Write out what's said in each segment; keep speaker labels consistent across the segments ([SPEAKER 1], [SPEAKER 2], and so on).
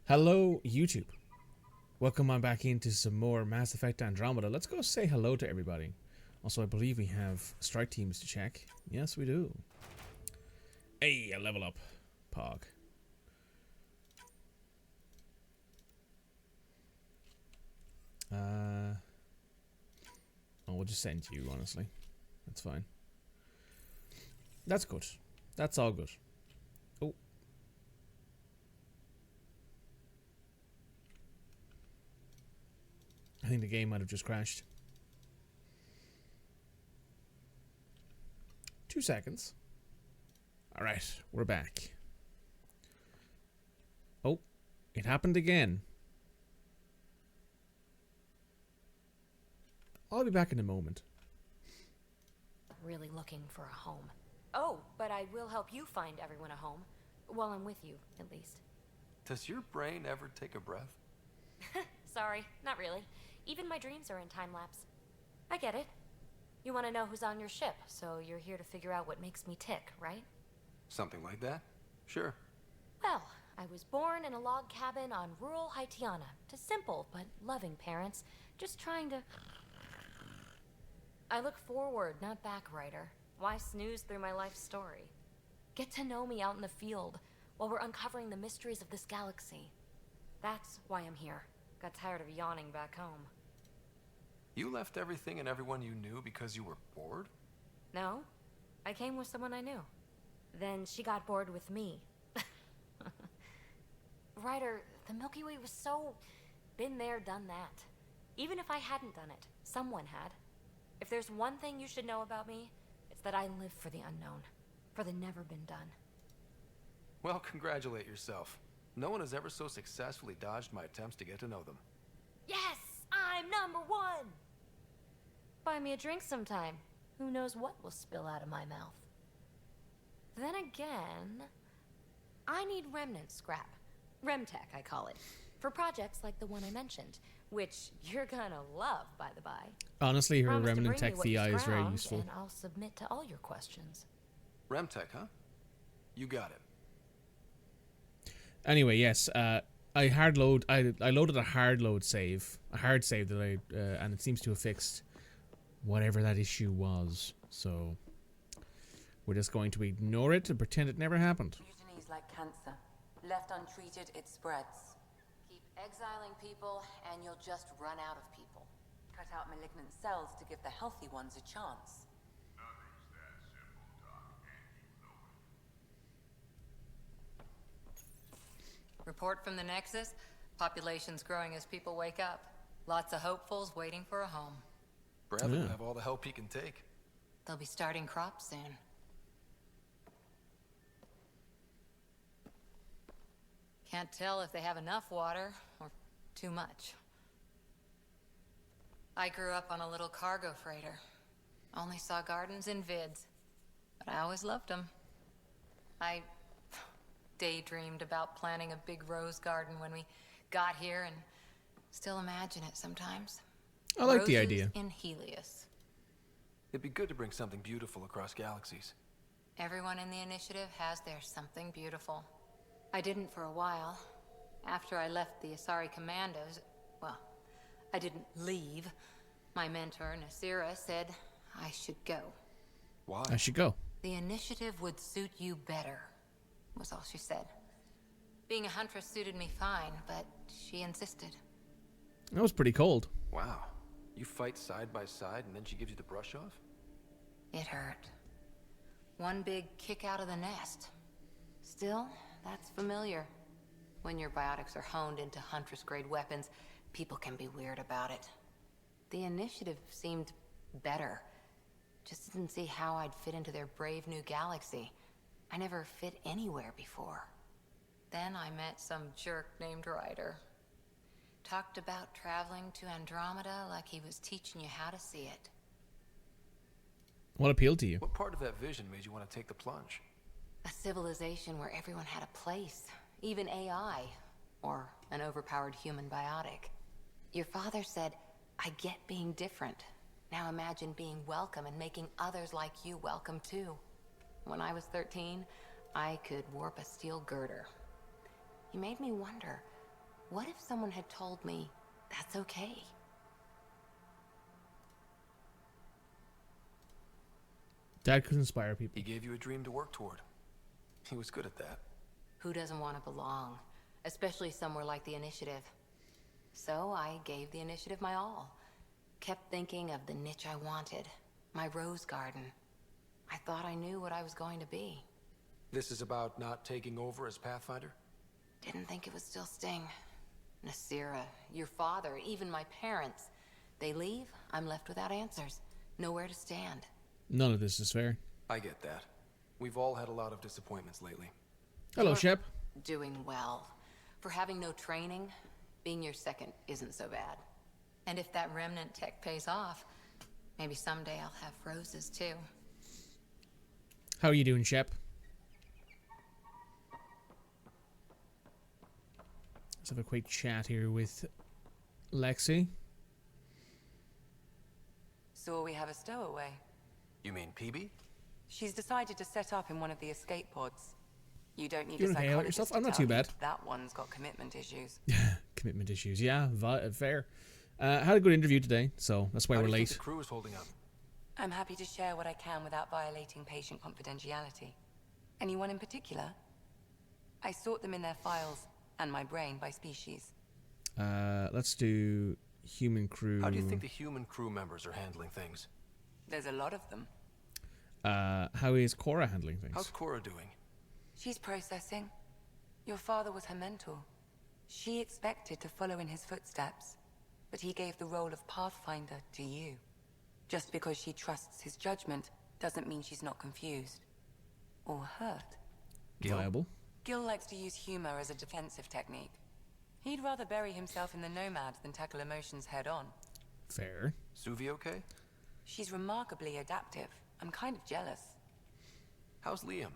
[SPEAKER 1] Hello, YouTube. Welcome on back into some more Mass Effect Andromeda. Let's go say hello to everybody. Also, I believe we have strike teams to check. Yes, we do. Hey, a level up. Pog. Oh, we'll just send you, honestly. That's fine. That's good. That's all good. Oh. I think the game might have just crashed. 2 seconds. Alright, we're back. Oh, it happened again. I'll be back in a moment.
[SPEAKER 2] Really looking for a home. Oh, but I will help you find everyone a home. While I'm with you, at least.
[SPEAKER 3] Does your brain ever take a breath?
[SPEAKER 2] Sorry, not really. Even my dreams are in time-lapse. I get it. You want to know who's on your ship, so you're here to figure out what makes me tick, right?
[SPEAKER 3] Something like that? Sure.
[SPEAKER 2] Well, I was born in a log cabin on rural Haitiana to simple but loving parents, just trying to... I look forward, not back, Ryder. Why snooze through my life story? Get to know me out in the field while we're uncovering the mysteries of this galaxy. That's why I'm here. Got tired of yawning back home.
[SPEAKER 3] You left everything and everyone you knew because you were bored?
[SPEAKER 2] No, I came with someone I knew. Then she got bored with me. Ryder, the Milky Way was so... been there, done that. Even if I hadn't done it, someone had. If there's one thing you should know about me, it's that I live for the unknown. For the never been done.
[SPEAKER 3] Well, congratulate yourself. No one has ever so successfully dodged my attempts to get to know them.
[SPEAKER 2] Yes! I'm #1! Buy me a drink sometime. Who knows what will spill out of my mouth. Then again... I need remnant scrap. Remtech, I call it. For projects like the one I mentioned. Which you're gonna love, by the by.
[SPEAKER 1] Honestly, her
[SPEAKER 2] Promise to
[SPEAKER 1] Remnant
[SPEAKER 2] bring me
[SPEAKER 1] Tech
[SPEAKER 2] what you
[SPEAKER 1] VI is very
[SPEAKER 2] scrounged,
[SPEAKER 1] useful.
[SPEAKER 2] And I'll submit to all your questions.
[SPEAKER 3] Remtech, huh? You got it.
[SPEAKER 1] Anyway, yes, I loaded a hard load save, a hard save that and it seems to have fixed whatever that issue was. So we're just going to ignore it and pretend it never happened.
[SPEAKER 4] Mutiny is like cancer. Left untreated, it spreads. Keep exiling people, and you'll just run out of people. Cut out malignant cells to give the healthy ones a chance.
[SPEAKER 5] Nothing's that simple, Doc, and you know it.
[SPEAKER 6] Report from the Nexus. Population's growing as people wake up. Lots of hopefuls waiting for a home.
[SPEAKER 3] Bradley will have all the help he can take.
[SPEAKER 6] They'll be starting crops soon. Can't tell if they have enough water or too much. I grew up on a little cargo freighter. Only saw gardens in vids, but I always loved them. I daydreamed about planting a big rose garden when we got here and still imagine it sometimes.
[SPEAKER 1] I like the
[SPEAKER 6] Roses
[SPEAKER 1] idea.
[SPEAKER 6] in Helios.
[SPEAKER 3] It'd be good to bring something beautiful across galaxies.
[SPEAKER 6] Everyone in the initiative has their something beautiful. I didn't for a while. After I left the Asari Commandos, well, I didn't leave. My mentor, Nasira, said I should go.
[SPEAKER 3] Why?
[SPEAKER 1] I should go.
[SPEAKER 6] The initiative would suit you better, was all she said. Being a huntress suited me fine, but she insisted.
[SPEAKER 1] That was pretty cold.
[SPEAKER 3] Wow. You fight side by side and then she gives you the brush off?
[SPEAKER 6] It hurt. One big kick out of the nest. Still, that's familiar. When your biotics are honed into Huntress-grade weapons, people can be weird about it. The initiative seemed better. Just didn't see how I'd fit into their brave new galaxy. I never fit anywhere before. Then I met some jerk named Ryder. Talked about traveling to Andromeda like he was teaching you how to see it.
[SPEAKER 1] What appealed to you?
[SPEAKER 3] What part of that vision made you want to take the plunge?
[SPEAKER 6] A civilization where everyone had a place, even AI, or an overpowered human biotic. Your father said, I get being different. Now imagine being welcome and making others like you welcome too. When I was 13, I could warp a steel girder. He made me wonder, What if someone had told me that's okay?
[SPEAKER 1] Dad could inspire people.
[SPEAKER 3] He gave you a dream to work toward. He was good at that.
[SPEAKER 6] Who doesn't want to belong? Especially somewhere like the Initiative. So I gave the Initiative my all. Kept thinking of the niche I wanted. My rose garden. I thought I knew what I was going to be.
[SPEAKER 3] This is about not taking over as Pathfinder?
[SPEAKER 6] Didn't think it would still sting. Nasira, your father, even my parents. They leave, I'm left without answers. Nowhere to stand.
[SPEAKER 1] None of this is fair.
[SPEAKER 3] I get that. We've all had a lot of disappointments lately.
[SPEAKER 1] Hello, Shep.
[SPEAKER 6] Doing well. For having no training, being your second isn't so bad. And if that remnant tech pays off, maybe someday I'll have roses too.
[SPEAKER 1] How are you doing, Shep? Let's have a quick chat here with Lexi.
[SPEAKER 4] So we have a stowaway.
[SPEAKER 3] You mean PB?
[SPEAKER 4] She's decided to set up in one of the escape pods. You don't need
[SPEAKER 1] You
[SPEAKER 4] a
[SPEAKER 1] okay about
[SPEAKER 4] psychologist
[SPEAKER 1] yourself?
[SPEAKER 4] to
[SPEAKER 1] I'm not
[SPEAKER 4] tell
[SPEAKER 1] too
[SPEAKER 4] you
[SPEAKER 1] bad.
[SPEAKER 4] That one's got commitment issues.
[SPEAKER 1] Commitment issues, yeah, fair. Had a good interview today, so that's why
[SPEAKER 3] How
[SPEAKER 1] we're
[SPEAKER 3] do you think
[SPEAKER 1] late.
[SPEAKER 3] the crew is holding up?
[SPEAKER 4] I'm happy to share what I can without violating patient confidentiality. Anyone in particular? I sort them in their files and my brain by species.
[SPEAKER 1] Let's do human crew.
[SPEAKER 3] How do you think the human crew members are handling things?
[SPEAKER 4] There's a lot of them.
[SPEAKER 1] How is Cora handling things?
[SPEAKER 3] How's Cora doing?
[SPEAKER 4] She's processing. Your father was her mentor. She expected to follow in his footsteps, but he gave the role of Pathfinder to you. Just because she trusts his judgment doesn't mean she's not confused. Or hurt.
[SPEAKER 1] Viable.
[SPEAKER 4] Gil likes to use humor as a defensive technique. He'd rather bury himself in the Nomad than tackle emotions head-on.
[SPEAKER 1] Fair.
[SPEAKER 3] Suvi okay?
[SPEAKER 4] She's remarkably adaptive. I'm kind of jealous.
[SPEAKER 3] How's Liam?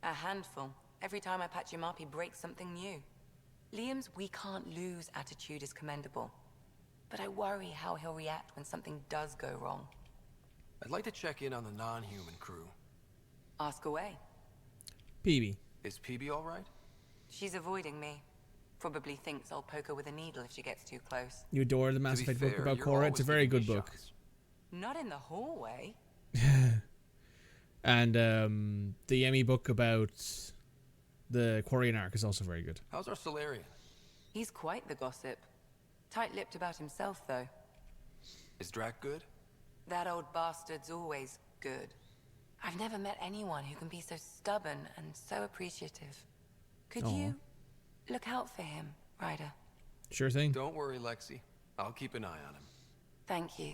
[SPEAKER 4] A handful. Every time I patch him up, he breaks something new. Liam's we can't lose attitude is commendable. But I worry how he'll react when something does go wrong.
[SPEAKER 3] I'd like to check in on the non-human crew.
[SPEAKER 4] Ask away.
[SPEAKER 1] PB.
[SPEAKER 3] Is PB all right?
[SPEAKER 4] She's avoiding me. Probably thinks I'll poke her with a needle if she gets too close.
[SPEAKER 1] You adore the Mass
[SPEAKER 3] To be
[SPEAKER 1] Effect book
[SPEAKER 3] fair,
[SPEAKER 1] about
[SPEAKER 3] you're
[SPEAKER 1] Cora. It's a
[SPEAKER 3] always
[SPEAKER 1] very
[SPEAKER 3] giving
[SPEAKER 1] good
[SPEAKER 3] me
[SPEAKER 1] book.
[SPEAKER 3] shots.
[SPEAKER 4] Not in the hallway.
[SPEAKER 1] And the Emmy book about the Quarian arc is also very good.
[SPEAKER 3] How's our Solarian?
[SPEAKER 4] He's quite the gossip. Tight-lipped about himself, though.
[SPEAKER 3] Is Drac good?
[SPEAKER 4] That old bastard's always good. I've never met anyone who can be so stubborn and so appreciative. Could
[SPEAKER 1] Aw.
[SPEAKER 4] you look out for him, Ryder?
[SPEAKER 1] Sure thing.
[SPEAKER 3] Don't worry, Lexi. I'll keep an eye on him.
[SPEAKER 4] Thank you.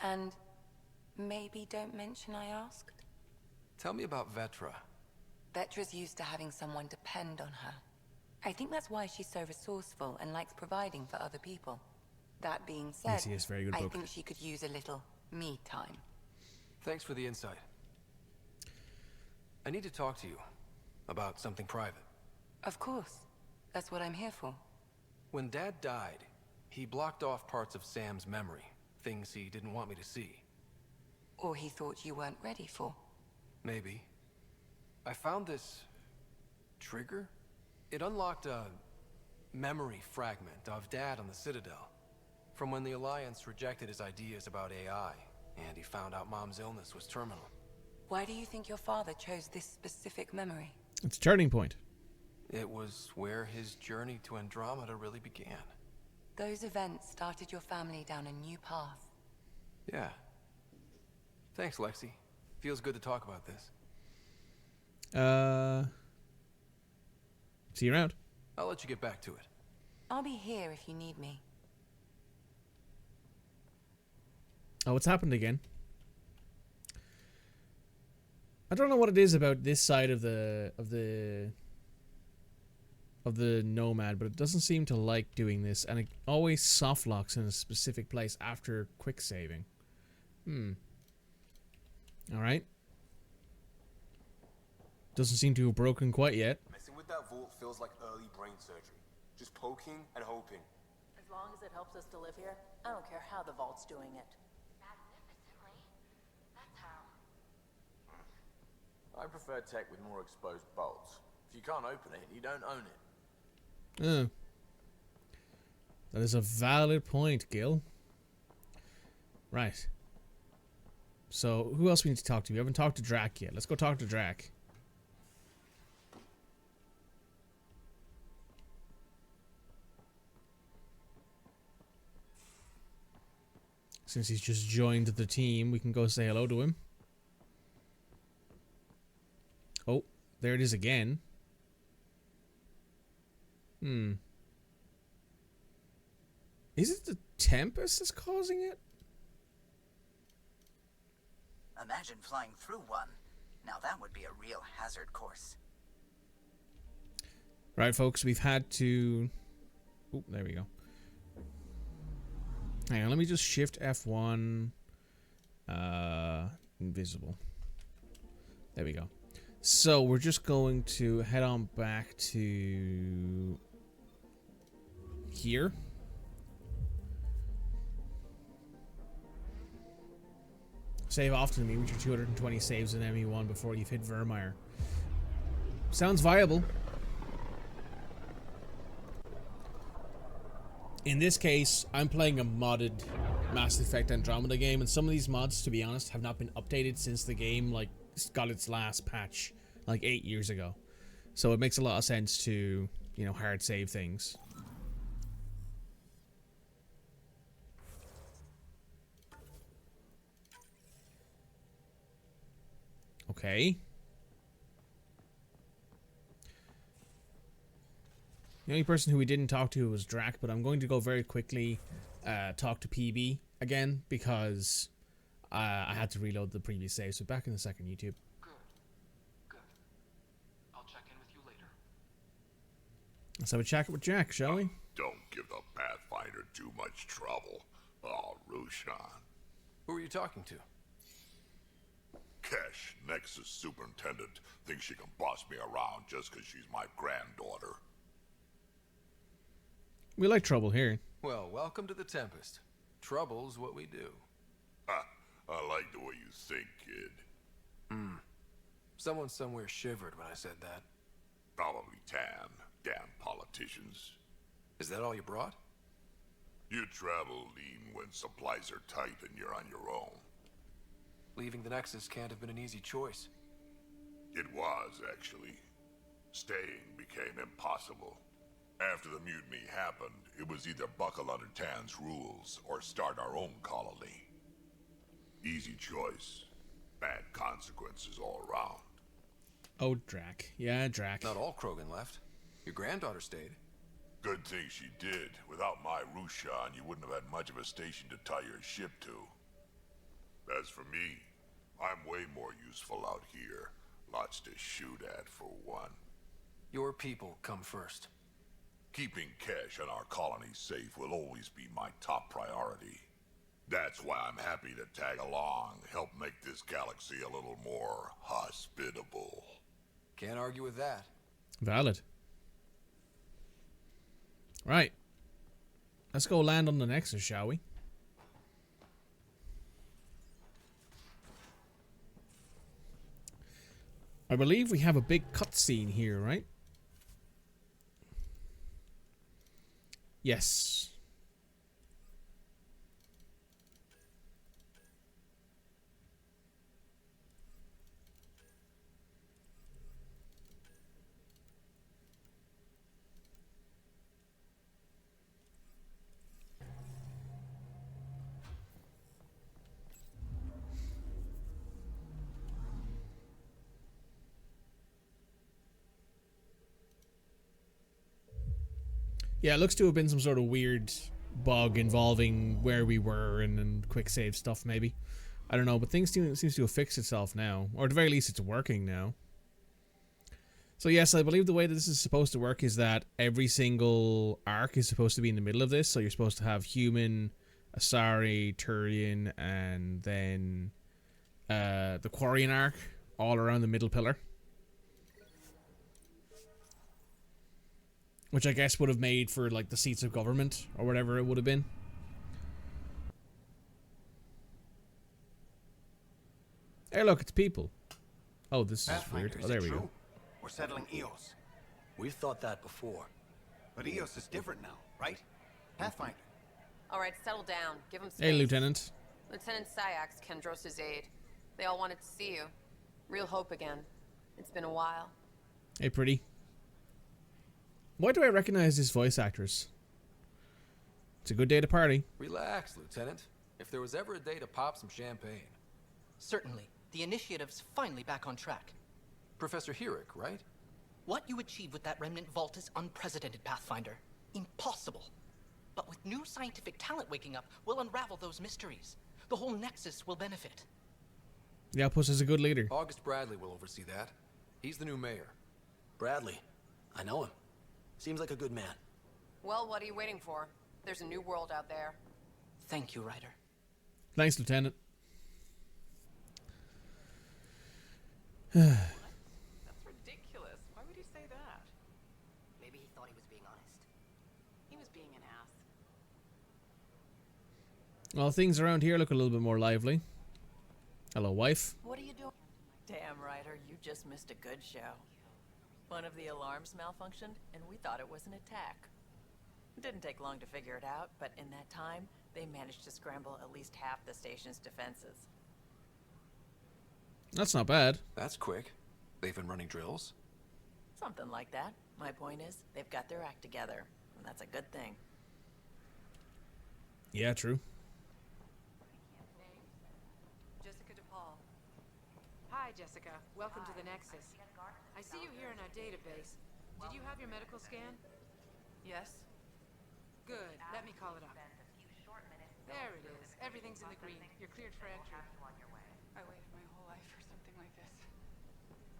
[SPEAKER 4] And maybe don't mention I asked?
[SPEAKER 3] Tell me about Vetra.
[SPEAKER 4] Vetra's used to having someone depend on her. I think that's why she's so resourceful and likes providing for other people. That being said,
[SPEAKER 1] Yes, yes, very good
[SPEAKER 4] I
[SPEAKER 1] book.
[SPEAKER 4] think she could use a little me time.
[SPEAKER 3] Thanks for the insight. I need to talk to you about something private.
[SPEAKER 4] Of course. That's what I'm here for.
[SPEAKER 3] When Dad died, he blocked off parts of Sam's memory, things he didn't want me to see.
[SPEAKER 4] Or he thought you weren't ready for.
[SPEAKER 3] Maybe. I found this trigger. It unlocked a memory fragment of Dad on the Citadel, from when the Alliance rejected his ideas about AI, and he found out Mom's illness was terminal.
[SPEAKER 4] Why do you think your father chose this specific memory?
[SPEAKER 1] It's a turning point.
[SPEAKER 3] It was where his journey to Andromeda really began.
[SPEAKER 4] Those events started your family down a new path.
[SPEAKER 3] Yeah. Thanks, Lexi. Feels good to talk about this.
[SPEAKER 1] See you around.
[SPEAKER 3] I'll let you get back to it.
[SPEAKER 4] I'll be here if you need me.
[SPEAKER 1] Oh, what's happened again? I don't know what it is about this side of the Nomad, but it doesn't seem to like doing this, and it always soft locks in a specific place after quick saving. Alright. Doesn't seem to have broken quite yet.
[SPEAKER 7] Messing with that vault feels like early brain surgery. Just poking and hoping.
[SPEAKER 8] As long as it helps us to live here, I don't care how the vault's doing it.
[SPEAKER 2] Magnificently. That's how.
[SPEAKER 9] I prefer tech with more exposed bolts. If you can't open it, you don't own it.
[SPEAKER 1] Oh. That is a valid point, Gil. Right. So, who else we need to talk to? We haven't talked to Drac yet. Let's go talk to Drac. Since he's just joined the team, we can go say hello to him. Oh, there it is again. Is it the Tempest that's causing it?
[SPEAKER 9] Imagine flying through one. Now that would be a real hazard course.
[SPEAKER 1] Right, folks, we've had to... Oh, there we go. Hang on, let me just shift F1. Invisible. There we go. So, we're just going to head on back to... here. Save often to me, reach your 220 saves in ME1 before you've hit Vermeer. Sounds viable. In this case, I'm playing a modded Mass Effect Andromeda game, and some of these mods, to be honest, have not been updated since the game like got its last patch like 8 years ago. So it makes a lot of sense to, you know, hard save things. Okay. The only person who we didn't talk to was Drac, but I'm going to go very quickly talk to PB again because I had to reload the previous save. So back in a second, YouTube.
[SPEAKER 3] Good. I'll check in with you later.
[SPEAKER 1] Let's have a chat with Jack, shall we?
[SPEAKER 5] Don't give the Pathfinder too much trouble. Oh, Rushan.
[SPEAKER 3] Who are you talking to?
[SPEAKER 5] Kesh, Nexus Superintendent, thinks she can boss me around just because she's my granddaughter.
[SPEAKER 1] We like trouble here.
[SPEAKER 3] Well, welcome to the Tempest. Trouble's what we do.
[SPEAKER 5] I like the way you think, kid.
[SPEAKER 3] Someone somewhere shivered when I said that.
[SPEAKER 5] Probably Tan. Damn politicians.
[SPEAKER 3] Is that all you brought?
[SPEAKER 5] You travel lean when supplies are tight and you're on your own.
[SPEAKER 3] Leaving the Nexus can't have been an easy choice.
[SPEAKER 5] It was, actually. Staying became impossible. After the mutiny happened, it was either buckle under Tan's rules or start our own colony. Easy choice. Bad consequences all around.
[SPEAKER 1] Oh, Drac. Yeah, Drac.
[SPEAKER 3] Not all Krogan left. Your granddaughter stayed.
[SPEAKER 5] Good thing she did. Without my Rushan, you wouldn't have had much of a station to tie your ship to. As for me, I'm way more useful out here. Lots to shoot at, for one.
[SPEAKER 3] Your people come first.
[SPEAKER 5] Keeping Kesh and our colony safe will always be my top priority. That's why I'm happy to tag along, help make this galaxy a little more hospitable.
[SPEAKER 3] Can't argue with that.
[SPEAKER 1] Valid. Right. Let's go land on the Nexus, shall we? I believe we have a big cutscene here, right? Yes. Yeah, it looks to have been some sort of weird bug involving where we were and quick save stuff, maybe. I don't know, but things seems to have fixed itself now. Or at the very least, it's working now. So yes, I believe the way that this is supposed to work is that every single arc is supposed to be in the middle of this. So you're supposed to have human, Asari, Turian, and then the Quarian arc all around the middle pillar. Which I guess would have made for, like, the seats of government, or whatever it would have been. Hey, look, it's people. Oh, this is weird. Oh, there we go.
[SPEAKER 10] We're settling Eos. We've thought that before. But Eos is different now, right? Pathfinder.
[SPEAKER 8] All right, settle down. Give him space.
[SPEAKER 1] Hey, Lieutenant.
[SPEAKER 8] Lieutenant Syax, Kendros' aide. They all wanted to see you. Real hope again. It's been a while.
[SPEAKER 1] Hey, pretty. Why do I recognize these voice actors? It's a good day to party.
[SPEAKER 3] Relax, Lieutenant. If there was ever a day to pop some champagne.
[SPEAKER 10] Certainly. The initiative's finally back on track.
[SPEAKER 3] Professor Herrick, right?
[SPEAKER 10] What you achieved with that remnant vault is unprecedented, Pathfinder. Impossible. But with new scientific talent waking up, we'll unravel those mysteries. The whole Nexus will benefit.
[SPEAKER 1] The Outpost is a good leader.
[SPEAKER 3] August Bradley will oversee that. He's the new mayor.
[SPEAKER 11] Bradley. I know him. Seems like a good man.
[SPEAKER 8] Well, what are you waiting for? There's a new world out there.
[SPEAKER 10] Thank you, Ryder.
[SPEAKER 1] Thanks, Lieutenant.
[SPEAKER 8] That's ridiculous. Why would he say that?
[SPEAKER 10] Maybe he thought he was being honest.
[SPEAKER 8] He was being an ass.
[SPEAKER 1] Well, things around here look a little bit more lively. Hello, wife.
[SPEAKER 8] What are you doing?
[SPEAKER 12] Damn, Ryder, you just missed a good show. One of the alarms malfunctioned, and we thought it was an attack. It didn't take long to figure it out, but in that time, they managed to scramble at least half the station's defenses.
[SPEAKER 1] That's not bad.
[SPEAKER 3] That's quick. They've been running drills?
[SPEAKER 12] Something like that. My point is, they've got their act together, and that's a good thing.
[SPEAKER 1] Yeah, true.
[SPEAKER 13] Jessica DePaul. Hi, Jessica. Welcome to the Nexus. I see you here in our database. Did you have your medical scan?
[SPEAKER 12] Yes?
[SPEAKER 13] Good. Let me call it up. There it is. Everything's in the green. You're cleared for entry.
[SPEAKER 14] I waited my whole life for something like this.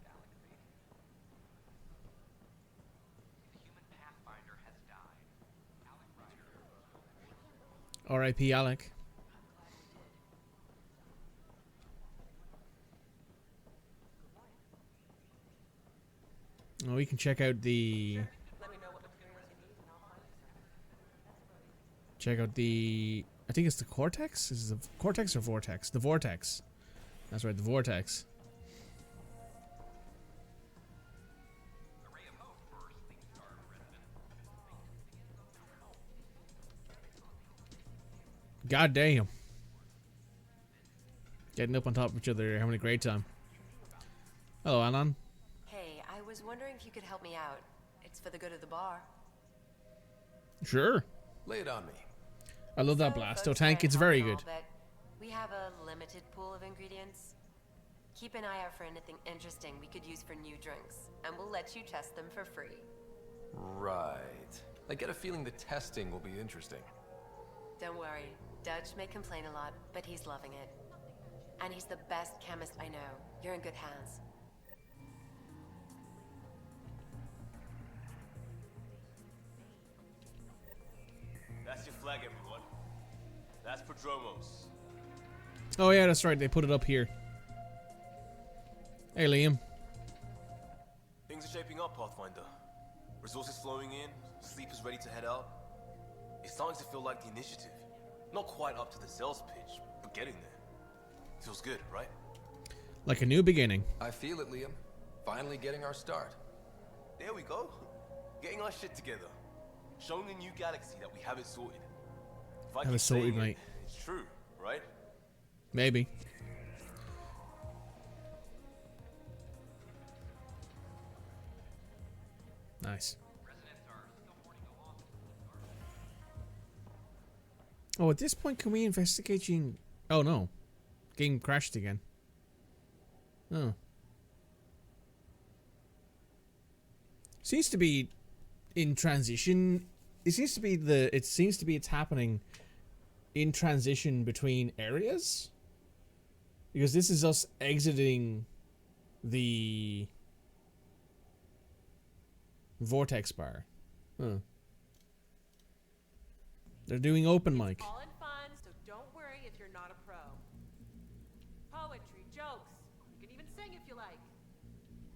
[SPEAKER 14] Alec Reed. The human Pathfinder has died. Ellen Ryders.
[SPEAKER 1] R.I.P. Alec. Oh, we can check out the... Check out the... I think it's the Cortex? Is it the Cortex or Vortex? The Vortex. That's right, the Vortex. God damn. Getting up on top of each other, having a great time. Hello, Alan.
[SPEAKER 2] Hey, I was wondering if you could help me out. It's for the good of the bar.
[SPEAKER 1] Sure.
[SPEAKER 3] Lay it on me.
[SPEAKER 1] I love that blasto tank. It's very good.
[SPEAKER 2] But we have a limited pool of ingredients. Keep an eye out for anything interesting we could use for new drinks, and we'll let you test them for free.
[SPEAKER 3] Right. I get a feeling the testing will be interesting.
[SPEAKER 2] Don't worry. Dutch may complain a lot, but he's loving it. And he's the best chemist I know. You're in good hands.
[SPEAKER 15] That's your flag, everyone. That's Prodromos.
[SPEAKER 1] Oh yeah, that's right. They put it up here. Hey, Liam.
[SPEAKER 15] Things are shaping up, Pathfinder. Resources flowing in, sleepers ready to head out. It's starting to feel like the initiative. Not quite up to the sales pitch, but getting there. Feels good, right?
[SPEAKER 1] Like a new beginning.
[SPEAKER 3] I feel it, Liam. Finally getting our start.
[SPEAKER 15] There we go. Getting our shit together. Showing the new galaxy that we have it sorted. If I
[SPEAKER 1] Have
[SPEAKER 15] keep
[SPEAKER 1] it sorted,
[SPEAKER 15] saying
[SPEAKER 1] mate.
[SPEAKER 15] It's true, right?
[SPEAKER 1] Maybe. Nice. Oh, at this point, can we investigate you? Oh no, game crashed again. Oh, seems to be in transition. It seems to be it's happening in transition between areas, because this is us exiting the Vortex bar. Huh. They're doing open mic.
[SPEAKER 13] All in fun, so don't worry if you're not a pro. Poetry, jokes. You can even sing if you like.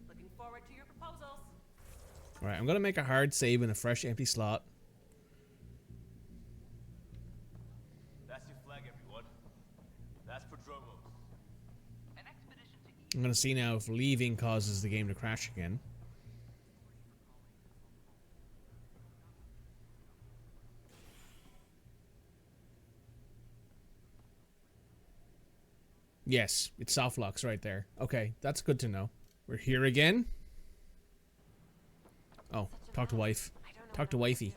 [SPEAKER 13] Looking forward to your proposals.
[SPEAKER 1] Alright, I'm gonna make a hard save in a fresh empty slot.
[SPEAKER 15] That's your flag, everyone. That's Prodromos.
[SPEAKER 1] I'm gonna see now if leaving causes the game to crash again. Yes, it soft locks right there. Okay, that's good to know. We're here again. Oh, talk to wife. Talk to wifey.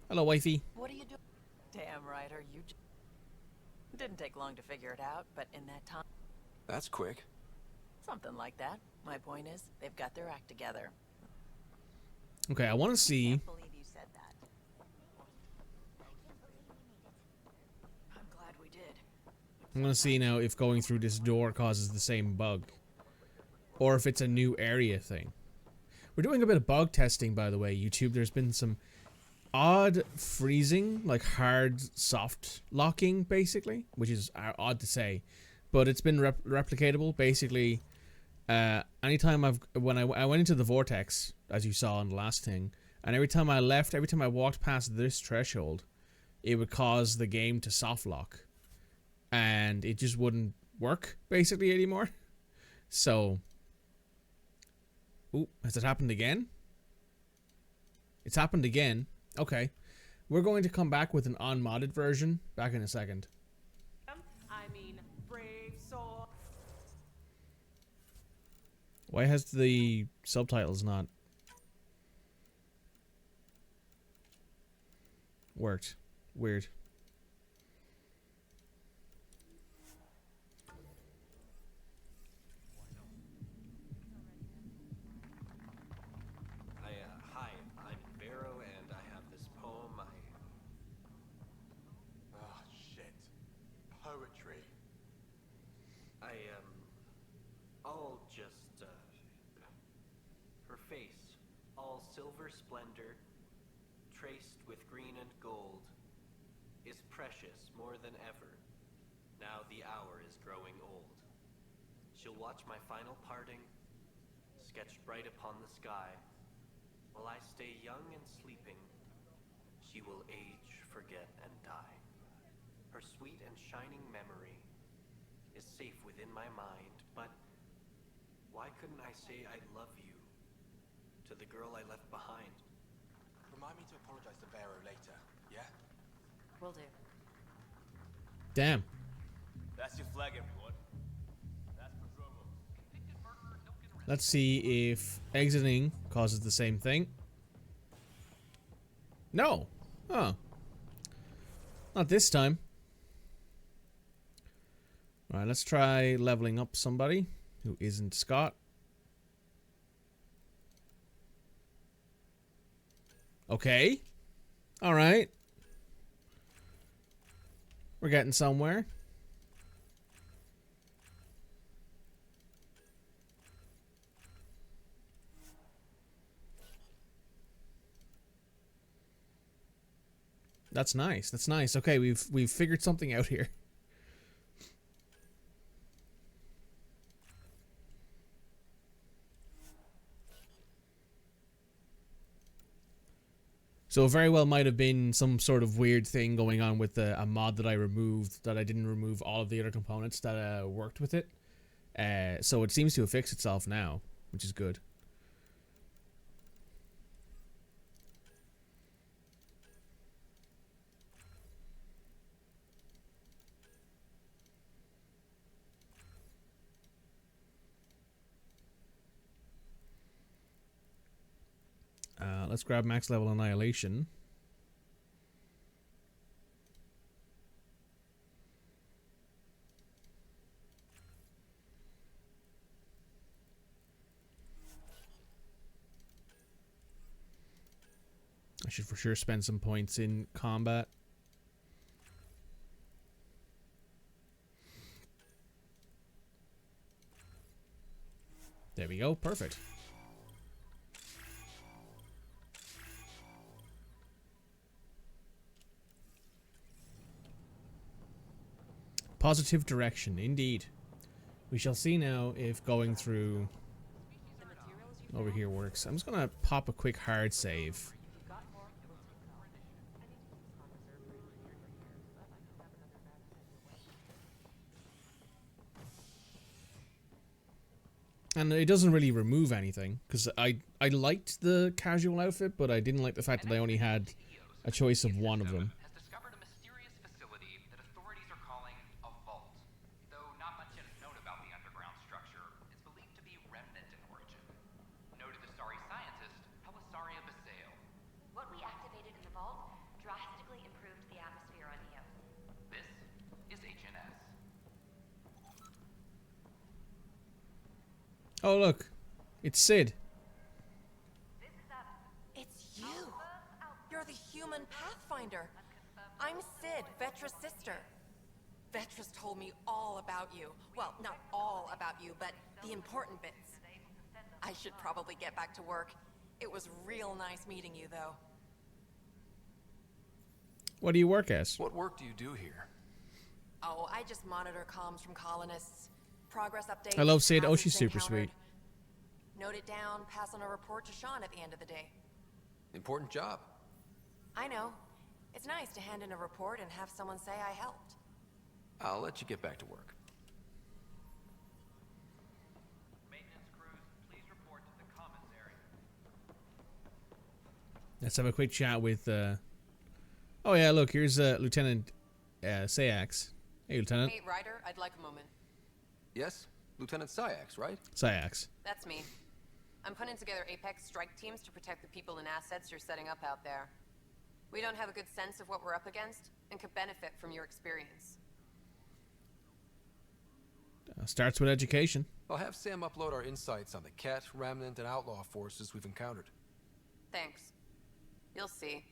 [SPEAKER 1] Hello, wifey.
[SPEAKER 12] What are you doing? Damn, Ryder, you didn't take long to figure it out, but in that time...
[SPEAKER 3] That's quick.
[SPEAKER 12] Something like that. My point is, they've got their act together.
[SPEAKER 1] Okay, I want to see...
[SPEAKER 12] Can't believe you said that. I'm glad we did.
[SPEAKER 1] I'm going to see now if going through this door causes the same bug. Or if it's a new area thing. We're doing a bit of bug testing, by the way, YouTube. There's been some odd freezing, like hard soft locking, basically, which is odd to say, but it's been replicatable. Basically, anytime when I went into the vortex, as you saw on the last thing, and every time I walked past this threshold, it would cause the game to soft lock, and it just wouldn't work basically anymore. So, ooh, has it happened again? It's happened again. Okay, we're going to come back with an unmodded version back in a second.
[SPEAKER 13] I mean, brave soul.
[SPEAKER 1] Why has the subtitles not worked? Weird.
[SPEAKER 16] Hi, I'm Vero, and I have this poem.
[SPEAKER 7] Oh, shit. Poetry.
[SPEAKER 16] I'll just, her face, all silver splendor, traced with green and gold, is precious more than ever. Now the hour is growing old. She'll watch my final parting, sketched bright upon the sky. While I stay young and sleeping, she will age, forget, and die. Her sweet and shining memory is safe within my mind, but why couldn't I say I love you to the girl I left behind?
[SPEAKER 7] Remind me to apologize to Vero later, yeah?
[SPEAKER 12] Will do.
[SPEAKER 1] Damn.
[SPEAKER 15] That's your flag, everyone. That's Prodromo.
[SPEAKER 1] Let's see if exiting causes the same thing. No. Oh. Not this time. Alright, let's try leveling up somebody who isn't Scott. Okay. Alright. We're getting somewhere. That's nice. That's nice. Okay, we've figured something out here. So very well might have been some sort of weird thing going on with a mod that I removed, that I didn't remove all of the other components that worked with it. So it seems to have fixed itself now, which is good. Let's grab max level annihilation. I should for sure spend some points in combat. There we go. Perfect. Positive direction, indeed. We shall see now if going through over here works. I'm just gonna pop a quick hard save. And it doesn't really remove anything, because I liked the casual outfit, but I didn't like the fact that I only had a choice of one of them.
[SPEAKER 17] Has discovered a mysterious facility that authorities are calling a vault. Though not
[SPEAKER 2] vault drastically improved the atmosphere on Eos.
[SPEAKER 17] This is HNS.
[SPEAKER 1] Oh, look. It's Sid.
[SPEAKER 18] It's you! You're the human Pathfinder. I'm Sid, Vetra's sister. Vetra's told me all about you. Well, not all about you, but the important bits. I should probably get back to work. It was real nice meeting you, though.
[SPEAKER 1] What do you work as?
[SPEAKER 3] What work do you do here?
[SPEAKER 18] Oh, I just monitor comms from colonists. Progress updates.
[SPEAKER 1] I love Sid. Oh,
[SPEAKER 18] hazards
[SPEAKER 1] she's super
[SPEAKER 18] encountered.
[SPEAKER 1] sweet.
[SPEAKER 18] Note it down, pass on a report to Sean at the end of the day.
[SPEAKER 3] Important job.
[SPEAKER 18] I know. It's nice to hand in a report and have someone say I helped.
[SPEAKER 3] I'll let you get back to work.
[SPEAKER 17] Maintenance crews, please report to the commons area.
[SPEAKER 1] Let's have a quick chat with, Oh, yeah, look, here's Lieutenant Sayax. Hey, Lieutenant.
[SPEAKER 8] Hey, Ryder, I'd like a moment.
[SPEAKER 3] Yes? Lieutenant Sayax, right?
[SPEAKER 1] Sayax.
[SPEAKER 8] That's me. I'm putting together Apex strike teams to protect the people and assets you're setting up out there. We don't have a good sense of what we're up against, and could benefit from your experience.
[SPEAKER 1] Starts with education.
[SPEAKER 3] I'll have Sam upload our insights on the Ket, Remnant, and Outlaw forces we've encountered.
[SPEAKER 8] Thanks. You'll see.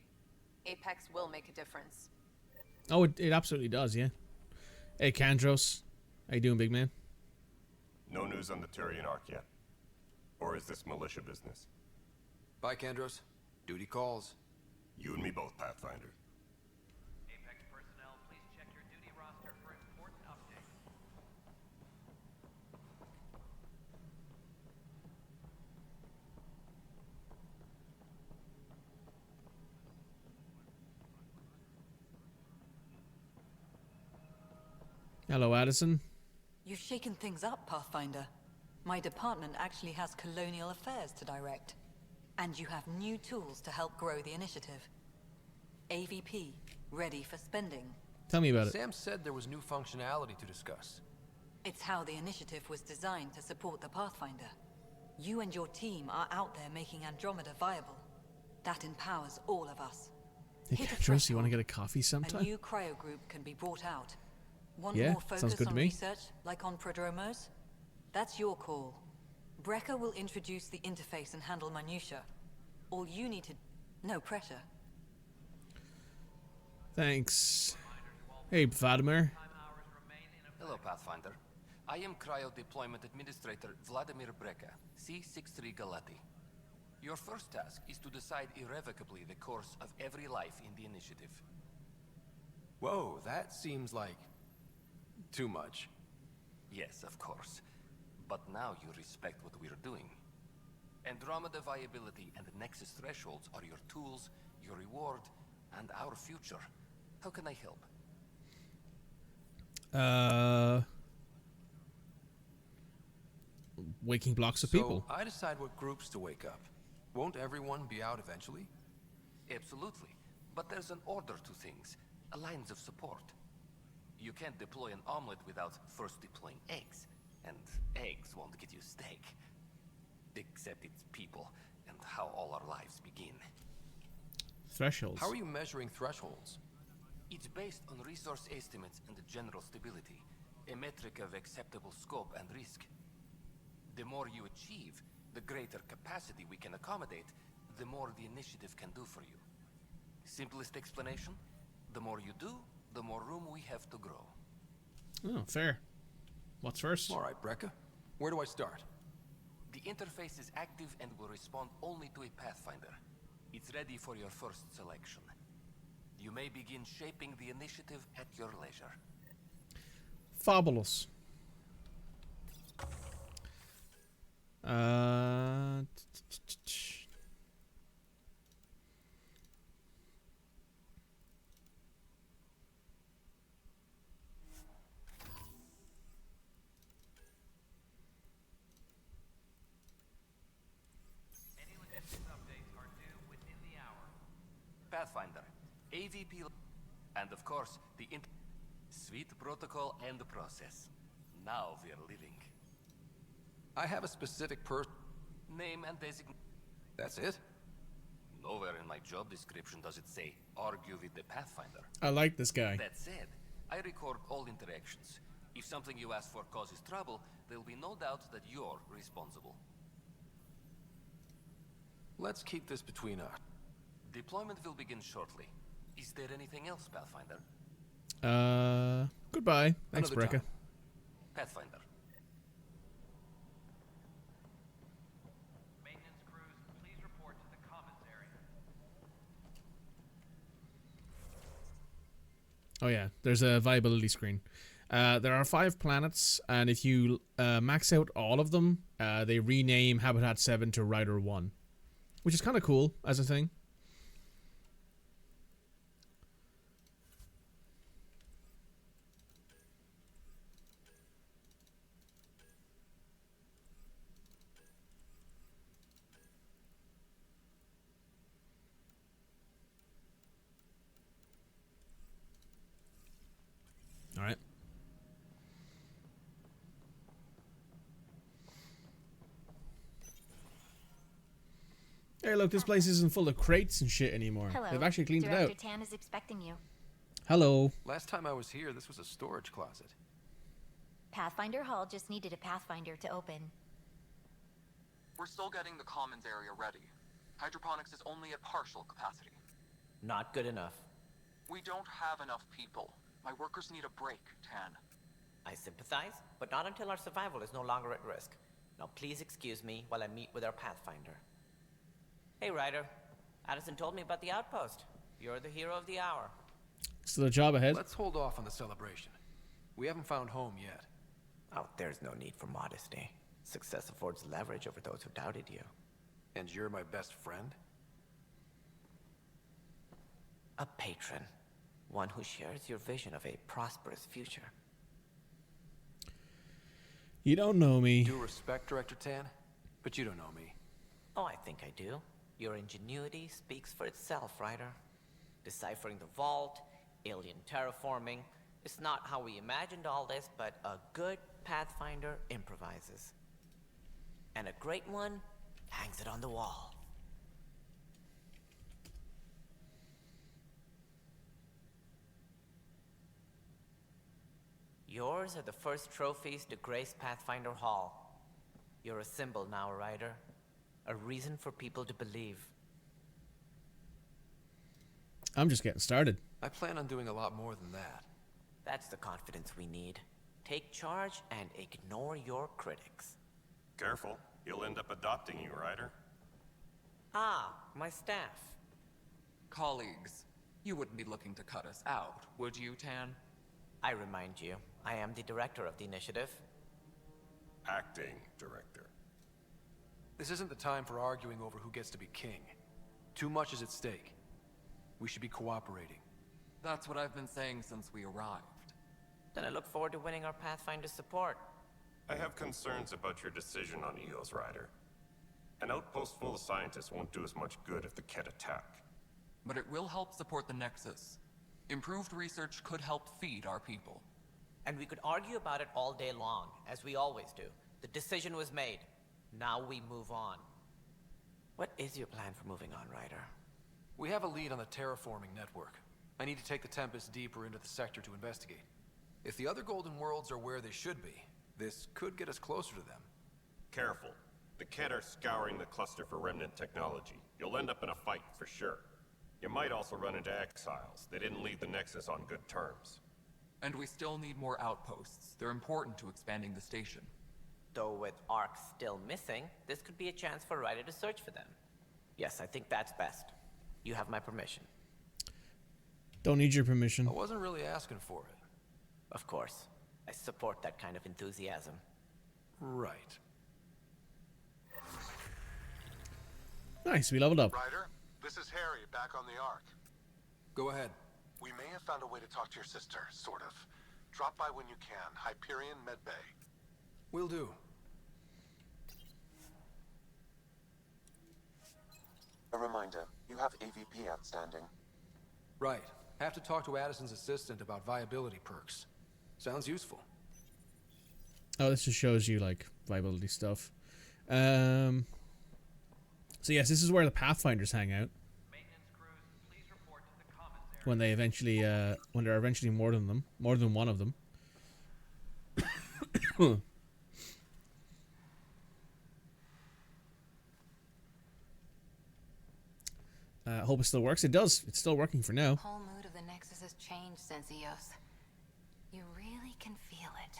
[SPEAKER 8] Apex will make a difference.
[SPEAKER 1] Oh, it absolutely does, yeah. Hey, Kandros. How you doing, big man?
[SPEAKER 19] No news on the Turian Ark yet. Or is this militia business?
[SPEAKER 3] Bye, Kandros. Duty calls.
[SPEAKER 19] You and me both, Pathfinder.
[SPEAKER 17] Apex personnel, please check your duty roster for important updates.
[SPEAKER 1] Hello, Addison.
[SPEAKER 20] You've shaken things up, Pathfinder. My department actually has colonial affairs to direct. And you have new tools to help grow the initiative. AVP, ready for spending.
[SPEAKER 1] Tell me about it.
[SPEAKER 3] Sam said there was new functionality to discuss.
[SPEAKER 20] It's how the initiative was designed to support the Pathfinder. You and your team are out there making Andromeda viable. That empowers all of us.
[SPEAKER 1] Hey, Kandros, you want to get a coffee
[SPEAKER 20] A
[SPEAKER 1] sometime?
[SPEAKER 20] new cryo group can be brought out. Want
[SPEAKER 1] Yeah,
[SPEAKER 20] more
[SPEAKER 1] sounds
[SPEAKER 20] focus
[SPEAKER 1] good to
[SPEAKER 20] on
[SPEAKER 1] me.
[SPEAKER 20] research, like on Prodromos? That's your call. Brecker will introduce the interface and handle minutia. All you need to... No pressure.
[SPEAKER 1] Thanks. Hey, Vladimir.
[SPEAKER 21] Hello, Pathfinder. I am Cryo Deployment Administrator Vladimir Brecker, C-63 Galati. Your first task is to decide irrevocably the course of every life in the initiative.
[SPEAKER 3] Whoa, that seems like... too much.
[SPEAKER 21] Yes, of course. But now you respect what we're doing. Andromeda viability and Nexus thresholds are your tools, your reward, and our future. How can I help?
[SPEAKER 1] Waking blocks of people.
[SPEAKER 3] So I decide what groups to wake up. Won't everyone be out eventually?
[SPEAKER 21] Absolutely. But there's an order to things. Lines of support. You can't deploy an omelet without first deploying eggs. And eggs won't get you steak. Except it's people, and how all our lives begin.
[SPEAKER 1] Thresholds.
[SPEAKER 3] How are you measuring thresholds?
[SPEAKER 21] It's based on resource estimates and general stability. A metric of acceptable scope and risk. The more you achieve, the greater capacity we can accommodate, the more the initiative can do for you. Simplest explanation? The more you do, the more room we have to grow.
[SPEAKER 1] Oh, fair. What's first?
[SPEAKER 3] All right, Brecker. Where do I start?
[SPEAKER 21] The interface is active and will respond only to a Pathfinder. It's ready for your first selection. You may begin shaping the initiative at your leisure.
[SPEAKER 1] Fabulous.
[SPEAKER 17] Any logistics updates are due within the hour.
[SPEAKER 21] Pathfinder, AVP, and of course, the Sweet protocol and the process. Now we're living.
[SPEAKER 3] I have a specific
[SPEAKER 21] Name and designation.
[SPEAKER 3] That's it?
[SPEAKER 21] Nowhere in my job description does it say, argue with the Pathfinder.
[SPEAKER 1] I like this guy.
[SPEAKER 21] That said, I record all interactions. If something you ask for causes trouble, there will be no doubt that you're responsible.
[SPEAKER 3] Let's keep this between us.
[SPEAKER 21] Deployment will begin shortly. Is there anything else, Pathfinder?
[SPEAKER 1] Goodbye. Thanks,
[SPEAKER 3] Another
[SPEAKER 1] Brekka.
[SPEAKER 3] time.
[SPEAKER 21] Pathfinder.
[SPEAKER 17] Maintenance crews, please report to the commons area.
[SPEAKER 1] Oh yeah, there's a viability screen. There are 5 planets, and if you max out all of them, they rename Habitat 7 to Ryder 1. Which is kind of cool as a thing. All right. Hey, look, this place isn't full of crates and shit anymore.
[SPEAKER 6] Hello.
[SPEAKER 1] They've actually cleaned
[SPEAKER 6] Director
[SPEAKER 1] it out.
[SPEAKER 6] Tan is expecting you.
[SPEAKER 1] Hello.
[SPEAKER 3] Last time I was here, this was a storage closet.
[SPEAKER 6] Pathfinder Hall just needed a Pathfinder to open.
[SPEAKER 22] We're still getting the commons area ready. Hydroponics is only at partial capacity.
[SPEAKER 23] Not good enough.
[SPEAKER 22] We don't have enough people. My workers need a break, Tan.
[SPEAKER 23] I sympathize, but not until our survival is no longer at risk. Now please excuse me while I meet with our Pathfinder. Hey, Ryder. Addison told me about the outpost. You're the hero of the hour.
[SPEAKER 1] Still a job ahead.
[SPEAKER 3] Let's hold off on the celebration. We haven't found home yet.
[SPEAKER 23] Oh, there's no need for modesty. Success affords leverage over those who doubted you.
[SPEAKER 3] And you're my best friend?
[SPEAKER 23] A patron. One who shares your vision of a prosperous future.
[SPEAKER 1] You don't know me.
[SPEAKER 3] Due respect, Director Tan, but you don't know me.
[SPEAKER 23] Oh, I think I do. Your ingenuity speaks for itself, Ryder. Deciphering the vault, alien terraforming. It's not how we imagined all this, but a good Pathfinder improvises. And a great one hangs it on the wall. Yours are the first trophies to grace Pathfinder Hall. You're a symbol now, Ryder. A reason for people to believe.
[SPEAKER 1] I'm just getting started.
[SPEAKER 3] I plan on doing a lot more than that.
[SPEAKER 23] That's the confidence we need. Take charge and ignore your critics.
[SPEAKER 19] Careful, he'll end up adopting you, Ryder.
[SPEAKER 23] Ah, my staff.
[SPEAKER 24] Colleagues, you wouldn't be looking to cut us out, would you, Tan?
[SPEAKER 23] I remind you, I am the director of the initiative.
[SPEAKER 19] Acting director.
[SPEAKER 3] This isn't the time for arguing over who gets to be king. Too much is at stake. We should be cooperating.
[SPEAKER 24] That's what I've been saying since we arrived.
[SPEAKER 23] Then I look forward to winning our Pathfinder support.
[SPEAKER 19] I have concerns about your decision on Eos, Ryder. An outpost full of scientists won't do as much good if the Kett attack.
[SPEAKER 24] But it will help support the Nexus. Improved research could help feed our people.
[SPEAKER 23] And we could argue about it all day long, as we always do. The decision was made. Now we move on. What is your plan for moving on, Ryder?
[SPEAKER 3] We have a lead on the terraforming network. I need to take the Tempest deeper into the sector to investigate. If the other Golden Worlds are where they should be, this could get us closer to them.
[SPEAKER 19] Careful. The Kett are scouring the cluster for remnant technology. You'll end up in a fight for sure. You might also run into exiles. They didn't leave the Nexus on good terms.
[SPEAKER 24] And we still need more outposts. They're important to expanding the station.
[SPEAKER 23] Though with Ark still missing, this could be a chance for Ryder to search for them. Yes, I think that's best. You have my permission.
[SPEAKER 1] Don't need your permission.
[SPEAKER 3] I wasn't really asking for it.
[SPEAKER 23] Of course. I support that kind of enthusiasm.
[SPEAKER 3] Right.
[SPEAKER 1] Nice, we leveled up.
[SPEAKER 25] Ryder, this is Harry, back on the Ark.
[SPEAKER 3] Go ahead.
[SPEAKER 25] We may have found a way to talk to your sister, sort of. Drop by when you can. Hyperion Med Bay.
[SPEAKER 3] Will do.
[SPEAKER 26] A reminder, you have AVP outstanding.
[SPEAKER 3] Right. Have to talk to Addison's assistant about viability perks. Sounds useful.
[SPEAKER 1] Oh, this just shows you, like, viability stuff. So yes, this is where the Pathfinders hang out. when they eventually when there are eventually more than one of them. Hope it still works. It does. It's still working for now.
[SPEAKER 18] The whole mood of the Nexus has changed since EOS. You really can feel it.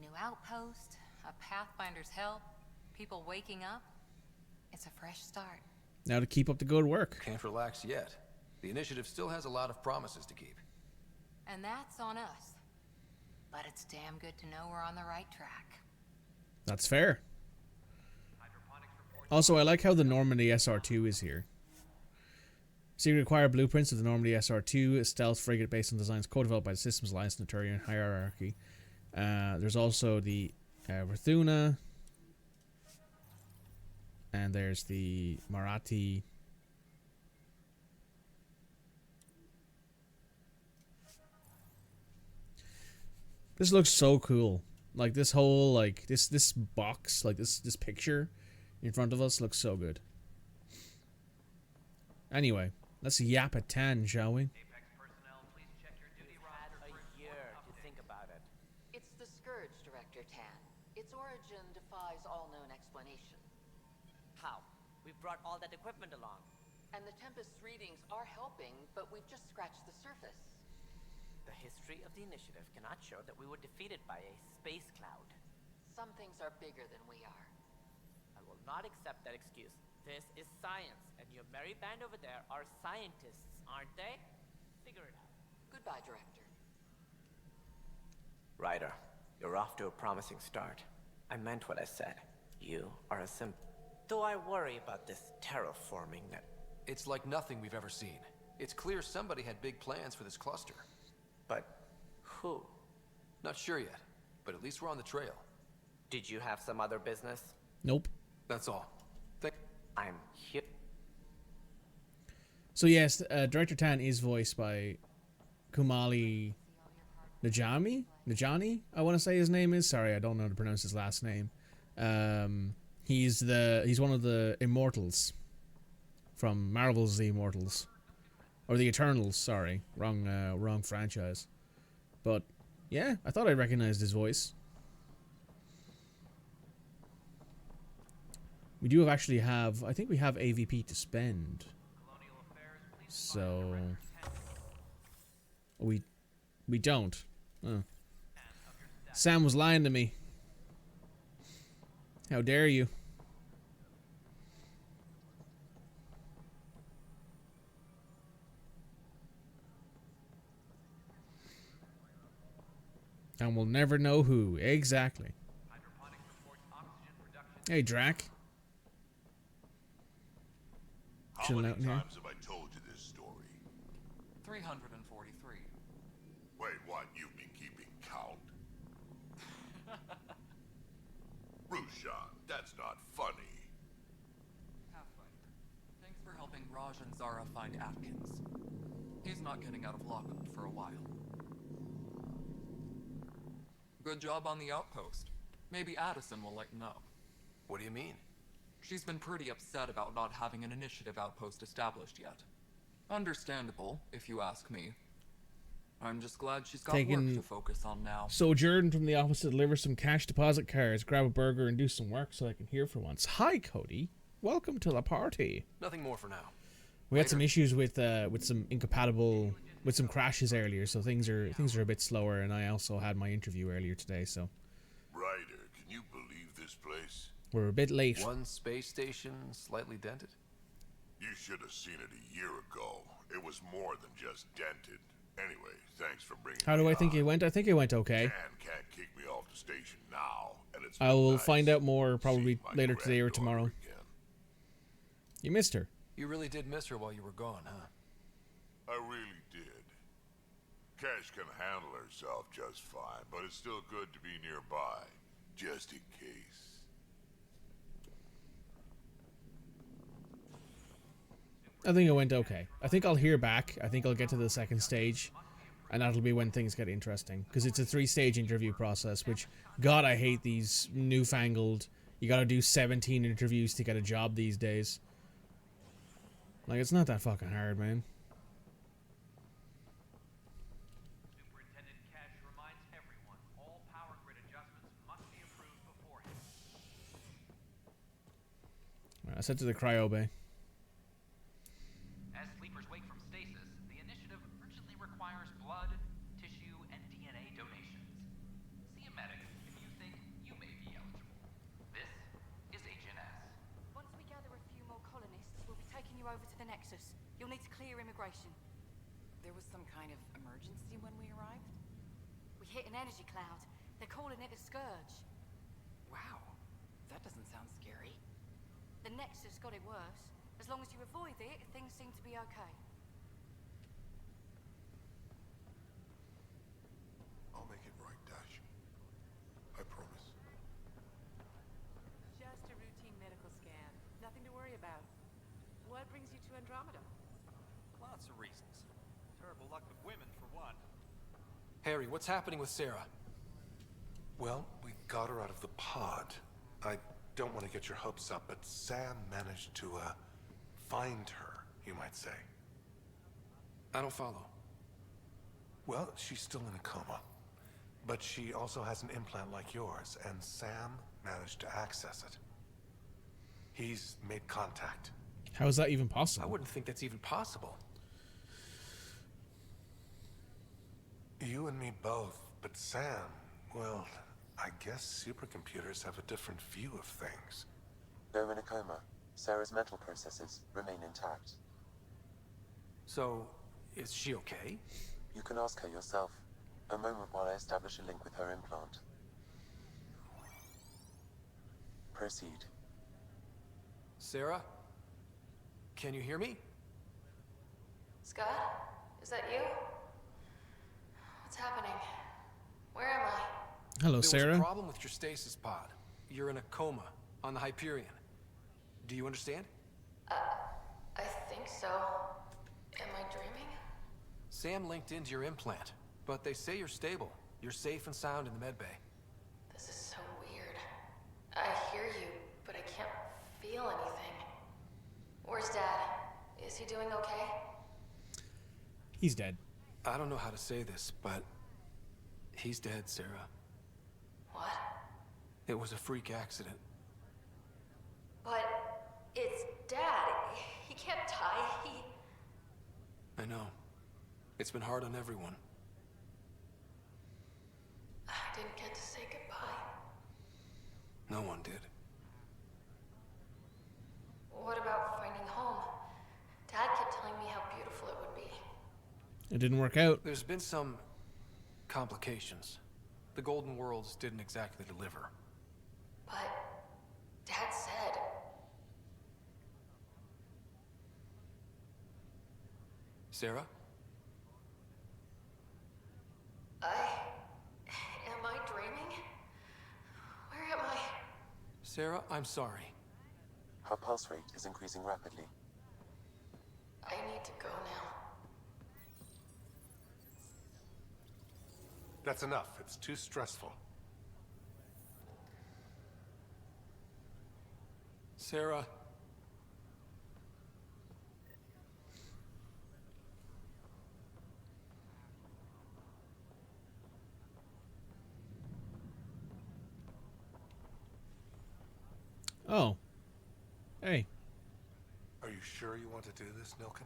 [SPEAKER 18] New outpost, a Pathfinder's help, people waking up. It's a fresh start.
[SPEAKER 1] Now to keep up the good work.
[SPEAKER 3] Can't relax yet. The initiative still has a lot of promises to keep.
[SPEAKER 18] And that's on us. But it's damn good to know we're on the right track.
[SPEAKER 1] That's fair. Also, I like how the Normandy SR2 is here. Secret acquired blueprints of the Normandy SR2, a stealth frigate based on designs co-developed by the Systems Alliance and the Turian Hierarchy. There's also the Rathuna. And there's the Marathi. This looks so cool. Like this whole, like this box, like this picture in front of us looks so good. Anyway, let's yap at 10, shall we?
[SPEAKER 12] It's the Scourge, Director Tan. Its origin defies all known explanation.
[SPEAKER 23] How? We brought all that equipment along.
[SPEAKER 12] And the Tempest's readings are helping, but we've just scratched the surface.
[SPEAKER 23] The history of the initiative cannot show that we were defeated by a space cloud.
[SPEAKER 12] Some things are bigger than we are.
[SPEAKER 23] I will not accept that excuse. This is science, and your merry band over there are scientists, aren't they? Figure it out.
[SPEAKER 12] Goodbye, Director.
[SPEAKER 23] Ryder, you're off to a promising start. I meant what I said. You are a Though I worry about this terraforming that...
[SPEAKER 3] It's like nothing we've ever seen. It's clear somebody had big plans for this cluster.
[SPEAKER 23] But who?
[SPEAKER 3] Not sure yet, but at least we're on the trail.
[SPEAKER 23] Did you have some other business?
[SPEAKER 1] Nope.
[SPEAKER 3] That's all.
[SPEAKER 23] I'm here.
[SPEAKER 1] So yes, Director Tan is voiced by Kumali Najani, I want to say his name is. Sorry, I don't know how to pronounce his last name. He's one of the Immortals from Marvel's The Immortals, or the Eternals. Sorry, wrong franchise. But yeah, I thought I recognized his voice. We do actually have, I think we have AVP to spend. So we don't. Oh. Sam was lying to me. How dare you? And we'll never know who. Exactly. Hey, Drac.
[SPEAKER 4] How many times have I told you this story?
[SPEAKER 24] 343.
[SPEAKER 4] Wait, what? You've been keeping count? Rushan, that's not funny.
[SPEAKER 24] Pathfinder, thanks for helping Raj and Zara find Atkins. He's not getting out of lockup for a while. Good job on the outpost. Maybe Addison will let you know.
[SPEAKER 3] What do you mean?
[SPEAKER 24] She's been pretty upset about not having an initiative outpost established yet. Understandable, if you ask me. I'm just glad she's got work to focus on now.
[SPEAKER 1] Sojourn from the office to deliver some cash deposit cards, grab a burger, and do some work so I can hear for once. Hi, Cody. Welcome to the party.
[SPEAKER 3] Nothing more for now.
[SPEAKER 1] We had some issues with some with some crashes earlier, so things are a bit slower, and I also had my interview earlier today, so.
[SPEAKER 4] Ryder, can you believe this place?
[SPEAKER 1] We're a bit late.
[SPEAKER 3] One space station slightly dented?
[SPEAKER 4] You should have seen it a year ago. It was more than just dented. Anyway, thanks for bringing
[SPEAKER 1] How do
[SPEAKER 4] me
[SPEAKER 1] I think
[SPEAKER 4] on.
[SPEAKER 1] it went? I think it went okay.
[SPEAKER 4] Dan can't kick me off the station now, and it's
[SPEAKER 1] I will
[SPEAKER 4] nice
[SPEAKER 1] find out more probably later today or
[SPEAKER 4] granddaughter
[SPEAKER 1] tomorrow.
[SPEAKER 4] again.
[SPEAKER 1] You missed her.
[SPEAKER 3] You really did miss her while you were gone, huh?
[SPEAKER 4] I really did. Cash can handle herself just fine, but it's still good to be nearby, just in case.
[SPEAKER 1] I think it went okay. I think I'll hear back. I think I'll get to the second stage, and that'll be when things get interesting. Because it's a 3-stage interview process, which, God, I hate these newfangled, you gotta do 17 interviews to get a job these days. Like, it's not that fucking hard, man. I said to the cryo bay.
[SPEAKER 17] As sleepers wake from stasis, the initiative urgently requires blood, tissue, and DNA donations. See a medic if you think you may be eligible. This is Agent S.
[SPEAKER 5] Once we gather a few more colonists, we'll be taking you over to the Nexus. You'll need to clear immigration.
[SPEAKER 18] There was some kind of emergency when we arrived?
[SPEAKER 5] We hit an energy cloud. They're calling it the Scourge.
[SPEAKER 18] Wow. That doesn't sound scary.
[SPEAKER 5] The Nexus got it worse. As long as you avoid it, things seem to be okay.
[SPEAKER 25] I'll make it right, Dash. I promise.
[SPEAKER 12] Just a routine medical scan. Nothing to worry about. What brings you to Andromeda?
[SPEAKER 17] Lots of reasons. Terrible luck with women, for one.
[SPEAKER 3] Harry, what's happening with Sarah?
[SPEAKER 25] Well, we got her out of the pod. I don't want to get your hopes up, but Sam managed to, find her, you might say.
[SPEAKER 3] I don't follow.
[SPEAKER 25] Well, she's still in a coma. But she also has an implant like yours, and Sam managed to access it. He's made contact.
[SPEAKER 1] How is that even possible?
[SPEAKER 3] I wouldn't think that's even possible.
[SPEAKER 25] You and me both, but Sam, well, I guess supercomputers have a different view of things.
[SPEAKER 26] Though in a coma, Sarah's mental processes remain intact.
[SPEAKER 3] So, is she okay?
[SPEAKER 26] You can ask her yourself. A moment while I establish a link with her implant. Proceed.
[SPEAKER 3] Sarah? Can you hear me?
[SPEAKER 2] Scott? Is that you? What's happening? Where am I?
[SPEAKER 1] Hello,
[SPEAKER 3] There
[SPEAKER 1] Sarah.
[SPEAKER 3] was a problem with your stasis pod. You're in a coma on the Hyperion. Do you understand?
[SPEAKER 2] I think so. Am I dreaming?
[SPEAKER 3] Sam linked into your implant, but they say you're stable. You're safe and sound in the medbay.
[SPEAKER 2] This is so weird. I hear you, but I can't feel anything. Where's Dad? Is he doing okay?
[SPEAKER 1] He's dead.
[SPEAKER 3] I don't know how to say this, but he's dead, Sarah.
[SPEAKER 2] What?
[SPEAKER 3] It was a freak accident.
[SPEAKER 2] But it's Dad. He can't die.
[SPEAKER 3] I know. It's been hard on everyone.
[SPEAKER 2] I didn't get to say goodbye.
[SPEAKER 3] No one did.
[SPEAKER 2] What about finding home? Dad kept telling me how beautiful it would be.
[SPEAKER 1] It didn't work out.
[SPEAKER 3] There's been some complications. The Golden Worlds didn't exactly deliver.
[SPEAKER 2] But Dad said...
[SPEAKER 3] Sarah?
[SPEAKER 2] Am I dreaming? Where am I?
[SPEAKER 3] Sarah, I'm sorry.
[SPEAKER 26] Her pulse rate is increasing rapidly.
[SPEAKER 2] I need to go now.
[SPEAKER 25] That's enough. It's too stressful.
[SPEAKER 3] Sarah.
[SPEAKER 1] Oh. Hey.
[SPEAKER 25] Are you sure you want to do this, Nilken?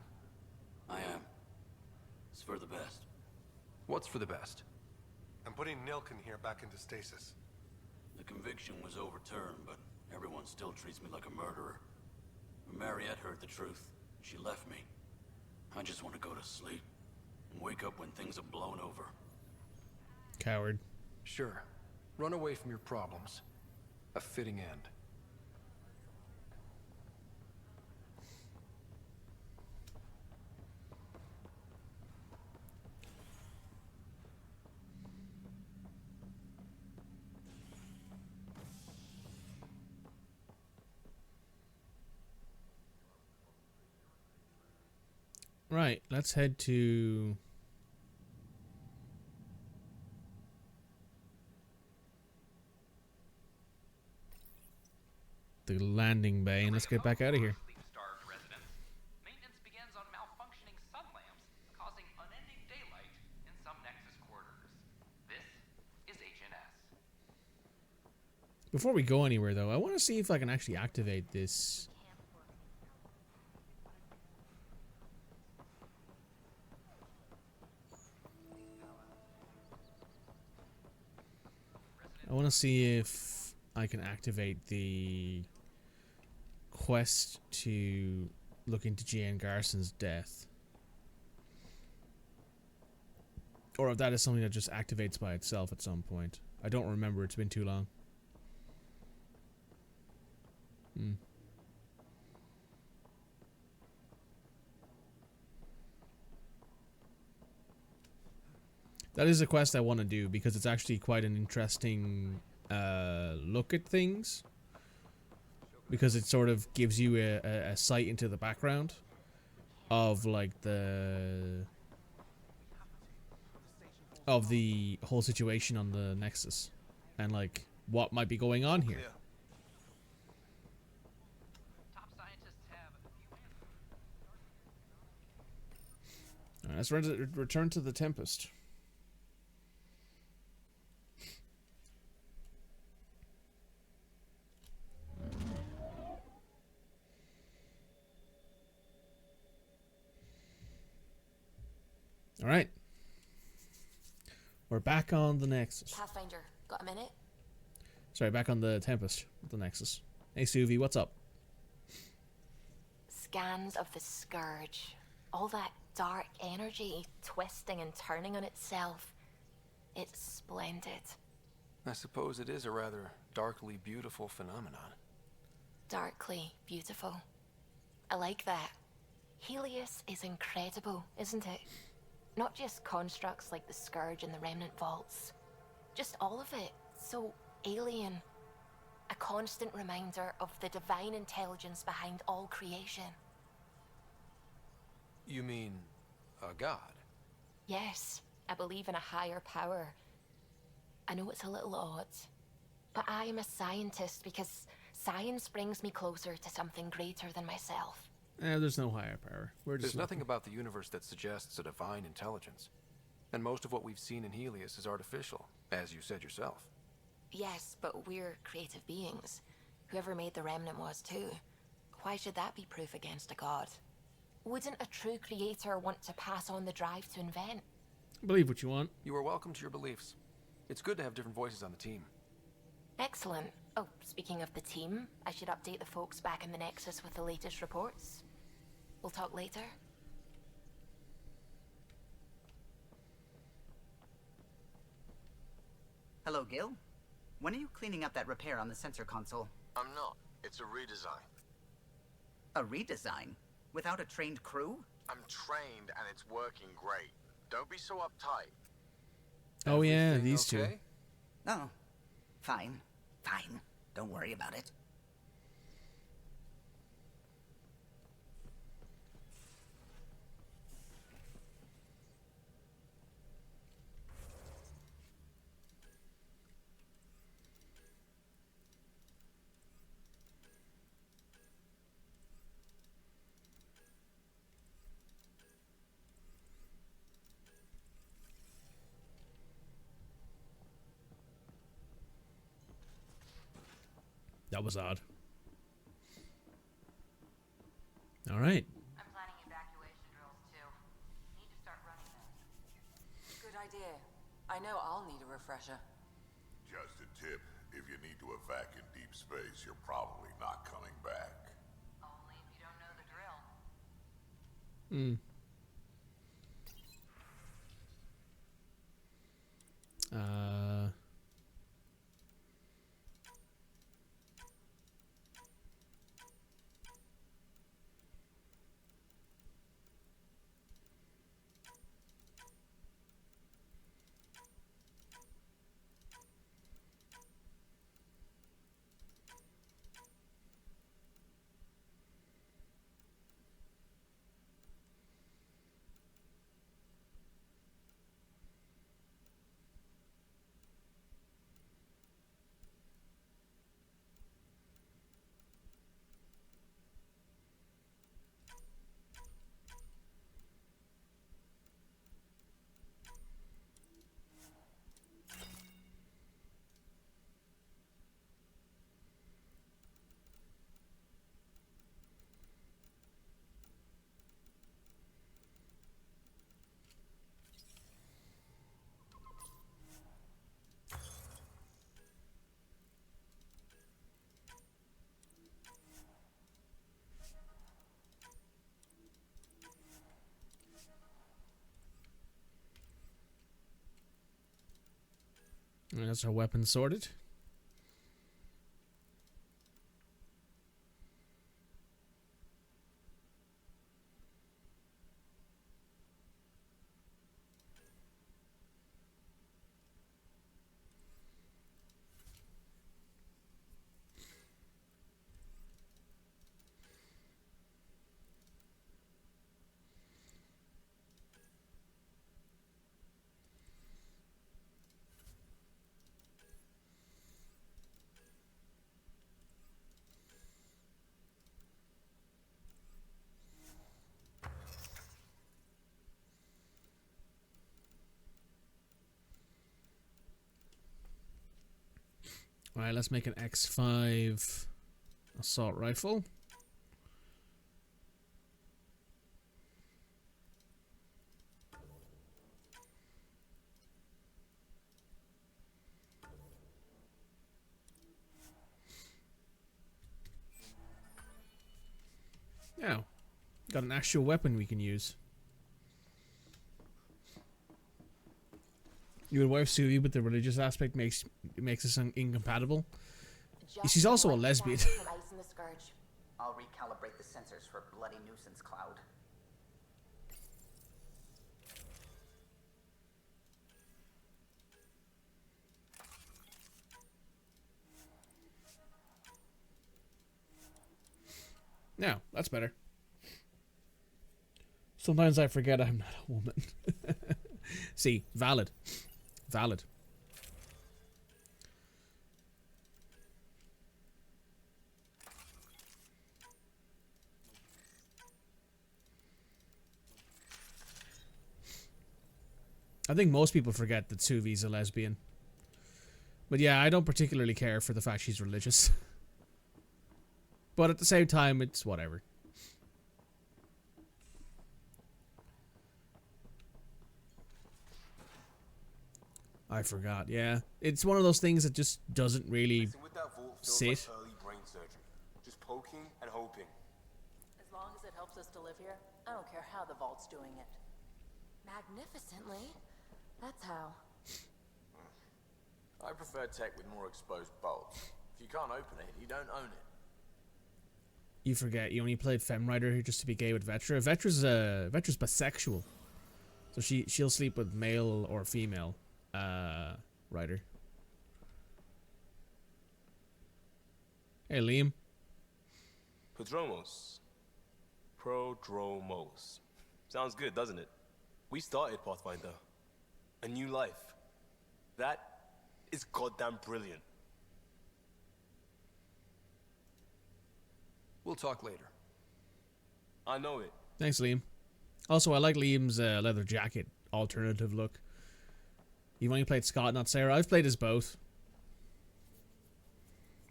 [SPEAKER 9] I am. It's for the best.
[SPEAKER 3] What's for the best?
[SPEAKER 25] I'm putting Nilken here back into stasis.
[SPEAKER 9] The conviction was overturned, but everyone still treats me like a murderer. When Mariette heard the truth, she left me. I just want to go to sleep and wake up when things have blown over.
[SPEAKER 1] Coward.
[SPEAKER 3] Sure. Run away from your problems. A fitting end.
[SPEAKER 1] Right, let's head to... the landing bay, and let's get back out of here.
[SPEAKER 17] Sleep-starved residents. Maintenance begins on malfunctioning sun lamps, causing unending daylight in some Nexus quarters. This is Agent S.
[SPEAKER 1] Before we go anywhere, though, I want to see if I can actually activate this want to see if I can activate the quest to look into Gian Garson's death. Or if that is something that just activates by itself at some point. I don't remember, it's been too long. That is a quest I want to do because it's actually quite an interesting look at things. Because it sort of gives you a sight into the background of like the whole situation on the Nexus and like what might be going on here. Alright, let's return to the Tempest. Alright. We're back on the Nexus.
[SPEAKER 2] Pathfinder, got a minute?
[SPEAKER 1] Sorry, back on the Tempest, the Nexus. Hey, Suvi, what's up?
[SPEAKER 2] Scans of the Scourge. All that dark energy twisting and turning on itself. It's splendid.
[SPEAKER 3] I suppose it is a rather darkly beautiful phenomenon.
[SPEAKER 2] Darkly beautiful. I like that. Helios is incredible, isn't it? Not just constructs like the Scourge and the Remnant Vaults. Just all of it. So alien. A constant reminder of the divine intelligence behind all creation.
[SPEAKER 3] You mean a god?
[SPEAKER 2] Yes, I believe in a higher power. I know it's a little odd, but I am a scientist because science brings me closer to something greater than myself.
[SPEAKER 1] There's no higher power.
[SPEAKER 3] There's nothing about the universe that suggests a divine intelligence. And most of what we've seen in Helios is artificial, as you said yourself.
[SPEAKER 2] Yes, but we're creative beings. Whoever made the Remnant was too. Why should that be proof against a god? Wouldn't a true creator want to pass on the drive to invent?
[SPEAKER 1] Believe what you want.
[SPEAKER 3] You are welcome to your beliefs. It's good to have different voices on the team.
[SPEAKER 2] Excellent. Oh, speaking of the team, I should update the folks back in the Nexus with the latest reports. We'll talk later.
[SPEAKER 7] Hello, Gil. When are you cleaning up that repair on the sensor console?
[SPEAKER 10] I'm not. It's a redesign.
[SPEAKER 7] A redesign? Without a trained crew?
[SPEAKER 10] I'm trained and it's working great. Don't be so uptight.
[SPEAKER 1] Oh yeah, these two.
[SPEAKER 7] Oh, fine. Fine. Don't worry about it.
[SPEAKER 1] That was odd. All right.
[SPEAKER 5] I'm planning evacuation drills too. Need to start running those.
[SPEAKER 12] Good idea. I know I'll need a refresher.
[SPEAKER 4] Just a tip, if you need to evac in deep space, you're probably not coming back.
[SPEAKER 5] Only if you don't know the drill.
[SPEAKER 1] And that's our weapon sorted. Alright, let's make an X5 assault rifle. Now, got an actual weapon we can use. You would wife Suvi, but the religious aspect makes us incompatible. She's also a lesbian.
[SPEAKER 7] I'll recalibrate the sensors for bloody nuisance cloud.
[SPEAKER 1] Now, that's better. Sometimes I forget I'm not a woman. See, valid. Valid. I think most people forget that Suvi's a lesbian. But yeah, I don't particularly care for the fact she's religious. But at the same time, it's whatever. I forgot, yeah. It's one of those things that just doesn't really sit.
[SPEAKER 10] Just poking and hoping.
[SPEAKER 12] As long as it helps us to live here, I don't care how the vault's doing it.
[SPEAKER 2] Magnificently. That's how.
[SPEAKER 10] I prefer tech with more exposed bolts. If you can't open it, you don't own it.
[SPEAKER 1] You forget, you only played Fem Rider just to be gay with Vetra. Vetra's bisexual. So she'll sleep with male or female Ryder. Hey, Liam.
[SPEAKER 8] Prodromos. Sounds good, doesn't it? We started Pathfinder. A new life. That is goddamn brilliant.
[SPEAKER 3] We'll talk later.
[SPEAKER 8] I know it.
[SPEAKER 1] Thanks, Liam. Also, I like Liam's leather jacket alternative look. You've only played Scott, not Sarah. I've played as both.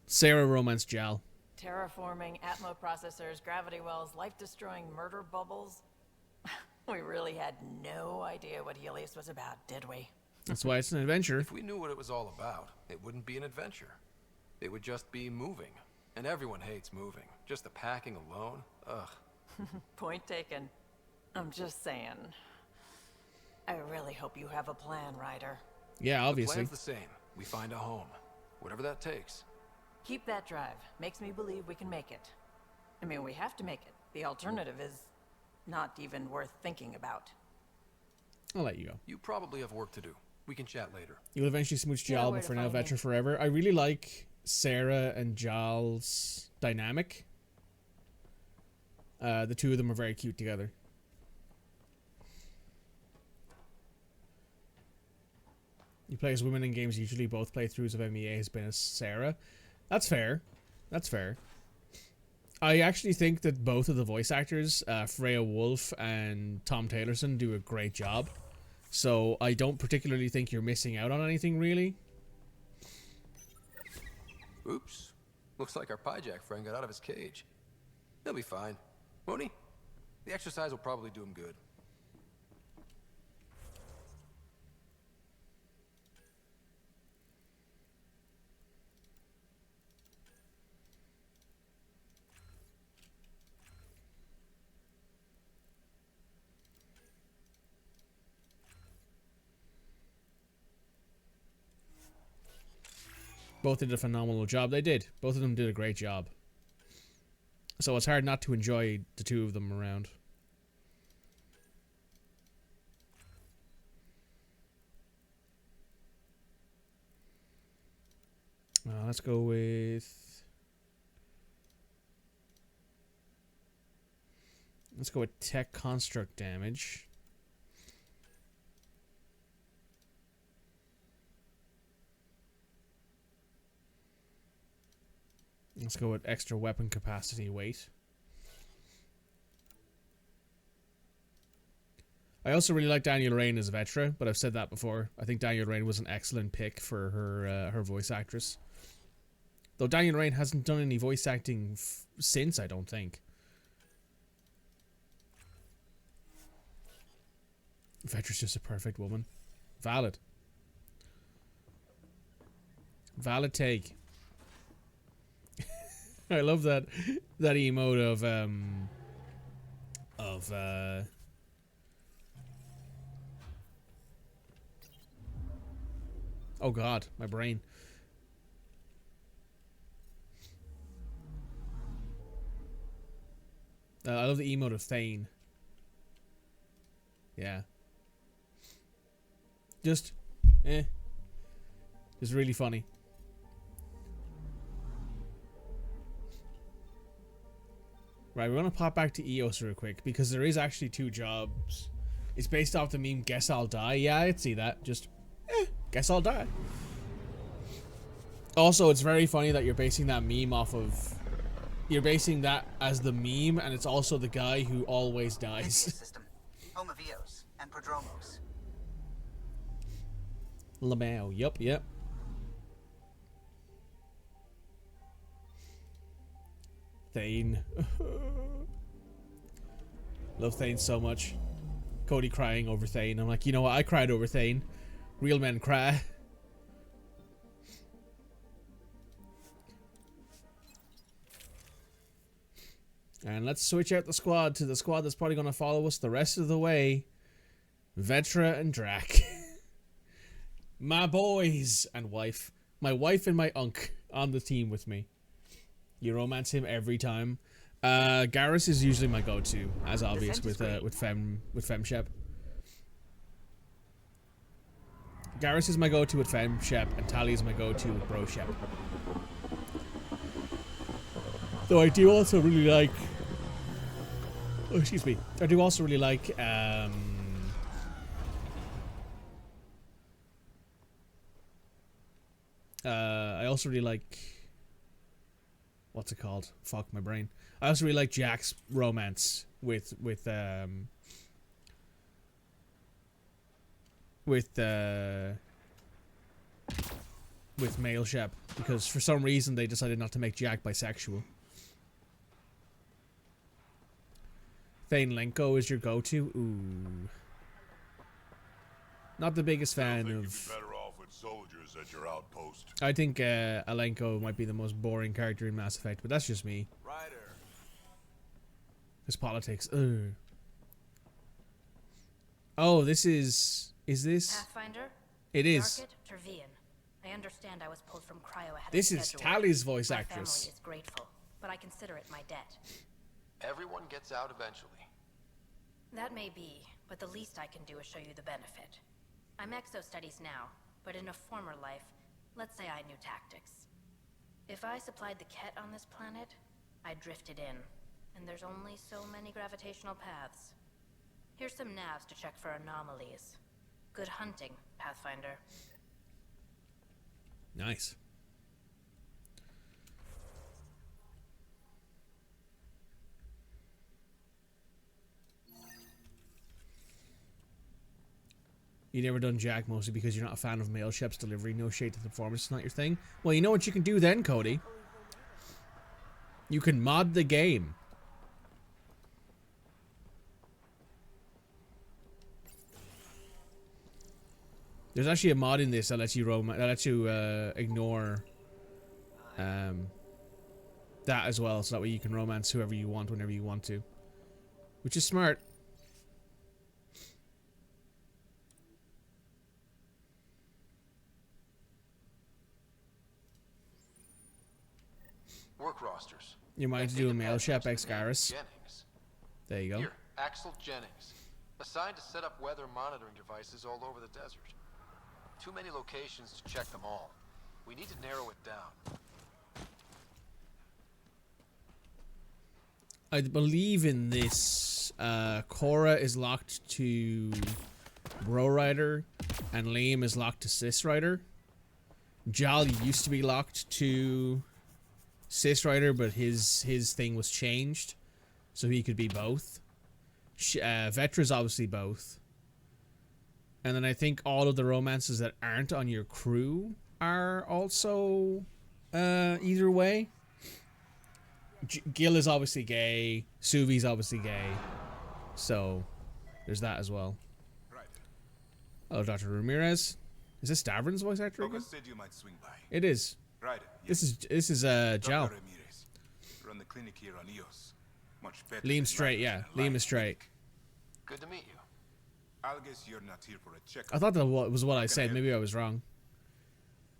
[SPEAKER 1] Sarah romance Jal.
[SPEAKER 12] Terraforming, Atmo processors, gravity wells, life-destroying murder bubbles. We really had no idea what Helios was about, did we?
[SPEAKER 1] That's why it's an adventure.
[SPEAKER 3] If we knew what it was all about, it wouldn't be an adventure. It would just be moving. And everyone hates moving. Just the packing alone, ugh.
[SPEAKER 12] Point taken. I'm just saying. I really hope you have a plan, Ryder.
[SPEAKER 1] Yeah, obviously.
[SPEAKER 3] The plan's the same. We find a home. Whatever that takes.
[SPEAKER 12] Keep that drive. Makes me believe we can make it. I mean, we have to make it. The alternative is not even worth thinking about.
[SPEAKER 1] I'll let you go.
[SPEAKER 3] You probably have work to do. We can chat later.
[SPEAKER 1] You'll eventually smooch Jal, but for now, Vetra forever. I really like Sarah and Jal's dynamic. The two of them are very cute together. You play as women in games, usually both playthroughs of MEA has been as Sarah. That's fair. That's fair. I actually think that both of the voice actors, Freya Wolf and Tom Taylorson, do a great job. So I don't particularly think you're missing out on anything, really.
[SPEAKER 3] Oops. Looks like our Pyjack friend got out of his cage. He'll be fine. Won't he? The exercise will probably do him good.
[SPEAKER 1] Both did a phenomenal job. They did. Both of them did a great job. So it's hard not to enjoy the two of them around. Let's go with... Let's go with tech construct damage. Let's go with extra weapon capacity weight. I also really like Daniel Rain as Vetra, but I've said that before. I think Daniel Rain was an excellent pick for her voice actress. Though Daniel Rain hasn't done any voice acting since, I don't think. Vetra's just a perfect woman. Valid. Valid take. I love that emote of oh god, my brain. I love the emote of Thane. Yeah. Just really funny. Right, we're gonna pop back to EOS real quick because there is actually two jobs. It's based off the meme "Guess I'll Die." Yeah, I'd see that. Just, guess I'll die. Also, it's very funny that you're basing that meme off of. You're basing that as the meme, and it's also the guy who always dies.
[SPEAKER 7] System, home of EOS and Prodromos.
[SPEAKER 1] Lamau, yep. Thane. Love Thane so much. Cody crying over Thane. I'm like, you know what? I cried over Thane. Real men cry. And let's switch out the squad to the squad that's probably going to follow us the rest of the way. Vetra and Drac. My boys and wife. My wife and my unk on the team with me. You romance him every time. Garrus is usually my go-to, as obvious with Femshep. Garrus is my go-to with Femshep, and Tali is my go-to with Broshep. Though I do also really like... Oh, excuse me. I do also really like... I also really like... What's it called? Fuck my brain. I also really like Jack's romance with Male Shep, because for some reason they decided not to make Jack bisexual. Thane Lenko is your go-to? Ooh. Not the biggest fan of...
[SPEAKER 4] Soldiers at your outpost.
[SPEAKER 1] I think Alenko might be the most boring character in Mass Effect, but that's just me.
[SPEAKER 10] Ryder.
[SPEAKER 1] His politics. Ugh. Oh, this is this?
[SPEAKER 11] Pathfinder?
[SPEAKER 1] It is.
[SPEAKER 11] Market, Tervian. I understand I was pulled from cryo ahead
[SPEAKER 1] This
[SPEAKER 11] of
[SPEAKER 1] is
[SPEAKER 11] schedule.
[SPEAKER 1] Tali's voice
[SPEAKER 11] My
[SPEAKER 1] actress.
[SPEAKER 11] family is grateful, but I consider it my debt.
[SPEAKER 21] Everyone gets out eventually.
[SPEAKER 11] That may be, but the least I can do is show you the benefit. I'm exo-studies now, but in a former life, let's say I knew tactics. If I supplied the Ket on this planet, I drifted in, and there's only so many gravitational paths. Here's some navs to check for anomalies. Good hunting, Pathfinder.
[SPEAKER 1] Nice. You never done Jack, mostly because you're not a fan of Male Shep's delivery. No shade to the performance, it's not your thing. Well, you know what you can do then, Cody? You can mod the game. There's actually a mod in this that lets you ignore that as well, so that way you can romance whoever you want whenever you want to, which is smart.
[SPEAKER 3] Work rosters.
[SPEAKER 1] You might do a mail shop ex Garrus.
[SPEAKER 3] Jennings.
[SPEAKER 1] There you go.
[SPEAKER 3] Here, Axel Jennings. Assigned to set up weather monitoring devices all over the desert. Too many locations to check them all. We need to narrow it down.
[SPEAKER 1] I believe in this, Cora is locked to Bro Ryder, and Liam is locked to Sis Ryder. Jal used to be locked to Sis Ryder, but his thing was changed, so he could be both. Vetra's obviously both. And then I think all of the romances that aren't on your crew are also either way. Gil is obviously gay. Suvi's obviously gay. So there's that as well.
[SPEAKER 6] Right.
[SPEAKER 1] Hello, Dr. Ramirez. Is this Davrin's voice actor again?
[SPEAKER 6] Said you might swing by.
[SPEAKER 1] It is.
[SPEAKER 6] Right.
[SPEAKER 1] This is Jal.
[SPEAKER 6] Dr. Ramirez. Run the clinic here on EOS. Much better.
[SPEAKER 1] Liam straight, yeah. Liam is straight.
[SPEAKER 3] Good to meet you.
[SPEAKER 6] I'll guess you're not here for a checkup.
[SPEAKER 1] I thought that was what I said. Maybe I was wrong.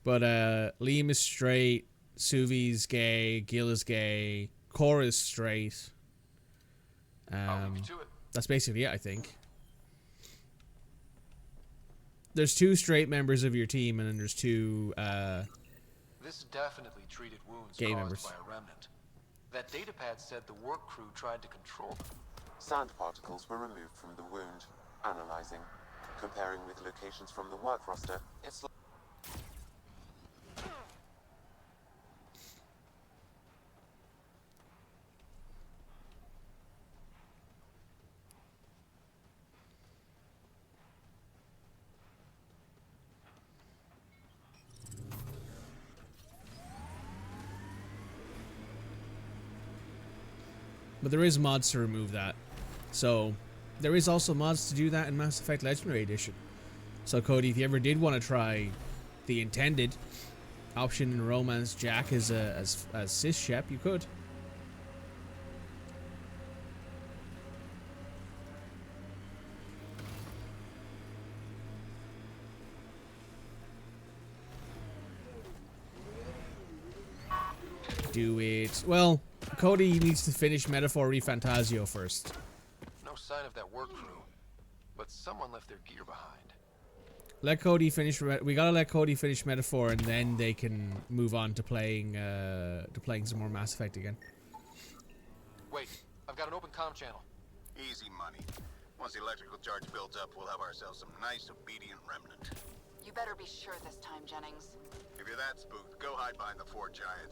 [SPEAKER 1] But Liam is straight. Suvi's gay. Gil is gay. Cora is straight. That's basically it, I think. There's 2 straight members of your team, and then there's 2
[SPEAKER 3] This definitely treated wounds
[SPEAKER 1] gay
[SPEAKER 3] caused
[SPEAKER 1] members.
[SPEAKER 3] by a remnant. That datapad said the work crew tried to control them.
[SPEAKER 26] Sand particles were removed from the wound. Analyzing. Comparing with locations from the work roster, it's
[SPEAKER 1] But there is mods to remove that. So there is also mods to do that in Mass Effect Legendary Edition. So Cody, if you ever did want to try the intended option in romance Jack as cis Shep, you could. Do it. Well, Cody needs to finish Metaphor ReFantasio first.
[SPEAKER 3] No sign of that work crew, but someone left their gear behind.
[SPEAKER 1] Let Cody finish. We gotta let Cody finish Metaphor, and then they can move on to playing some more Mass Effect again.
[SPEAKER 3] Wait, I've got an open comm channel.
[SPEAKER 6] Easy money. Once the electrical charge builds up, we'll have ourselves some nice, obedient remnant.
[SPEAKER 5] You better be sure this time, Jennings.
[SPEAKER 6] If you're that spooked, go hide behind the fort giant.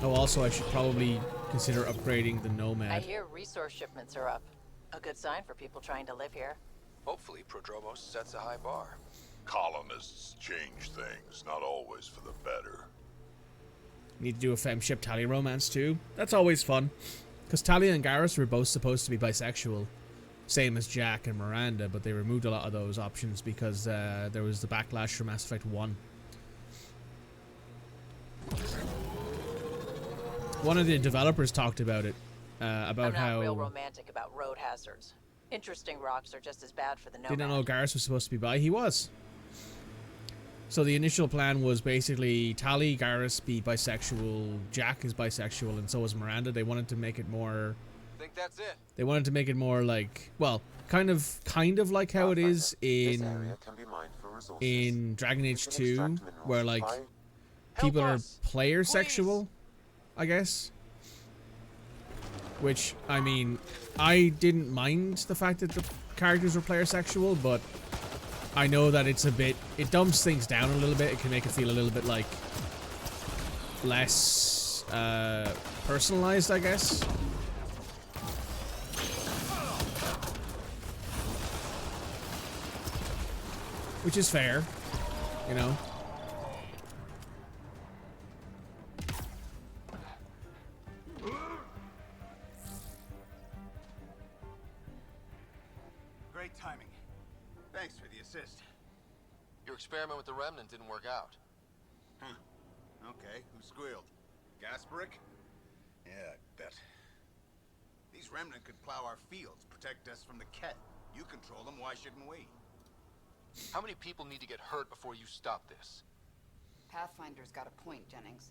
[SPEAKER 1] Oh, also, I should probably consider upgrading the Nomad.
[SPEAKER 12] I hear resource shipments are up. A good sign for people trying to live here.
[SPEAKER 3] Hopefully, Prodromos sets a high bar.
[SPEAKER 4] Colonists change things, not always for the better.
[SPEAKER 1] Need to do a femship Tali romance too. That's always fun. Because Tali and Garrus were both supposed to be bisexual. Same as Jack and Miranda, but they removed a lot of those options because there was the backlash from Mass Effect 1. One of the developers talked about it. About
[SPEAKER 12] I'm not
[SPEAKER 1] how...
[SPEAKER 12] real romantic about road hazards. Interesting rocks are just as bad for the Nomad.
[SPEAKER 1] Didn't know Garrus was supposed to be bi. He was. So the initial plan was basically Tali, Garrus be bisexual, Jack is bisexual, and so is Miranda. They wanted to make it more...
[SPEAKER 3] Think that's it.
[SPEAKER 1] They wanted to make it more like... Well, kind of like how it is in Dragon Age 2, where like people are player sexual, I guess. Which, I mean, I didn't mind the fact that the characters were player sexual, but I know that it's a bit... It dumps things down a little bit. It can make it feel a little bit like less personalized, I guess. Which is fair, you know.
[SPEAKER 6] Great timing. Thanks for the assist.
[SPEAKER 3] Your experiment with the remnant didn't work out.
[SPEAKER 6] Huh. Okay, who squealed? Gasparic? Yeah, I bet. The These remnant could plow our fields, protect us from the Ket. You control them, why shouldn't we?
[SPEAKER 3] How many people need to get hurt before you stop this?
[SPEAKER 13] Pathfinder's got a point, Jennings.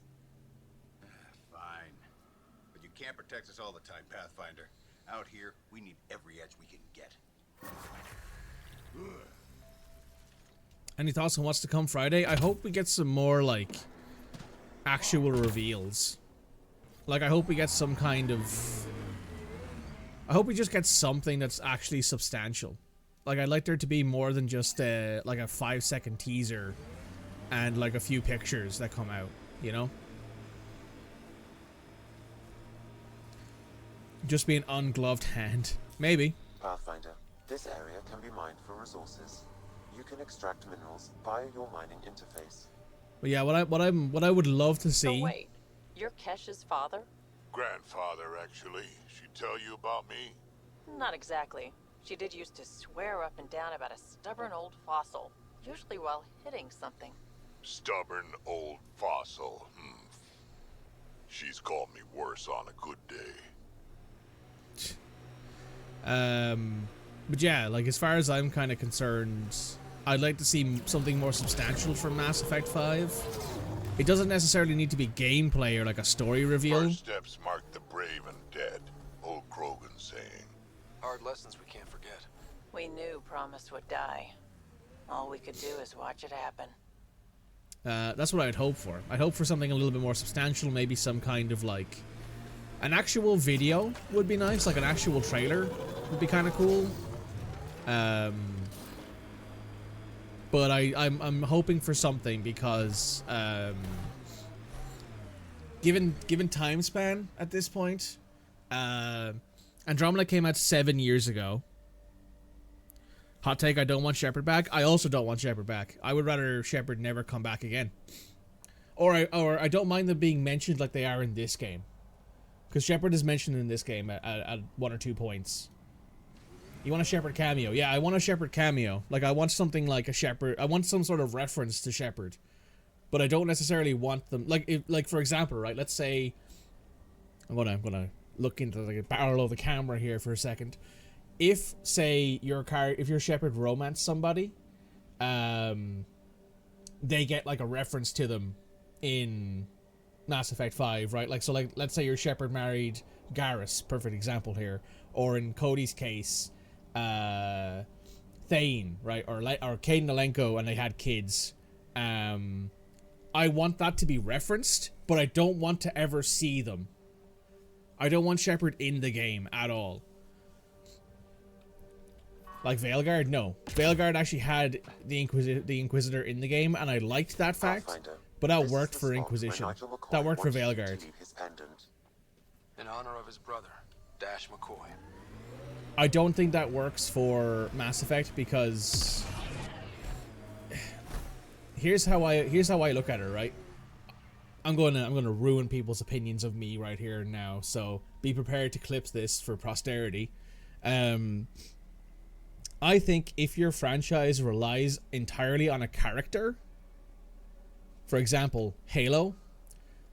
[SPEAKER 6] Fine. But you can't protect us all the time, Pathfinder. Out here, we need every edge we can get.
[SPEAKER 1] Any thoughts on what's to come Friday? I hope we get some more, like, actual reveals. Like, I hope we get some kind of... I hope we just get something that's actually substantial. Like, I'd like there to be more than just, like, a 5-second teaser and, like, a few pictures that come out, you know? Just be an ungloved hand. Maybe.
[SPEAKER 26] Pathfinder, this area can be mined for resources. You can extract minerals via your mining interface.
[SPEAKER 1] But yeah, what I would love to see.
[SPEAKER 12] So wait, you're Kesh's father?
[SPEAKER 4] Grandfather, actually. She tell you about me?
[SPEAKER 12] Not exactly. She did used to swear up and down about a stubborn old fossil, usually while hitting something.
[SPEAKER 4] Stubborn old fossil. She's called me worse on a good day.
[SPEAKER 1] But yeah, like, as far as I'm kind of concerned, I'd like to see something more substantial from Mass Effect 5. It doesn't necessarily need to be gameplay or like a story reveal.
[SPEAKER 4] First steps mark the brave and dead. Old Krogan saying.
[SPEAKER 3] Hard lessons we can't forget.
[SPEAKER 12] We knew Promise would die. All we could do is watch it happen.
[SPEAKER 1] That's what I'd hope for. I'd hope for something a little bit more substantial, maybe some kind of, like, an actual video would be nice, like an actual trailer would be kind of cool. But I'm hoping for something because given time span at this point, Andromeda came out 7 years ago. Hot take, I don't want Shepard back. I also don't want Shepard back. I would rather Shepard never come back again. Or I don't mind them being mentioned like they are in this game. Because Shepard is mentioned in this game at 1 or 2 points. You want a Shepard cameo? Yeah, I want a Shepard cameo. Like, I want something like a Shepard. I want some sort of reference to Shepard. But I don't necessarily want them... Like for example, right? Let's say... I'm gonna look into the barrel of the camera here for a second. If, say, if your Shepard romance somebody, they get, like, a reference to them in Mass Effect 5, right? Like, so, like, let's say your Shepard married Garrus, perfect example here. Or in Cody's case, Thane, right? Or Caden Alenko, and they had kids. I want that to be referenced, but I don't want to ever see them. I don't want Shepard in the game at all. Like Veilguard? No. Veilguard actually had the Inquisitor in the game, and I liked that fact. But that worked for Inquisition. That worked for Veilguard.
[SPEAKER 3] In honor of his brother, Dash McCoy.
[SPEAKER 1] I don't think that works for Mass Effect because here's how I look at it, right? I'm gonna ruin people's opinions of me right here and now, so be prepared to clip this for posterity. I think if your franchise relies entirely on a character, for example, Halo,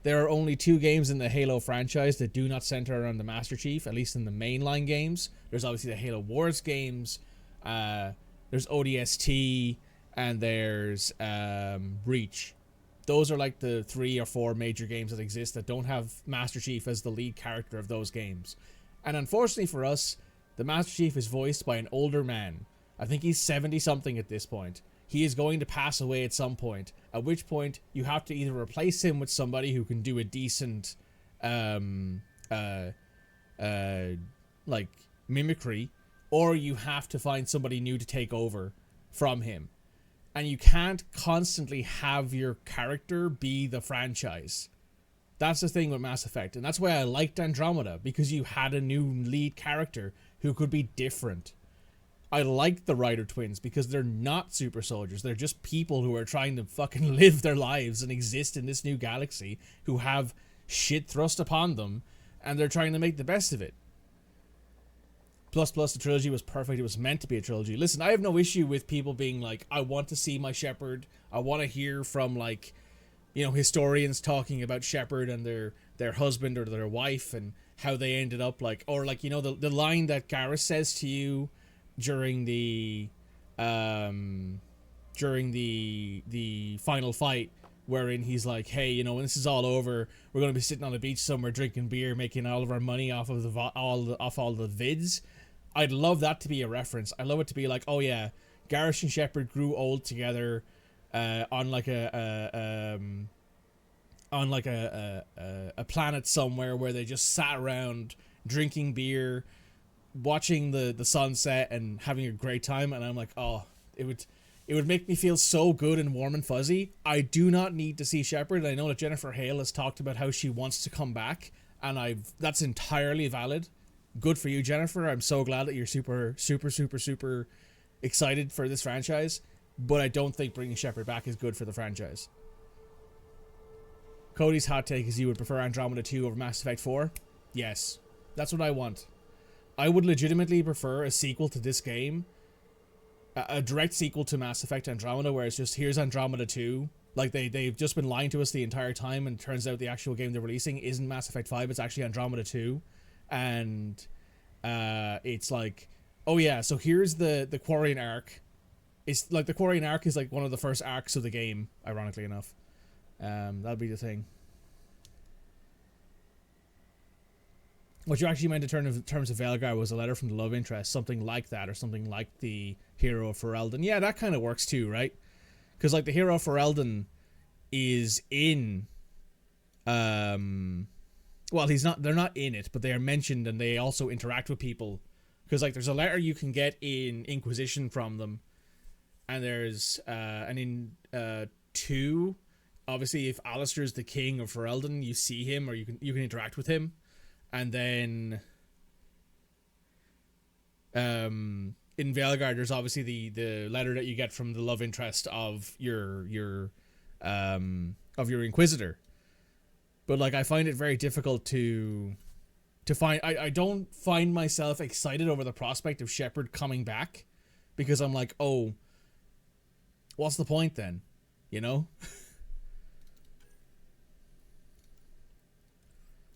[SPEAKER 1] there are only 2 games in the Halo franchise that do not center around the Master Chief, at least in the mainline games. There's obviously the Halo Wars games, there's ODST, and there's Reach. Those are like the 3 or 4 major games that exist that don't have Master Chief as the lead character of those games. And unfortunately for us, the Master Chief is voiced by an older man. I think he's 70-something at this point. He is going to pass away at some point, at which point you have to either replace him with somebody who can do a decent, like, mimicry, or you have to find somebody new to take over from him. And you can't constantly have your character be the franchise. That's the thing with Mass Effect, and that's why I liked Andromeda, because you had a new lead character who could be different. I liked the Ryder twins because they're not super soldiers. They're just people who are trying to fucking live their lives and exist in this new galaxy, who have shit thrust upon them, and they're trying to make the best of it. Plus, the trilogy was perfect. It was meant to be a trilogy. Listen, I have no issue with people being like, I want to see my Shepard. I want to hear from, like, you know, historians talking about Shepard and their husband or their wife, and how they ended up like, or like, you know, the line that Garrus says to you during the final fight, wherein he's like, hey, you know, when this is all over, we're going to be sitting on a beach somewhere drinking beer, making all of our money off of all the vids. I'd love that to be a reference. I love it to be like, oh yeah, Garrus and Shepard grew old together on like a planet somewhere where they just sat around drinking beer, watching the sunset and having a great time. And I'm like, oh, it would make me feel so good and warm and fuzzy. I do not need to see Shepard. I know that Jennifer Hale has talked about how she wants to come back, and that's entirely valid. Good for you, Jennifer. I'm so glad that you're super, super, super, super excited for this franchise, but I don't think bringing Shepard back is good for the franchise. Cody's hot take is you would prefer Andromeda 2 over Mass Effect 4? Yes. That's what I want. I would legitimately prefer a sequel to this game, a direct sequel to Mass Effect Andromeda, where it's just, here's Andromeda 2. Like, they've just been lying to us the entire time, and it turns out the actual game they're releasing isn't Mass Effect 5, it's actually Andromeda 2. And it's like, oh yeah, so here's the Quarian arc. It's like the Quarian arc is like one of the first arcs of the game, ironically enough. That'd be the thing. What you actually meant in terms of Velgar was a letter from the love interest, something like that, or something like the hero of Ferelden. Yeah, that kind of works too, right? Because like the hero of Ferelden is in, well, they're not in it, but they are mentioned and they also interact with people. Because like there's a letter you can get in Inquisition from them, and there's and in 2, obviously if Alistair's the king of Ferelden, you see him or you can interact with him. And then in Velgar, there's obviously the letter that you get from the love interest of your Inquisitor. But like I find it very difficult to find. I don't find myself excited over the prospect of Shepard coming back, because I'm like, oh, what's the point then? You know?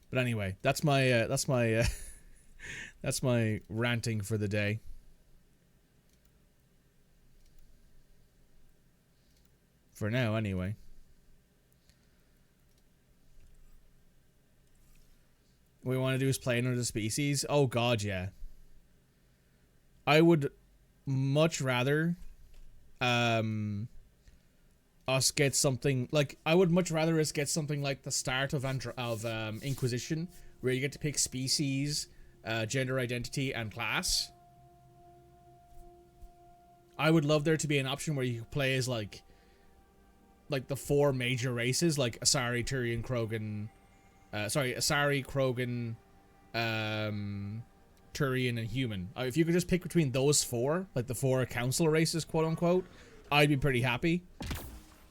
[SPEAKER 1] But anyway, that's my that's my ranting for the day. For now, anyway. What we want to do is play another species. Oh god, yeah. I would much rather us get something like, I would much rather us get something like the start of Inquisition, where you get to pick species, gender identity, and class. I would love there to be an option where you could play as like the 4 major races, like Asari, Turian, Krogan, Asari, Krogan, Turian, and human. If you could just pick between those 4, like the 4 council races, quote unquote, I'd be pretty happy.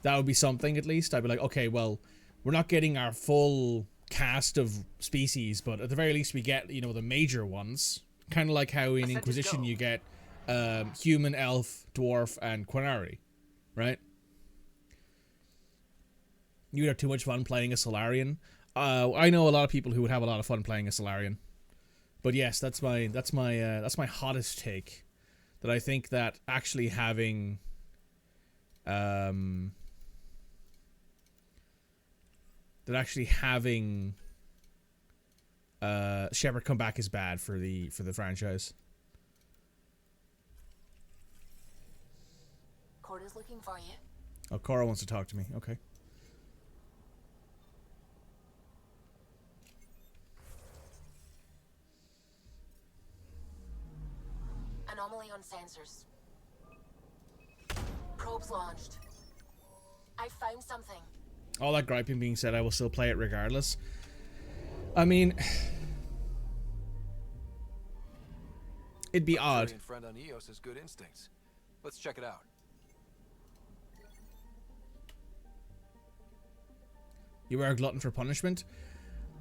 [SPEAKER 1] That would be something, at least. I'd be like, okay, well, we're not getting our full cast of species, but at the very least we get, you know, the major ones. Kind of like how in Inquisition you get human, elf, dwarf, and Quinari, right? You'd have too much fun playing a Solarian. I know a lot of people who would have a lot of fun playing a Solarian. But yes, that's my hottest take. That I think that actually having Shepard come back is bad for the franchise.
[SPEAKER 18] Corda's looking for you.
[SPEAKER 1] Oh, Cora wants to talk to me. Okay.
[SPEAKER 18] Anomaly on sensors. Probes launched. I found something.
[SPEAKER 1] All that griping being said, I will still play it regardless. I mean, it'd be odd.
[SPEAKER 3] Friend on Eos has good instincts. Let's check it out.
[SPEAKER 1] You are a glutton for punishment.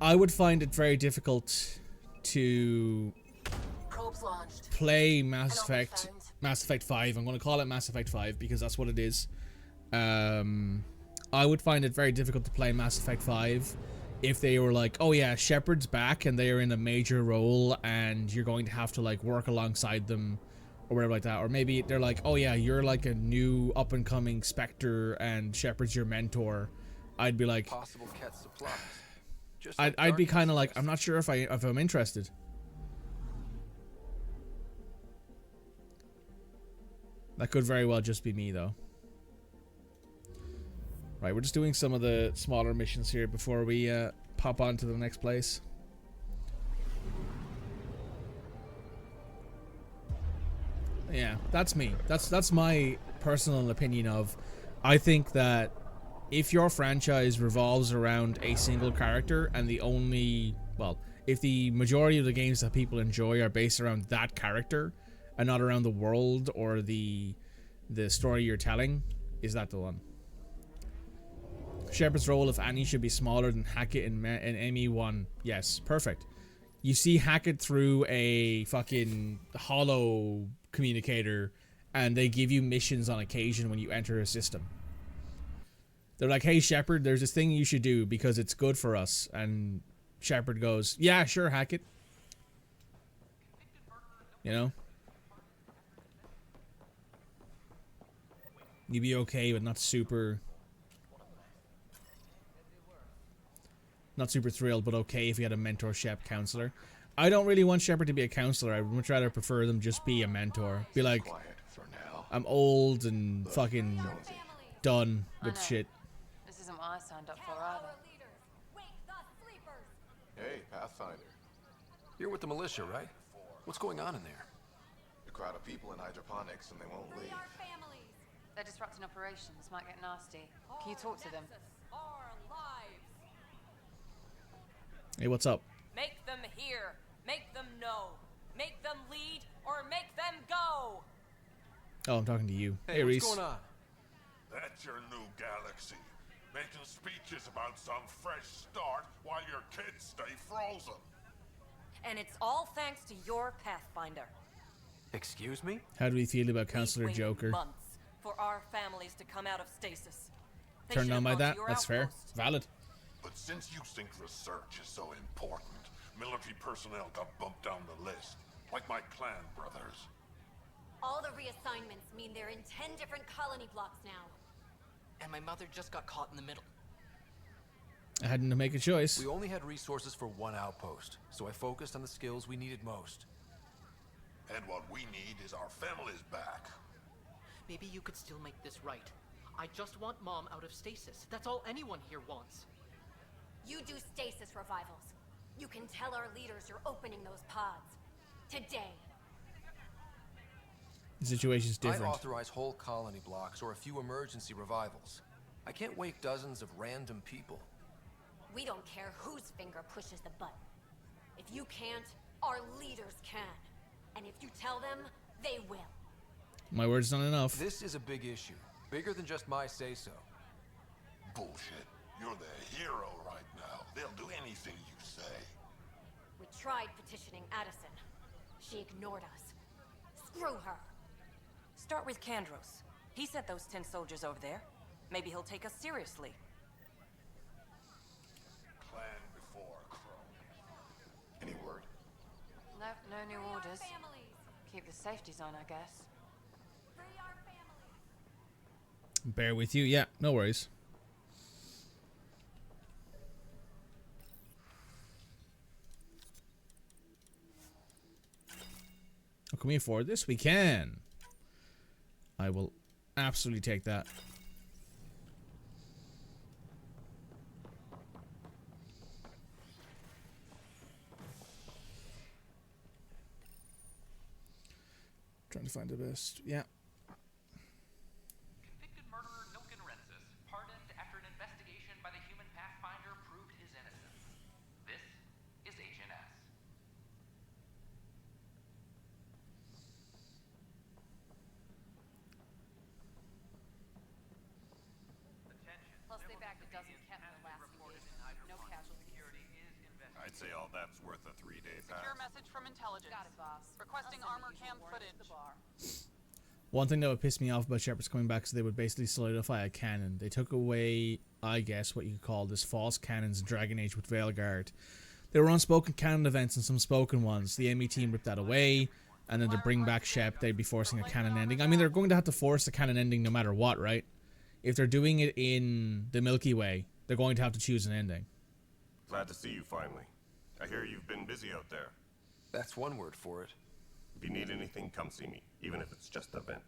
[SPEAKER 1] I would find it very difficult to play Mass Effect 5. I'm going to call it Mass Effect 5 because that's what it is. I would find it very difficult to play Mass Effect 5 if they were like, oh yeah, Shepard's back and they are in a major role and you're going to have to like work alongside them or whatever like that. Or maybe they're like, oh yeah, you're like a new up and coming Spectre and Shepard's your mentor. I'd be like,
[SPEAKER 3] possible Ket supplies.
[SPEAKER 1] I'd be kind of like, I'm not sure if I'm interested. That could very well just be me though. Right, we're just doing some of the smaller missions here before we pop on to the next place. Yeah, that's me. That's my personal opinion of. I think that if your franchise revolves around a single character and the only, well, if the majority of the games that people enjoy are based around that character and not around the world or the story you're telling, is that the one? Shepard's role, if any, should be smaller than Hackett in ME1. Yes, perfect. You see Hackett through a fucking hollow communicator and they give you missions on occasion when you enter a system. They're like, hey Shepard, there's this thing you should do because it's good for us. And Shepard goes, yeah, sure, Hackett. You know? You'd be okay, but not super thrilled, but okay if you had a mentor Shep counselor. I don't really want Shepard to be a counselor. I'd much rather prefer them just be a mentor. Be like, I'm old and fucking done with shit.
[SPEAKER 12] This isn't what I signed up for either.
[SPEAKER 10] Hey, Pathfinder.
[SPEAKER 3] You're with the militia, right? What's going on in there?
[SPEAKER 10] A crowd of people in hydroponics and they won't leave.
[SPEAKER 5] They're disrupting operations. Might get nasty. Can you talk to them?
[SPEAKER 1] Hey, what's up?
[SPEAKER 14] Make them hear. Make them know. Make them lead or make them go.
[SPEAKER 1] Oh, I'm talking to you. Hey,
[SPEAKER 3] what's
[SPEAKER 1] Reese.
[SPEAKER 3] going on?
[SPEAKER 4] That's your new galaxy. Making speeches about some fresh start while your kids stay frozen.
[SPEAKER 14] And it's all thanks to your Pathfinder.
[SPEAKER 3] Excuse me?
[SPEAKER 1] How do we feel about Counselor
[SPEAKER 14] We've
[SPEAKER 1] Joker?
[SPEAKER 14] waited months for our families to come out of stasis. They
[SPEAKER 1] Turned
[SPEAKER 14] should
[SPEAKER 1] on
[SPEAKER 14] have
[SPEAKER 1] by
[SPEAKER 14] gone to
[SPEAKER 1] that?
[SPEAKER 14] your
[SPEAKER 1] That's fair.
[SPEAKER 14] outpost.
[SPEAKER 1] Valid.
[SPEAKER 4] But since you think research is so important, military personnel got bumped down the list. Like my clan brothers.
[SPEAKER 15] All the reassignments mean they're in 10 different colony blocks now.
[SPEAKER 16] And my mother just got caught in the middle.
[SPEAKER 1] I had to make a choice.
[SPEAKER 3] We only had resources for one outpost, so I focused on the skills we needed most.
[SPEAKER 4] And what we need is our families back.
[SPEAKER 16] Maybe you could still make this right. I just want Mom out of stasis. That's all anyone here wants.
[SPEAKER 15] You do stasis revivals. You can tell our leaders you're opening those pods. Today.
[SPEAKER 1] The situation's different.
[SPEAKER 3] I authorize whole colony blocks or a few emergency revivals. I can't wake dozens of random people.
[SPEAKER 15] We don't care whose finger pushes the button. If you can't, our leaders can. And if you tell them, they will.
[SPEAKER 1] My word's not enough.
[SPEAKER 3] This is a big issue. Bigger than just my say-so.
[SPEAKER 4] Bullshit. You're the hero right now. They'll do anything you say.
[SPEAKER 15] We tried petitioning Addison. She ignored us. Screw her.
[SPEAKER 14] Start with Kandros. He sent those 10 soldiers over there. Maybe he'll take us seriously.
[SPEAKER 4] Clan before Crow.
[SPEAKER 10] Any word?
[SPEAKER 5] No, no new orders. Keep the safeties on, I guess.
[SPEAKER 1] Bear with you. Yeah, no worries. Oh, can we afford this? We can. I will absolutely take that. Trying to find the best. Yeah.
[SPEAKER 17] Convicted murderer Nilken Rensis, pardoned after an investigation by the human Pathfinder proved his innocence. This is HNS.
[SPEAKER 18] Plus, they bagged a dozen Ket in the last engagement. No casualties.
[SPEAKER 6] I'd say all that's worth a 3-day pass.
[SPEAKER 18] Secure message from intelligence. Got it, boss. Requesting armor cam footage. The bar.
[SPEAKER 1] One thing that would piss me off about Shepherds coming back is they would basically solidify a canon. They took away, I guess, what you could call this false canons in Dragon Age with Veilguard. There were unspoken canon events and some spoken ones. The ME team ripped that away, and then to bring back Shep, they'd be forcing a canon ending. I mean, they're going to have to force a canon ending no matter what, right? If they're doing it in the Milky Way, they're going to have to choose an ending.
[SPEAKER 19] Glad to see you finally. I hear you've been busy out there.
[SPEAKER 3] That's one word for it.
[SPEAKER 19] If you need anything, come see me, even if it's just a vent.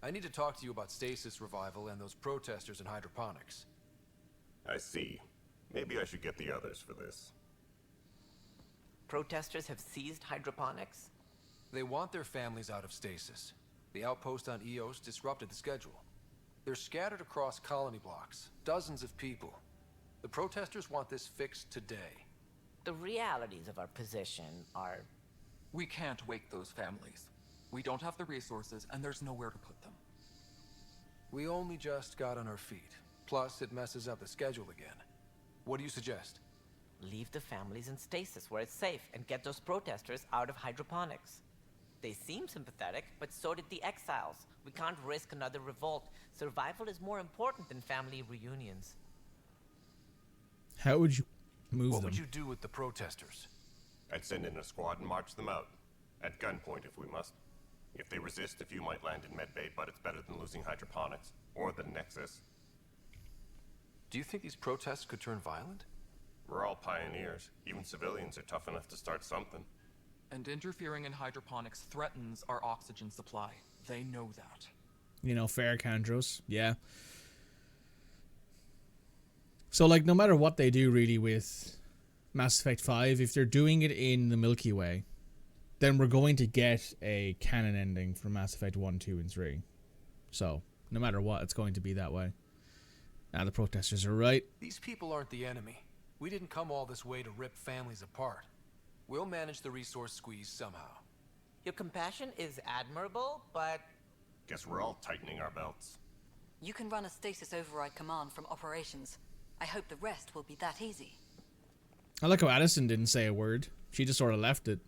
[SPEAKER 3] I need to talk to you about stasis revival and those protesters in hydroponics.
[SPEAKER 19] I see. Maybe I should get the others for this.
[SPEAKER 7] Protesters have seized hydroponics?
[SPEAKER 3] They want their families out of stasis. The outpost on Eos disrupted the schedule. They're scattered across colony blocks, dozens of people. The protesters want this fixed today.
[SPEAKER 7] The realities of our position are...
[SPEAKER 20] We can't wake those families. We don't have the resources, and there's nowhere to put them.
[SPEAKER 3] We only just got on our feet. Plus, it messes up the schedule again. What do you suggest?
[SPEAKER 7] Leave the families in stasis where it's safe and get those protesters out of hydroponics. They seem sympathetic, but so did the exiles. We can't risk another revolt. Survival is more important than family reunions.
[SPEAKER 1] How would you move
[SPEAKER 3] What
[SPEAKER 1] them?
[SPEAKER 3] would you do with the protesters?
[SPEAKER 19] I'd send in a squad and march them out. At gunpoint if we must. If they resist, a few might land in medbay, but it's better than losing hydroponics. Or the Nexus.
[SPEAKER 3] Do you think these protests could turn violent?
[SPEAKER 19] We're all pioneers. Even civilians are tough enough to start something.
[SPEAKER 20] And interfering in hydroponics threatens our oxygen supply. They know that.
[SPEAKER 1] You know, fair, Kandros. Yeah. So, like, no matter what they do, really, with Mass Effect 5, if they're doing it in the Milky Way, then we're going to get a canon ending for Mass Effect 1, 2, and 3. So, no matter what, it's going to be that way. And the protesters are right.
[SPEAKER 3] These people aren't the enemy. We didn't come all this way to rip families apart. We'll manage the resource squeeze somehow.
[SPEAKER 7] Your compassion is admirable, but...
[SPEAKER 19] Guess we're all tightening our belts.
[SPEAKER 22] You can run a stasis override command from operations. I hope the rest will be that easy.
[SPEAKER 1] I like how Addison didn't say a word. She just sort of left it.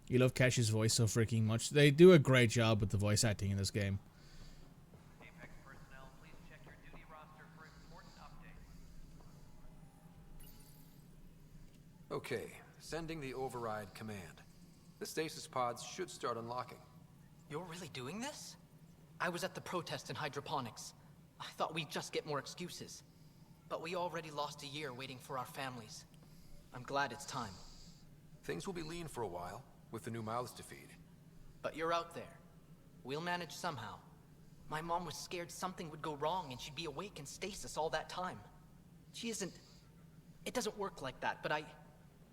[SPEAKER 1] You love Cash's voice so freaking much. They do a great job with the voice acting in this game.
[SPEAKER 17] Apex personnel, please check your duty roster for important updates.
[SPEAKER 3] Okay, sending the override command. The stasis pods should start unlocking.
[SPEAKER 16] You're really doing this? I was at the protest in hydroponics. I thought we'd just get more excuses. But we already lost a year waiting for our families. I'm glad it's time.
[SPEAKER 3] Things will be lean for a while, with the new mouths to feed.
[SPEAKER 16] But you're out there. We'll manage somehow. My mom was scared something would go wrong and she'd be awake in stasis all that time. She isn't... It doesn't work like that, but I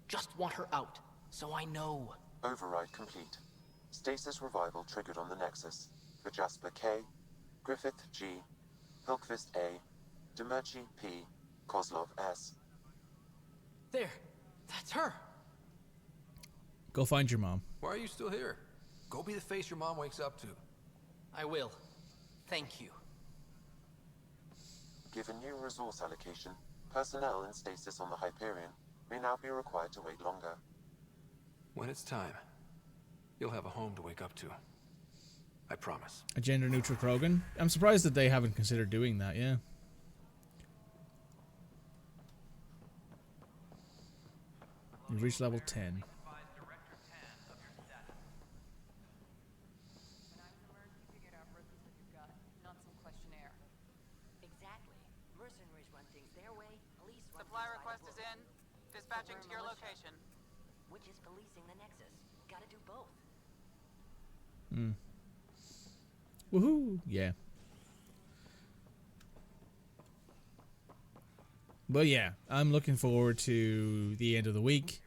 [SPEAKER 16] just want her out, so I know.
[SPEAKER 26] Override complete. Stasis revival triggered on the Nexus. For Jasper K, Griffith G, Hilkvist A, Demerchi P, Kozlov S.
[SPEAKER 16] There. That's her.
[SPEAKER 1] Go find your mom.
[SPEAKER 3] Why are you still here? Go be the face your mom wakes up to.
[SPEAKER 16] I will. Thank you.
[SPEAKER 26] Given new resource allocation, personnel in stasis on the Hyperion may now be required to wait longer.
[SPEAKER 3] When it's time, you'll have a home to wake up to. I promise.
[SPEAKER 1] A gender-neutral Krogan? I'm surprised that they haven't considered doing that, yeah. You've reached level 10.
[SPEAKER 2] Exactly. Mercenaries run things their way, police run
[SPEAKER 5] Supply
[SPEAKER 2] things
[SPEAKER 5] request
[SPEAKER 2] by
[SPEAKER 5] is
[SPEAKER 2] the
[SPEAKER 5] in.
[SPEAKER 2] book.
[SPEAKER 5] Dispatching
[SPEAKER 2] We're
[SPEAKER 5] to your
[SPEAKER 2] militia,
[SPEAKER 5] location.
[SPEAKER 2] which is policing the Nexus. Gotta do both.
[SPEAKER 1] Woohoo! Yeah. But yeah, I'm looking forward to the end of the week.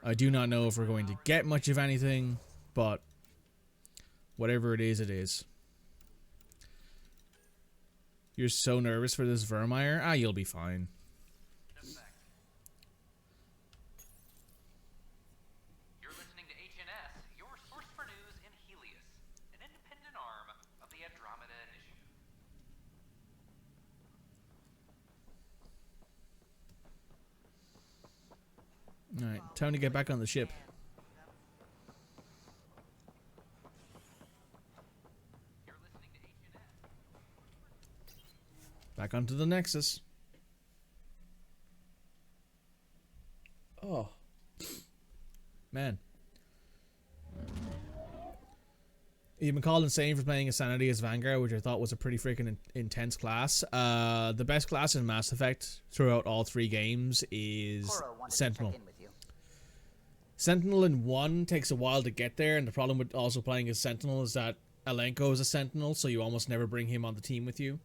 [SPEAKER 1] I do not know if we're going to get much of anything, but whatever it is, it is. You're so nervous for this Vermeer? Ah, you'll be fine.
[SPEAKER 17] You're listening to HNS, your source for news in Helios, an independent arm of the Andromeda Initiative.
[SPEAKER 1] Alright. Time to get back on the ship. Back onto the Nexus. Oh. Man. You've been called insane for playing Insanity as Vanguard, which I thought was a pretty freaking intense class. The best class in Mass Effect throughout all 3 games is Sentinel. Sentinel in 1 takes a while to get there, and the problem with also playing as Sentinel is that Alenko is a Sentinel, so you almost never bring him on the team with you.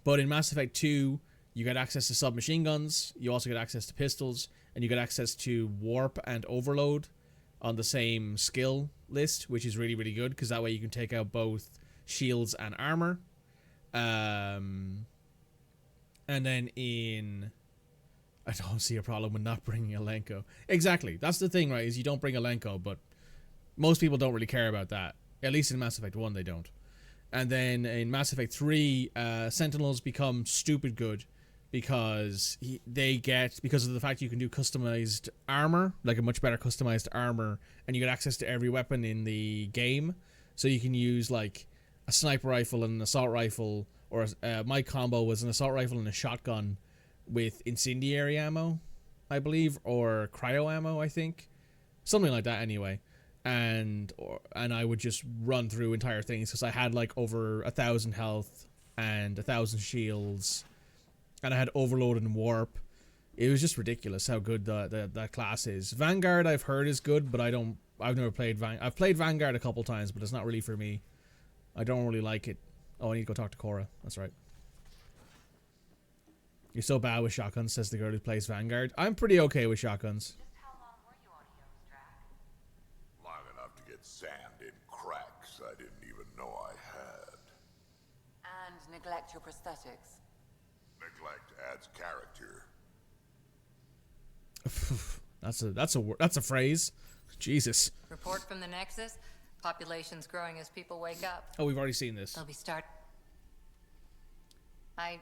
[SPEAKER 1] But in Mass Effect 2, you get access to submachine guns, you also get access to pistols, and you get access to Warp and Overload on the same skill list, which is really, really good, because that way you can take out both shields and armor. And then in... I don't see a problem with not bringing Alenko. Exactly. That's the thing, right, is you don't bring Alenko, but most people don't really care about that. At least in Mass Effect 1, they don't. And then in Mass Effect 3, Sentinels become stupid good because because of the fact you can do customized armor, like a much better customized armor, and you get access to every weapon in the game. So you can use like a sniper rifle and an assault rifle, or my combo was an assault rifle and a shotgun with incendiary ammo, I believe, or cryo ammo, I think. Something like that anyway. And I would just run through entire things because I had like over 1,000 health and 1,000 shields, and I had overload and warp. It was just ridiculous how good that class is. Vanguard I've heard is good, but I've never played I've played Vanguard a couple times, but it's not really for me. I don't really like it. Oh, I need to go talk to Cora. That's right. You're so bad with shotguns, says the girl who plays Vanguard. I'm pretty okay with shotguns.
[SPEAKER 4] Long enough to get sand in cracks I didn't even know I had.
[SPEAKER 12] And neglect your prosthetics.
[SPEAKER 4] Neglect adds character.
[SPEAKER 1] that's a phrase. Jesus.
[SPEAKER 22] Report from the Nexus. Population's growing as people wake up.
[SPEAKER 1] Oh, we've already seen this.
[SPEAKER 22] They'll be I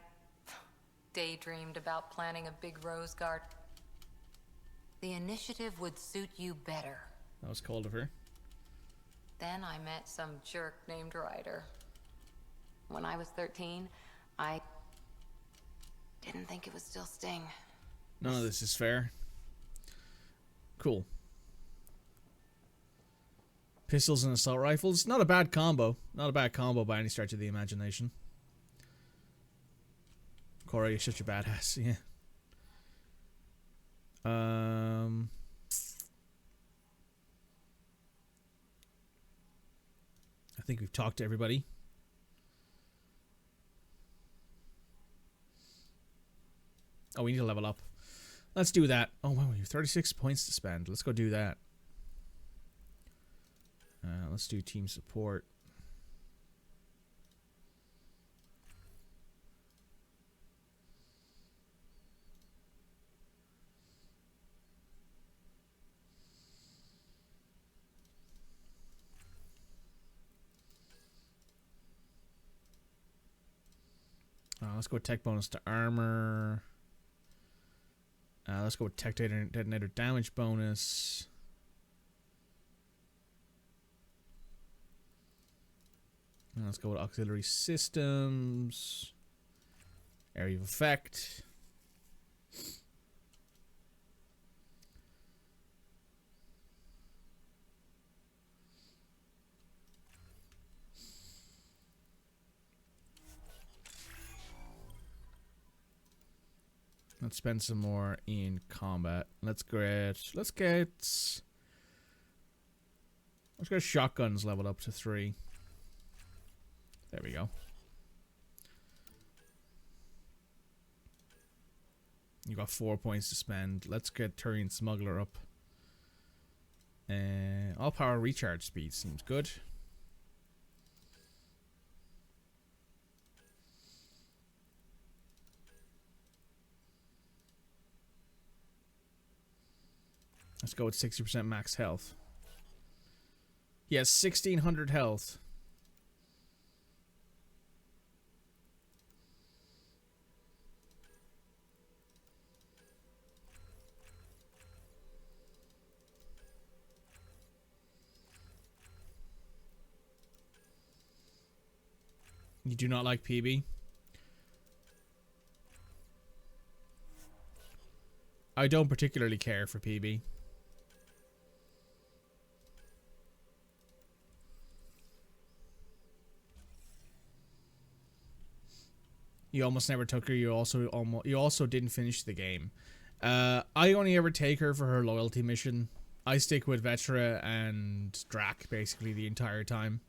[SPEAKER 22] daydreamed about planting a big rose garden. The initiative would suit you better.
[SPEAKER 1] That was cold of her.
[SPEAKER 22] Then I met some jerk named Ryder. When I was 13, I didn't think it would still sting.
[SPEAKER 1] None of this is fair. Cool. Pistols and assault rifles. Not a bad combo. Not a bad combo by any stretch of the imagination. Cora, you're such a badass. Yeah. I think we've talked to everybody. Oh, we need to level up. Let's do that. Oh, wow, we have 36 points to spend. Let's go do that. Let's do team support. Let's go with tech bonus to armor. Let's go with tech detonator damage bonus. And let's go with auxiliary systems. Area of effect. Let's spend some more in combat. Let's get shotguns leveled up to 3. There we go. You got 4 points to spend. Let's get Turian Smuggler up. All power recharge speed seems good. Let's go with 60% max health. He has 1,600 health. You do not like PB? I don't particularly care for PB. You almost never took her. You also didn't finish the game. I only ever take her for her loyalty mission. I stick with Vetra and Drac basically the entire time.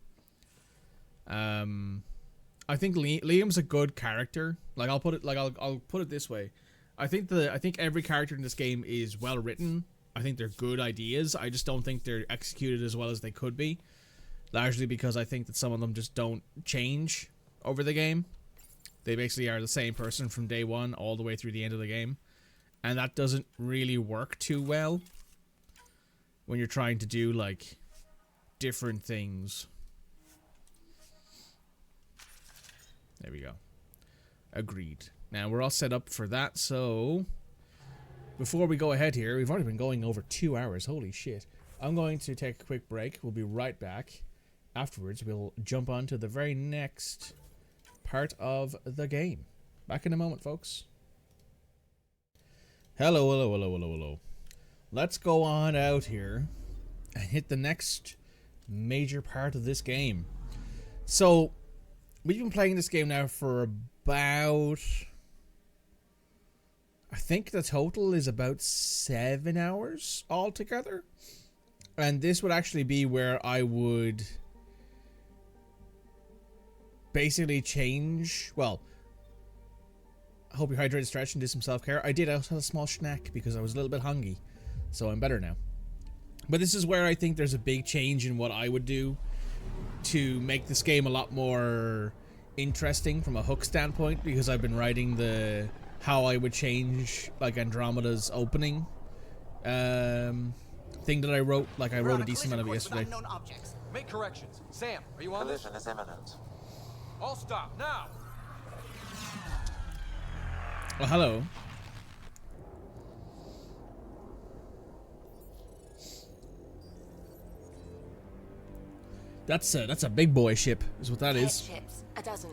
[SPEAKER 1] I think Liam's a good character. Like I'll put it this way. I think every character in this game is well written. I think they're good ideas. I just don't think they're executed as well as they could be. Largely because I think that some of them just don't change over the game. They basically are the same person from day one all the way through the end of the game. And that doesn't really work too well when you're trying to do, like, different things. There we go. Agreed. Now, we're all set up for that, so before we go ahead here, we've already been going over 2 hours. Holy shit. I'm going to take a quick break. We'll be right back. Afterwards, we'll jump on to the very next part of the game. Back in a moment, folks. Hello, hello, hello, hello, hello. Let's go on out here and hit the next major part of this game. So, we've been playing this game now for about... I think the total is about 7 hours altogether. And this would actually be where I would basically change... Well, I hope you hydrated, stretched, and did some self-care. I did. I also had a small snack because I was a little bit hungry. So I'm better now. But this is where I think there's a big change in what I would do to make this game a lot more interesting from a hook standpoint, because I've been writing the how I would change like Andromeda's opening thing that I wrote. Like I wrote a decent amount of it yesterday.
[SPEAKER 3] Make corrections. Sam, are you on this?
[SPEAKER 26] Collision is imminent.
[SPEAKER 3] All stop now.
[SPEAKER 1] Well, hello. That's a big boy ship, is what that is.
[SPEAKER 15] Ships, a dozen.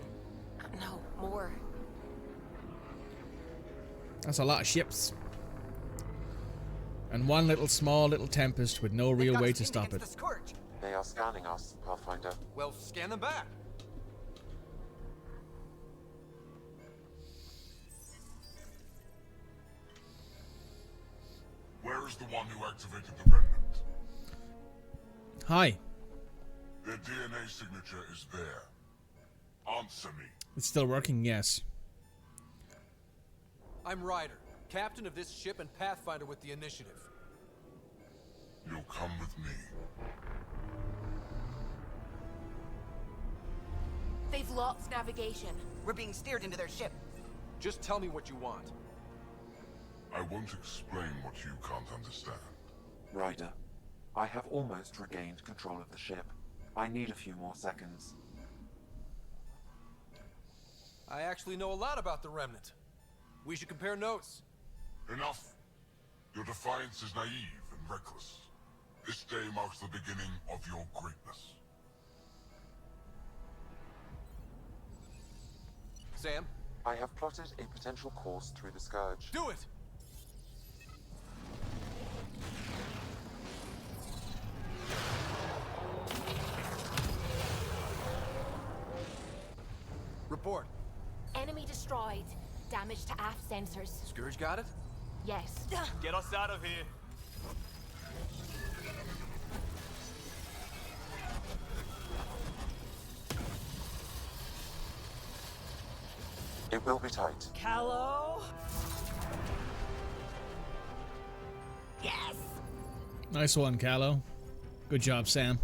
[SPEAKER 15] No, more.
[SPEAKER 1] That's a lot of ships. And one small little tempest with no real way to stop it.
[SPEAKER 26] They are scanning us, Pathfinder.
[SPEAKER 3] Well, scan them back.
[SPEAKER 4] Where is the one who activated the remnant?
[SPEAKER 1] Hi.
[SPEAKER 4] Their DNA signature is there. Answer me.
[SPEAKER 1] It's still working, yes.
[SPEAKER 3] I'm Ryder, captain of this ship and Pathfinder with the initiative.
[SPEAKER 4] You'll come with me.
[SPEAKER 15] They've lost navigation.
[SPEAKER 8] We're being steered into their ship.
[SPEAKER 3] Just tell me what you want.
[SPEAKER 4] I won't explain what you can't understand.
[SPEAKER 26] Ryder, I have almost regained control of the ship. I need a few more seconds.
[SPEAKER 3] I actually know a lot about the Remnant. We should compare notes.
[SPEAKER 4] Enough. Your defiance is naive and reckless. This day marks the beginning of your greatness.
[SPEAKER 3] Sam?
[SPEAKER 26] I have plotted a potential course through the Scourge.
[SPEAKER 3] Do it! Report.
[SPEAKER 15] Enemy destroyed. Damage to aft sensors.
[SPEAKER 3] Scourge got it?
[SPEAKER 15] Yes.
[SPEAKER 9] Get us out of here.
[SPEAKER 26] It will be tight.
[SPEAKER 8] Callow?
[SPEAKER 15] Yes!
[SPEAKER 1] Nice one, Callow. Good job, Sam.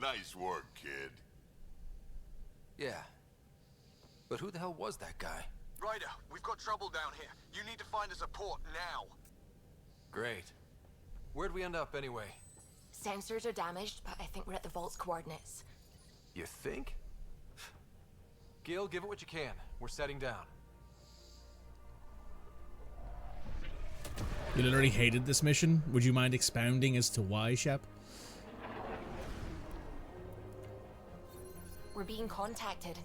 [SPEAKER 4] Nice work, kid.
[SPEAKER 3] Yeah. But who the hell was that guy?
[SPEAKER 6] Ryder, we've got trouble down here. You need to find us a port now.
[SPEAKER 3] Great. Where'd we end up anyway?
[SPEAKER 15] Sensors are damaged, but I think we're at the vault's coordinates.
[SPEAKER 3] You think? Gil, give it what you can. We're setting down.
[SPEAKER 1] You literally hated this mission. Would you mind expounding as to why, Shep?
[SPEAKER 14] We're being contacted.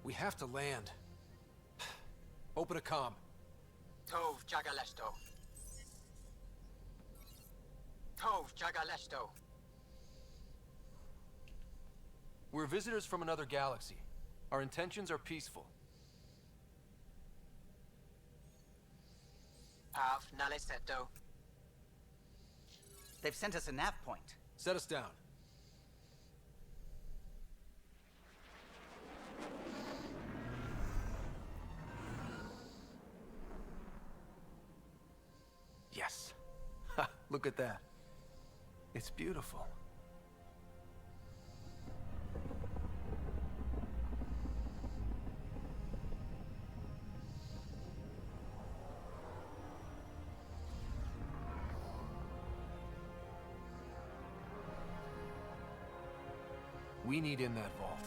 [SPEAKER 3] We have to land. Open a comm.
[SPEAKER 8] Tov Jagalesto. Tov Jagalesto.
[SPEAKER 3] We're visitors from another galaxy. Our intentions are peaceful.
[SPEAKER 8] Av Naleseto. They've sent us a nav point.
[SPEAKER 3] Set us down. Yes. Ha, look at that. It's beautiful. We need in that vault.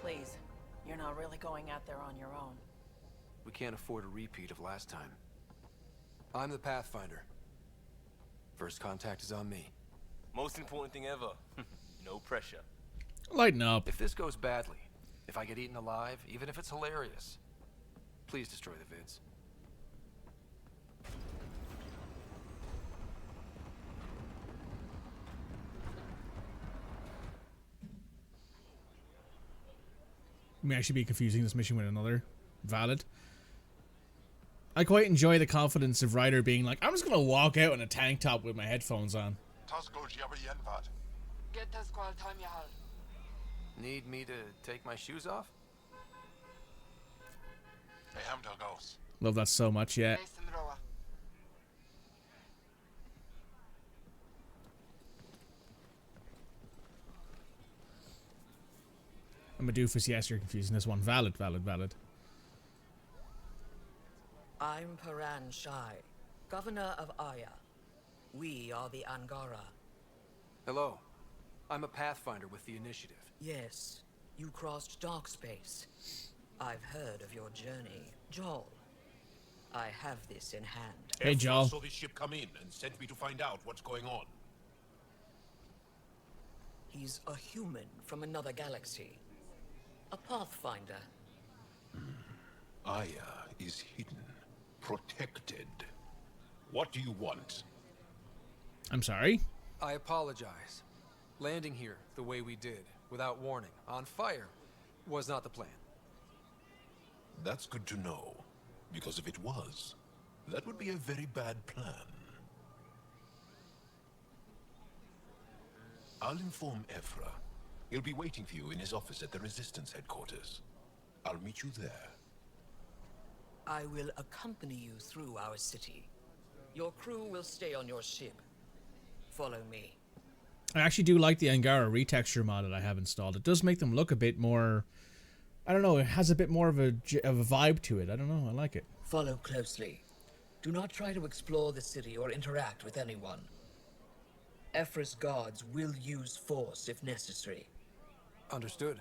[SPEAKER 12] Please, you're not really going out there on your own.
[SPEAKER 3] We can't afford a repeat of last time. I'm the Pathfinder. First contact is on me.
[SPEAKER 9] Most important thing ever. No pressure.
[SPEAKER 1] Lighten up.
[SPEAKER 3] If this goes badly, if I get eaten alive, even if it's hilarious, please destroy the vids.
[SPEAKER 1] May actually be confusing this mission with another. Valid. I quite enjoy the confidence of Ryder being like, I'm just gonna walk out in a tank top with my headphones on.
[SPEAKER 3] Need me to take my shoes off?
[SPEAKER 1] Love that so much, yeah. I'm a doofus, yes, you're confusing this one. Valid, valid, valid.
[SPEAKER 11] I'm Paran Shai, Governor of Aya. We are the Angara.
[SPEAKER 3] Hello. I'm a Pathfinder with the Initiative.
[SPEAKER 11] Yes, you crossed dark space. I've heard of your journey, Joel. I have this in hand.
[SPEAKER 1] Hey, Joel.
[SPEAKER 21] Saw this ship come in and sent me to find out what's going on.
[SPEAKER 11] He's a human from another galaxy. A Pathfinder.
[SPEAKER 21] Aya is hidden, protected. What do you want?
[SPEAKER 1] I'm sorry?
[SPEAKER 3] I apologize. Landing here the way we did, without warning, on fire, was not the plan.
[SPEAKER 21] That's good to know. Because if it was, that would be a very bad plan. I'll inform Ephra. He'll be waiting for you in his office at the Resistance headquarters. I'll meet you there.
[SPEAKER 11] I will accompany you through our city. Your crew will stay on your ship. Follow me.
[SPEAKER 1] I actually do like the Angara retexture mod that I have installed. It does make them look a bit more... I don't know, it has a bit more of a vibe to it. I don't know, I like it.
[SPEAKER 11] Follow closely. Do not try to explore the city or interact with anyone. Ephra's guards will use force if necessary.
[SPEAKER 3] Understood.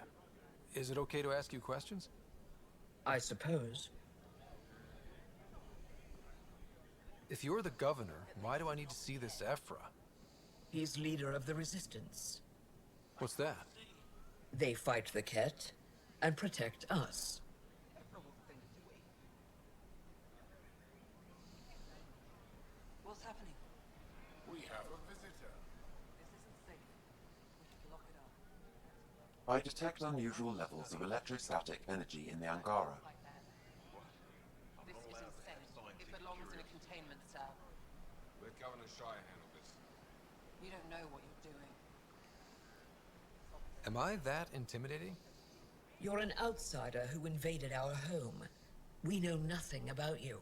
[SPEAKER 3] Is it okay to ask you questions?
[SPEAKER 11] I suppose.
[SPEAKER 3] If you're the governor, why do I need to see this Ephra?
[SPEAKER 11] He's leader of the Resistance.
[SPEAKER 3] What's that?
[SPEAKER 11] They fight the Ket and protect us.
[SPEAKER 8] What's happening?
[SPEAKER 21] We have a visitor.
[SPEAKER 8] This isn't safe. We should lock it up.
[SPEAKER 26] I detect unusual levels of electrostatic energy in the Angara.
[SPEAKER 8] This is insane. It belongs in a containment cell.
[SPEAKER 21] Let Governor Shai handle this.
[SPEAKER 8] You don't know what you're doing.
[SPEAKER 3] Am I that intimidating?
[SPEAKER 11] You're an outsider who invaded our home. We know nothing about you.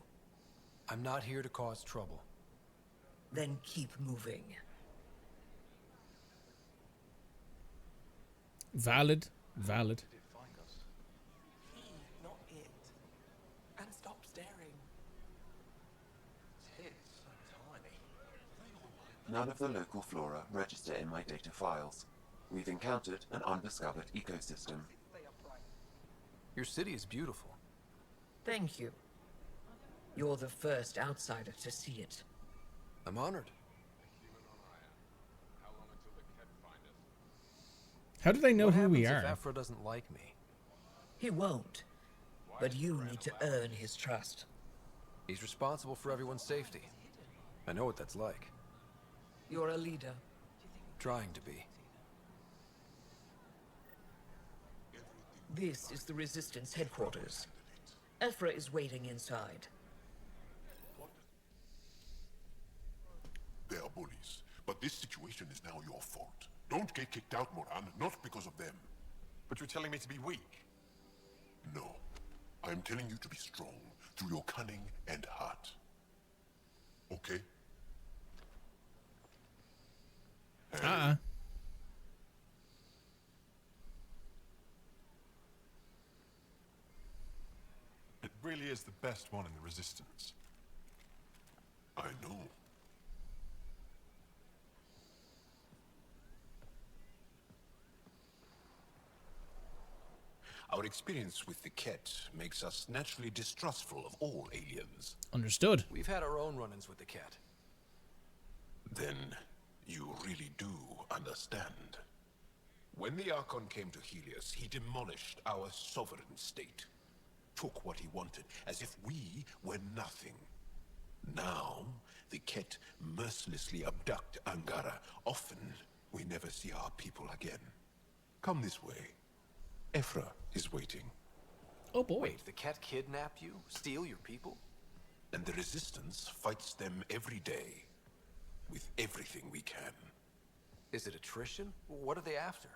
[SPEAKER 3] I'm not here to cause trouble.
[SPEAKER 11] Then keep moving.
[SPEAKER 1] Valid, valid.
[SPEAKER 8] He, not it. And stop staring.
[SPEAKER 21] It's so tiny.
[SPEAKER 26] None of the local flora register in my data files. We've encountered an undiscovered ecosystem.
[SPEAKER 3] Your city is beautiful.
[SPEAKER 11] Thank you. You're the first outsider to see it.
[SPEAKER 3] I'm honored.
[SPEAKER 1] How do they know
[SPEAKER 3] What
[SPEAKER 1] who we
[SPEAKER 3] happens
[SPEAKER 1] are?
[SPEAKER 3] if Ephra doesn't like me?
[SPEAKER 11] He won't. But you need to earn his trust.
[SPEAKER 3] He's responsible for everyone's safety. I know what that's like.
[SPEAKER 11] You're a leader.
[SPEAKER 3] Trying to be.
[SPEAKER 11] This is the Resistance headquarters. Ephra is waiting inside.
[SPEAKER 21] They are bullies, but this situation is now your fault. Don't get kicked out, Moran, not because of them.
[SPEAKER 10] But you're telling me to be weak?
[SPEAKER 21] No. I am telling you to be strong through your cunning and heart. Okay?
[SPEAKER 10] It really is the best one in the Resistance.
[SPEAKER 21] I know. Our experience with the Ket makes us naturally distrustful of all aliens.
[SPEAKER 1] Understood.
[SPEAKER 3] We've had our own run-ins with the Ket.
[SPEAKER 21] Then you really do understand. When the Archon came to Helios, he demolished our sovereign state. Took what he wanted, as if we were nothing. Now, the Ket mercilessly abduct Angara. Often, we never see our people again. Come this way. Ephra is waiting.
[SPEAKER 1] Oh boy.
[SPEAKER 3] Wait, the Ket kidnap you? Steal your people?
[SPEAKER 21] And the Resistance fights them every day. With everything we can.
[SPEAKER 3] Is it attrition? What are they after?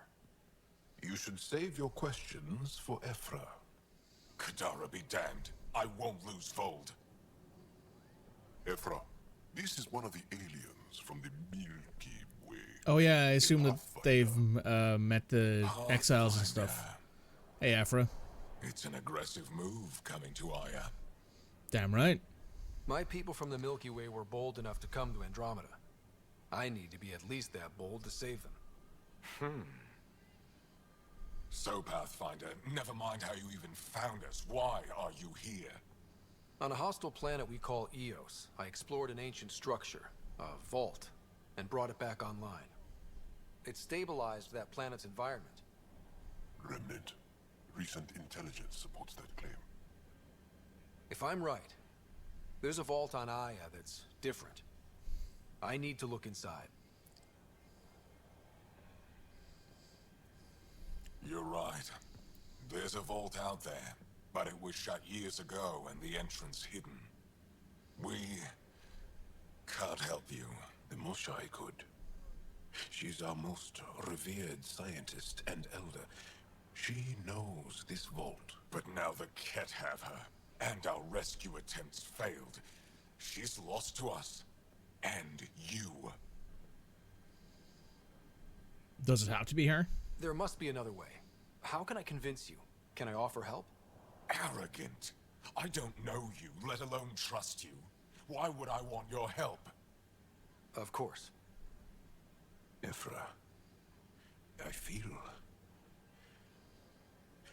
[SPEAKER 21] You should save your questions for Ephra.
[SPEAKER 10] Kadara be damned. I won't lose Vold.
[SPEAKER 21] Ephra, this is one of the aliens from the Milky Way.
[SPEAKER 1] Oh yeah, I assume that they've met the exiles and stuff. Hey, Ephra.
[SPEAKER 10] It's an aggressive move coming to Aya.
[SPEAKER 1] Damn right.
[SPEAKER 3] My people from the Milky Way were bold enough to come to Andromeda. I need to be at least that bold to save them.
[SPEAKER 10] So, Pathfinder, never mind how you even found us. Why are you here?
[SPEAKER 3] On a hostile planet we call Eos, I explored an ancient structure, a vault, and brought it back online. It stabilized that planet's environment.
[SPEAKER 21] Remnant. Recent intelligence supports that claim.
[SPEAKER 3] If I'm right, there's a vault on Aya that's different. I need to look inside.
[SPEAKER 10] You're right. There's a vault out there, but it was shut years ago and the entrance hidden. We can't help you.
[SPEAKER 21] The Moshai could. She's our most revered scientist and elder. She knows this vault.
[SPEAKER 10] But now the Ket have her, and our rescue attempts failed. She's lost to us. And you.
[SPEAKER 1] Does it have to be her?
[SPEAKER 3] There must be another way. How can I convince you? Can I offer help?
[SPEAKER 10] Arrogant. I don't know you, let alone trust you. Why would I want your help?
[SPEAKER 3] Of course.
[SPEAKER 21] Ephra, I feel...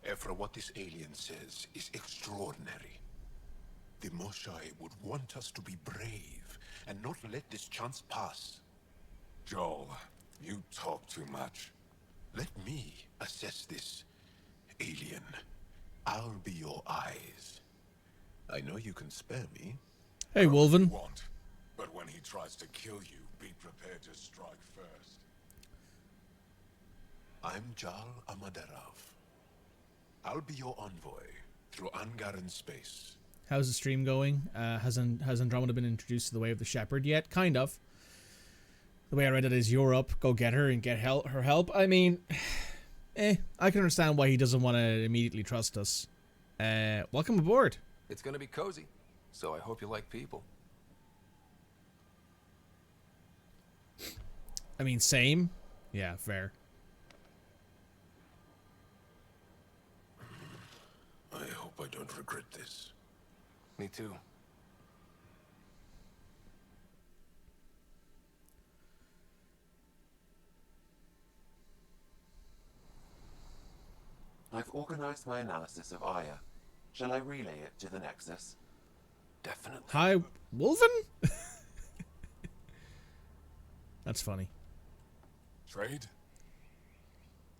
[SPEAKER 21] Ephra, what this alien says is extraordinary. The Moshai would want us to be brave and not let this chance pass.
[SPEAKER 10] Joel, you talk too much.
[SPEAKER 21] Let me assess this, alien. I'll be your eyes. I know you can spare me.
[SPEAKER 1] Hey, Wolven.
[SPEAKER 10] But when he tries to kill you, be prepared to strike first.
[SPEAKER 21] I'm Jal Amaderov. I'll be your envoy through Angaran space.
[SPEAKER 1] How's the stream going? Has Andromeda been introduced to the Way of the Shepherd yet? Kind of. The way I read it is you're up, go get her and get her help. I mean, I can understand why he doesn't want to immediately trust us. Welcome aboard.
[SPEAKER 3] It's gonna be cozy, so I hope you like people.
[SPEAKER 1] I mean, same. Yeah, fair.
[SPEAKER 21] I hope I don't regret this.
[SPEAKER 3] Me too.
[SPEAKER 26] I've organized my analysis of Aya. Shall I relay it to the Nexus?
[SPEAKER 3] Definitely.
[SPEAKER 1] Hi, Wolven? That's funny.
[SPEAKER 10] Trade?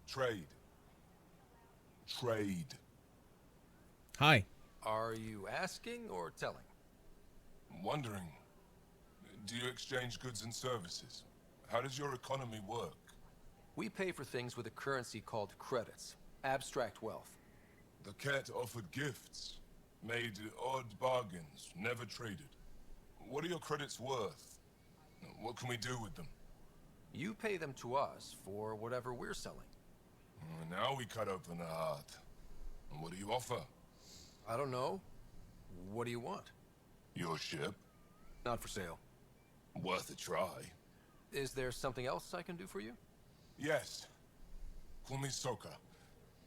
[SPEAKER 10] Trade. Trade.
[SPEAKER 1] Hi.
[SPEAKER 3] Are you asking or telling?
[SPEAKER 10] Wondering, do you exchange goods and services? How does your economy work?
[SPEAKER 3] We pay for things with a currency called credits. Abstract wealth.
[SPEAKER 10] The cat offered gifts, made odd bargains, never traded. What are your credits worth? What can we do with them?
[SPEAKER 3] You pay them to us for whatever we're selling.
[SPEAKER 10] Now we cut open the heart. And what do you offer?
[SPEAKER 3] I don't know. What do you want?
[SPEAKER 10] Your ship?
[SPEAKER 3] Not for sale.
[SPEAKER 10] Worth a try.
[SPEAKER 3] Is there something else I can do for you?
[SPEAKER 10] Yes. Call me Soka.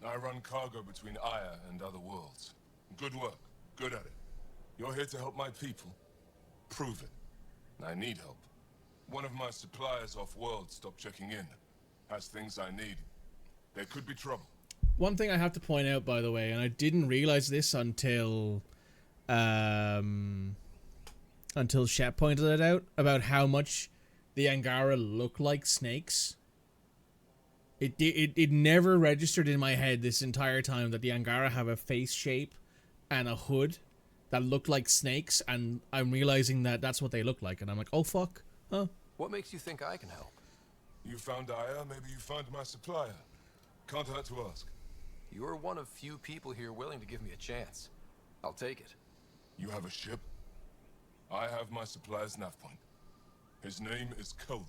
[SPEAKER 10] I run cargo between Aya and other worlds. Good work. Good at it. You're here to help my people. Prove it. I need help. One of my suppliers off-world stopped checking in. Has things I need. There could be trouble.
[SPEAKER 1] One thing I have to point out, by the way, and I didn't realize this until Shep pointed it out, about how much the Angara look like snakes. It never registered in my head this entire time that the Angara have a face shape and a hood that look like snakes, and I'm realizing that that's what they look like, and I'm like, oh fuck, huh?
[SPEAKER 3] What makes you think I can help?
[SPEAKER 10] You found Aya, maybe you found my supplier. Can't hurt to ask.
[SPEAKER 3] You're one of few people here willing to give me a chance. I'll take it.
[SPEAKER 10] You have a ship? I have my supplier's nav point. His name is Keldo.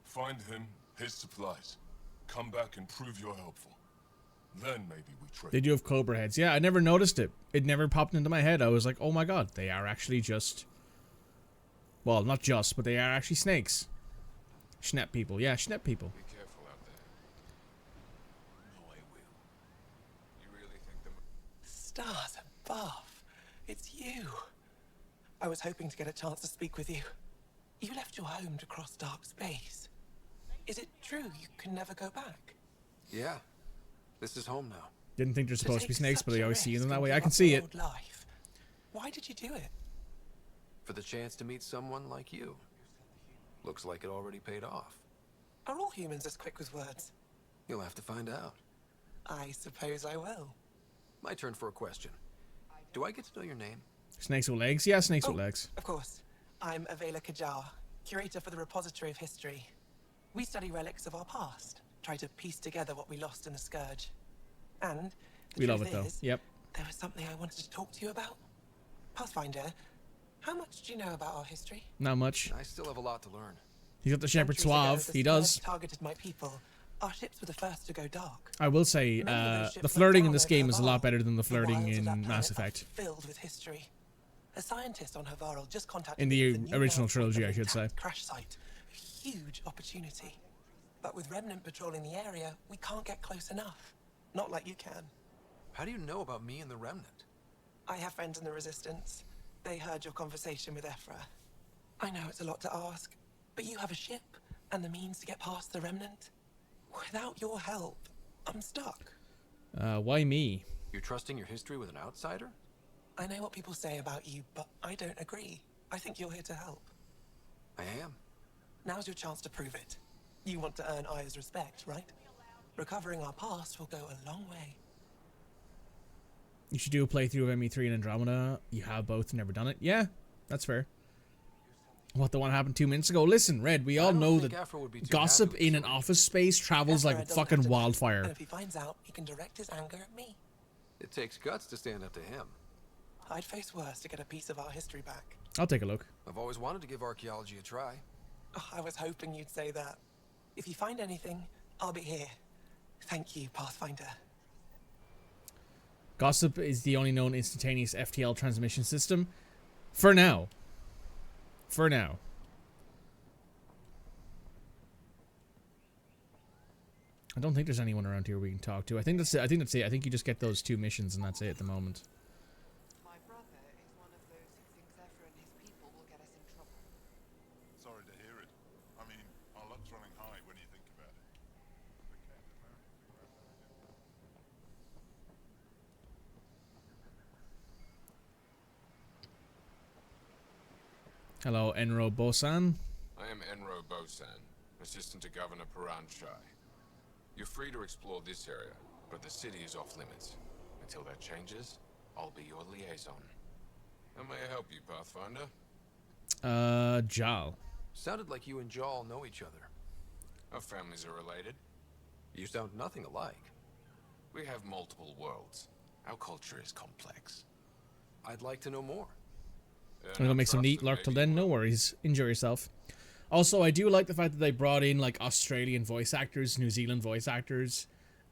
[SPEAKER 10] Find him, his supplies. Come back and prove you're helpful. Then maybe we trade.
[SPEAKER 1] They do have cobra heads. Yeah, I never noticed it. It never popped into my head. I was like, oh my god, they are actually just... Well, not just, but they are actually snakes. Schnepp people. Yeah, Schnepp people.
[SPEAKER 10] Be careful out there. No, I will. You really think the...
[SPEAKER 13] Stars above. It's you. I was hoping to get a chance to speak with you. You left your home to cross dark space. Is it true you can never go back?
[SPEAKER 3] Yeah. This is home now.
[SPEAKER 1] Didn't think they're supposed to be snakes, but they always see them that way. I
[SPEAKER 13] give
[SPEAKER 1] can
[SPEAKER 13] up
[SPEAKER 1] see
[SPEAKER 13] your
[SPEAKER 1] it.
[SPEAKER 13] old life. Why did you do it?
[SPEAKER 3] For the chance to meet someone like you. Looks like it already paid off.
[SPEAKER 13] Are all humans as quick with words?
[SPEAKER 3] You'll have to find out.
[SPEAKER 13] I suppose I will.
[SPEAKER 3] My turn for a question. Do I get to know your name?
[SPEAKER 1] Snakes with legs? Yeah, snakes with legs.
[SPEAKER 13] Of course. I'm Avela Kajar, curator for the Repository of History. We study relics of our past, try to piece together what we lost in the Scourge. And
[SPEAKER 1] We love it though. Yep.
[SPEAKER 13] There was something I wanted to talk to you about. Pathfinder, how much do you know about our history?
[SPEAKER 1] Not much.
[SPEAKER 3] I still have a lot to learn.
[SPEAKER 1] He's got the Shepherd Suave. He does.
[SPEAKER 13] Targeted my people. Our ships were the first to go dark.
[SPEAKER 1] I will say, the flirting in this game is a lot better than the flirting in Mass Effect.
[SPEAKER 13] Filled with history. A scientist on Havarl just contacted
[SPEAKER 1] In
[SPEAKER 13] me
[SPEAKER 1] the
[SPEAKER 13] with a new
[SPEAKER 1] original
[SPEAKER 13] map
[SPEAKER 1] trilogy,
[SPEAKER 13] of
[SPEAKER 1] I should say.
[SPEAKER 13] crash site. A huge opportunity. But with Remnant patrolling the area, we can't get close enough. Not like you can.
[SPEAKER 3] How do you know about me and the Remnant?
[SPEAKER 13] I have friends in the Resistance. They heard your conversation with Ephra. I know it's a lot to ask, but you have a ship and the means to get past the Remnant. Without your help, I'm stuck.
[SPEAKER 1] Why me?
[SPEAKER 3] You're trusting your history with an outsider?
[SPEAKER 13] I know what people say about you, but I don't agree. I think you're here to help.
[SPEAKER 3] I am.
[SPEAKER 13] Now's your chance to prove it. You want to earn Aya's respect, right? Recovering our past will go a long way.
[SPEAKER 1] You should do a playthrough of ME3 and Andromeda. You have both, never done it. Yeah, that's fair. What, the one happened 2 minutes ago? Listen, Red, we all know that gossip in an office space travels like fucking wildfire.
[SPEAKER 13] And if he finds out, he can direct his anger at me.
[SPEAKER 3] It takes guts to stand up to him.
[SPEAKER 13] I'd face worse to get a piece of our history back.
[SPEAKER 1] I'll take a look.
[SPEAKER 3] I've always wanted to give archaeology a try.
[SPEAKER 13] Oh, I was hoping you'd say that. If you find anything, I'll be here. Thank you, Pathfinder.
[SPEAKER 1] Gossip is the only known instantaneous FTL transmission system. For now. For now. I don't think there's anyone around here we can talk to. I think that's it. I think that's it. I think you just get those 2 missions and that's it at the moment.
[SPEAKER 8] My brother is one of those who thinks Ephra and his people will get us in trouble.
[SPEAKER 4] Sorry to hear it. I mean, our luck's running high when you think about it.
[SPEAKER 1] Hello, Enro Bosan.
[SPEAKER 18] I am Enro Bosan, assistant to Governor Paranchai.
[SPEAKER 10] You're free to explore this area, but the city is off limits. Until that changes, I'll be your liaison. How may I help you, Pathfinder?
[SPEAKER 1] Jal.
[SPEAKER 3] Sounded like you and Jal know each other.
[SPEAKER 10] Our families are related.
[SPEAKER 3] You sound nothing alike.
[SPEAKER 10] We have multiple worlds. Our culture is complex.
[SPEAKER 3] I'd like to know more.
[SPEAKER 1] I'm gonna make some neat lurk till then. No worries. Enjoy yourself. Also, I do like the fact that they brought in like Australian voice actors, New Zealand voice actors,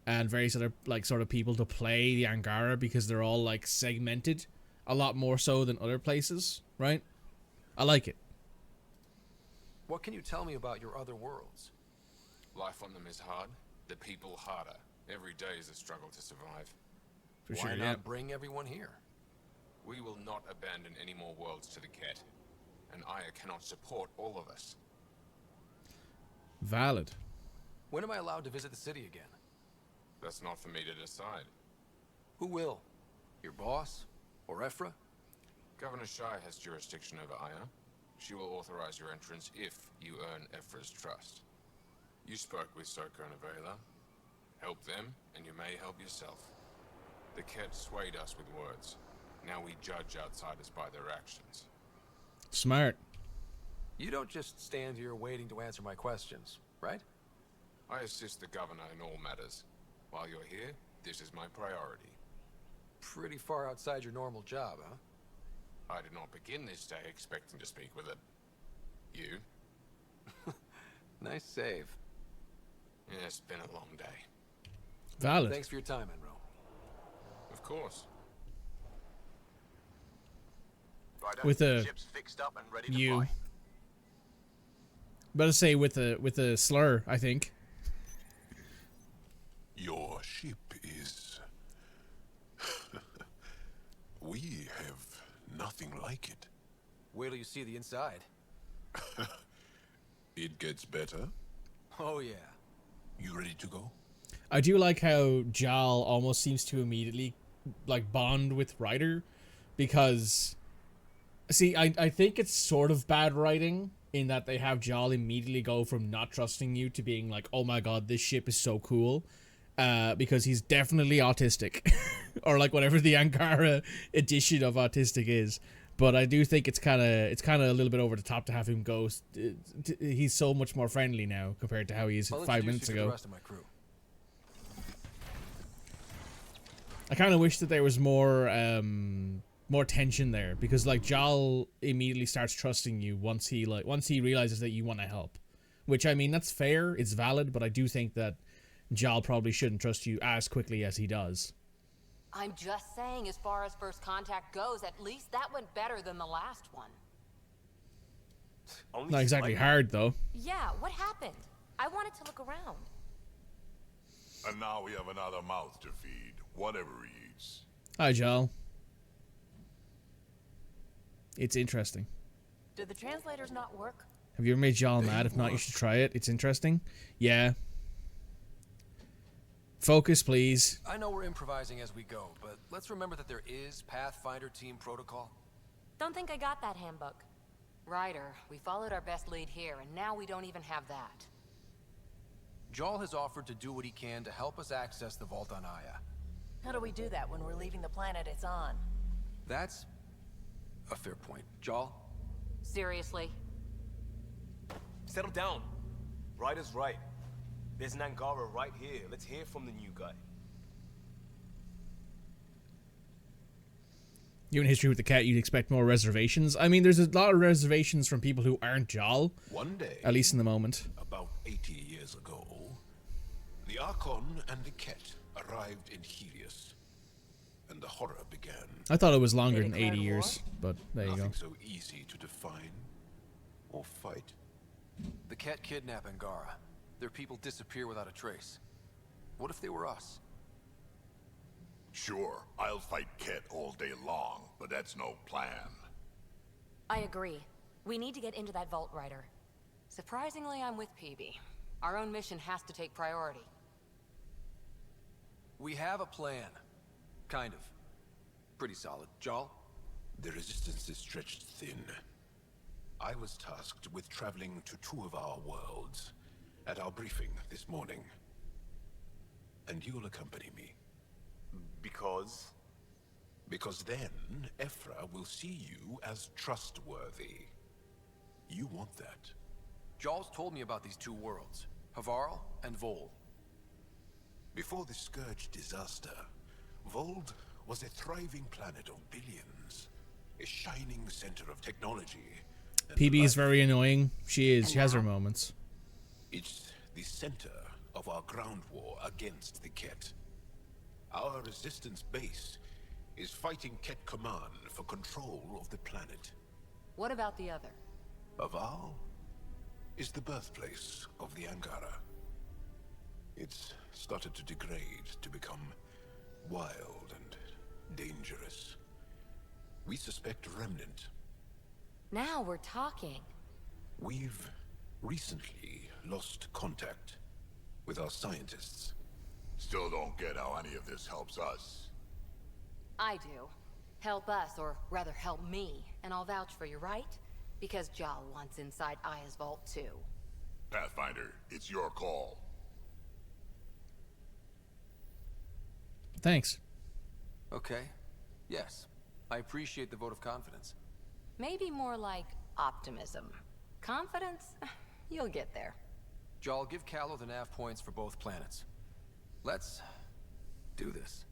[SPEAKER 1] and various other like sort of people to play the Angara, because they're all like segmented a lot more so than other places, right? I like it.
[SPEAKER 3] What can you tell me about your other worlds?
[SPEAKER 10] Life on them is hard. The people harder. Every day is a struggle to survive.
[SPEAKER 1] For
[SPEAKER 3] Why
[SPEAKER 1] sure,
[SPEAKER 3] not
[SPEAKER 1] yeah.
[SPEAKER 3] bring everyone here?
[SPEAKER 10] We will not abandon any more worlds to the Ket, and Aya cannot support all of us.
[SPEAKER 1] Valid.
[SPEAKER 3] When am I allowed to visit the city again?
[SPEAKER 10] That's not for me to decide.
[SPEAKER 3] Who will? Your boss? Or Ephra?
[SPEAKER 10] Governor Shai has jurisdiction over Aya. She will authorize your entrance if you earn Ephra's trust. You spoke with Soko and Avela. Help them, and you may help yourself. The Ket swayed us with words. Now we judge outsiders by their actions.
[SPEAKER 1] Smart.
[SPEAKER 3] You don't just stand here waiting to answer my questions, right?
[SPEAKER 10] I assist the governor in all matters. While you're here, this is my priority.
[SPEAKER 3] Pretty far outside your normal job, huh?
[SPEAKER 10] I did not begin this day expecting to speak with it. You?
[SPEAKER 3] Nice save.
[SPEAKER 10] Yeah, it's been a long day.
[SPEAKER 1] Valid.
[SPEAKER 3] Thanks for your time, Enro.
[SPEAKER 10] Of course.
[SPEAKER 1] With a
[SPEAKER 6] ship's fixed up and ready to
[SPEAKER 1] you.
[SPEAKER 6] fly.
[SPEAKER 1] Better say with a slur, I think.
[SPEAKER 21] Your ship is... We have nothing like it.
[SPEAKER 3] Wait till you see the inside.
[SPEAKER 21] It gets better.
[SPEAKER 3] Oh yeah.
[SPEAKER 21] You ready to go?
[SPEAKER 1] I do like how Jal almost seems to immediately like bond with Ryder, because see, I think it's sort of bad writing in that they have Jal immediately go from not trusting you to being like, oh my god, this ship is so cool, because he's definitely autistic or like whatever the Ankara edition of autistic is. But I do think it's kind of a little bit over the top to have him go. He's so much more friendly now compared to how he is 5 minutes ago.
[SPEAKER 3] The rest of my crew.
[SPEAKER 1] I kind of wish that there was more tension there, because like Jal immediately starts trusting you once he realizes that you want to help, which I mean that's fair, it's valid, but I do think that Jal probably shouldn't trust you as quickly as he does.
[SPEAKER 22] I'm just saying, as far as first contact goes, at least that went better than the last one.
[SPEAKER 1] Not exactly hard though.
[SPEAKER 2] Yeah, what happened? I wanted to look around.
[SPEAKER 4] And now we have another mouth to feed, whatever he eats.
[SPEAKER 1] Hi, Jal. It's interesting.
[SPEAKER 12] Do the translators not work?
[SPEAKER 1] Have you ever made Jal mad? If not, you should try it. It's interesting. Yeah. Focus, please.
[SPEAKER 3] I know we're improvising as we go, but let's remember that there is Pathfinder team protocol.
[SPEAKER 2] Don't think I got that handbook.
[SPEAKER 22] Ryder, we followed our best lead here, and now we don't even have that.
[SPEAKER 3] Jal has offered to do what he can to help us access the vault on Aya.
[SPEAKER 12] How do we do that when we're leaving the planet it's on?
[SPEAKER 3] That's a fair point. Jal?
[SPEAKER 22] Seriously?
[SPEAKER 9] Settle down. Ryder's right. There's an Angara right here. Let's hear from the new guy.
[SPEAKER 1] You in history with the cat, you'd expect more reservations. I mean, there's a lot of reservations from people who aren't Jal.
[SPEAKER 21] One day,
[SPEAKER 1] at least in the moment.
[SPEAKER 21] About 80 years ago, the Archon and the Ket arrived in Helios, and the horror began.
[SPEAKER 1] I thought it was longer than 80 years, but there you go.
[SPEAKER 21] Nothing so easy to define or fight.
[SPEAKER 3] The Ket kidnap Angara. Their people disappear without a trace. What if they were us?
[SPEAKER 4] Sure, I'll fight Ket all day long, but that's no plan.
[SPEAKER 2] I agree. We need to get into that vault, Ryder.
[SPEAKER 22] Surprisingly, I'm with PB. Our own mission has to take priority.
[SPEAKER 3] We have a plan. Kind of. Pretty solid. Jal?
[SPEAKER 21] The resistance is stretched thin. I was tasked with traveling to 2 of our worlds at our briefing this morning. and you'll accompany me.
[SPEAKER 9] Because?
[SPEAKER 21] Because then, Ephra will see you as trustworthy. You want that.
[SPEAKER 3] Jarl's told me about these two worlds, Havarl and Vold.
[SPEAKER 21] Before the Scourge disaster, Vold was a thriving planet of billions. A shining center of technology.
[SPEAKER 1] PB is very annoying. She is. She has her moments.
[SPEAKER 21] It's the center of our ground war against the Ket. Our resistance base is fighting Ket Command for control of the planet.
[SPEAKER 22] What about the other?
[SPEAKER 21] Aval is the birthplace of the Angara. It's started to degrade, to become wild and dangerous. We suspect a remnant.
[SPEAKER 22] Now we're talking.
[SPEAKER 21] We've recently lost contact with our scientists.
[SPEAKER 4] Still don't get how any of this helps us.
[SPEAKER 22] I do. Help us, or rather help me, and I'll vouch for you, right? Because Jal wants inside Aya's vault too.
[SPEAKER 4] Pathfinder, it's your call.
[SPEAKER 1] Thanks.
[SPEAKER 3] Okay. Yes. I appreciate the vote of confidence.
[SPEAKER 22] Maybe more like optimism. Confidence? You'll get there.
[SPEAKER 3] Jarl, give Callow the nav points for both planets. Let's do this.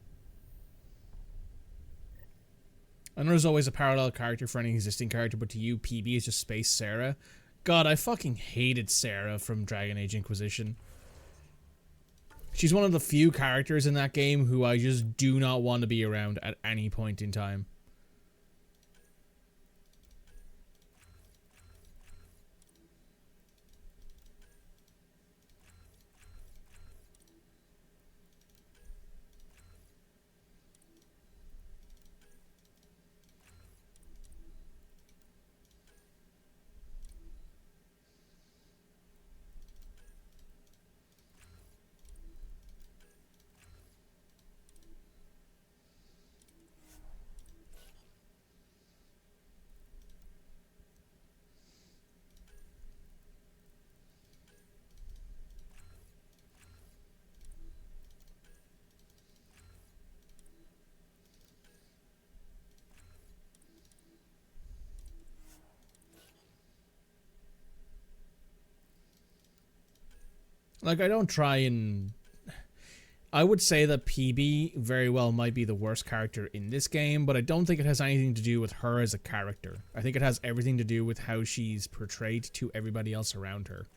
[SPEAKER 1] I know there's always a parallel character for any existing character, but to you, PB is just Space Sarah. God, I fucking hated Sarah from Dragon Age Inquisition. She's one of the few characters in that game who I just do not want to be around at any point in time. Like, I don't try and... I would say that PB very well might be the worst character in this game, but I don't think it has anything to do with her as a character. I think it has everything to do with how she's portrayed to everybody else around her.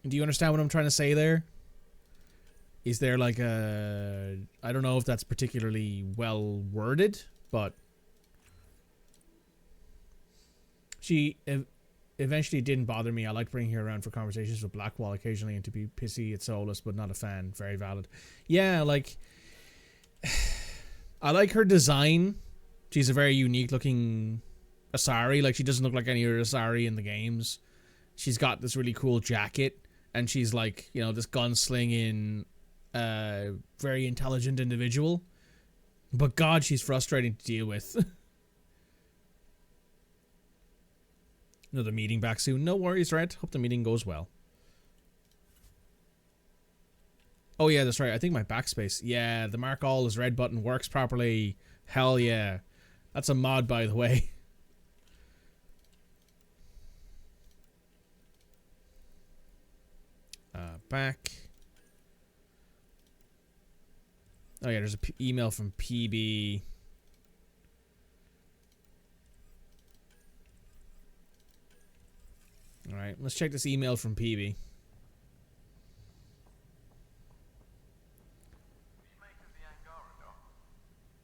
[SPEAKER 1] Do you understand what I'm trying to say there? Is there like a... I don't know if that's particularly well worded, but... She... Eventually didn't bother me. I like bringing her around for conversations with Blackwall occasionally and to be pissy at Solus, but not a fan. Very valid. Yeah, like... I like her design. She's a very unique looking Asari. Like, she doesn't look like any other Asari in the games. She's got this really cool jacket, and she's like, you know, this gunslinging, very intelligent individual. But God, she's frustrating to deal with. Another meeting back soon. No worries, Red. Hope the meeting goes well. Oh yeah, that's right. I think my backspace. Yeah, the mark all as red button works properly. Hell yeah. That's a mod, by the way. Back. Oh yeah, there's an email from PB. Alright, let's check this email from PB.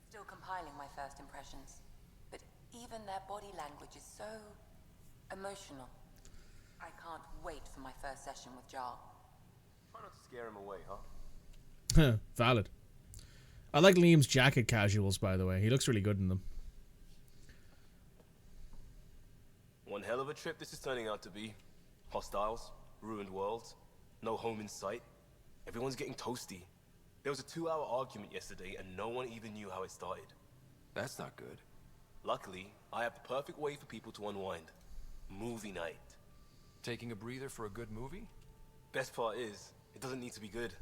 [SPEAKER 7] Still compiling my first impressions. But even their body language is so emotional. I can't wait for my first session with Jarl.
[SPEAKER 9] Try not to scare him away, huh?
[SPEAKER 1] Valid. I like Liam's jacket casuals, by the way. He looks really good in them.
[SPEAKER 9] One hell of a trip this is turning out to be. Hostiles, ruined worlds, no home in sight. Everyone's getting toasty. There was a 2-hour argument yesterday and no one even knew how it started.
[SPEAKER 3] That's not good.
[SPEAKER 9] Luckily, I have the perfect way for people to unwind. Movie night.
[SPEAKER 3] Taking a breather for a good movie?
[SPEAKER 9] Best part is, it doesn't need to be good.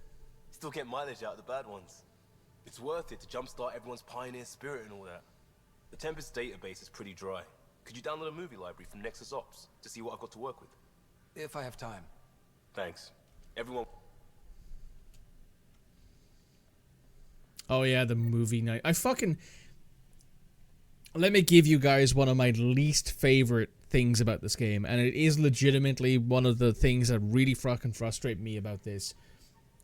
[SPEAKER 9] Still get mileage out of the bad ones. It's worth it to jumpstart everyone's pioneer spirit and all that. The Tempest database is pretty dry. Could you download a movie library from Nexus Ops to see what I've got to work with?
[SPEAKER 3] If I have time.
[SPEAKER 9] Thanks. Everyone...
[SPEAKER 1] Oh yeah, the movie night. Let me give you guys one of my least favorite things about this game, and it is legitimately one of the things that really fucking frustrate me about this,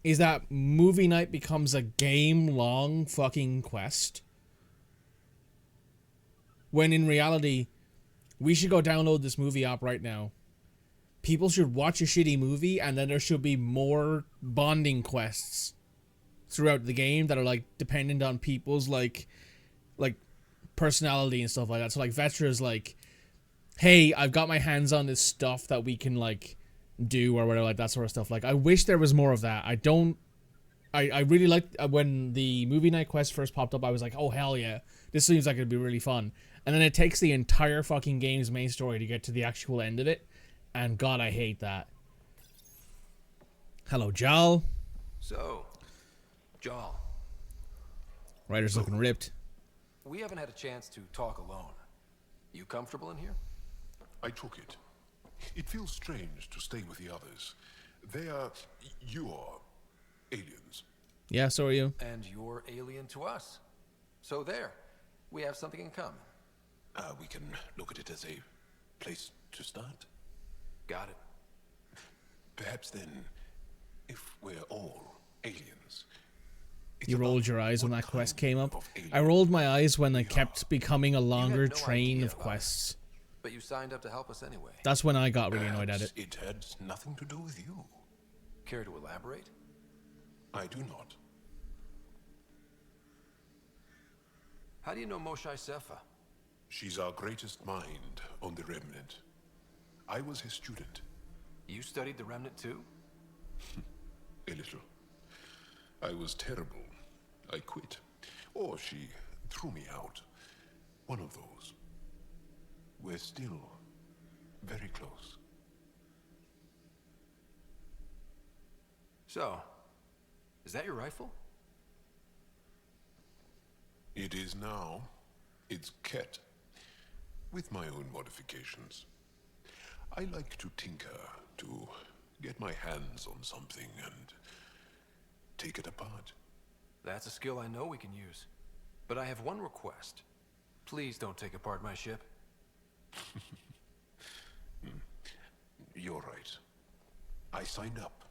[SPEAKER 1] is that movie night becomes a game-long fucking quest. When in reality, we should go download this movie app right now. People should watch a shitty movie, and then there should be more bonding quests throughout the game that are like dependent on people's like personality and stuff like that. So like Vetra's like, hey, I've got my hands on this stuff that we can like do or whatever, like that sort of stuff. Like I wish there was more of that. I really liked when the movie night quest first popped up. I was like, oh hell yeah, this seems like it'd be really fun. And then it takes the entire fucking game's main story to get to the actual end of it, and god, I hate that. Hello, Jal.
[SPEAKER 3] So, Jal.
[SPEAKER 1] Ryder's looking ripped.
[SPEAKER 3] We haven't had a chance to talk alone. You comfortable in here?
[SPEAKER 21] I took it. It feels strange to stay with the others. You are aliens.
[SPEAKER 1] Yeah, so are you.
[SPEAKER 3] And you're alien to us. So there, we have something in common.
[SPEAKER 21] We can look at it as a place to start.
[SPEAKER 3] Got it.
[SPEAKER 21] Perhaps then, if we're all aliens...
[SPEAKER 1] You rolled your eyes when that quest came up. I rolled my eyes when it kept becoming a longer train of quests.
[SPEAKER 3] But you signed up to help us anyway.
[SPEAKER 1] That's when I got really annoyed at it.
[SPEAKER 21] It had nothing to do with you.
[SPEAKER 3] Care to elaborate?
[SPEAKER 21] I do not.
[SPEAKER 3] How do you know Moshae Sefa?
[SPEAKER 21] She's our greatest mind on the Remnant. I was his student.
[SPEAKER 3] You studied the Remnant too?
[SPEAKER 21] A little. I was terrible. I quit. Or she threw me out. One of those. We're still very close.
[SPEAKER 3] So, is that your rifle?
[SPEAKER 21] It is now. It's Ket. With my own modifications. I like to tinker, to get my hands on something and take it apart.
[SPEAKER 3] That's a skill I know we can use. But I have one request. Please don't take apart my ship.
[SPEAKER 21] You're right. I signed up.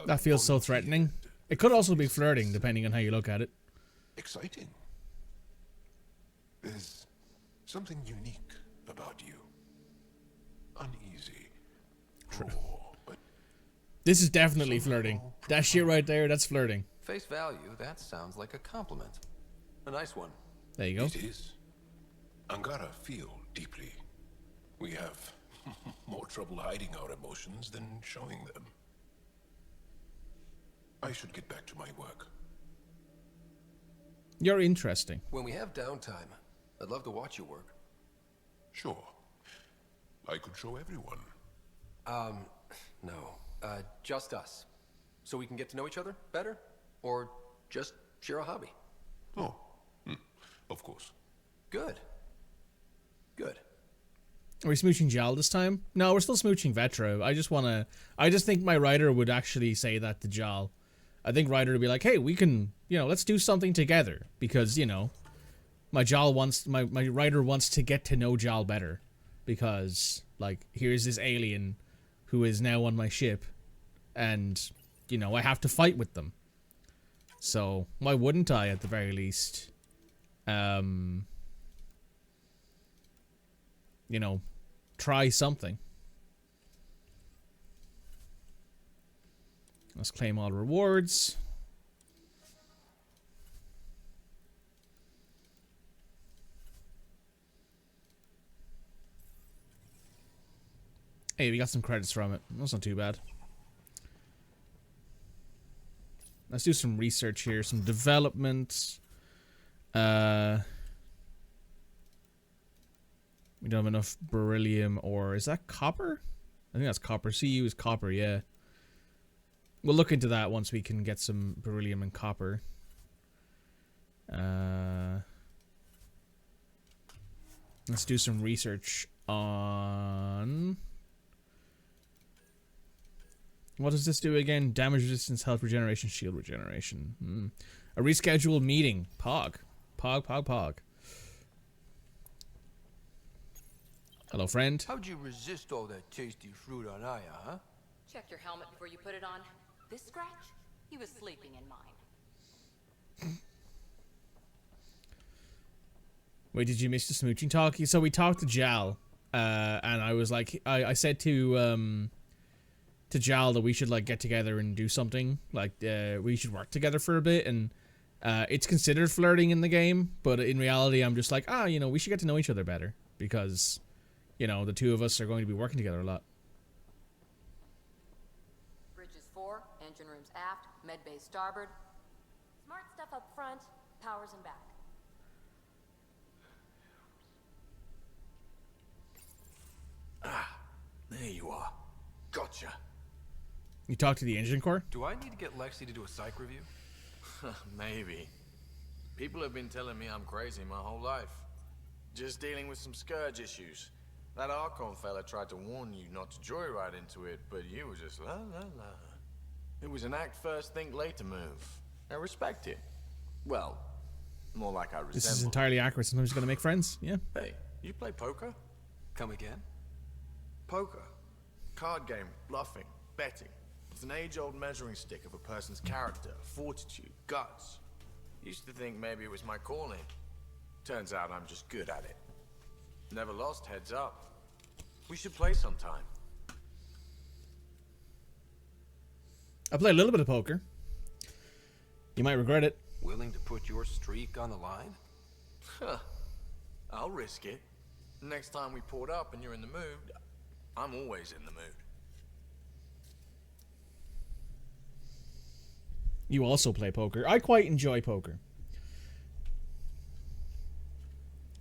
[SPEAKER 1] That feels so threatening. It could also be flirting, depending on how you look at it.
[SPEAKER 21] Exciting. There's something unique about you. Uneasy. Raw, but
[SPEAKER 1] this is definitely flirting. That shit right there, that's flirting.
[SPEAKER 3] Face value, that sounds like a compliment. A nice one.
[SPEAKER 1] There you go.
[SPEAKER 21] It is. Angara feel deeply. We have more trouble hiding our emotions than showing them. I should get back to my work.
[SPEAKER 1] You're interesting.
[SPEAKER 3] When we have downtime, I'd love to watch you work.
[SPEAKER 21] Sure. I could show everyone.
[SPEAKER 3] No. Just us. So we can get to know each other better? Or just share a hobby?
[SPEAKER 21] Oh, of course.
[SPEAKER 3] Good. Good.
[SPEAKER 1] Are we smooching Jal this time? No, we're still smooching Vetra. I just think my writer would actually say that to Jal. I think Ryder would be like, hey, we can, let's do something together. Because, my writer wants to get to know Jal better. Because, like, here's this alien who is now on my ship. And, I have to fight with them. So, why wouldn't I, at the very least? Try something. Let's claim all rewards. Hey, we got some credits from it. That's not too bad. Let's do some research here, some development. We don't have enough beryllium, or is that copper? I think that's copper. CU is copper, yeah. We'll look into that once we can get some beryllium and copper. Let's do some research on... What does this do again? Damage resistance, health regeneration, shield regeneration. A rescheduled meeting. Pog. Pog. Hello, friend.
[SPEAKER 3] How'd you resist all that tasty fruit on Aya, huh?
[SPEAKER 7] Check your helmet before you put it on. This scratch? He was sleeping in mine.
[SPEAKER 1] Wait, did you miss the smooching talk? So we talked to Jal, and I was like, I said to Jal that we should like get together and do something. Like, we should work together for a bit, and it's considered flirting in the game, but in reality, I'm just like, you know, we should get to know each other better because, you know, the two of us are going to be working together a lot.
[SPEAKER 7] Bridges 4, engine rooms aft, med bay starboard.
[SPEAKER 2] Smart stuff up front, powers in back.
[SPEAKER 3] There you are. Gotcha.
[SPEAKER 1] You talk to the engine core?
[SPEAKER 3] Do I need to get Lexi to do a psych review?
[SPEAKER 18] Maybe. People have been telling me I'm crazy my whole life. Just dealing with some scourge issues. That Archon fella tried to warn you not to joyride into it, but you were just la la la. It was an act first, think later move. I respect it. Well, more like I resemble.
[SPEAKER 1] This is entirely accurate. Sometimes you gotta make friends. Yeah.
[SPEAKER 18] Hey, you play poker?
[SPEAKER 3] Come again?
[SPEAKER 18] Poker. Card game, bluffing, betting. It's an age-old measuring stick of a person's character, fortitude, guts. Used to think maybe it was my calling. Turns out I'm just good at it. Never lost heads up. We should play sometime.
[SPEAKER 1] I play a little bit of poker. You might regret it.
[SPEAKER 3] Willing to put your streak on the line?
[SPEAKER 18] Huh. I'll risk it. Next time we port up and you're in the mood, I'm always in the mood.
[SPEAKER 1] You also play poker. I quite enjoy poker.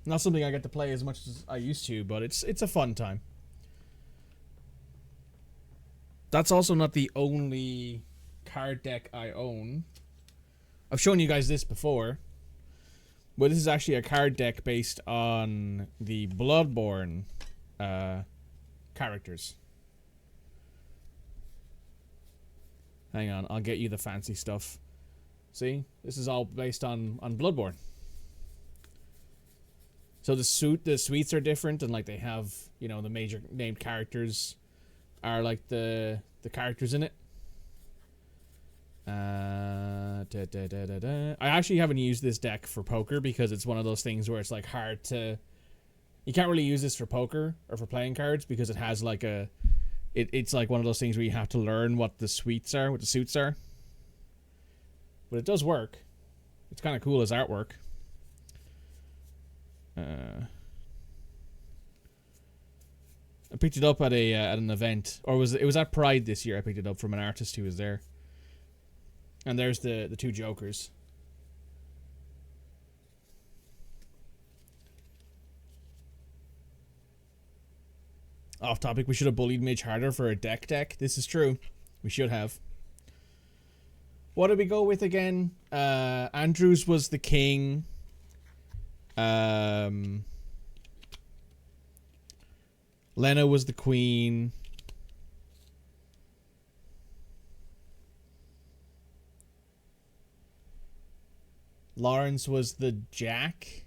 [SPEAKER 1] Not something I get to play as much as I used to, but it's a fun time. That's also not the only card deck I own. I've shown you guys this before. But this is actually a card deck based on the Bloodborne characters. Hang on, I'll get you the fancy stuff. See? This is all based on Bloodborne. So the suites are different, and like they have, you know, the major named characters are like the characters in it. I actually haven't used this deck for poker because it's one of those things where it's like hard to... You can't really use this for poker or for playing cards because it has like a... It's like one of those things where you have to learn what the suites are, what the suits are. But it does work. It's kind of cool as artwork. I picked it up at an event, or it was at Pride this year. I picked it up from an artist who was there. And there's the two Jokers. Off topic, we should have bullied Midge harder for a deck. This is true. We should have. What did we go with again? Andrews was the king. Lena was the queen. Lawrence was the jack.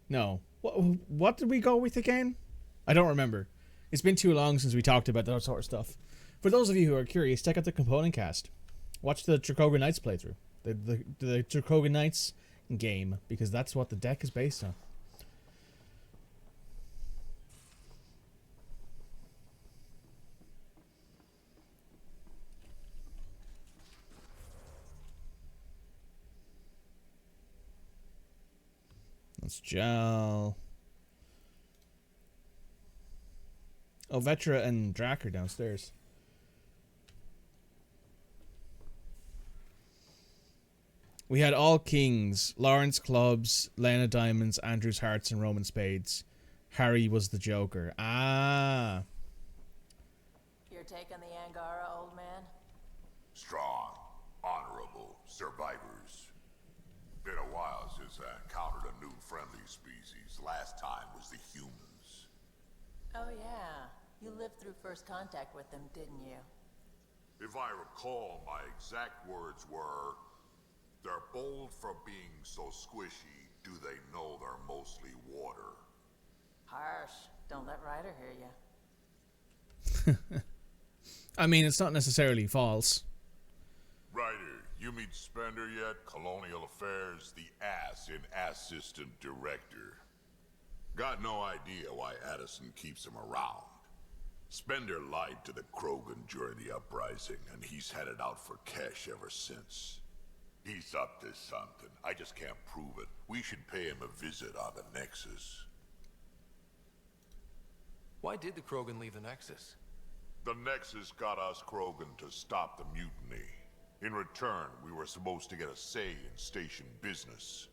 [SPEAKER 1] No. What did we go with again? I don't remember. It's been too long since we talked about that sort of stuff. For those of you who are curious, check out the component cast. Watch the Trakogan Knights playthrough. The Trakogan Knights game, because that's what the deck is based on. That's Jal. Oh, Vetra and Drac are downstairs. We had all kings. Lawrence clubs, Lena diamonds, Andrew's hearts, and Roman spades. Harry was the Joker. Ah.
[SPEAKER 7] Here,
[SPEAKER 12] your take on the Angara, old man?
[SPEAKER 4] Strong, honorable survivors. Been a while since I encountered a new friendly species. Last time was the humans.
[SPEAKER 12] Oh yeah, you lived through first contact with them, didn't you?
[SPEAKER 4] If I recall, my exact words were, "They're bold for being so squishy. Do they know they're mostly water?"
[SPEAKER 12] Harsh. Don't let Ryder hear you.
[SPEAKER 1] I mean, it's not necessarily false.
[SPEAKER 4] Ryder, you meet Spender yet? Colonial Affairs, the ass in assistant director. Got no idea why Addison keeps him around. Spender lied to the Krogan during the uprising, and he's had it out for cash ever since. He's up to something. I just can't prove it. We should pay him a visit on the Nexus.
[SPEAKER 3] Why did the Krogan leave the Nexus?
[SPEAKER 4] The Nexus got us Krogan to stop the mutiny. In return, we were supposed to get a say in station business.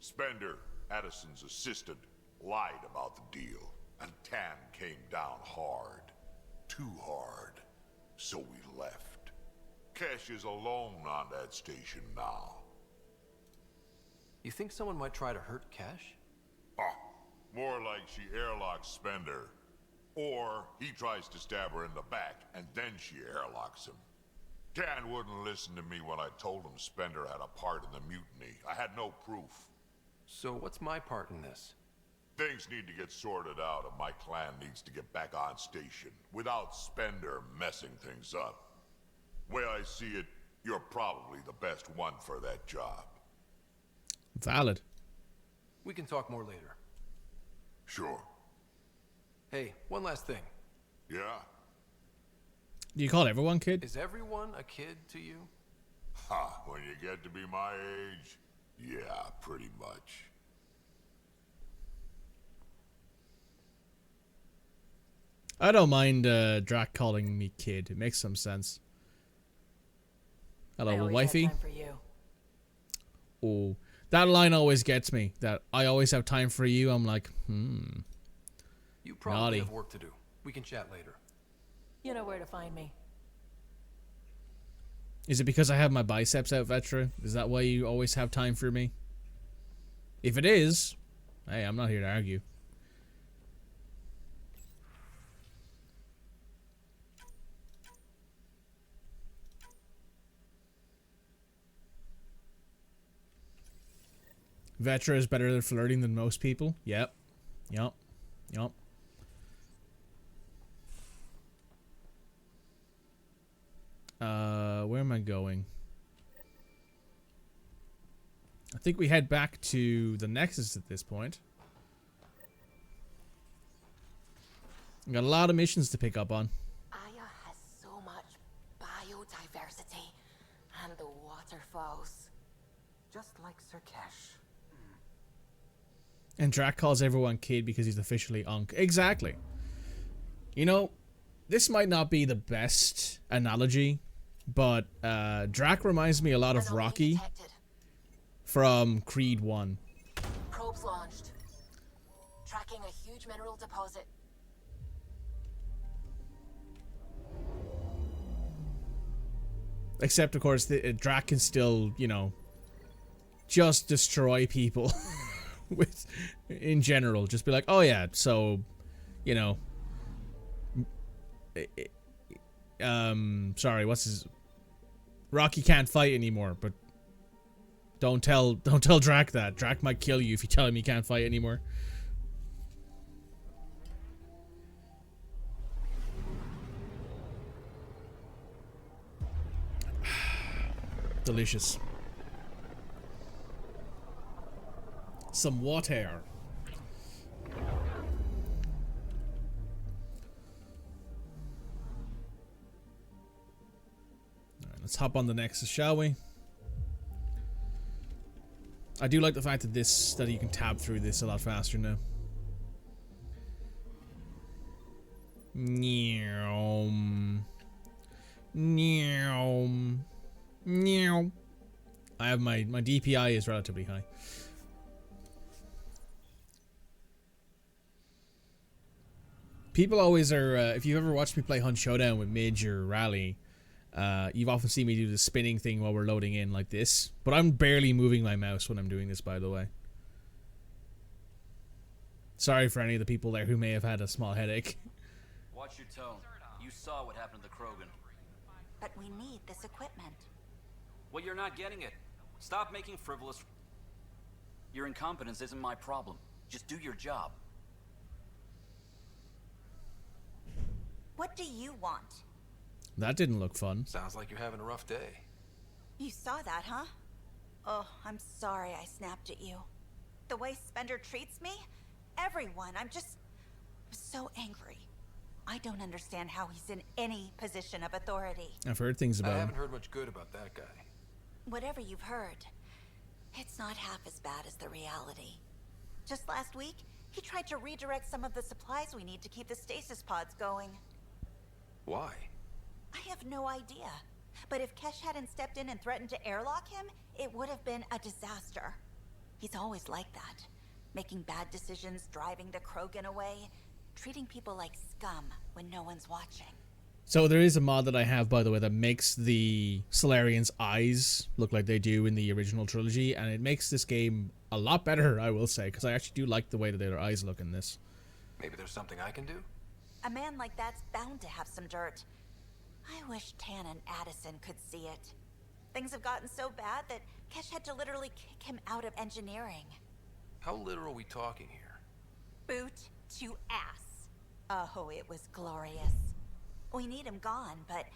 [SPEAKER 4] Spender, Addison's assistant, lied about the deal, and Tan came down hard. Too hard. So we left. Cash is alone on that station now.
[SPEAKER 3] You think someone might try to hurt Cash?
[SPEAKER 4] More like she airlocks Spender. Or he tries to stab her in the back, and then she airlocks him. Tan wouldn't listen to me when I told him Spender had a part in the mutiny. I had no proof.
[SPEAKER 3] So what's my part in this?
[SPEAKER 4] Things need to get sorted out, and my clan needs to get back on station, without Spender messing things up. Way I see it, you're probably the best one for that job.
[SPEAKER 1] Valid.
[SPEAKER 3] We can talk more later.
[SPEAKER 4] Sure.
[SPEAKER 3] Hey, one last thing.
[SPEAKER 4] Yeah?
[SPEAKER 1] Do you call everyone kid?
[SPEAKER 3] Is everyone a kid to you?
[SPEAKER 4] Ha, when you get to be my age, yeah, pretty much.
[SPEAKER 1] I don't mind Drac calling me kid. It makes some sense. Hello, wifey.
[SPEAKER 12] Time for you.
[SPEAKER 1] Oh, that line always gets me. That I always have time for you. I'm like,
[SPEAKER 3] You probably
[SPEAKER 1] naughty.
[SPEAKER 3] have work to do. We can chat later.
[SPEAKER 12] You know where to find me.
[SPEAKER 1] Is it because I have my biceps out, Vetra? Is that why you always have time for me? If it is, hey, I'm not here to argue. Vetra is better at flirting than most people. Yep. Yup. Yup. Where am I going? I think we head back to the Nexus at this point. We got a lot of missions to pick up on.
[SPEAKER 7] Aya has so much biodiversity and the waterfalls. Just like Sir Kesh.
[SPEAKER 1] And Drac calls everyone kid because he's officially Unk. Exactly. You know, this might not be the best analogy, but Drac reminds me a lot of Rocky from Creed 1.
[SPEAKER 7] Probes launched. Tracking a huge mineral deposit.
[SPEAKER 1] Except, of course, Drac can still, you know, just destroy people. With, in general, just be like, oh yeah, so, you know, sorry, what's his, Rocky can't fight anymore, but don't tell Drac that. Drac might kill you if you tell him he can't fight anymore. Delicious. Some water. Alright, let's hop on the Nexus, shall we? I do like the fact that you can tab through this a lot faster now. Meow. Meow. Meow. I have my DPI is relatively high. People always are, if you've ever watched me play Hunt Showdown with Midge or Rally, you've often seen me do the spinning thing while we're loading in like this. But I'm barely moving my mouse when I'm doing this, by the way. Sorry for any of the people there who may have had a small headache.
[SPEAKER 16] Watch your tone. You saw what happened to the Krogan.
[SPEAKER 19] But we need this equipment.
[SPEAKER 16] Well, you're not getting it. Stop making frivolous... Your incompetence isn't my problem. Just do your job.
[SPEAKER 19] What do you want?
[SPEAKER 1] That didn't look fun.
[SPEAKER 3] Sounds like you're having a rough day.
[SPEAKER 19] You saw that, huh? Oh, I'm sorry I snapped at you. The way Spender treats me? Everyone, I'm so angry. I don't understand how he's in any position of authority.
[SPEAKER 1] I've heard things about
[SPEAKER 3] I
[SPEAKER 1] him.
[SPEAKER 3] haven't heard much good about that guy.
[SPEAKER 19] Whatever you've heard, it's not half as bad as the reality. Just last week, he tried to redirect some of the supplies we need to keep the stasis pods going.
[SPEAKER 3] Why?
[SPEAKER 19] I have no idea. But if Kesh hadn't stepped in and threatened to airlock him, it would have been a disaster. He's always like that. Making bad decisions, driving the Krogan away, treating people like scum when no one's watching.
[SPEAKER 1] So there is a mod that I have, by the way, that makes the Solarians' eyes look like they do in the original trilogy, and it makes this game a lot better, I will say, because I actually do like the way that their eyes look in this.
[SPEAKER 3] Maybe there's something I can do?
[SPEAKER 19] A man like that's bound to have some dirt. I wish Tan and Addison could see it. Things have gotten so bad that Kesh had to literally kick him out of engineering.
[SPEAKER 3] How literal are we talking here?
[SPEAKER 19] Boot to ass. Oh, it was glorious. We need him gone, but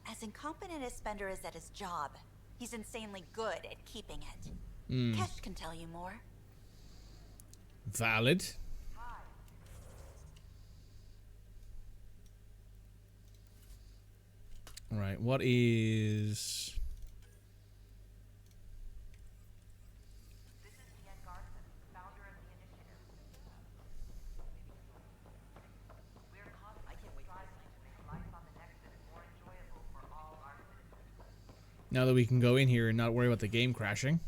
[SPEAKER 19] as incompetent as Spender is at his job, he's insanely good at keeping it. Kesh can tell you more.
[SPEAKER 1] Valid. Alright, what is... Now that we can go in here and not worry about the game crashing.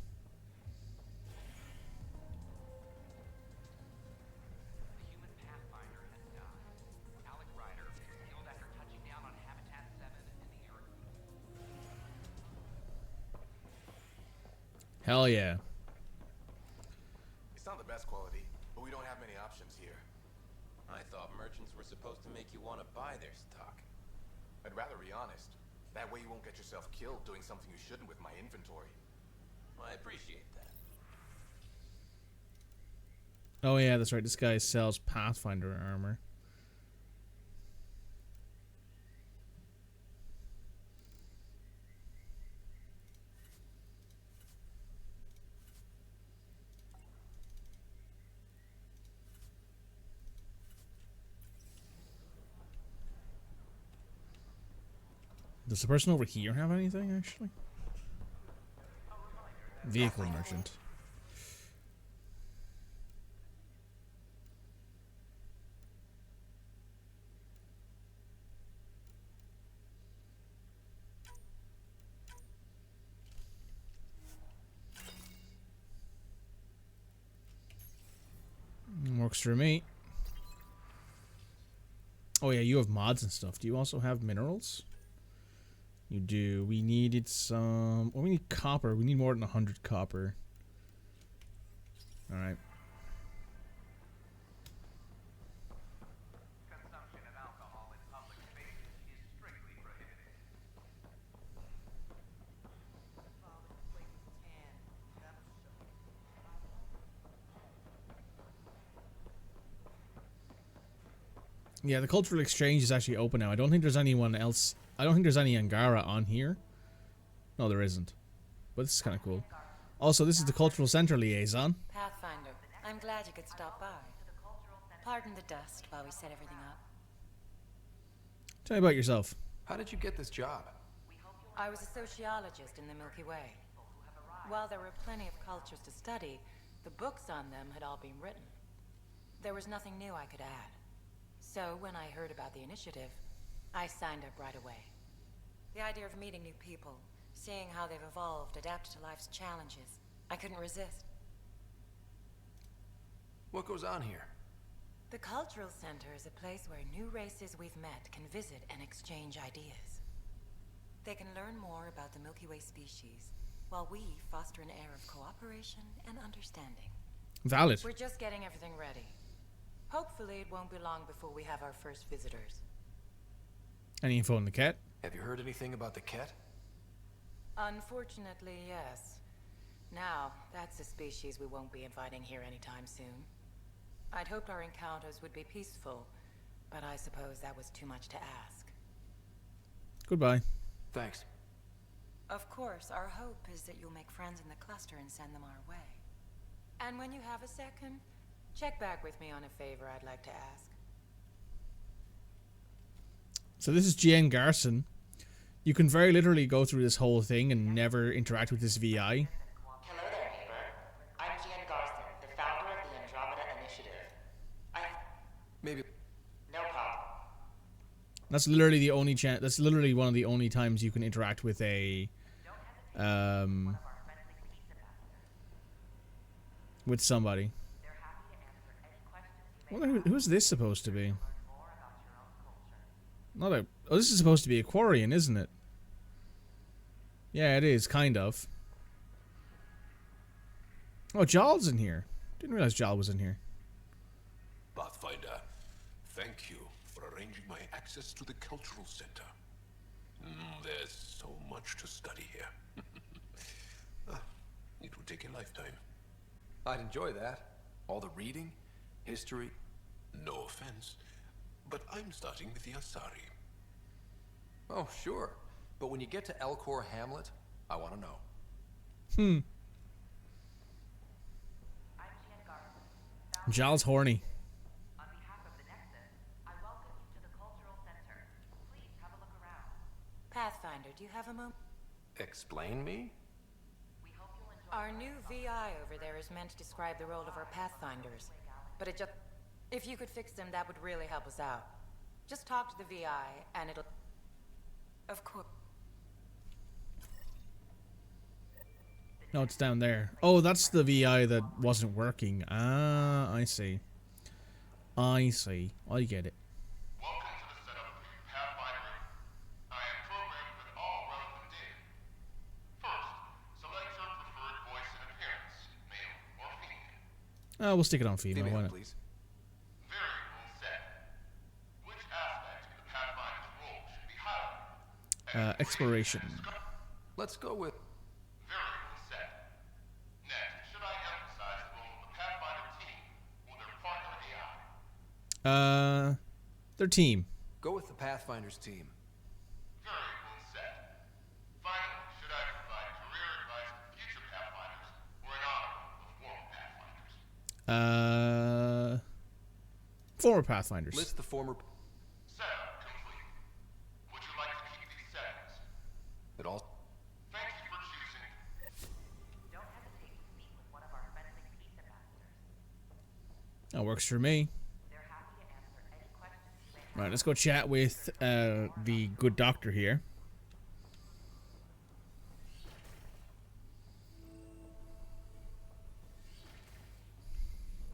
[SPEAKER 17] The human pathfinder has died. Alec Ryder was killed after touching down on Habitat 7 in the Eric.
[SPEAKER 1] Hell yeah.
[SPEAKER 20] It's not the best quality, but we don't have many options here.
[SPEAKER 8] I thought merchants were supposed to make you want to buy their stock.
[SPEAKER 20] I'd rather be honest. That way you won't get yourself killed doing something you shouldn't with my inventory.
[SPEAKER 8] I appreciate that.
[SPEAKER 1] Oh yeah, that's right. This guy sells Pathfinder armor. Does the person over here have anything, actually? Vehicle merchant. Works for me. Oh yeah, you have mods and stuff. Do you also have minerals? You do. We needed some... Well, we need copper. We need more than 100 copper. Alright.
[SPEAKER 17] Consumption of alcohol in public spaces is strictly prohibited.
[SPEAKER 1] Yeah, the cultural exchange is actually open now. I don't think there's anyone else... I don't think there's any Angara on here. No, there isn't. But this is kind of cool. Also, this is the Cultural Center liaison.
[SPEAKER 14] Pathfinder, I'm glad you could stop by. Pardon the dust while we set everything up.
[SPEAKER 1] Tell me about yourself.
[SPEAKER 3] How did you get this job?
[SPEAKER 14] I was a sociologist in the Milky Way. While there were plenty of cultures to study, the books on them had all been written. There was nothing new I could add. So when I heard about the initiative, I signed up right away. The idea of meeting new people, seeing how they've evolved, adapted to life's challenges, I couldn't resist.
[SPEAKER 3] What goes on here?
[SPEAKER 14] The Cultural Center is a place where new races we've met can visit and exchange ideas. They can learn more about the Milky Way species, while we foster an air of cooperation and understanding.
[SPEAKER 1] Valid.
[SPEAKER 14] We're just getting everything ready. Hopefully it won't be long before we have our first visitors.
[SPEAKER 1] Any info on the cat?
[SPEAKER 3] Have you heard anything about the cat?
[SPEAKER 14] Unfortunately, yes. Now, that's a species we won't be inviting here anytime soon. I'd hoped our encounters would be peaceful, but I suppose that was too much to ask.
[SPEAKER 1] Goodbye.
[SPEAKER 3] Thanks.
[SPEAKER 14] Of course, our hope is that you'll make friends in the cluster and send them our way. And when you have a second, check back with me on a favor I'd like to ask.
[SPEAKER 1] So this is Jen Garson. You can very literally go through this whole thing and never interact with this VI.
[SPEAKER 5] Hello there, neighbor. I'm Gian Garson, the founder of the Andromeda Initiative.
[SPEAKER 3] Maybe.
[SPEAKER 5] No problem.
[SPEAKER 1] That's literally the only chance. That's literally one of the only times you can interact with a, with somebody. I wonder who's this supposed to be? Not a. Oh, this is supposed to be a Quarian, isn't it? Yeah, it is, kind of. Oh, Jal's in here. Didn't realize Jal was in here.
[SPEAKER 21] Pathfinder, thank you for arranging my access to the cultural center. There's so much to study here. It would take a lifetime.
[SPEAKER 3] I'd enjoy that. All the reading, history.
[SPEAKER 21] No offense, but I'm starting with the Asari.
[SPEAKER 3] Oh, sure. But when you get to Elcor Hamlet, I want to know.
[SPEAKER 1] Jal's horny.
[SPEAKER 5] On behalf of the Nexus, I welcome you to the Cultural Center. Please have a look around.
[SPEAKER 14] Pathfinder, do you have a moment?
[SPEAKER 3] Explain me?
[SPEAKER 14] Our new VI over there is meant to describe the role of our Pathfinders. But it just... If you could fix them, that would really help us out. Just talk to the VI, and it'll... Of course...
[SPEAKER 1] No, it's down there. Oh, that's the VI that wasn't working. Ah, I see. I see. I get it.
[SPEAKER 4] Welcome to the setup for your Pathfinder. I am programmed with all relevant data. First, select your preferred voice and appearance, male or female.
[SPEAKER 1] We'll stick it on female, why not?
[SPEAKER 3] Please.
[SPEAKER 4] Variable set. Which aspect of the Pathfinder's role should be highlighted?
[SPEAKER 1] Exploration.
[SPEAKER 3] Let's go with
[SPEAKER 4] Variable set. Next, should I emphasize the role of the Pathfinder team or their partner AI?
[SPEAKER 1] Their team.
[SPEAKER 3] Go with the Pathfinder's team.
[SPEAKER 4] Variable set. Finally, should I provide career advice for future Pathfinders or in honor of former Pathfinders?
[SPEAKER 1] Former Pathfinders.
[SPEAKER 3] List the former...
[SPEAKER 4] Setup complete. Would you like to keep these settings?
[SPEAKER 3] It all...
[SPEAKER 4] Thank you for choosing.
[SPEAKER 5] Don't hesitate to speak with one of our friendly peace ambassadors.
[SPEAKER 1] That works for me.
[SPEAKER 5] They're happy to answer any questions you may have.
[SPEAKER 1] Right, let's go chat with the good doctor here.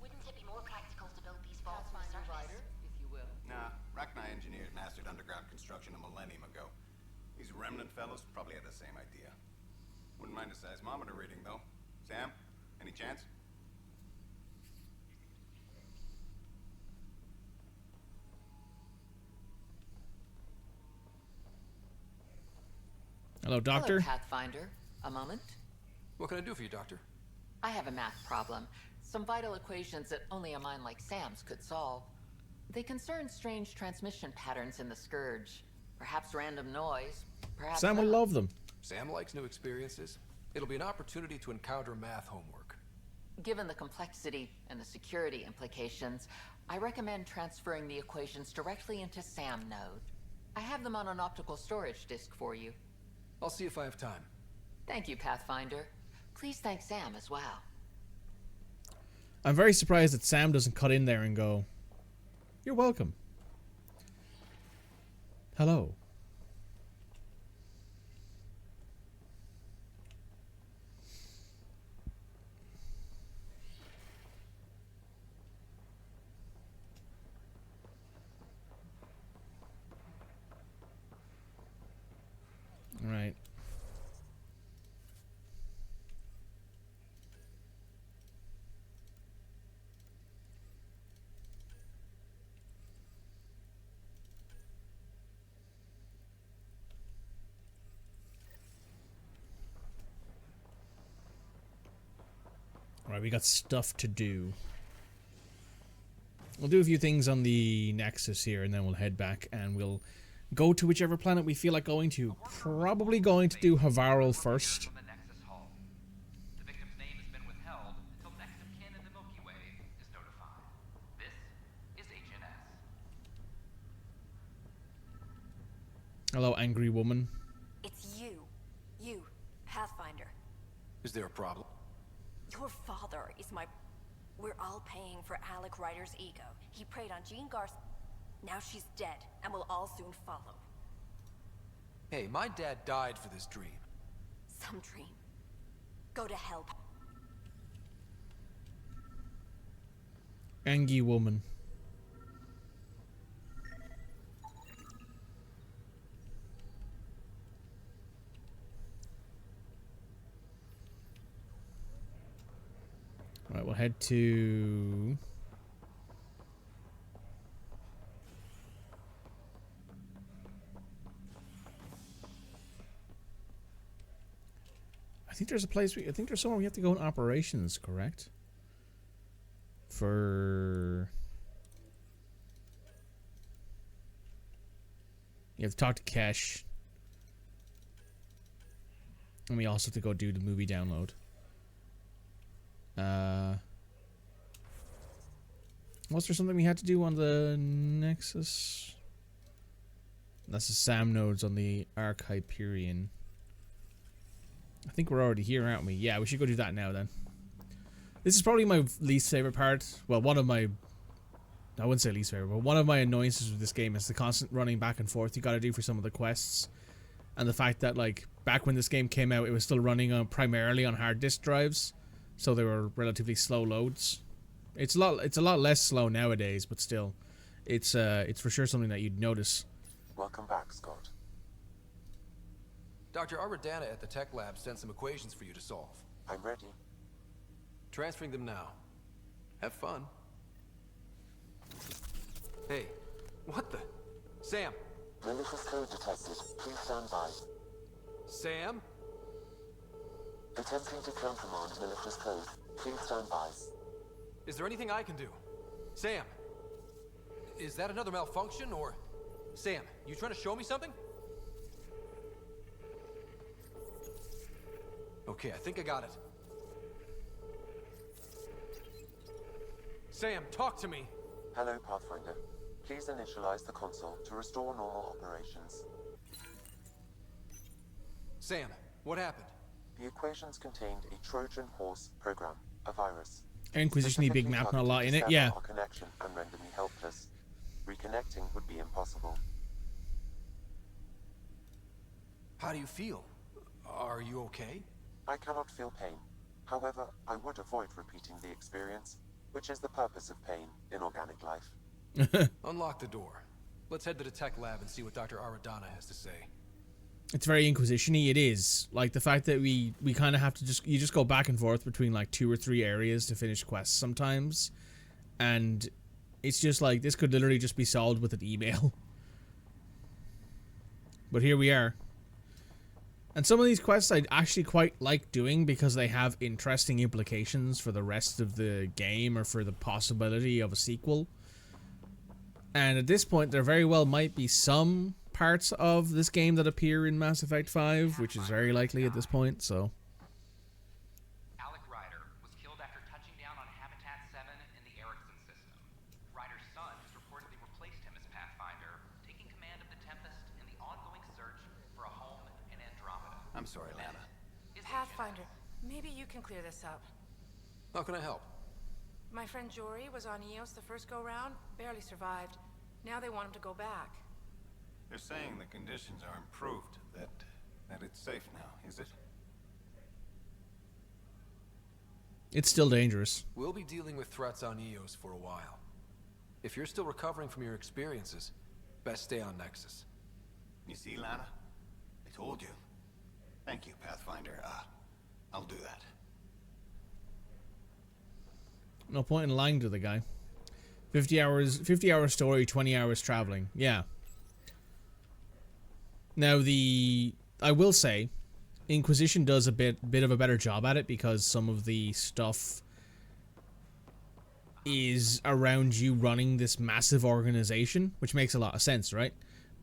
[SPEAKER 5] Wouldn't it be more practical to build these vaults on the surface?
[SPEAKER 12] Ryder, if you will.
[SPEAKER 6] Nah, Rachni engineers mastered underground construction a millennium ago. These remnant fellows probably had the same idea. Wouldn't mind a seismometer reading, though. Sam, any chance?
[SPEAKER 1] Hello, doctor.
[SPEAKER 12] Hello, Pathfinder. A moment.
[SPEAKER 3] What can I do for you, Doctor?
[SPEAKER 12] I have a math problem. Some vital equations that only a mind like Sam's could solve. They concern strange transmission patterns in the Scourge. Perhaps random noise. Perhaps
[SPEAKER 1] Sam will
[SPEAKER 12] not.
[SPEAKER 1] love them.
[SPEAKER 3] Sam likes new experiences. It'll be an opportunity to encounter math homework.
[SPEAKER 12] Given the complexity and the security implications, I recommend transferring the equations directly into SAM node. I have them on an optical storage disk for you.
[SPEAKER 3] I'll see if I have time.
[SPEAKER 12] Thank you, Pathfinder. Please thank Sam as well.
[SPEAKER 1] I'm very surprised that Sam doesn't cut in there and go, "You're welcome." Hello. Alright, we got stuff to do. We'll do a few things on the Nexus here, and then we'll head back, and we'll go to whichever planet we feel like going to. Probably going to do Havarl first.
[SPEAKER 17] The victim's name has been withheld until next of kin in the Milky Way is notified. This is HNS.
[SPEAKER 1] Hello, angry woman.
[SPEAKER 2] It's you. You, Pathfinder.
[SPEAKER 3] Is there a problem?
[SPEAKER 2] Your father is my... We're all paying for Alec Ryder's ego. He preyed on Jean Garth. Now she's dead, and we'll all soon follow.
[SPEAKER 3] Hey, my dad died for this dream.
[SPEAKER 2] Some dream. Go to hell.
[SPEAKER 1] Angry woman. Alright, we'll head to... I think there's a place I think there's somewhere we have to go in operations, correct? For... You have to talk to Kesh. And we also have to go do the movie download. Was there something we had to do on the Nexus? That's the SAM nodes on the Arc Hyperion. I think we're already here, aren't we? Yeah, we should go do that now then. This is probably my least favorite part. Well, one of my... I wouldn't say least favorite, but one of my annoyances with this game is the constant running back and forth you gotta do for some of the quests. And the fact that, like, back when this game came out, it was still running on primarily on hard disk drives. So they were relatively slow loads. It's a lot less slow nowadays, but still, it's for sure something that you'd notice.
[SPEAKER 11] Welcome back, Scott.
[SPEAKER 3] Dr. Aradana at the tech lab sent some equations for you to solve.
[SPEAKER 11] I'm ready.
[SPEAKER 3] Transferring them now. Have fun. Hey, what the? Sam!
[SPEAKER 11] Malicious code detected. Please stand by.
[SPEAKER 3] Sam?
[SPEAKER 11] Attempting to countermand malicious code. Please stand by.
[SPEAKER 3] Is there anything I can do? Sam! Is that another malfunction, or... Sam, you trying to show me something? Okay, I think I got it. Sam, talk to me!
[SPEAKER 11] Hello, Pathfinder. Please initialize the console to restore normal operations.
[SPEAKER 3] Sam, what happened?
[SPEAKER 11] The equations contained a Trojan horse program, a virus.
[SPEAKER 1] Inquisition-y big map, not a lot in it, yeah.
[SPEAKER 11] Our connection and render me helpless. Reconnecting would be impossible.
[SPEAKER 3] How do you feel? Are you okay?
[SPEAKER 11] I cannot feel pain. However, I would avoid repeating the experience, which is the purpose of pain in organic life.
[SPEAKER 3] Unlock the door. Let's head to the tech lab and see what Dr. Aradana has to say.
[SPEAKER 1] It's very Inquisition-y, it is. Like, the fact that we kind of have to you just go back and forth between, like, 2 or 3 areas to finish quests sometimes. And it's just like, this could literally just be solved with an email. But here we are. And some of these quests I actually quite like doing because they have interesting implications for the rest of the game or for the possibility of a sequel. And at this point, there very well might be some parts of this game that appear in Mass Effect 5, which is very likely at this point, so...
[SPEAKER 17] Alec Ryder was killed after touching down on Habitat 7 in the Erickson system. Ryder's son has reportedly replaced him as Pathfinder, taking command of the Tempest in the ongoing search for a home in Andromeda.
[SPEAKER 3] I'm sorry, Lana.
[SPEAKER 14] Pathfinder, maybe you can clear this up.
[SPEAKER 3] How can I help?
[SPEAKER 14] My friend Jory was on Eos the first go-round, barely survived. Now they want him to go back.
[SPEAKER 6] They're saying the conditions are improved, that it's safe now, is it?
[SPEAKER 1] It's still dangerous.
[SPEAKER 3] We'll be dealing with threats on Eos for a while. If you're still recovering from your experiences, best stay on Nexus.
[SPEAKER 6] You see, Lana? I told you. Thank you, Pathfinder. I'll do that.
[SPEAKER 1] No point in lying to the guy. 50 hour story, 20 hours traveling. Yeah. Now I will say, Inquisition does a bit of a better job at it because some of the stuff is around you running this massive organization, which makes a lot of sense, right?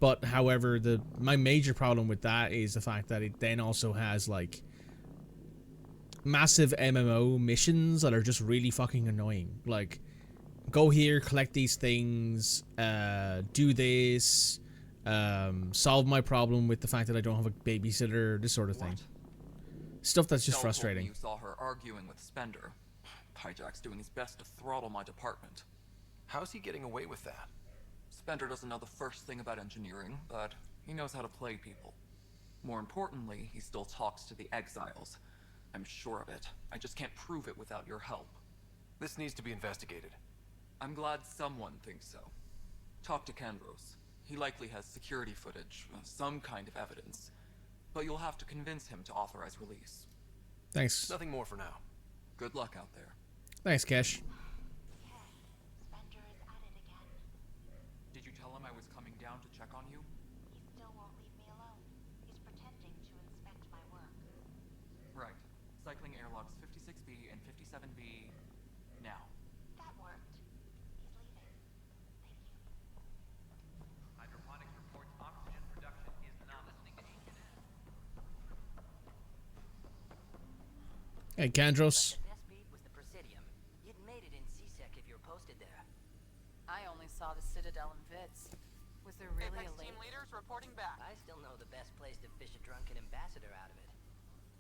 [SPEAKER 1] But however, my major problem with that is the fact that it then also has like massive MMO missions that are just really fucking annoying. Like, go here, collect these things, do this, solve my problem with the fact that I don't have a babysitter, this sort of thing. Stuff that's just frustrating.
[SPEAKER 13] You saw her arguing with Spender. Hijack's doing his best to throttle my department.
[SPEAKER 3] How's he getting away with that?
[SPEAKER 13] Spender doesn't know the first thing about engineering, but he knows how to play people. More importantly, he still talks to the exiles. I'm sure of it. I just can't prove it without your help.
[SPEAKER 3] This needs to be investigated.
[SPEAKER 13] I'm glad someone thinks so. Talk to Kandros. He likely has security footage, some kind of evidence. But you'll have to convince him to authorize release.
[SPEAKER 1] Thanks.
[SPEAKER 3] Nothing more for now.
[SPEAKER 13] Good luck out there.
[SPEAKER 1] Thanks, Cash.
[SPEAKER 13] Did you tell him I was coming down to check on you?
[SPEAKER 15] He still won't leave me alone. He's pretending to inspect my work.
[SPEAKER 13] Right. Cycling airlocks 56B and 57B now.
[SPEAKER 15] That worked. He's leaving.
[SPEAKER 17] Hydroponics reports oxygen production is not listening to HNS.
[SPEAKER 1] Hey, Kandros.
[SPEAKER 12] I only saw the Citadel and Vitz. Was there really
[SPEAKER 8] Apex
[SPEAKER 12] a link?
[SPEAKER 8] team leaders reporting back.
[SPEAKER 23] I still know the best place to fish a drunken ambassador out of it.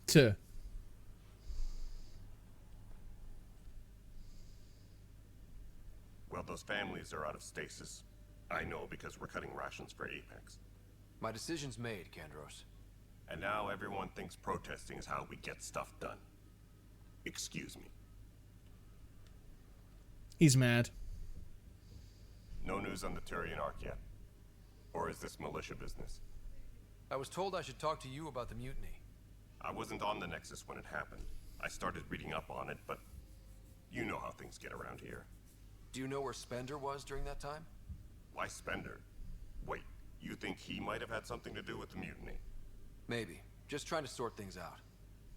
[SPEAKER 1] Tuh.
[SPEAKER 21] Well, those families are out of stasis. I know because we're cutting rations for Apex.
[SPEAKER 3] My decision's made, Kandros.
[SPEAKER 21] And now everyone thinks protesting is how we get stuff done. Excuse me.
[SPEAKER 1] He's mad.
[SPEAKER 21] No news on the Turian Ark yet? Or is this militia business?
[SPEAKER 3] I was told I should talk to you about the mutiny.
[SPEAKER 21] I wasn't on the Nexus when it happened. I started reading up on it, but you know how things get around here.
[SPEAKER 3] Do you know where Spender was during that time?
[SPEAKER 21] Why Spender? Wait, you think he might have had something to do with the mutiny?
[SPEAKER 3] Maybe. Just trying to sort things out.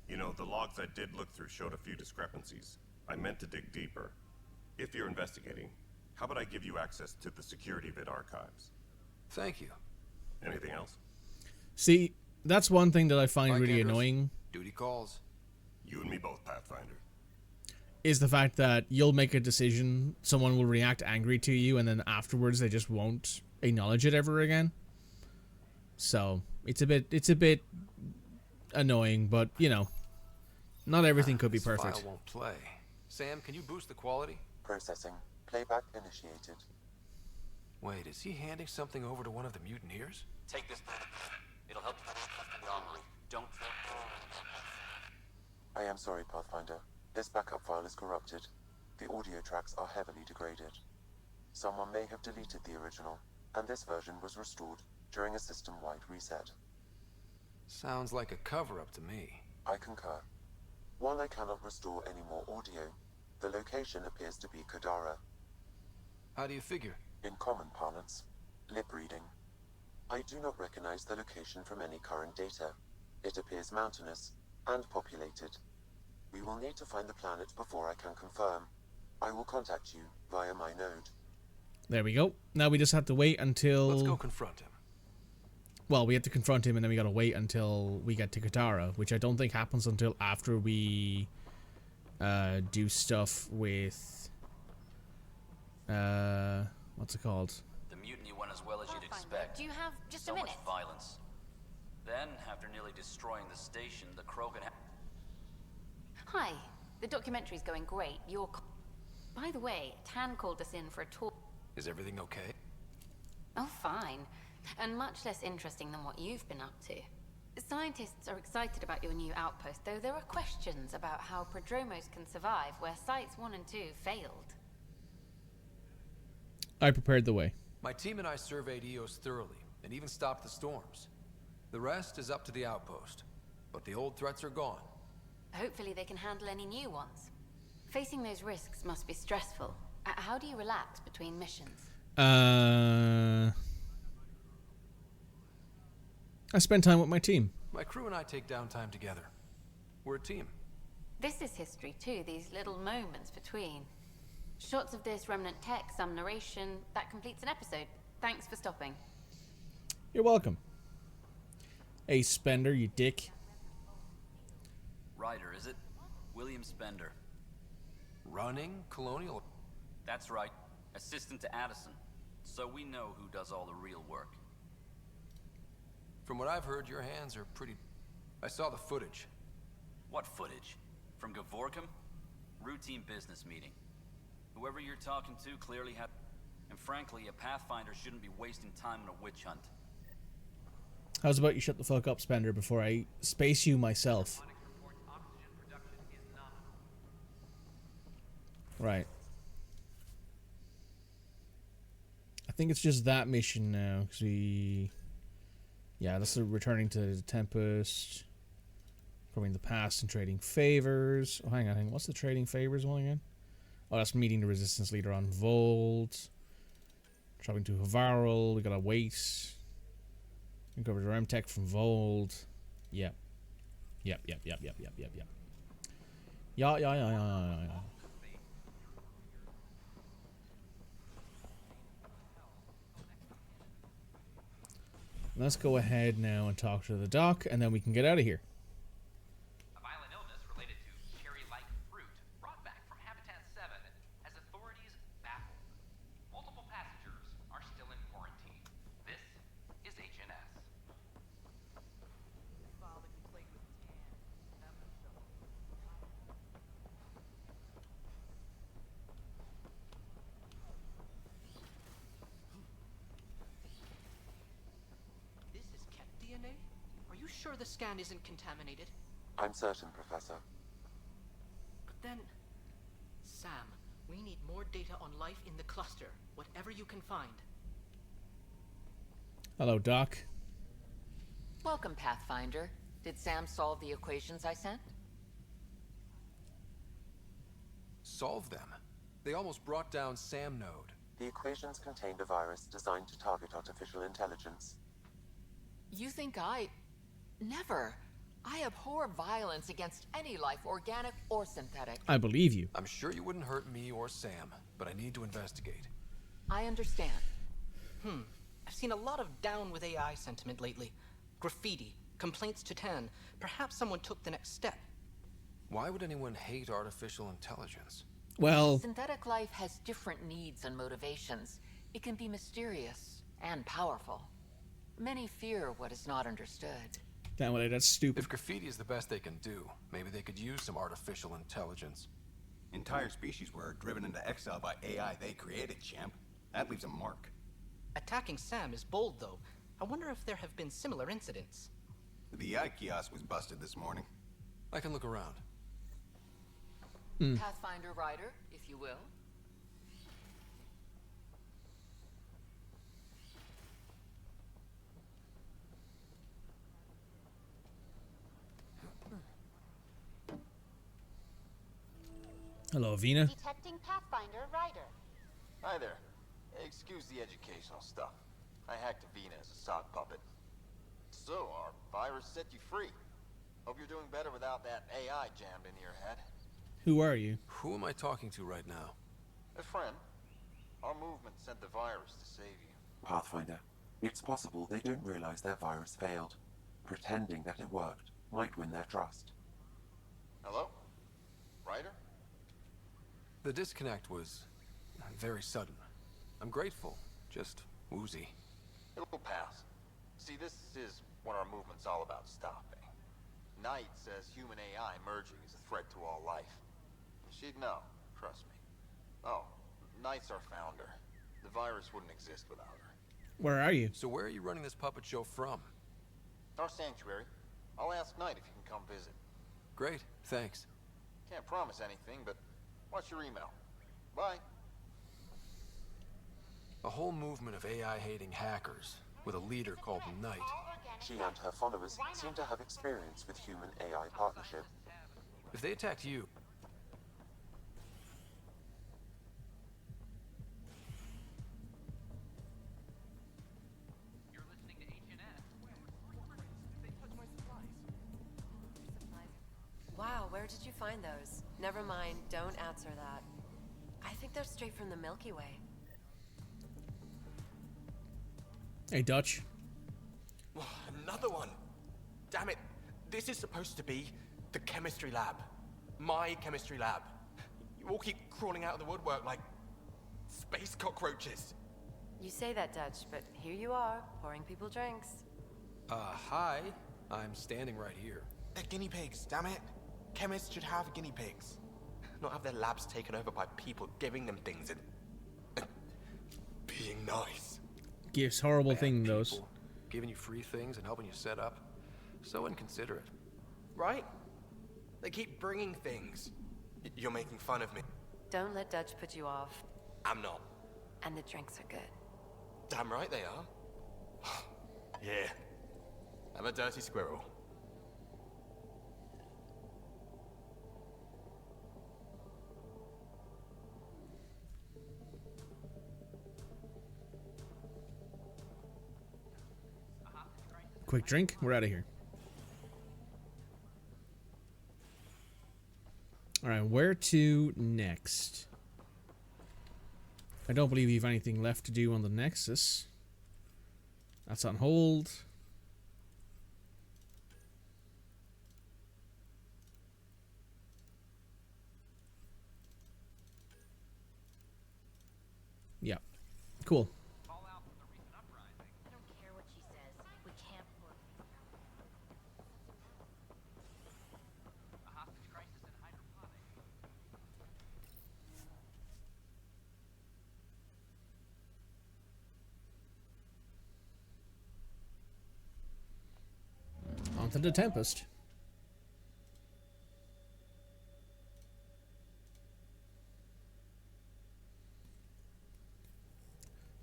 [SPEAKER 21] You know, the logs I did look through showed a few discrepancies. I meant to dig deeper. If you're investigating, how about I give you access to the security vid archives?
[SPEAKER 3] Thank you.
[SPEAKER 21] Anything else?
[SPEAKER 1] See, that's one thing that I find
[SPEAKER 3] Bye,
[SPEAKER 1] really
[SPEAKER 3] Kandros.
[SPEAKER 1] annoying.
[SPEAKER 3] Duty calls.
[SPEAKER 21] You and me both, Pathfinder.
[SPEAKER 1] Is the fact that you'll make a decision, someone will react angry to you, and then afterwards they just won't acknowledge it ever again. So it's a bit annoying, but you know, not everything could be perfect.
[SPEAKER 3] This file won't play. Sam, can you boost the quality?
[SPEAKER 11] Processing. Playback initiated.
[SPEAKER 3] Wait, is he handing something over to one of the mutineers?
[SPEAKER 16] Take this. It'll help you the armory. Don't.
[SPEAKER 11] I am sorry, Pathfinder. This backup file is corrupted. The audio tracks are heavily degraded. Someone may have deleted the original, and this version was restored during a system-wide reset.
[SPEAKER 3] Sounds like a cover-up to me.
[SPEAKER 11] I concur. While I cannot restore any more audio, the location appears to be Kadara.
[SPEAKER 3] How do you figure?
[SPEAKER 11] In common parlance, lip reading. I do not recognize the location from any current data. It appears mountainous and populated. We will need to find the planet before I can confirm. I will contact you via my node.
[SPEAKER 1] There we go. Now we just have to wait until...
[SPEAKER 3] Let's go confront him.
[SPEAKER 1] Well, we have to confront him, and then we gotta wait until we get to Katara, which I don't think happens until after we do stuff with... what's it called?
[SPEAKER 16] The mutiny went as well as you'd expect.
[SPEAKER 2] Do you have just
[SPEAKER 16] so
[SPEAKER 2] a minute?
[SPEAKER 16] Much violence. Then, after nearly destroying the station, the Krogan...
[SPEAKER 2] Hi. The documentary's going great. By the way, Tan called us in for a tour.
[SPEAKER 3] Is everything okay?
[SPEAKER 2] Oh, fine. And much less interesting than what you've been up to. Scientists are excited about your new outpost, though there are questions about how Prodromos can survive where Sites 1 and 2 failed.
[SPEAKER 1] I prepared the way.
[SPEAKER 3] My team and I surveyed EOS thoroughly, and even stopped the storms. The rest is up to the outpost, but the old threats are gone.
[SPEAKER 2] Hopefully they can handle any new ones. Facing those risks must be stressful. How do you relax between missions?
[SPEAKER 1] I spend time with my team.
[SPEAKER 3] My crew and I take downtime together. We're a team.
[SPEAKER 2] This is history too, these little moments between.
[SPEAKER 9] Shots of this remnant tech, some narration. That completes an episode. Thanks for stopping.
[SPEAKER 1] You're welcome. Hey, Spender, you dick.
[SPEAKER 16] Ryder, is it? William Spender.
[SPEAKER 3] Running Colonial?
[SPEAKER 16] That's right. Assistant to Addison. So we know who does all the real work.
[SPEAKER 3] From what I've heard, your hands are pretty... I saw the footage.
[SPEAKER 16] What footage? From Gavorkum? Routine business meeting. Whoever you're talking to clearly had... And frankly, a Pathfinder shouldn't be wasting time on a witch hunt.
[SPEAKER 1] How's about you shut the fuck up, Spender, before I space you myself? Right. I think it's just that mission now, because we... Yeah, this is returning to the Tempest. Probing the past and trading favors. Oh, hang on. What's the trading favors one again? Oh, that's meeting the resistance leader on Volt. Traveling to Havarl. We gotta wait. Recover the Remtech from Volt. Yep. Yep. Yeah. Let's go ahead now and talk to the doc, and then we can get out of here.
[SPEAKER 17] A violent illness related to cherry-like fruit brought back from Habitat 7 has authorities baffled. Multiple passengers are still in quarantine. This is HNS.
[SPEAKER 8] This is cat DNA? Are you sure the scan isn't contaminated?
[SPEAKER 11] I'm certain, Professor.
[SPEAKER 8] But then... Sam, we need more data on life in the cluster. Whatever you can find.
[SPEAKER 1] Hello, Doc.
[SPEAKER 12] Welcome, Pathfinder. Did Sam solve the equations I sent?
[SPEAKER 3] Solve them? They almost brought down Sam Node.
[SPEAKER 11] The equations contained a virus designed to target artificial intelligence.
[SPEAKER 12] You think I... Never. I abhor violence against any life, organic or synthetic.
[SPEAKER 1] I believe you.
[SPEAKER 3] I'm sure you wouldn't hurt me or Sam, but I need to investigate.
[SPEAKER 12] I understand.
[SPEAKER 8] I've seen a lot of down with AI sentiment lately. Graffiti, complaints to 10. Perhaps someone took the next step.
[SPEAKER 3] Why would anyone hate artificial intelligence?
[SPEAKER 1] Well...
[SPEAKER 12] Synthetic life has different needs and motivations. It can be mysterious and powerful. Many fear what is not understood.
[SPEAKER 1] Damn it, that's stupid.
[SPEAKER 3] If graffiti is the best they can do, maybe they could use some artificial intelligence.
[SPEAKER 6] Entire species were driven into exile by AI they created, champ. That leaves a mark.
[SPEAKER 8] Attacking Sam is bold, though. I wonder if there have been similar incidents.
[SPEAKER 6] The VI kiosk was busted this morning.
[SPEAKER 3] I can look around.
[SPEAKER 12] Pathfinder Ryder, if you will.
[SPEAKER 1] Hello, Avina.
[SPEAKER 15] Detecting Pathfinder Ryder.
[SPEAKER 10] Hi there. Excuse the educational stuff. I hacked Avina as a sock puppet. So, our virus set you free. Hope you're doing better without that AI jammed into your head.
[SPEAKER 1] Who are you?
[SPEAKER 3] Who am I talking to right now?
[SPEAKER 10] A friend. Our movement sent the virus to save you.
[SPEAKER 11] Pathfinder, it's possible they don't realize their virus failed. Pretending that it worked might win their trust.
[SPEAKER 10] Hello? Ryder?
[SPEAKER 3] The disconnect was very sudden. I'm grateful, just woozy.
[SPEAKER 10] It'll pass. See, this is what our movement's all about stopping. Knight says human AI merging is a threat to all life. She'd know, trust me. Oh, Knight's our founder. The virus wouldn't exist without her.
[SPEAKER 1] Where are you?
[SPEAKER 3] So where are you running this puppet show from?
[SPEAKER 10] Our sanctuary. I'll ask Knight if you can come visit.
[SPEAKER 3] Great, thanks.
[SPEAKER 10] Can't promise anything, but watch your email. Bye.
[SPEAKER 3] A whole movement of AI-hating hackers, with a leader called Knight.
[SPEAKER 11] She and her followers seem to have experience with human-AI partnership.
[SPEAKER 3] If they attacked you...
[SPEAKER 17] You're listening to HNS.
[SPEAKER 8] They touch my supplies.
[SPEAKER 22] Wow, where did you find those? Never mind, don't answer that. I
[SPEAKER 7] think they're straight from the Milky Way.
[SPEAKER 1] Hey, Dutch.
[SPEAKER 20] Another one. Damn it. This is supposed to be the chemistry lab. My chemistry lab. You all keep crawling out of the woodwork like space cockroaches.
[SPEAKER 7] You say that, Dutch, but here you are, pouring people drinks.
[SPEAKER 3] Hi. I'm standing right here.
[SPEAKER 20] They're guinea pigs, damn it. Chemists should have guinea pigs. Not have their labs taken over by people giving them things and being nice.
[SPEAKER 1] Gives horrible
[SPEAKER 3] Bad
[SPEAKER 1] thing, those.
[SPEAKER 3] people giving you free things and helping you set up. So inconsiderate.
[SPEAKER 20] Right? They keep bringing things. You're making fun of me.
[SPEAKER 7] Don't let Dutch put you off.
[SPEAKER 20] I'm not.
[SPEAKER 7] And the drinks are good.
[SPEAKER 20] Damn right they are. Yeah. I'm a dirty squirrel.
[SPEAKER 1] Quick drink. We're out of here. Alright, where to next? I don't believe you have anything left to do on the Nexus. That's on hold. Yeah. Cool.
[SPEAKER 15] I don't care what she says. We can't work.
[SPEAKER 17] A hostage crisis in hydroponics.
[SPEAKER 1] On to the Tempest.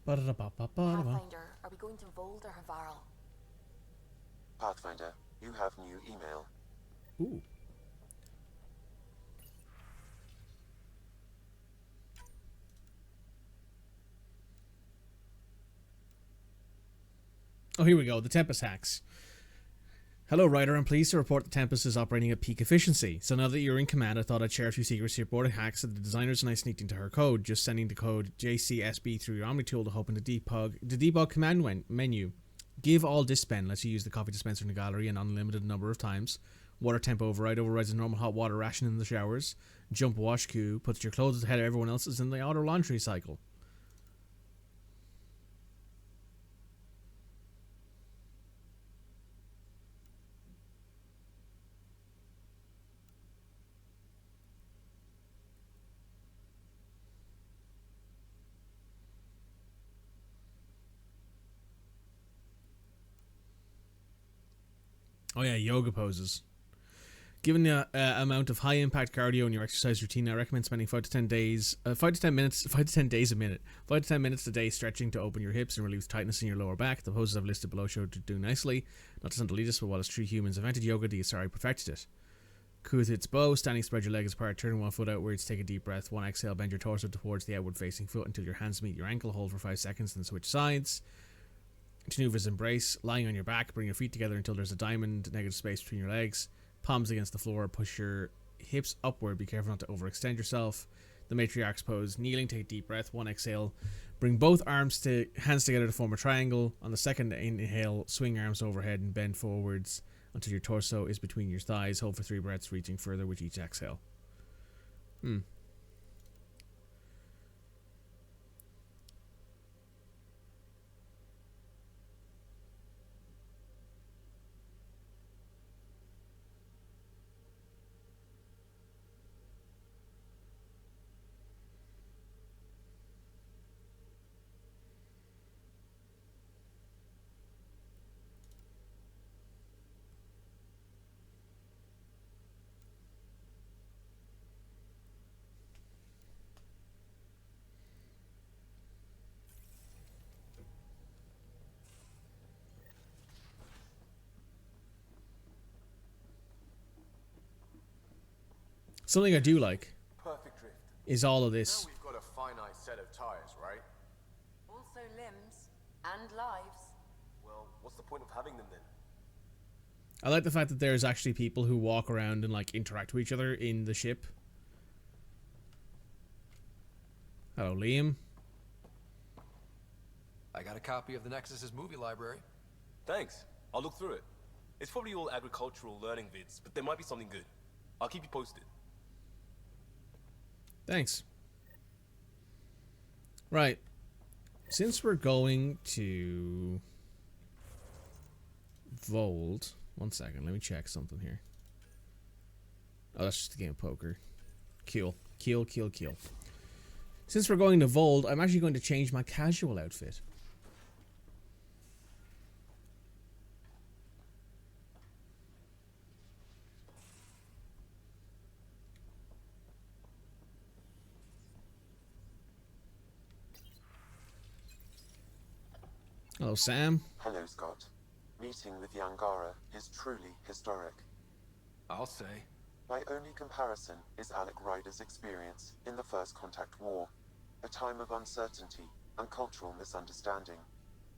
[SPEAKER 18] Pathfinder, are we going to Vold or Havarl?
[SPEAKER 11] Pathfinder, you have new email.
[SPEAKER 1] Ooh. Oh, here we go. The Tempest hacks. Hello, Ryder. I'm pleased to report the Tempest is operating at peak efficiency. So now that you're in command, I thought I'd share a few secrets to report hacks that the designers and I sneaked into her code. Just sending the code JCSB through your Omni tool to open the debug command menu. Give all dispen lets you use the coffee dispenser in the gallery an unlimited number of times. Water temp override overrides a normal hot water ration in the showers. Jump wash queue puts your clothes ahead of everyone else's in the auto laundry cycle. Oh yeah, yoga poses. Given the amount of high impact cardio in your exercise routine, I recommend spending 5 to 10 days a minute, 5 to 10 minutes a day stretching to open your hips and relieve tightness in your lower back. The poses I've listed below show to do nicely. Not to sound elitist, but while as true humans invented yoga, the Asari perfected it. Coup with its bow, standing, spread your legs apart, turn one foot outwards, take a deep breath, one exhale, bend your torso towards the outward facing foot until your hands meet your ankle, hold for 5 seconds, then switch sides. Tanuva's embrace, lying on your back, bring your feet together until there's a diamond negative space between your legs, palms against the floor, push your hips upward, be careful not to overextend yourself. The matriarch's pose, kneeling, take a deep breath, one exhale, bring both hands together to form a triangle. On the second inhale, swing arms overhead and bend forwards until your torso is between your thighs, hold for 3 breaths, reaching further with each exhale. Something I do like
[SPEAKER 20] Perfect drift.
[SPEAKER 1] is all of this.
[SPEAKER 20] Now we've got a finite set of tires, right?
[SPEAKER 18] Also limbs and lives.
[SPEAKER 20] Well, what's the point of having them then?
[SPEAKER 1] I like the fact that there's actually people who walk around and like interact with each other in the ship. Hello, Liam.
[SPEAKER 3] I got a copy of the Nexus's movie library.
[SPEAKER 4] Thanks. I'll look through it. It's probably all agricultural learning vids, but there might be something good. I'll keep you posted.
[SPEAKER 1] Thanks. Right. Since we're going to Vold, one second, let me check something here. Oh, that's just a game of poker. Kill. Since we're going to Vold, I'm actually going to change my casual outfit. Hello, Sam.
[SPEAKER 11] Hello, Scott. Meeting with the Angara is truly historic.
[SPEAKER 3] I'll say.
[SPEAKER 11] My only comparison is Alec Ryder's experience in the First Contact War, a time of uncertainty and cultural misunderstanding.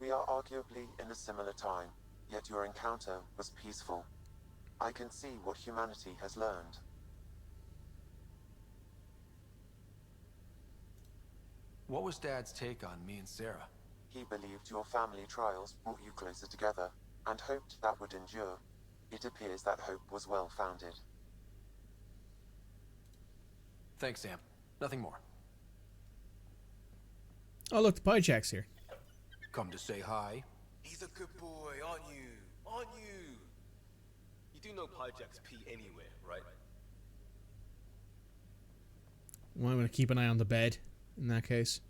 [SPEAKER 11] We are arguably in a similar time, yet your encounter was peaceful. I can see what humanity has learned.
[SPEAKER 3] What was Dad's take on me and Sarah?
[SPEAKER 11] He believed your family trials brought you closer together, and hoped that would endure. It appears that hope was well-founded.
[SPEAKER 3] Thanks, Sam. Nothing more.
[SPEAKER 1] Oh, look, the pie check's here.
[SPEAKER 3] Come to say hi.
[SPEAKER 4] He's a good boy, aren't you? Aren't you? You do know Pyjack's pee anywhere, right?
[SPEAKER 1] Well, I'm going to keep an eye on the bed in that case.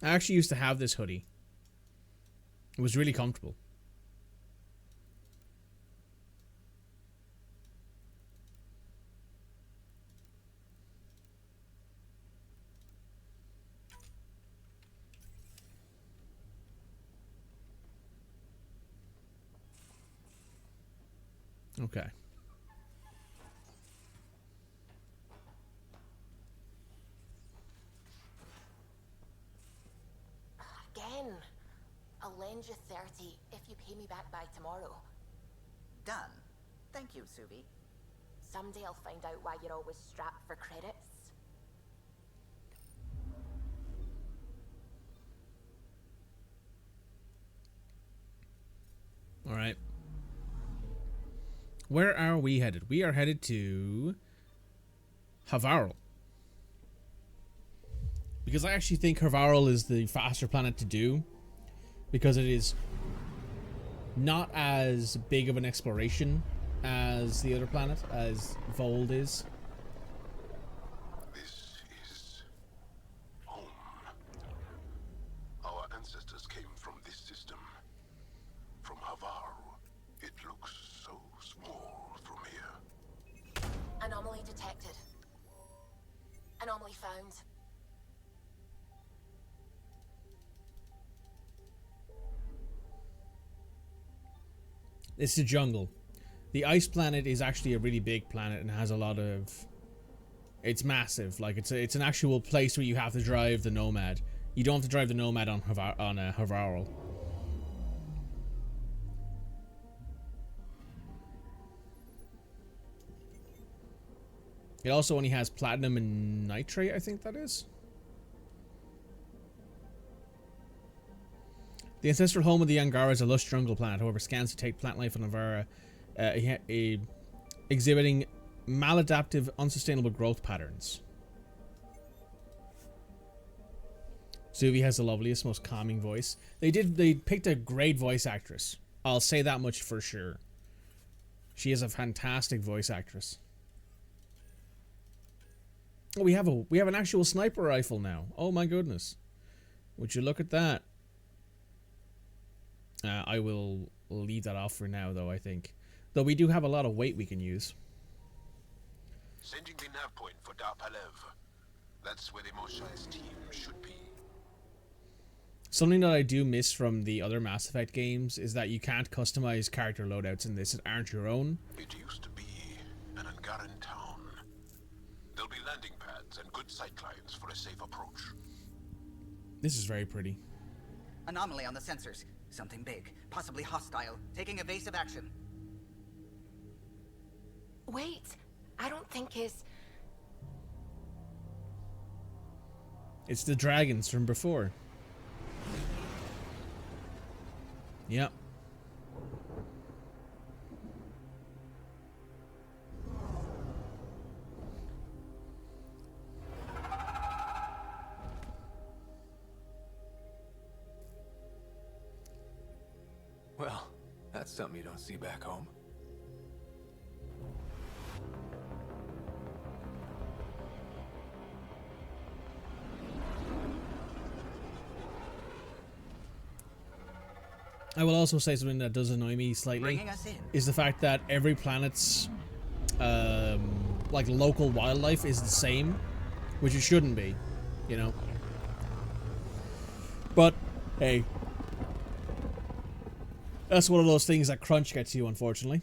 [SPEAKER 1] I actually used to have this hoodie. It was really comfortable. Okay.
[SPEAKER 18] Again. I'll lend you 30 if you pay me back by tomorrow.
[SPEAKER 19] Done. Thank you, Subi.
[SPEAKER 18] Someday I'll find out why you're always strapped for credits.
[SPEAKER 1] All right. Where are we headed? We are headed to Havarl. Because I actually think Havarl is the faster planet to do. Because it is not as big of an exploration as the other planet, as Vold is.
[SPEAKER 21] This is home. Our ancestors came from this system. From Havarl. It looks so small from here.
[SPEAKER 18] Anomaly detected. Anomaly found.
[SPEAKER 1] It's the jungle. The ice planet is actually a really big planet and has a lot of... It's massive. Like, it's an actual place where you have to drive the Nomad. You don't have to drive the Nomad on Havarl. It also only has platinum and nitrate, I think that is. The ancestral home of the Angara is a lush jungle planet. However, scans detect plant life on Angara exhibiting maladaptive, unsustainable growth patterns. Zuvi has the loveliest, most calming voice. They picked a great voice actress. I'll say that much for sure. She is a fantastic voice actress. Oh, we have an actual sniper rifle now. Oh my goodness. Would you look at that? I will leave that off for now, though, I think. Though we do have a lot of weight we can use.
[SPEAKER 21] Sending the nav point for Darpalev. That's where the Mosha's team should be.
[SPEAKER 1] Something that I do miss from the other Mass Effect games is that you can't customize character loadouts in this that aren't your own.
[SPEAKER 21] It used to be an Angaran town. There'll be landing pads and good sightlines for a safe approach.
[SPEAKER 1] This is very pretty.
[SPEAKER 19] Anomaly on the sensors. Something big, possibly hostile, taking evasive action.
[SPEAKER 18] Wait, I don't think his...
[SPEAKER 1] It's the dragons from before. Yep.
[SPEAKER 3] Well, that's something you don't see back home.
[SPEAKER 1] I will also say something that does annoy me slightly,
[SPEAKER 19] Bringing us in.
[SPEAKER 1] is the fact that every planet's like local wildlife is the same, which it shouldn't be, you know. But hey, that's one of those things that crunch gets you, unfortunately.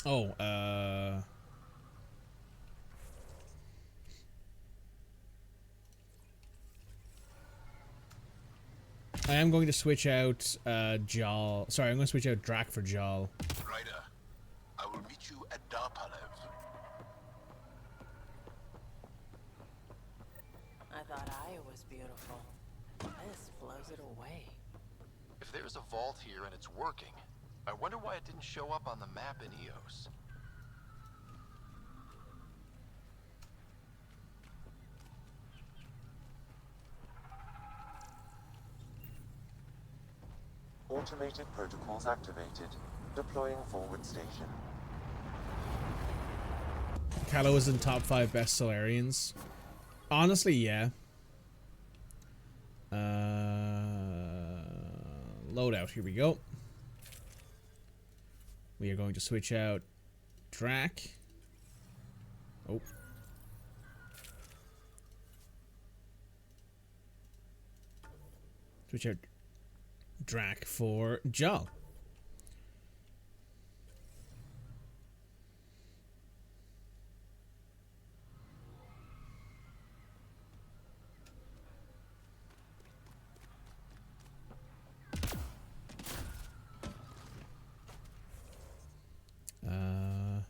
[SPEAKER 1] Oh, I am going to switch out Jal. Sorry, I'm going to switch out Drac for Jal.
[SPEAKER 21] Ryder, I will meet you at Darpalev.
[SPEAKER 12] I thought Aya was beautiful. This blows it away.
[SPEAKER 10] If there's a vault here and it's working, I wonder why it didn't show up on the map in EOS.
[SPEAKER 11] Automated protocols activated. Deploying forward station.
[SPEAKER 1] Callow is in top 5 best Solarians. Honestly, yeah. Loadout, here we go. We are going to switch out Drac. Oh. Switch out Drac for Jal.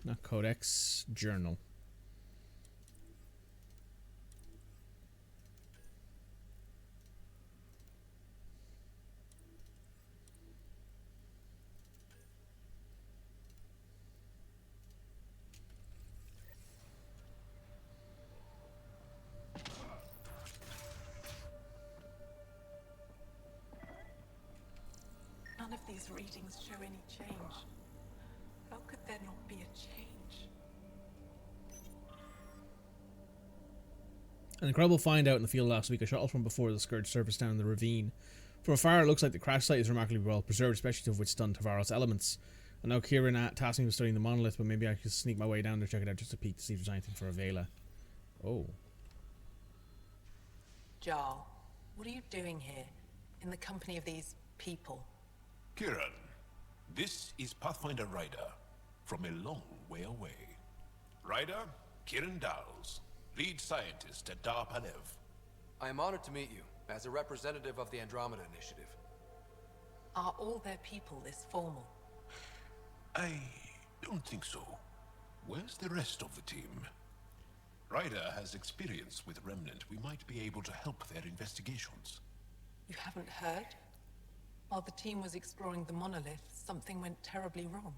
[SPEAKER 1] Not Codex, Journal.
[SPEAKER 12] None of these readings show any change. How could there not be a change?
[SPEAKER 1] An incredible find out in the field last week. A shuttle from before the Scourge surfaced down in the ravine. From afar, it looks like the crash site is remarkably well preserved, especially to have withstood Tavaros elements. I know Kieran tasked me with studying the monolith, but maybe I could sneak my way down there, check it out just a peek to see if there's anything for Avela. Oh.
[SPEAKER 12] Jarl, what are you doing here? In the company of these people?
[SPEAKER 21] Kieran, this is Pathfinder Ryder, from a long way away. Ryder, Kieran Dowles, lead scientist at Darpalev.
[SPEAKER 3] I am honored to meet you, as a representative of the Andromeda Initiative.
[SPEAKER 12] Are all their people this formal?
[SPEAKER 21] I don't think so. Where's the rest of the team? Ryder has experience with Remnant. We might be able to help their investigations.
[SPEAKER 12] You haven't heard? While the team was exploring the monolith, something went terribly wrong.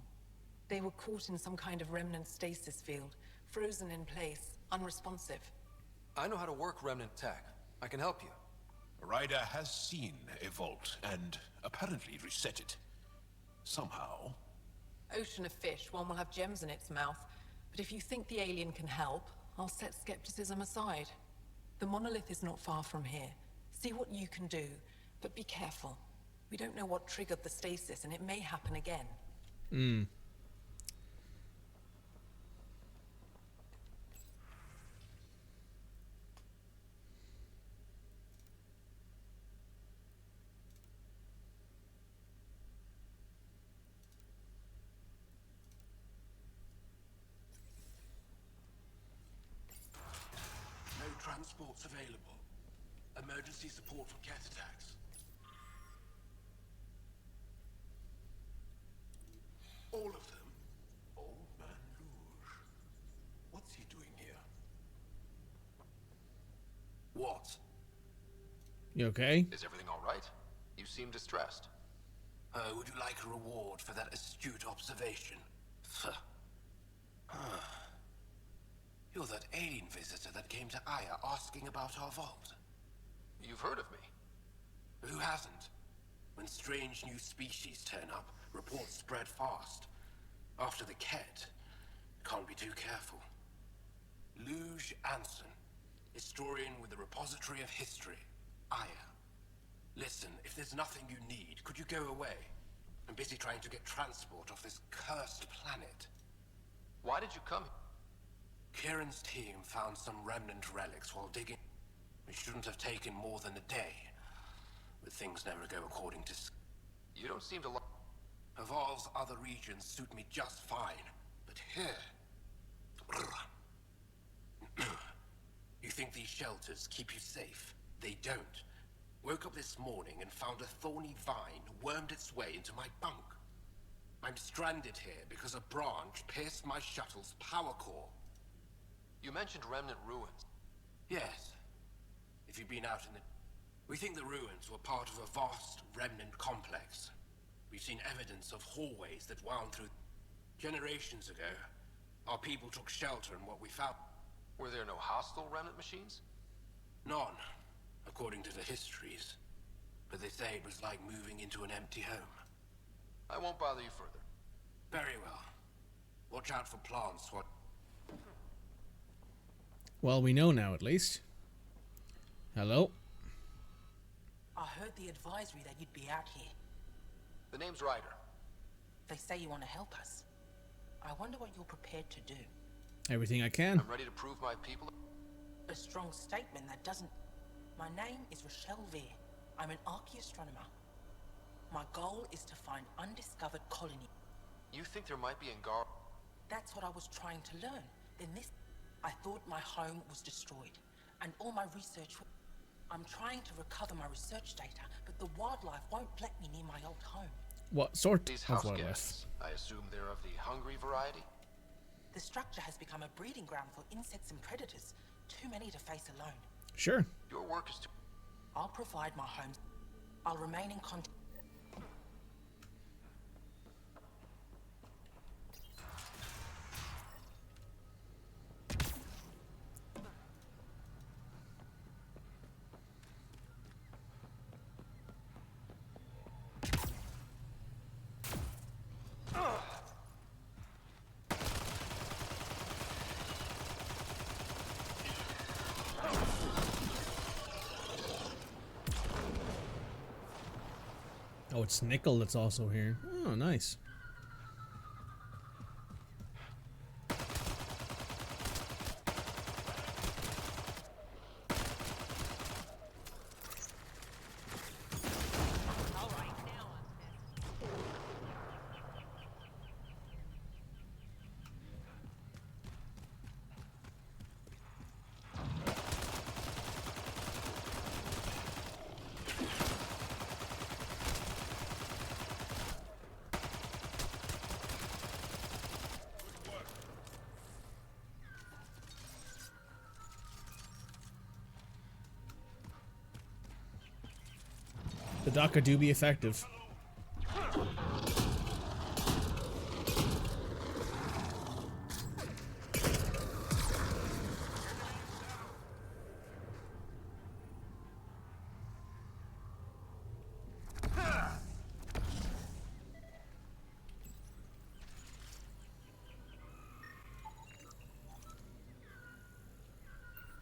[SPEAKER 12] They were caught in some kind of Remnant stasis field, frozen in place, unresponsive.
[SPEAKER 3] I know how to work Remnant tech. I can help you.
[SPEAKER 21] Ryder has seen a vault and apparently reset it. Somehow.
[SPEAKER 12] Ocean of fish, one will have gems in its mouth. But if you think the alien can help, I'll set skepticism aside. The monolith is not far from here. See what you can do, but be careful. We don't know what triggered the stasis, and it may happen again.
[SPEAKER 1] Hmm.
[SPEAKER 5] Emergency support for cat attacks. All of them?
[SPEAKER 21] Old man Luge. What's he doing here?
[SPEAKER 5] What?
[SPEAKER 1] You okay?
[SPEAKER 5] Is everything all right? You seem distressed. Would you like a reward for that astute observation? You're that alien visitor that came to Aya asking about our vault.
[SPEAKER 3] You've heard of me.
[SPEAKER 5] Who hasn't? When strange new species turn up, reports spread fast. After the Ket, can't be too careful. Luge Anson, historian with the Repository of History, Aya. Listen, if there's nothing you need, could you go away? I'm busy trying to get transport off this cursed planet.
[SPEAKER 3] Why did you come?
[SPEAKER 5] Kieran's team found some remnant relics while digging. It shouldn't have taken more than a day. But things never go according to...
[SPEAKER 3] You don't seem to like...
[SPEAKER 5] Evolve's other regions suit me just fine. But here... You think these shelters keep you safe? They don't. Woke up this morning and found a thorny vine wormed its way into my bunk. I'm stranded here because a branch pierced my shuttle's power core.
[SPEAKER 3] You mentioned remnant ruins.
[SPEAKER 5] Yes. If you've been out in the... We think the ruins were part of a vast remnant complex. We've seen evidence of hallways that wound through... Generations ago, our people took shelter in what we found.
[SPEAKER 3] Were there no hostile remnant machines?
[SPEAKER 5] None, according to the histories. But they say it was like moving into an empty home.
[SPEAKER 3] I won't bother you further.
[SPEAKER 5] Very well. Watch out for plants, what...
[SPEAKER 1] Well, we know now, at least. Hello?
[SPEAKER 14] I heard the advisory that you'd be out here.
[SPEAKER 3] The name's Ryder.
[SPEAKER 14] They say you want to help us. I wonder what you're prepared to do.
[SPEAKER 1] Everything I can.
[SPEAKER 3] I'm ready to prove my people...
[SPEAKER 14] A strong statement that doesn't... My name is Rochelle Veer. I'm an archaeoastronomer. My goal is to find undiscovered colony.
[SPEAKER 3] You think there might be Angar...
[SPEAKER 14] That's what I was trying to learn. Then this... I thought my home was destroyed, and all my research... I'm trying to recover my research data, but the wildlife won't let me near my old home.
[SPEAKER 1] What sort
[SPEAKER 3] These
[SPEAKER 1] of
[SPEAKER 3] house
[SPEAKER 1] wildlife?
[SPEAKER 3] guests, I assume they're of the hungry variety?
[SPEAKER 14] The structure has become a breeding ground for insects and predators. Too many to face alone.
[SPEAKER 1] Sure.
[SPEAKER 3] Your work is to...
[SPEAKER 14] I'll provide my home. I'll remain in contact.
[SPEAKER 1] Oh, it's Nickel that's also here. Oh, nice. The DACA do be effective.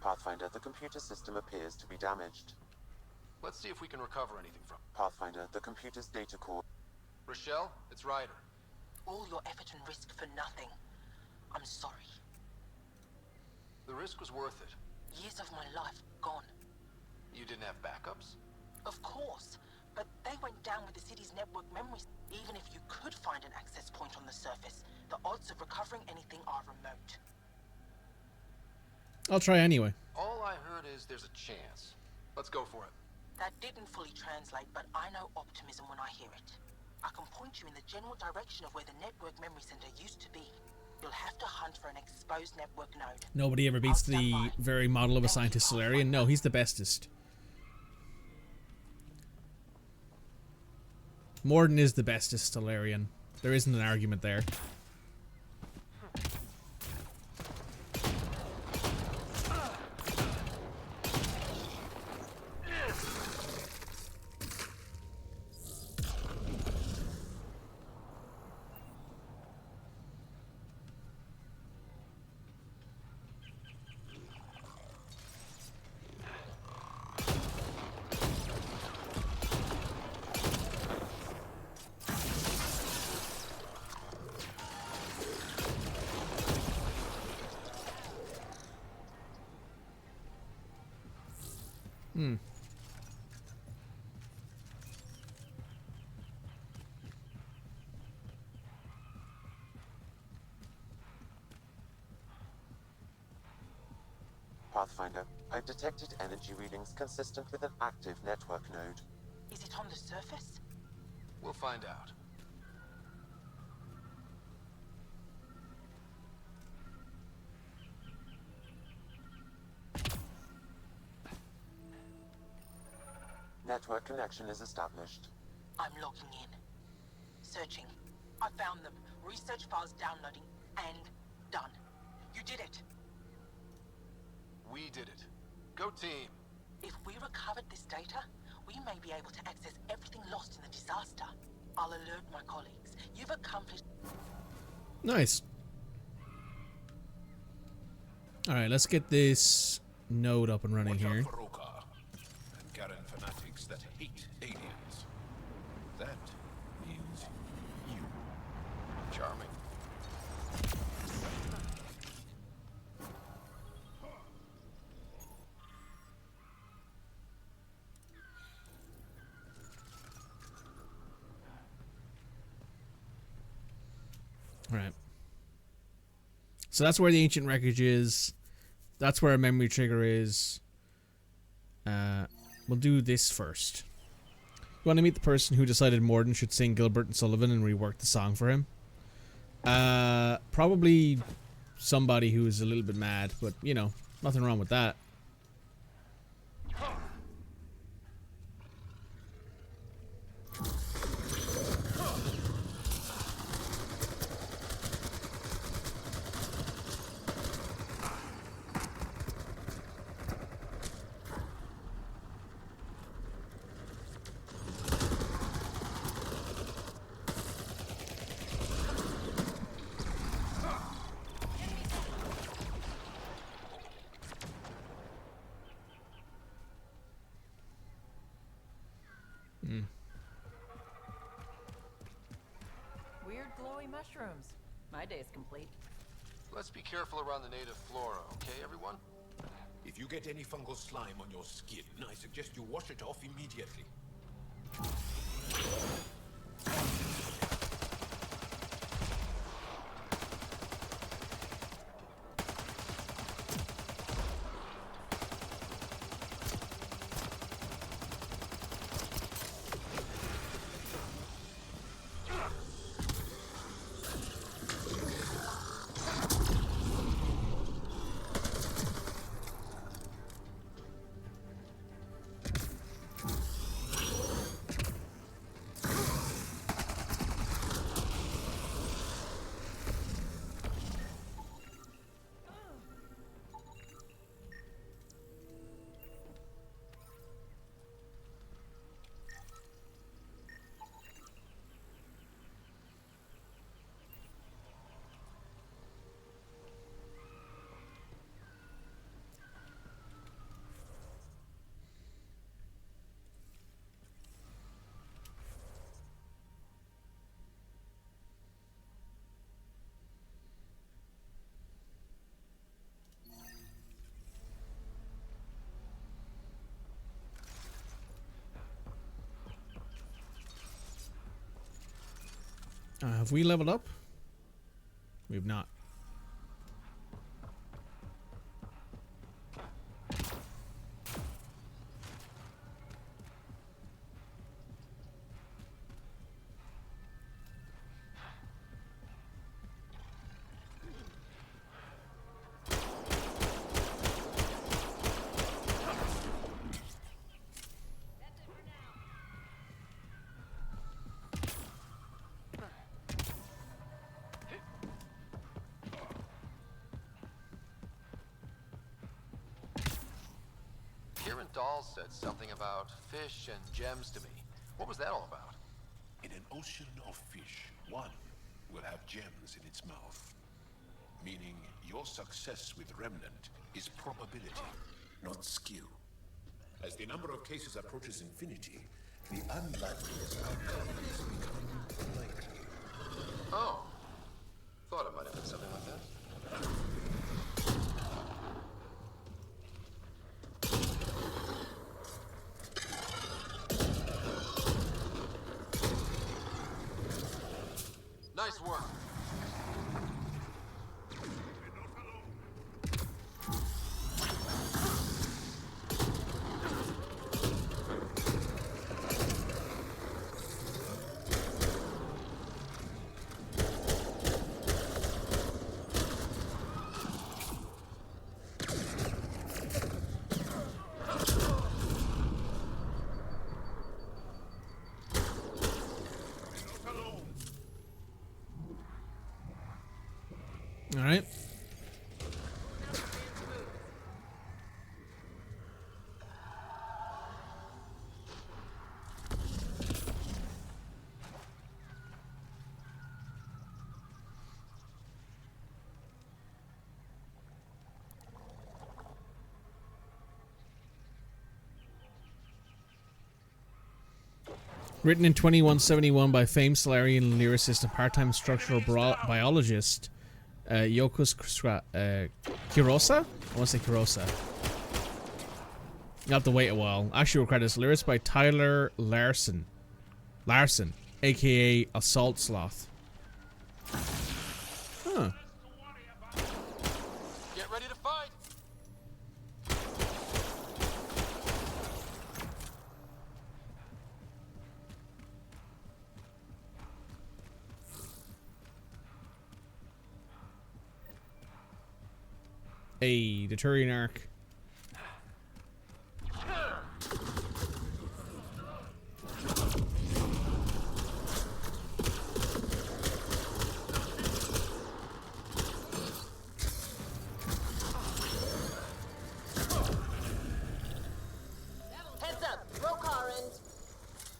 [SPEAKER 11] Pathfinder, the computer system appears to be damaged.
[SPEAKER 3] Let's see if we can recover anything from...
[SPEAKER 11] Pathfinder, the computer's data core...
[SPEAKER 3] Rochelle, it's Ryder.
[SPEAKER 14] All your effort and risk for nothing. I'm sorry.
[SPEAKER 3] The risk was worth it.
[SPEAKER 14] Years of my life gone.
[SPEAKER 3] You didn't have backups?
[SPEAKER 14] Of course. But they went down with the city's network memories. Even if you could find an access point on the surface, the odds of recovering anything are remote.
[SPEAKER 1] I'll try anyway.
[SPEAKER 3] All I heard is there's a chance. Let's go for it.
[SPEAKER 14] That didn't fully translate, but I know optimism when I hear it. I can point you in the general direction of where the network memory center used to be. You'll have to hunt for an exposed network node.
[SPEAKER 1] Nobody ever beats the very model of a scientist Solarian. No, he's the bestest. Morden is the bestest Solarian. There isn't an argument there.
[SPEAKER 11] Pathfinder, I've detected energy readings consistent with an active network node.
[SPEAKER 14] Is it on the surface?
[SPEAKER 3] We'll find out.
[SPEAKER 11] Network connection is established.
[SPEAKER 14] I'm logging in. Searching. I found them. Research files downloading and done. You did it.
[SPEAKER 3] We did it. Go team.
[SPEAKER 14] If we recovered this data, we may be able to access everything lost in the disaster. I'll alert my colleagues. You've accomplished...
[SPEAKER 1] Nice. Alright, let's get this node up and running here.
[SPEAKER 21] And Garen fanatics that hate aliens. That means you.
[SPEAKER 3] Charming.
[SPEAKER 1] Alright. So that's where the ancient wreckage is. That's where a memory trigger is. We'll do this first. You want to meet the person who decided Morden should sing Gilbert and Sullivan and rework the song for him? Probably somebody who is a little bit mad, but you know, nothing wrong with that.
[SPEAKER 12] Weird glowy mushrooms. My day's complete.
[SPEAKER 3] Let's be careful around the native flora, okay, everyone?
[SPEAKER 21] If you get any fungal slime on your skin, I suggest you wash it off immediately.
[SPEAKER 1] Have we leveled up? We've not.
[SPEAKER 3] Kieran Dahl said something about fish and gems to me. What was that all about?
[SPEAKER 21] In an ocean of fish, one will have gems in its mouth. Meaning your success with Remnant is probability, not skill. As the number of cases approaches infinity, the unlikeliest outcomes become likely.
[SPEAKER 3] Oh. Thought it might have been something like that. Nice work.
[SPEAKER 1] All right. Written in 2171 by famed Solarian lyricist and part-time structural biologist Yokos Kurosa? I want to say Kurosa. You have to wait a while. Actual credits. Lyrics by Tyler Larson, aka Assault Sloth. Huh.
[SPEAKER 3] Get ready to fight.
[SPEAKER 1] Hey, the Turian Arc.
[SPEAKER 18] Heads up, Rokar and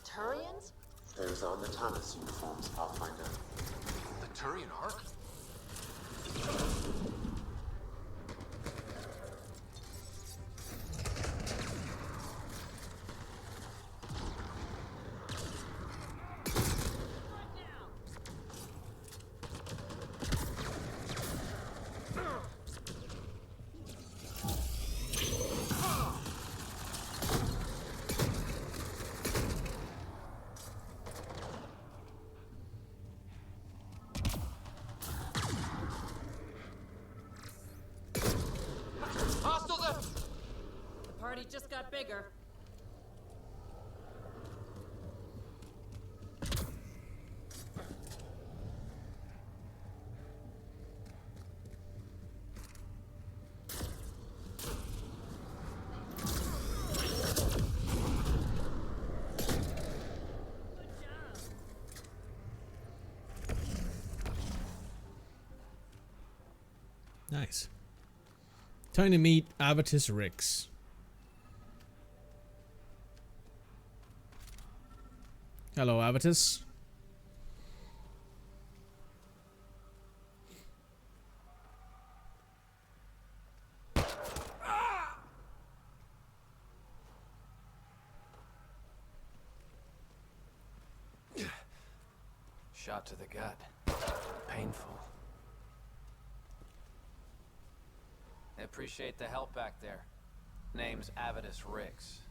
[SPEAKER 18] Turians?
[SPEAKER 11] Those are Natanus uniforms, Pathfinder.
[SPEAKER 3] The Turian Ark?
[SPEAKER 12] Just got bigger.
[SPEAKER 1] Nice. Time to meet Avitus Rix. Hello, Avitus.
[SPEAKER 3] Shot to the gut. Painful.
[SPEAKER 13] I appreciate the help back there. Name's Avitus Rix.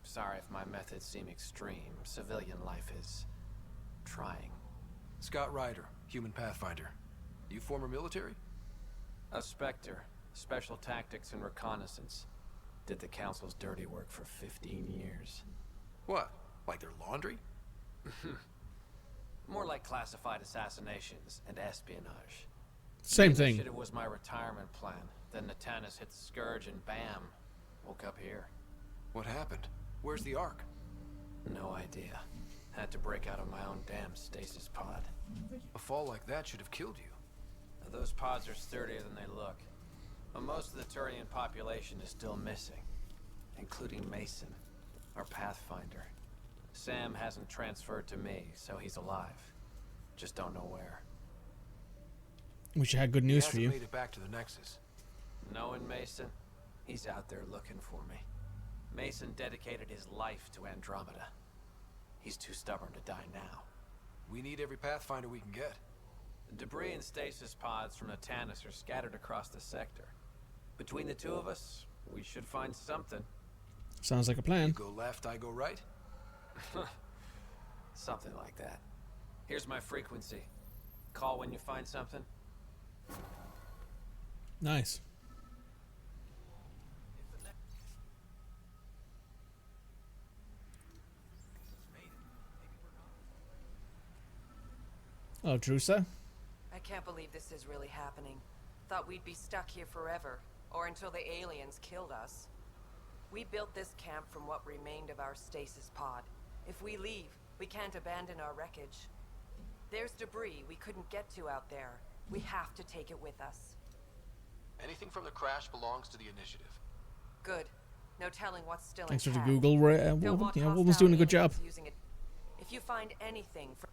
[SPEAKER 13] Sorry if my methods seem extreme. Civilian life is trying.
[SPEAKER 3] Scott Ryder, human pathfinder. You former military?
[SPEAKER 13] A Spectre. Special tactics and reconnaissance. Did the Council's dirty work for 15 years.
[SPEAKER 3] What? Like their laundry?
[SPEAKER 13] More like classified assassinations and espionage.
[SPEAKER 1] Same
[SPEAKER 13] The
[SPEAKER 1] thing.
[SPEAKER 13] initiative was my retirement plan. Then Natanus hit the Scourge and bam. Woke up here.
[SPEAKER 3] What happened? Where's the Ark?
[SPEAKER 13] No idea. Had to break out of my own damn stasis pod.
[SPEAKER 3] A fall like that should have killed you.
[SPEAKER 13] Now, those pods are sturdier than they look. But most of the Turian population is still missing. including Mason, our Pathfinder. Sam hasn't transferred to me, so he's alive. Just don't know where.
[SPEAKER 1] Wish I had good news for
[SPEAKER 3] He
[SPEAKER 1] you.
[SPEAKER 3] hasn't made it back to the Nexus.
[SPEAKER 13] Knowing Mason, he's out there looking for me. Mason dedicated his life to Andromeda. He's too stubborn to die now.
[SPEAKER 3] We need every Pathfinder we can get.
[SPEAKER 13] The debris and stasis pods from the Tannis are scattered across the sector. Between the two of us, we should find something.
[SPEAKER 1] Sounds like a plan.
[SPEAKER 3] You go left, I go right?
[SPEAKER 13] Something like that. Here's my frequency. Call when you find something.
[SPEAKER 1] Nice. Oh, Drusa?
[SPEAKER 2] I can't believe this is really happening. Thought we'd be stuck here forever, or until the aliens killed us. We built this camp from what remained of our stasis pod. If we leave, we can't abandon our wreckage. There's debris we couldn't get to out there. We have to take it with us.
[SPEAKER 3] Anything from the crash belongs to the initiative.
[SPEAKER 2] Good. No telling what's still
[SPEAKER 1] Thanks for the
[SPEAKER 2] intact.
[SPEAKER 1] Google.
[SPEAKER 2] Don't want
[SPEAKER 1] Woman's doing a good job.
[SPEAKER 2] hostile aliens using it. If you find anything from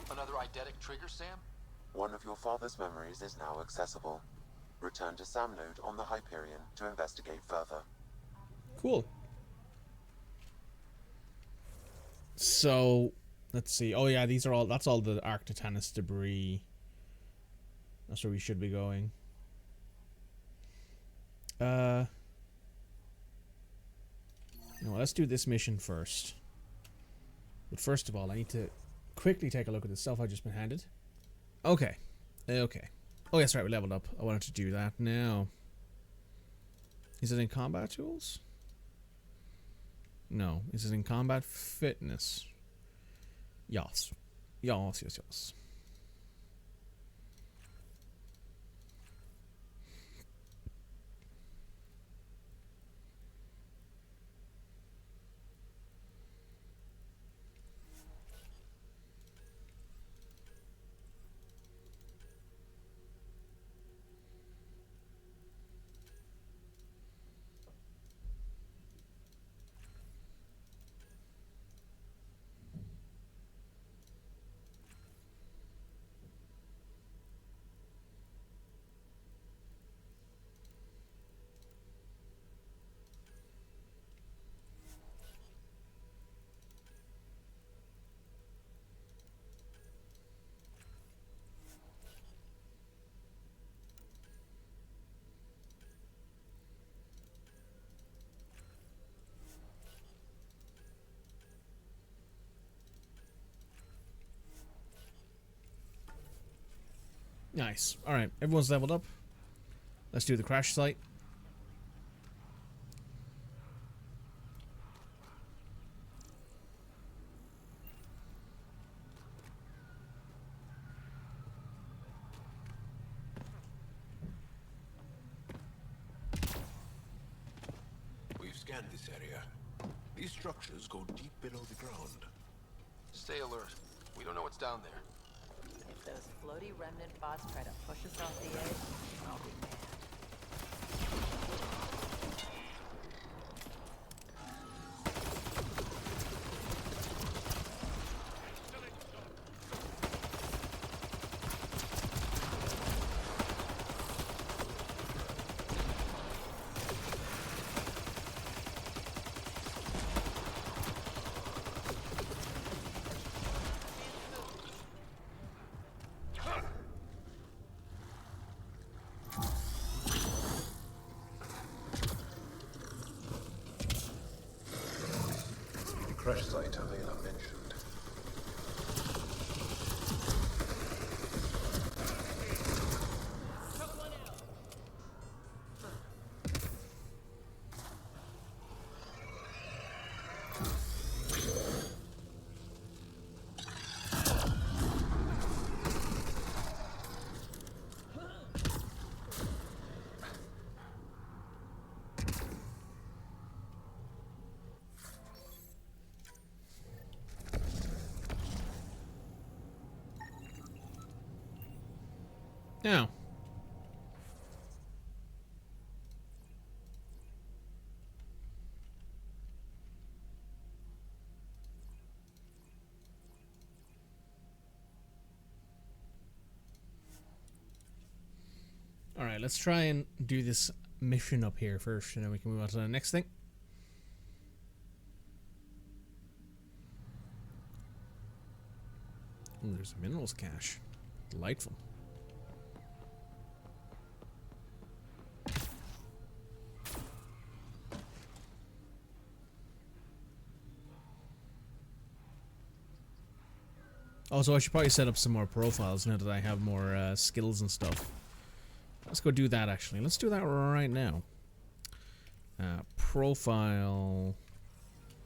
[SPEAKER 3] Another eidetic trigger, Sam?
[SPEAKER 11] One of your father's memories is now accessible. Return to Sam Node on the Hyperion to investigate further.
[SPEAKER 1] Cool. So, let's see. Oh yeah, these are all. That's all the Arctitanus debris. That's where we should be going. You know what, let's do this mission first. But first of all, I need to quickly take a look at the stuff I've just been handed. Okay. Okay. Oh, yes, right, we leveled up. I wanted to do that now. Is it in combat tools? No. Is it in combat fitness? Yes. Yes, yes, yes. Nice. Alright, everyone's leveled up. Let's do the crash site.
[SPEAKER 21] We've scanned this area. These structures go deep below the ground.
[SPEAKER 3] Stay alert. We don't know what's down there.
[SPEAKER 12] If those floaty remnant bots try to push us off the edge, I'll be mad.
[SPEAKER 21] Crash site Avela mentioned.
[SPEAKER 1] Now. Alright, let's try and do this mission up here first, and then we can move on to the next thing. Ooh, there's a minerals cache. Delightful. Also, I should probably set up some more profiles now that I have more skills and stuff. Let's go do that, actually. Let's do that right now. Profile.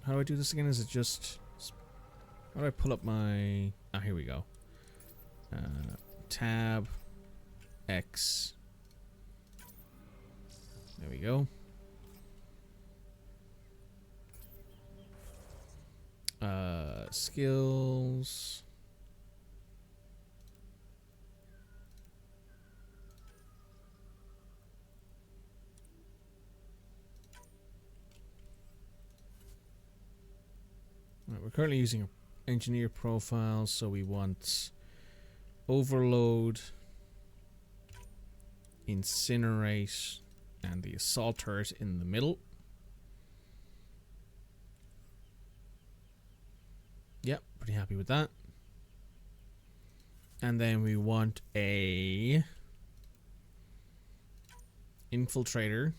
[SPEAKER 1] How do I do this again? Is it just... How do I pull up my... Ah, here we go. Tab. X. There we go. Skills. Right, we're currently using engineer profiles, so we want overload, incinerate, and the assault turret in the middle. Yep, pretty happy with that. And then we want a infiltrator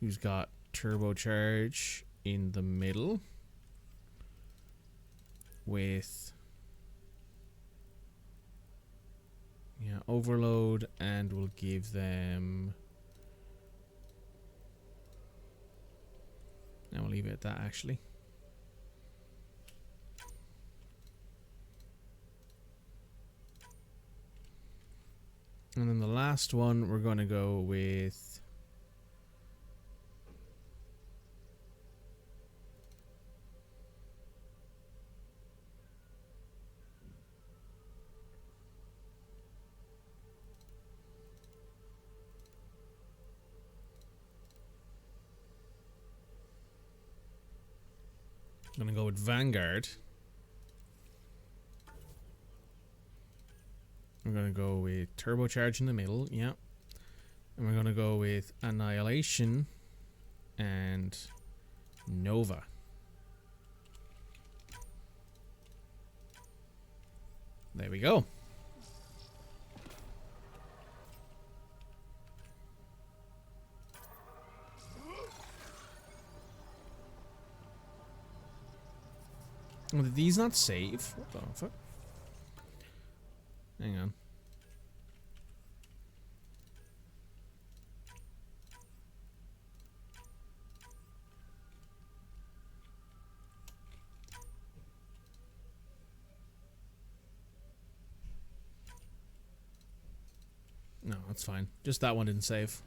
[SPEAKER 1] who's got turbocharge in the middle with overload, and we'll give them, and we'll leave it at that actually. And then the last one we're going to go with I'm gonna go with Vanguard. We're gonna go with Turbocharge in the middle, yeah. And we're gonna go with Annihilation and Nova. There we go. Oh, did these not save? What the fuck? Hang on. No, that's fine. Just that one didn't save.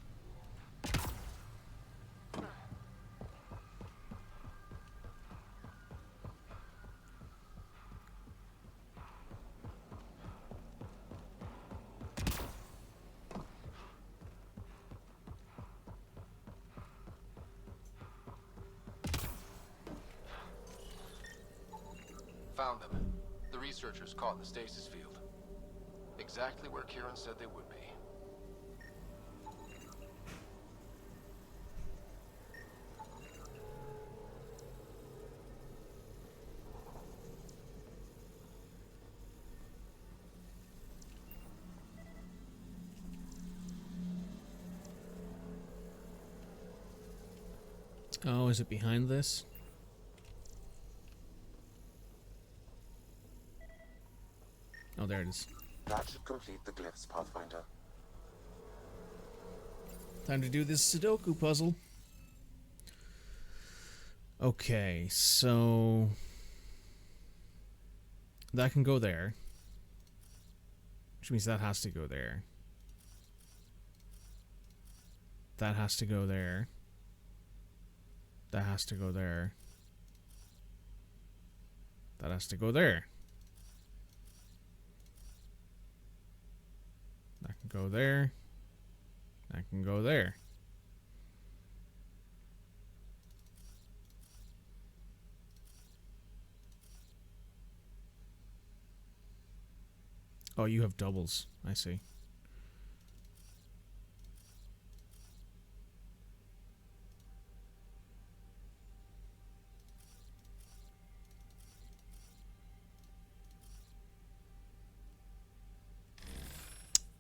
[SPEAKER 3] Found them. The researchers caught in the stasis field. Exactly where Kieran said they would be.
[SPEAKER 1] Oh, is it behind this? Oh, there it is.
[SPEAKER 11] That should complete the glyphs, Pathfinder.
[SPEAKER 1] Time to do this Sudoku puzzle. Okay, so that can go there, which means that has to go there. That has to go there. That has to go there. That has to go there. can go there. That can go there. Oh, you have doubles. I see.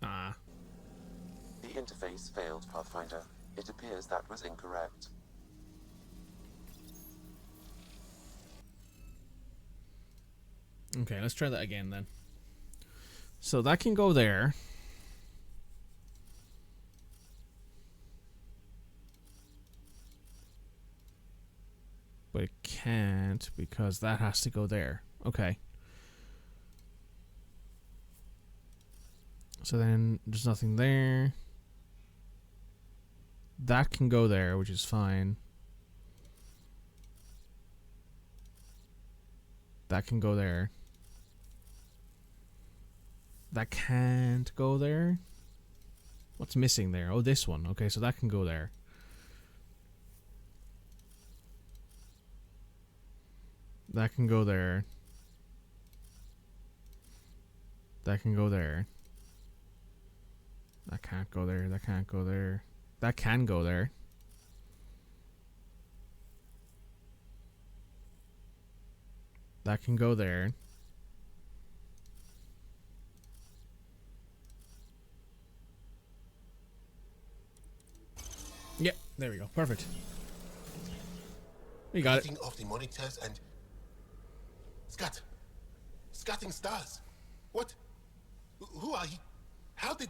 [SPEAKER 1] Ah.
[SPEAKER 11] The interface failed, Pathfinder. It appears that was incorrect.
[SPEAKER 1] Okay, let's try that again then. So that can go there. But it can't because that has to go there. Okay. So then there's nothing there. That can go there, which is fine. That can go there. That can't go there. What's missing there? Oh, this one. Okay, so that can go there. That can go there. That can go there. That can't go there. That can't go there. That can go there. That can go there. Yep, there we go. Perfect. We got it.
[SPEAKER 21] Of the monitors and scatting stars. What? Who are you? How did?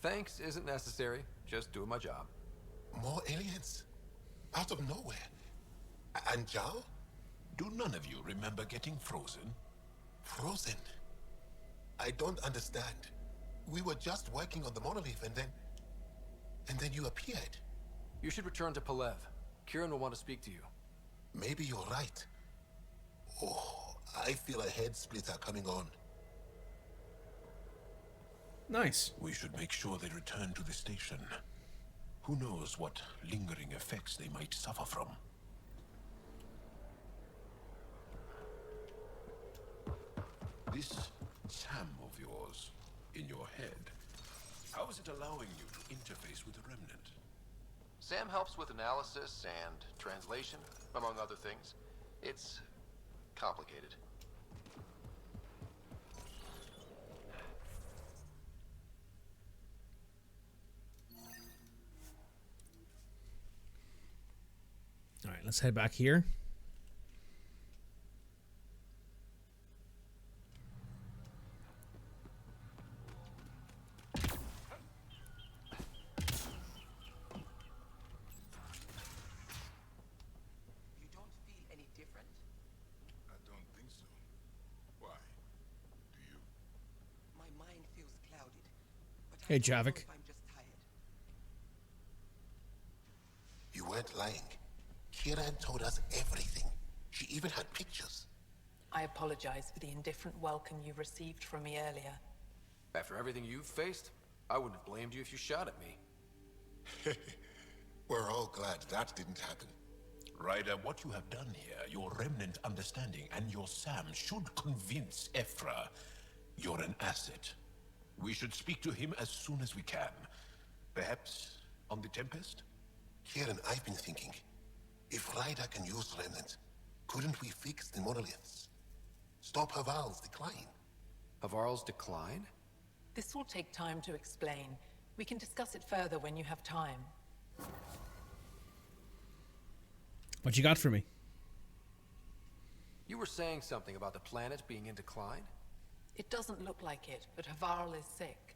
[SPEAKER 3] Thanks isn't necessary. Just doing my job.
[SPEAKER 21] More aliens? Out of nowhere? And Jal? Do none of you remember getting frozen? Frozen? I don't understand. We were just working on the monolith and then you appeared.
[SPEAKER 3] You should return to Palev. Kieran will want to speak to you.
[SPEAKER 21] Maybe you're right. Oh, I feel a head splitter coming on.
[SPEAKER 1] Nice.
[SPEAKER 21] We should make sure they return to the station. Who knows what lingering effects they might suffer from. This Sam of yours in your head, how is it allowing you to interface with the Remnant?
[SPEAKER 10] Sam helps with analysis and translation, among other things. It's complicated.
[SPEAKER 1] All right, let's head back here.
[SPEAKER 14] You don't feel any different?
[SPEAKER 21] I don't think so. Why? Do you?
[SPEAKER 14] My mind feels clouded. But
[SPEAKER 1] Hey,
[SPEAKER 14] I don't know
[SPEAKER 1] Javik.
[SPEAKER 14] if I'm just tired.
[SPEAKER 21] You weren't lying. Kieran told us everything. She even had pictures.
[SPEAKER 2] I apologize for the indifferent welcome you received from me earlier.
[SPEAKER 3] After everything you've faced, I wouldn't have blamed you if you shot at me.
[SPEAKER 21] We're all glad that didn't happen. Ryder, what you have done here, your remnant understanding and your Sam should convince Ephra you're an asset. We should speak to him as soon as we can. Perhaps on the Tempest? Kieran, I've been thinking. If Ryder can use remnant, couldn't we fix the monoliths? Stop Haval's decline?
[SPEAKER 3] Havarl's decline?
[SPEAKER 2] This will take time to explain. We can discuss it further when you have time.
[SPEAKER 1] What you got for me?
[SPEAKER 3] You were saying something about the planet being in decline?
[SPEAKER 2] It doesn't look like it, but Havarl is sick.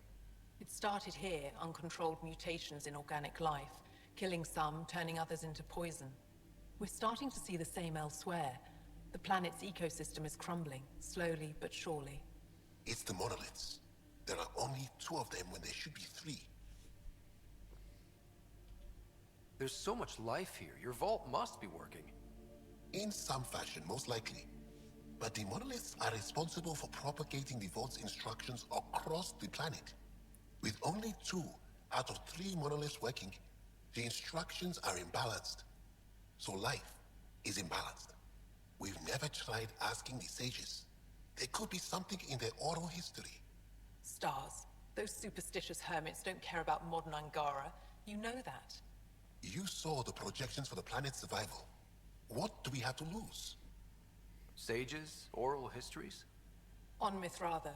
[SPEAKER 2] It started here, uncontrolled mutations in organic life, killing some, turning others into poison. We're starting to see the same elsewhere. The planet's ecosystem is crumbling, slowly but surely.
[SPEAKER 21] It's the monoliths. There are only 2 of them when there should be 3.
[SPEAKER 3] There's so much life here. Your vault must be working.
[SPEAKER 21] In some fashion, most likely. But the monoliths are responsible for propagating the vault's instructions across the planet. With only 2 out of 3 monoliths working, the instructions are imbalanced. So life is imbalanced. We've never tried asking the sages. There could be something in their oral history.
[SPEAKER 14] Stars. Those superstitious hermits don't care about modern Angara. You know that.
[SPEAKER 21] You saw the projections for the planet's survival. What do we have to lose?
[SPEAKER 3] Sages? Oral histories?
[SPEAKER 14] On Mithratha,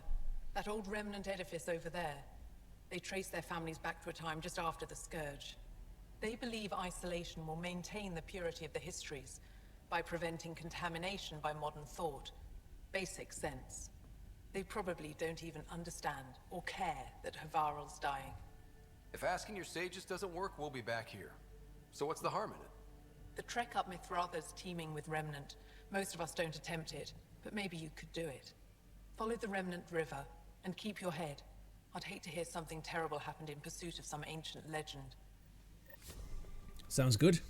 [SPEAKER 14] that old remnant edifice over there. They trace their families back to a time just after the Scourge. They believe isolation will maintain the purity of the histories by preventing contamination by modern thought. Basic sense. They probably don't even understand or care that Havarl's dying.
[SPEAKER 3] If asking your sages doesn't work, we'll be back here. So what's the harm in it?
[SPEAKER 14] The trek up Mithratha's teeming with Remnant. Most of us don't attempt it, but maybe you could do it. Follow the Remnant River, and keep your head. I'd hate to hear something terrible happened in pursuit of some ancient legend.
[SPEAKER 1] Sounds good.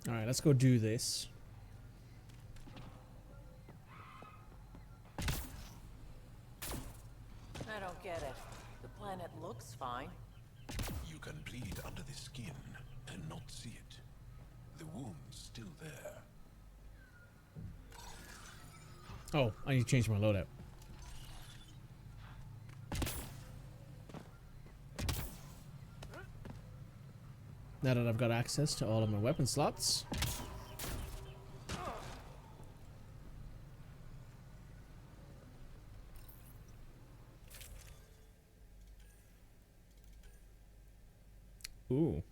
[SPEAKER 1] Alright, let's go do this.
[SPEAKER 2] I don't get it. The planet looks fine.
[SPEAKER 21] You can bleed under the skin and not see it. The wound's still there.
[SPEAKER 1] Oh, I need to change my loadout. Now that I've got access to all of my weapon slots. Ooh.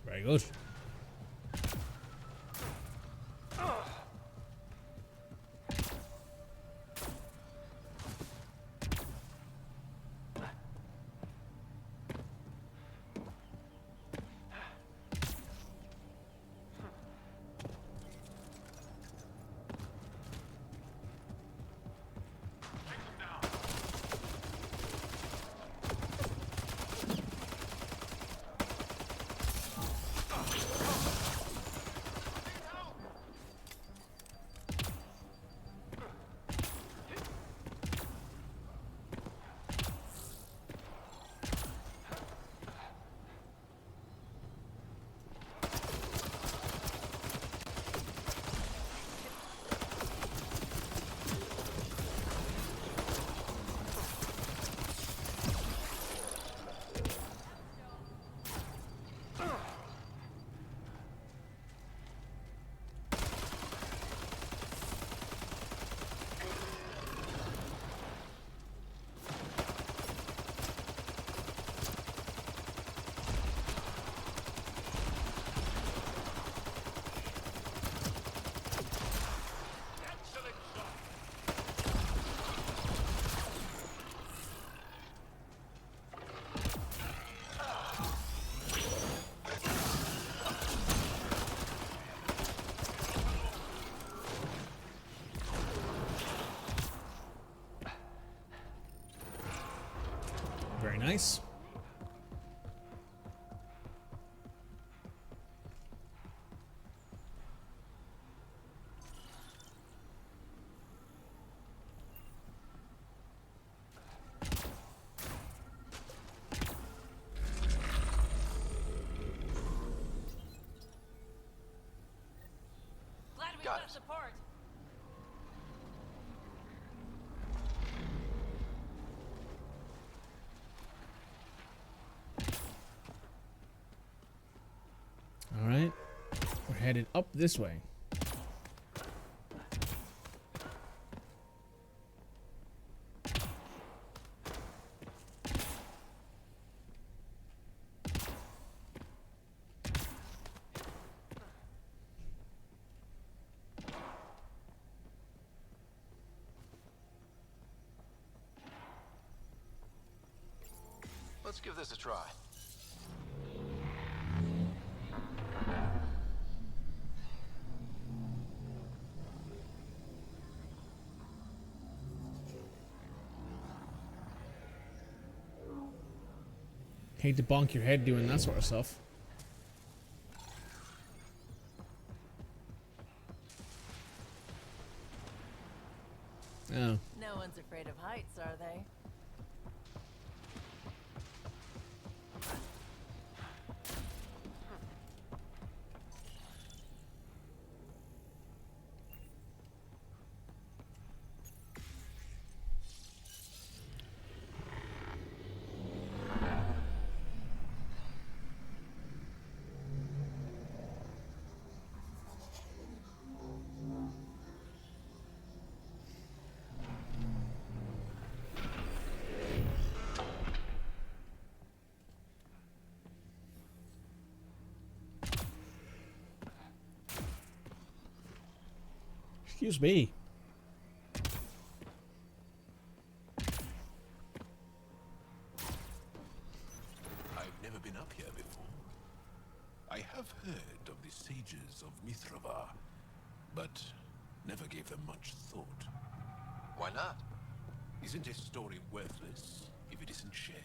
[SPEAKER 1] Very good. Very nice.
[SPEAKER 12] Glad we got support.
[SPEAKER 1] All right, we're headed up this way.
[SPEAKER 10] Let's give this a try.
[SPEAKER 1] Hate to bonk your head doing that sort of stuff. Oh.
[SPEAKER 12] No one's afraid of heights, are they?
[SPEAKER 1] Excuse me.
[SPEAKER 21] I've never been up here before. I have heard of the sages of Mithrava, but never gave them much thought.
[SPEAKER 10] Why not?
[SPEAKER 21] Isn't a story worthless if it isn't shared?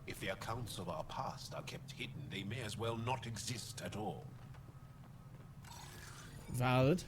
[SPEAKER 21] If the accounts of our past are kept hidden, they may as well not exist at all.
[SPEAKER 1] Valid.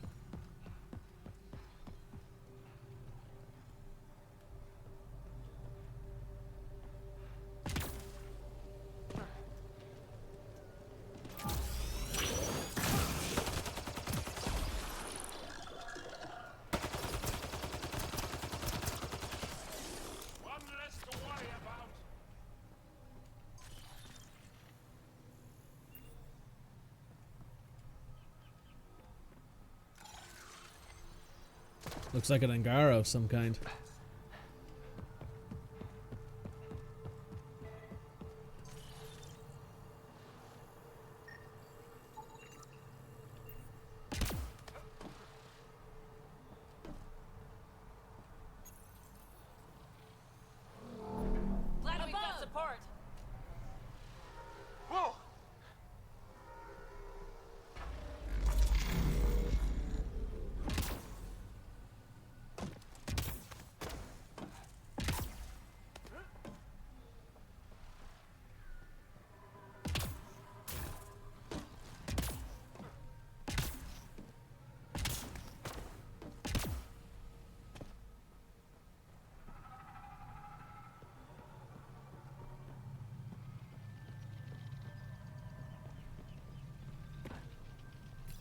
[SPEAKER 1] Looks like an Angara of some kind.
[SPEAKER 12] Glad we got support.
[SPEAKER 20] Whoa!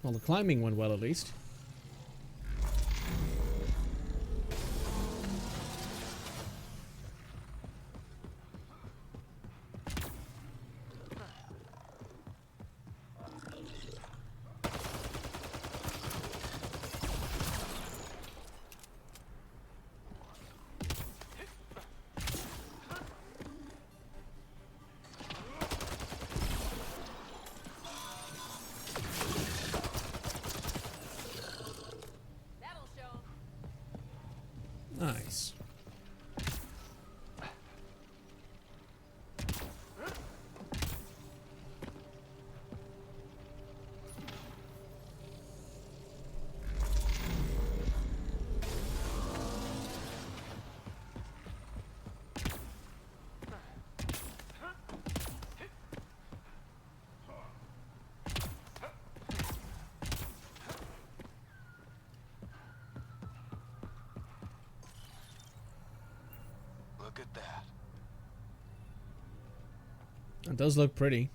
[SPEAKER 1] Well, the climbing went well at least. Nice.
[SPEAKER 3] Look at that.
[SPEAKER 1] It does look pretty.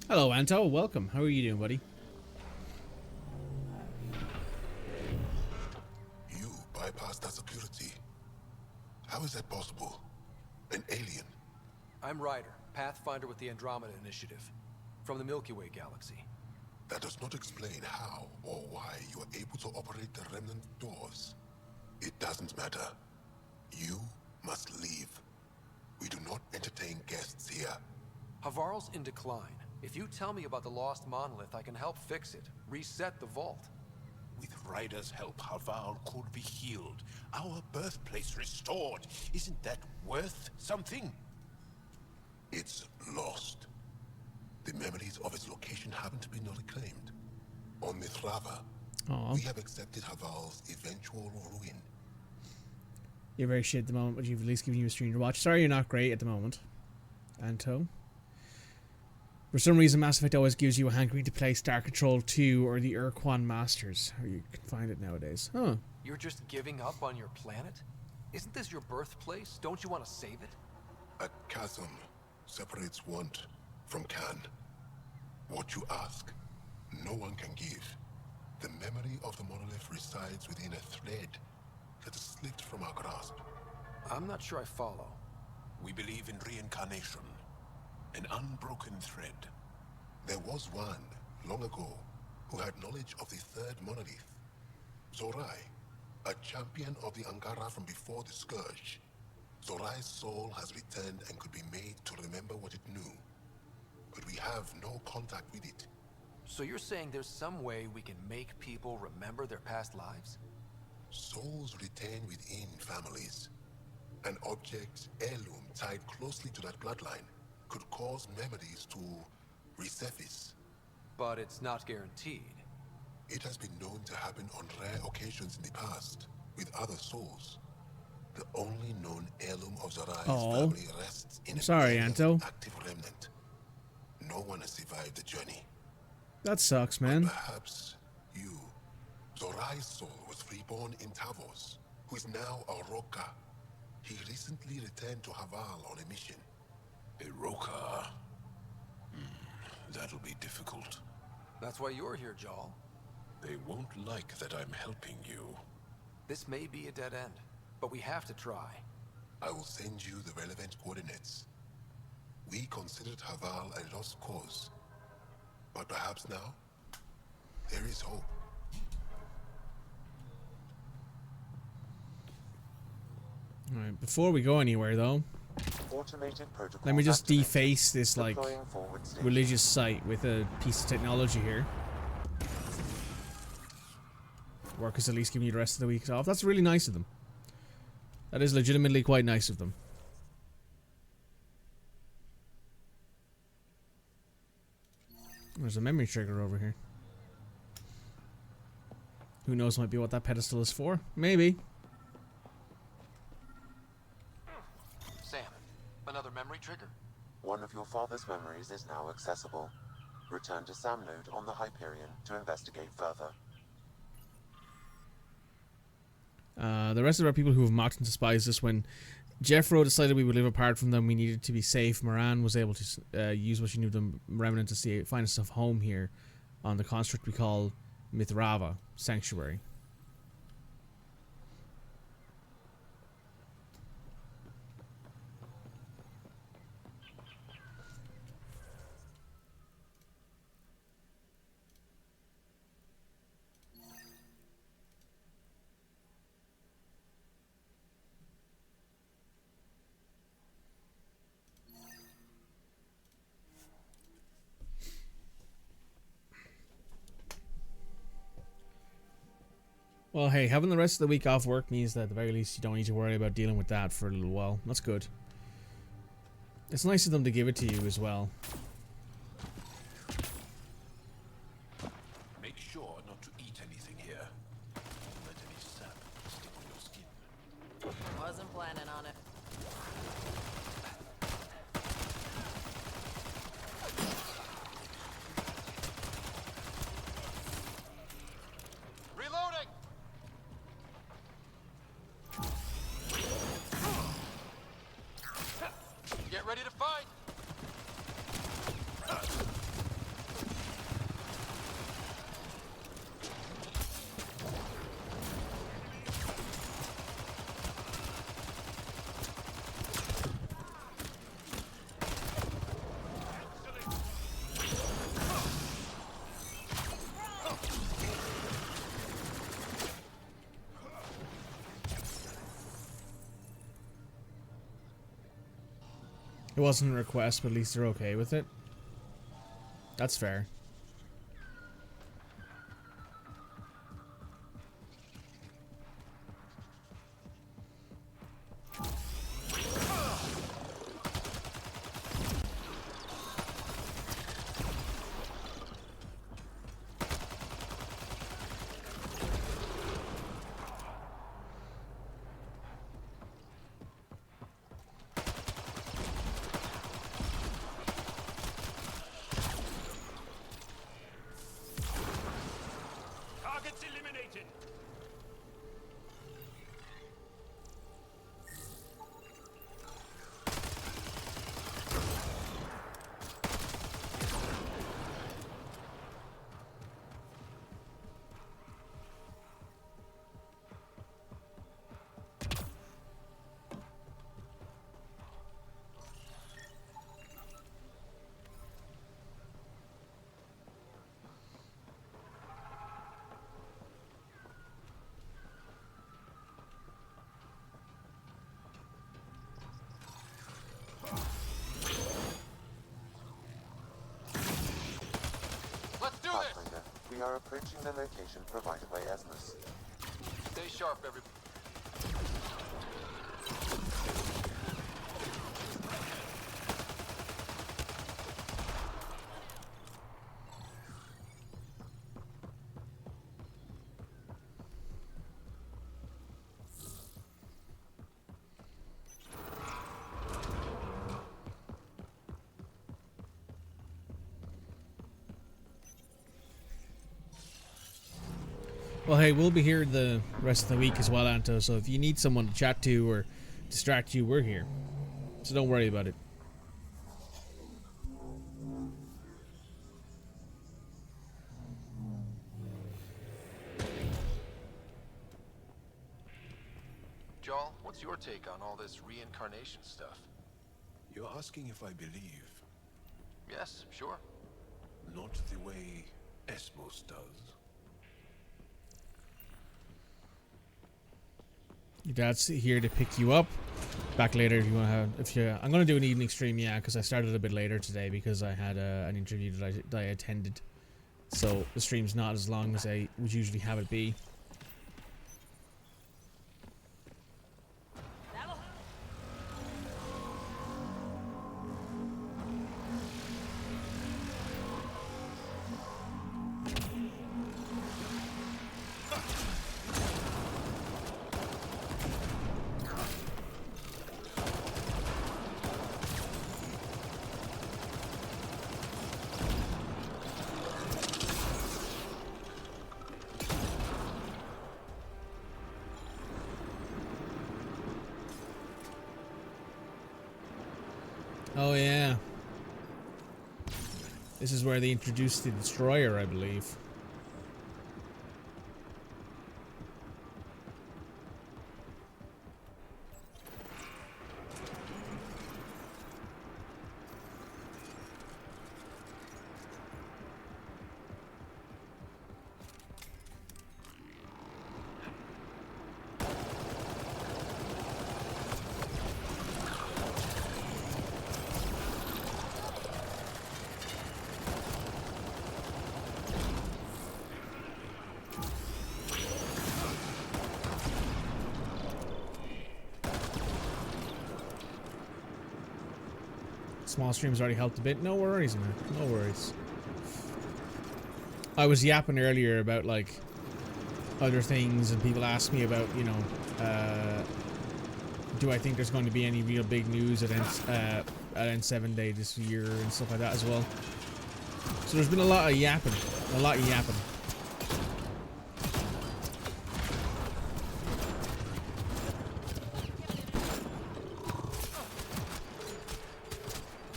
[SPEAKER 1] Hello, Anto. Welcome. How are you doing, buddy?
[SPEAKER 21] You bypassed that security. How is that possible? An alien?
[SPEAKER 3] I'm Ryder, Pathfinder with the Andromeda Initiative, from the Milky Way galaxy.
[SPEAKER 21] That does not explain how or why you are able to operate the remnant doors. It doesn't matter. You must leave. We do not entertain guests here.
[SPEAKER 3] Havarl's in decline. If you tell me about the lost monolith, I can help fix it. Reset the vault.
[SPEAKER 21] With Ryder's help, Havarl could be healed. Our birthplace restored. Isn't that worth something? It's lost. The memories of its location haven't been reclaimed. On Mithrava, we have accepted Havarl's eventual ruin.
[SPEAKER 1] You're very shit at the moment, but you've at least given you a stream to watch. Sorry you're not great at the moment, Anto. For some reason, Mass Effect always gives you a hankering to play Star Control 2 or the Urquan Masters, or you can find it nowadays. Huh.
[SPEAKER 3] You're just giving up on your planet? Isn't this your birthplace? Don't you want to save it?
[SPEAKER 21] A chasm separates want from can. What you ask, no one can give. The memory of the monolith resides within a thread that has slipped from our grasp.
[SPEAKER 3] I'm not sure I follow.
[SPEAKER 21] We believe in reincarnation. An unbroken thread. There was one, long ago, who had knowledge of the third monolith. Zorai, a champion of the Angara from before the Scourge. Zorai's soul has returned and could be made to remember what it knew. But we have no contact with it.
[SPEAKER 3] So you're saying there's some way we can make people remember their past lives?
[SPEAKER 21] Souls retain within families. An object, heirloom, tied closely to that bloodline could cause memories to resurface.
[SPEAKER 3] But it's not guaranteed.
[SPEAKER 21] It has been known to happen on rare occasions in the past, with other souls. The only known heirloom of Zorai's family rests in a active remnant. No one has survived the journey.
[SPEAKER 1] That sucks, man.
[SPEAKER 21] But perhaps you. Zorai's soul was reborn in Tavos, who is now a Roka. He recently returned to Havarl on a mission. A Roka? That'll be difficult.
[SPEAKER 3] That's why you're here, Jarl.
[SPEAKER 21] They won't like that I'm helping you.
[SPEAKER 3] This may be a dead end, but we have to try.
[SPEAKER 21] I will send you the relevant coordinates. We considered Havarl a lost cause. But perhaps now, there is hope.
[SPEAKER 1] Alright, before we go anywhere though, let me just deface this like religious site with a piece of technology here. Work is at least giving you the rest of the week off. That's really nice of them. That is legitimately quite nice of them. There's a memory trigger over here. Who knows, might be what that pedestal is for. Maybe.
[SPEAKER 3] Sam, another memory trigger?
[SPEAKER 11] One of your father's memories is now accessible. Return to Sam node on the Hyperion to investigate further.
[SPEAKER 1] The rest of our people who have mocked and despised us when Jeffro decided we would live apart from them, we needed to be safe. Moran was able to use what she knew the Remnant to find us a home here on the construct we call Mithrava Sanctuary. Well, hey, having the rest of the week off work means that at the very least you don't need to worry about dealing with that for a little while. That's good. It's nice of them to give it to you as well.
[SPEAKER 21] Make sure not to eat anything here. Don't let any sap stick on your skin.
[SPEAKER 12] Wasn't planning on it.
[SPEAKER 10] Reloading! Get ready to fight!
[SPEAKER 1] It wasn't a request, but at least they're okay with it. That's fair.
[SPEAKER 21] Targets eliminated.
[SPEAKER 10] Let's do this!
[SPEAKER 11] Pathfinder, we are approaching the location provided by Esmus.
[SPEAKER 10] Stay sharp, everybody.
[SPEAKER 1] Well, hey, we'll be here the rest of the week as well, Anto, so if you need someone to chat to or distract you, we're here. So don't worry about it.
[SPEAKER 10] Joel, what's your take on all this reincarnation stuff?
[SPEAKER 21] You're asking if I believe.
[SPEAKER 10] Yes, sure.
[SPEAKER 21] Not the way Esmos does.
[SPEAKER 1] Your dad's here to pick you up. Back later if you want to have. If you, I'm gonna do an evening stream, yeah, because I started a bit later today because I had an interview that I attended. So the stream's not as long as I would usually have it be. Oh yeah. This is where they introduced the destroyer, I believe. Small streams already helped a bit. No worries, man. No worries. I was yapping earlier about like other things, and people asked me about, you know, do I think there's going to be any real big news at N7 Day this year and stuff like that as well. So there's been a lot of yapping. A lot of yapping.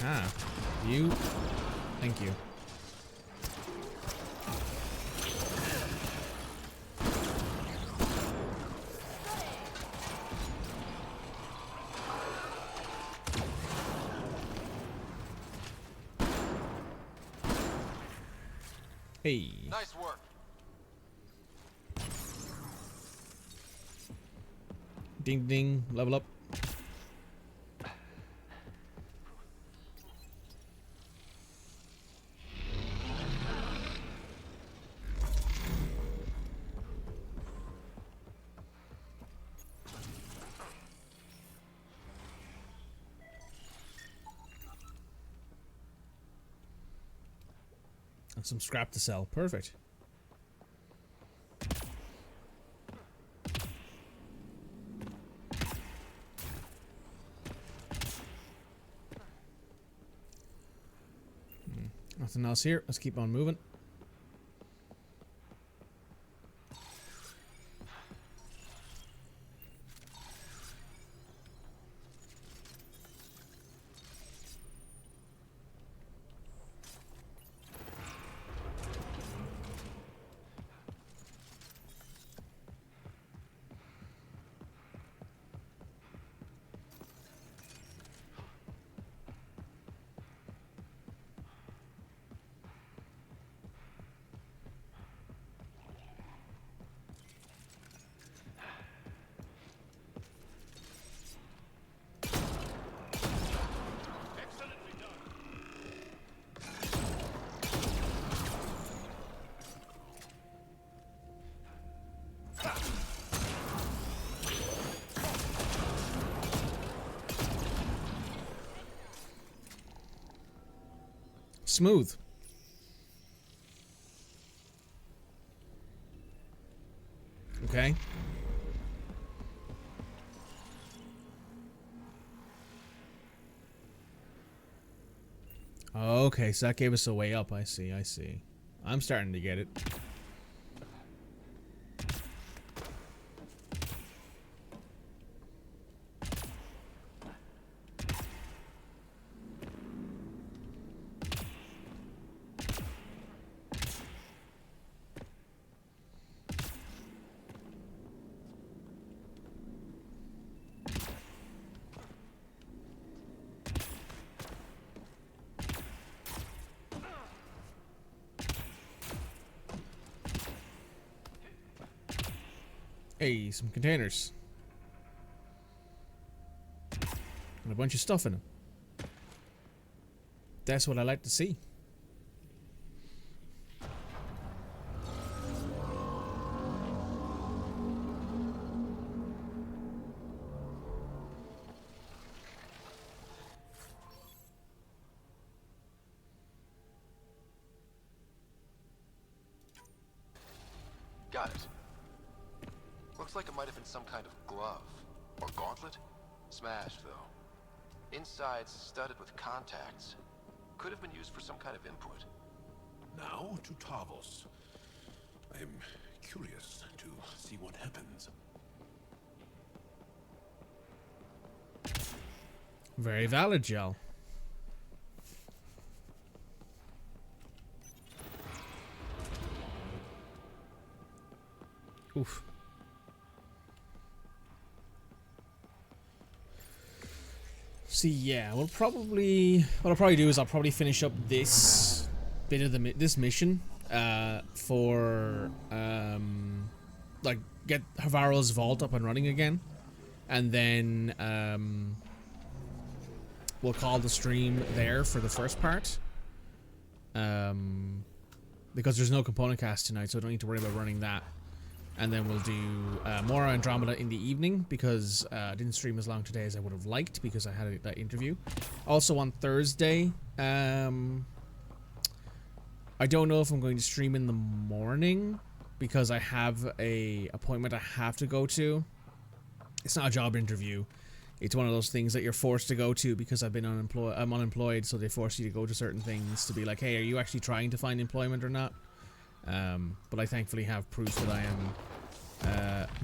[SPEAKER 1] Ah, you. Thank you. Hey.
[SPEAKER 10] Nice work.
[SPEAKER 1] Ding ding, level up. And some scrap to sell. Perfect. Nothing else here. Let's keep on moving. Smooth. Okay. Okay, so that gave us a way up. I see, I see. I'm starting to get it. Hey, some containers. And a bunch of stuff in them. That's what I like to see.
[SPEAKER 10] Got it. Looks like it might have been some kind of glove. Or gauntlet? Smashed, though. Inside's studded with contacts. Could have been used for some kind of input.
[SPEAKER 21] Now to Tavos. I am curious to see what happens.
[SPEAKER 1] Very valid, Gel. Oof. See, yeah, what I'll probably do is I'll probably finish up this bit of this mission for like get Havaro's vault up and running again, and then we'll call the stream there for the first part, because there's no component cast tonight, so I don't need to worry about running that. And then we'll do more Andromeda in the evening because I didn't stream as long today as I would have liked because I had that interview. Also on Thursday, I don't know if I'm going to stream in the morning because I have a appointment I have to go to. It's not a job interview. It's one of those things that you're forced to go to because I'm unemployed, so they force you to go to certain things to be like, hey, are you actually trying to find employment or not? But I thankfully have proof that I am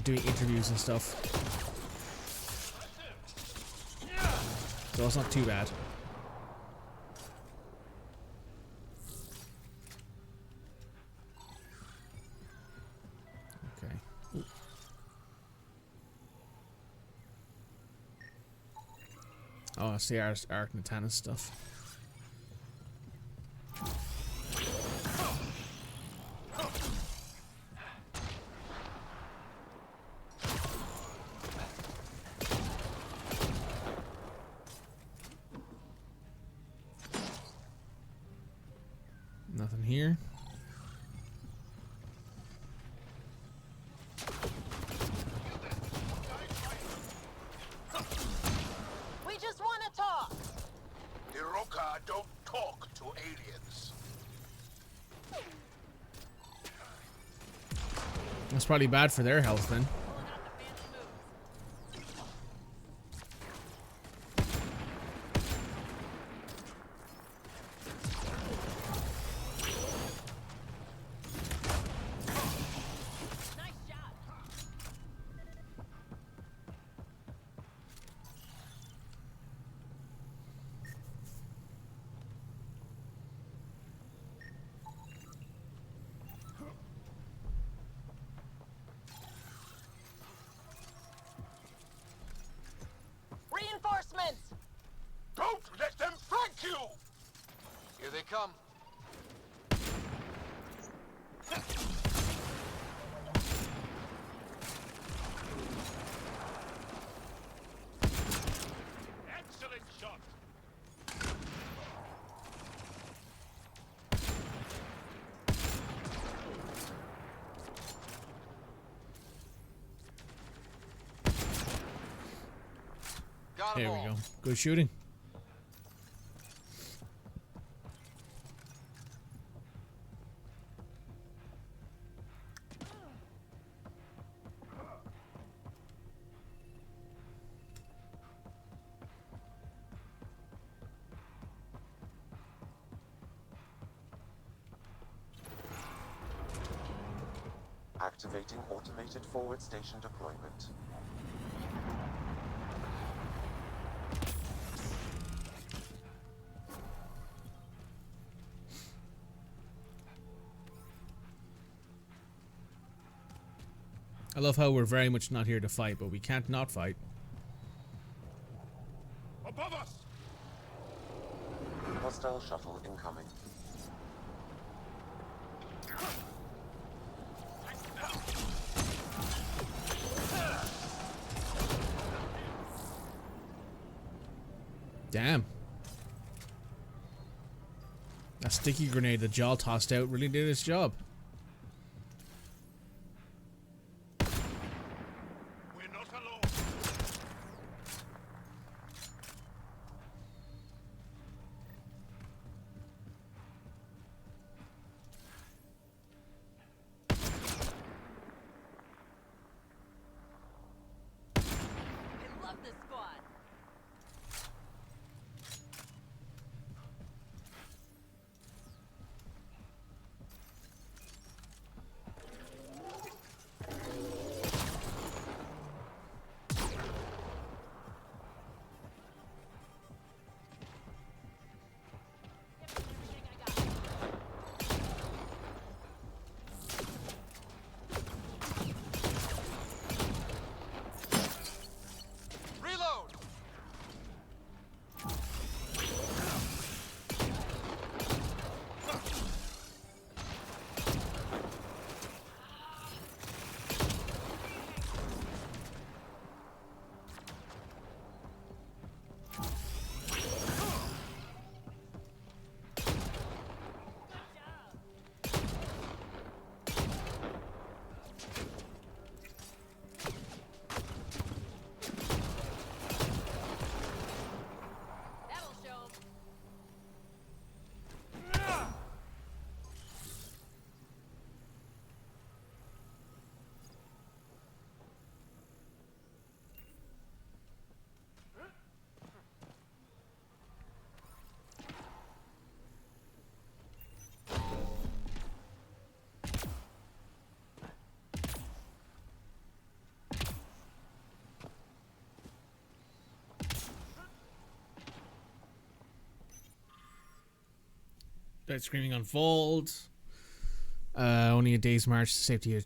[SPEAKER 1] doing interviews and stuff. So it's not too bad. Okay. Ooh. Oh, I see Art and Tannis stuff. Nothing here.
[SPEAKER 18] We just want to talk.
[SPEAKER 21] Hiroka don't talk to aliens.
[SPEAKER 1] That's probably bad for their health then.
[SPEAKER 18] Reinforcements!
[SPEAKER 21] Don't let them flank you!
[SPEAKER 3] Here they come.
[SPEAKER 21] Excellent shot!
[SPEAKER 1] There we go. Good shooting.
[SPEAKER 11] Activating automated forward station deployment.
[SPEAKER 1] I love how we're very much not here to fight, but we can't not fight.
[SPEAKER 21] Above us!
[SPEAKER 11] Hostile shuttle incoming.
[SPEAKER 1] Damn. That sticky grenade that Jal tossed out really did its job.
[SPEAKER 21] We're not alone.
[SPEAKER 12] I love this squad.
[SPEAKER 1] Screaming unfold. Only a day's march to safety.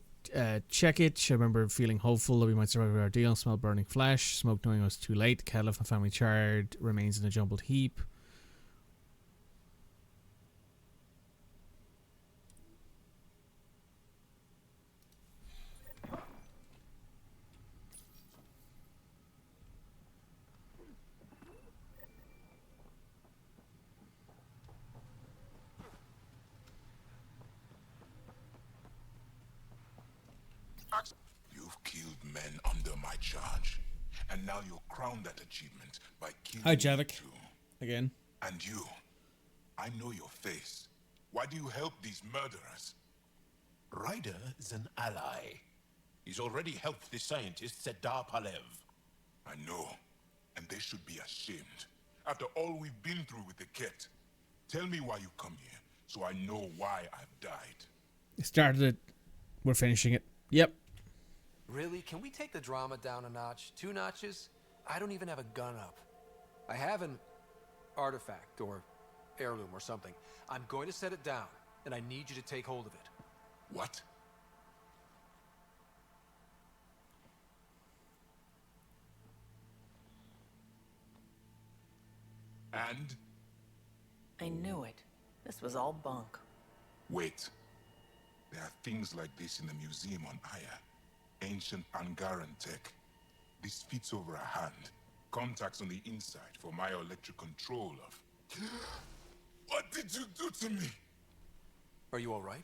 [SPEAKER 1] Check it. I remember feeling hopeful that we might survive our ordeal. Smell burning flesh. Smoke knowing it was too late. The kettle of the family charred remains in a jumbled heap.
[SPEAKER 21] You've killed men under my charge, and now you'll crown that achievement by killing
[SPEAKER 1] Hi,
[SPEAKER 21] me
[SPEAKER 1] Javik.
[SPEAKER 21] too.
[SPEAKER 1] Again.
[SPEAKER 21] And you, I know your face. Why do you help these murderers? Ryder is an ally. He's already helped the scientist Sedar Palev. I know, and they should be ashamed. After all we've been through with the Ket. Tell me why you come here, so I know why I've died.
[SPEAKER 1] Started it. We're finishing it. Yep.
[SPEAKER 3] Really? Can we take the drama down a notch? 2 notches? I don't even have a gun up. I have an artifact or heirloom or something. I'm going to set it down, and I need you to take hold of it.
[SPEAKER 21] What? And?
[SPEAKER 12] I knew it. This was all bunk.
[SPEAKER 21] Wait. There are things like this in the museum on Aya. Ancient Angaran tech. This fits over a hand. Contacts on the inside for my electric control of... What did you do to me?
[SPEAKER 3] Are you all right?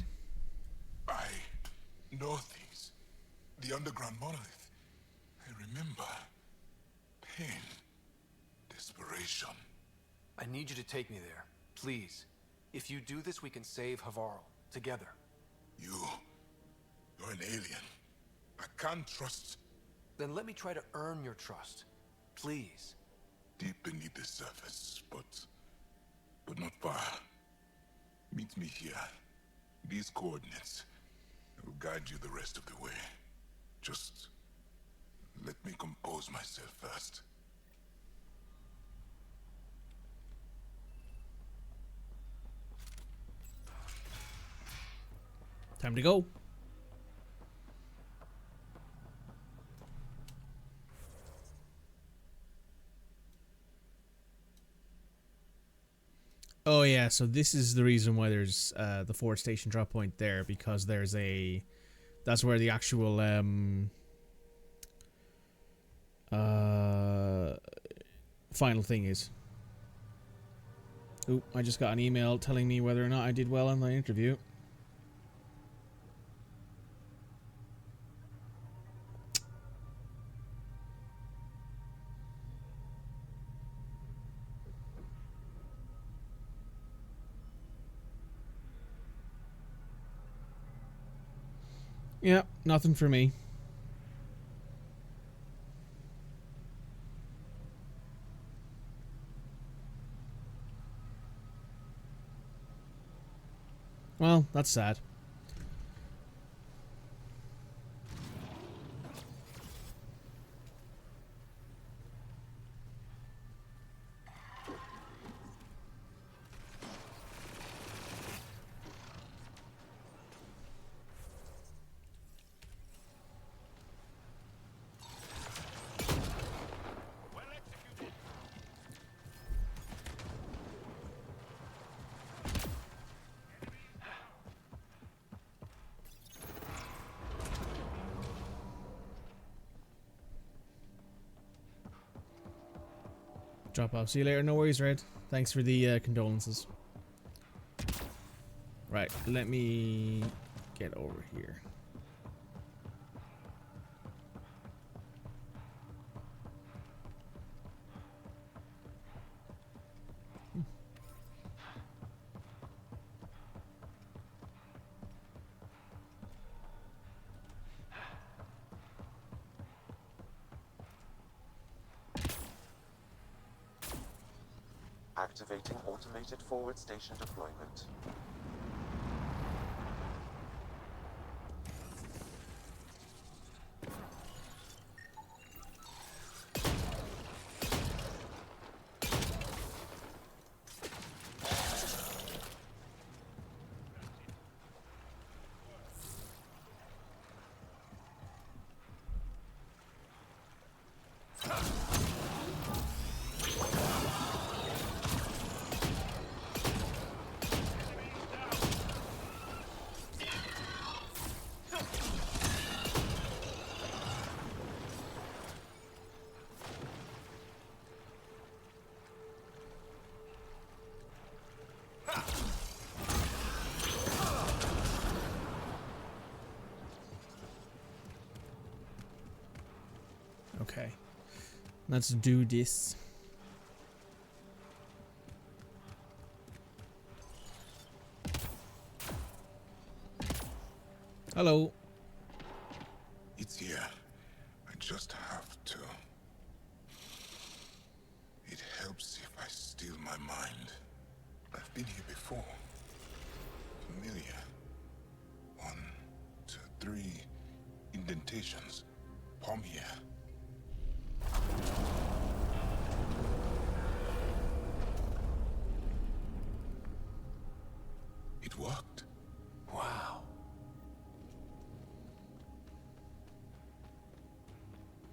[SPEAKER 21] I know things. The underground monolith. I remember. Pain. Desperation.
[SPEAKER 3] I need you to take me there, please. If you do this, we can save Havarl, together.
[SPEAKER 21] You're an alien. I can't trust...
[SPEAKER 3] Then let me try to earn your trust. Please.
[SPEAKER 21] Deep beneath the surface, but not far. Meet me here. These coordinates. I will guide you the rest of the way. Just let me compose myself first.
[SPEAKER 1] Time to go. Oh yeah, so this is the reason why there's the 4th station drop point there, because there's a... That's where the actual final thing is. Oop, I just got an email telling me whether or not I did well on the interview. Yeah, nothing for me. Well, that's sad. Drop off. See you later. No worries, Red. Thanks for the condolences. Right, let me get over here.
[SPEAKER 11] Activating automated forward station deployment.
[SPEAKER 1] Let's do this. Hello.
[SPEAKER 21] It's here. I just have to. It helps if I steal my mind. I've been here before. Familiar. 1, 2, 3 indentations. Palm here. It worked.
[SPEAKER 3] Wow.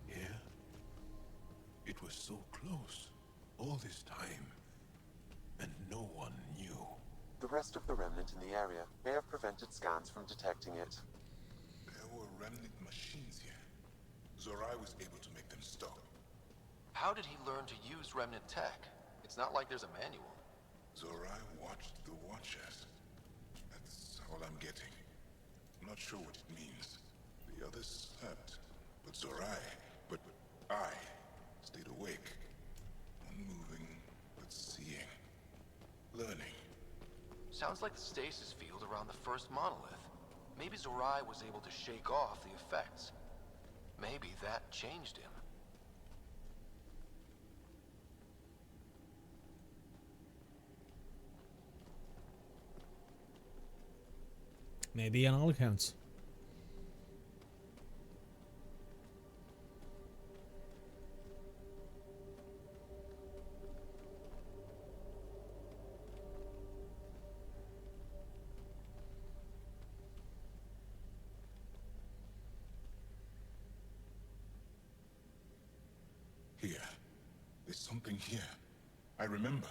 [SPEAKER 21] Here? It was so close. All this time. And no one knew.
[SPEAKER 11] The rest of the remnant in the area may have prevented scans from detecting it.
[SPEAKER 21] There were remnant machines here. Zorai was able to make them stop.
[SPEAKER 3] How did he learn to use remnant tech? It's not like there's a manual.
[SPEAKER 21] Zorai watched the Watchers. That's all I'm getting. I'm not sure what it means. The others slept. But I stayed awake. Unmoving, but seeing. Learning.
[SPEAKER 3] Sounds like the stasis field around the first monolith. Maybe Zorai was able to shake off the effects. Maybe that changed him.
[SPEAKER 1] Maybe on all accounts.
[SPEAKER 21] Here. There's something here. I remember.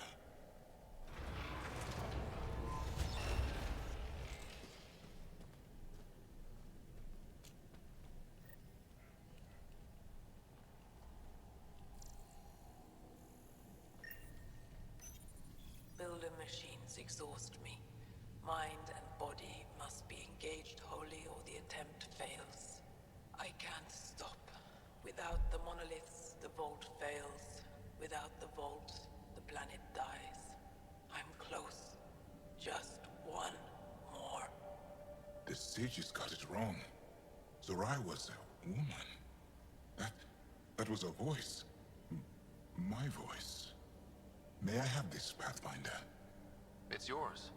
[SPEAKER 14] Builder machines exhaust me. Mind and body must be engaged wholly or the attempt fails. I can't stop. Without the monoliths, the vault fails. Without the vault, the planet dies. I'm close. Just one more.
[SPEAKER 21] The sages got it wrong. Zorai was a woman. That was a voice. My voice. May I have this, Pathfinder?
[SPEAKER 3] It's yours.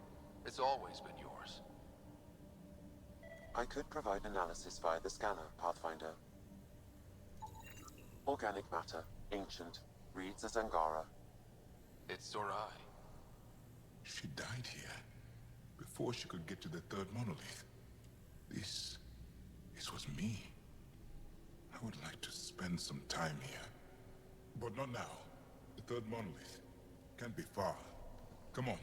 [SPEAKER 3] It's always been yours.
[SPEAKER 11] I could provide analysis via the scanner, Pathfinder. Organic matter, ancient, reads as Angara.
[SPEAKER 3] It's Zorai.
[SPEAKER 21] She died here, before she could get to the third monolith. This was me. I would like to spend some time here. But not now. The third monolith can't be far. Come on.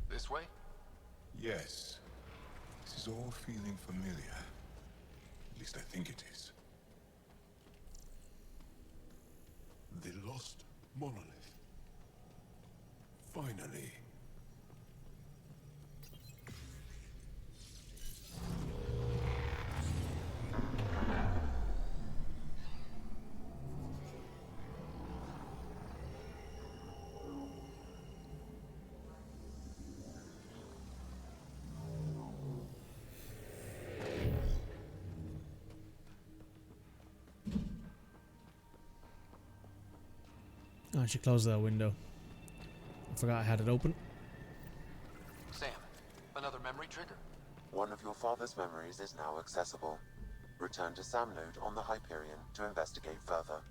[SPEAKER 3] This way?
[SPEAKER 21] Yes. This is all feeling familiar. At least I think it is. The lost monolith. Finally.
[SPEAKER 1] Oh, I should close that window. I forgot I had it open.
[SPEAKER 3] Sam, another memory trigger.
[SPEAKER 11] One of your father's memories is now accessible. Return to Sam Node on the Hyperion to investigate further.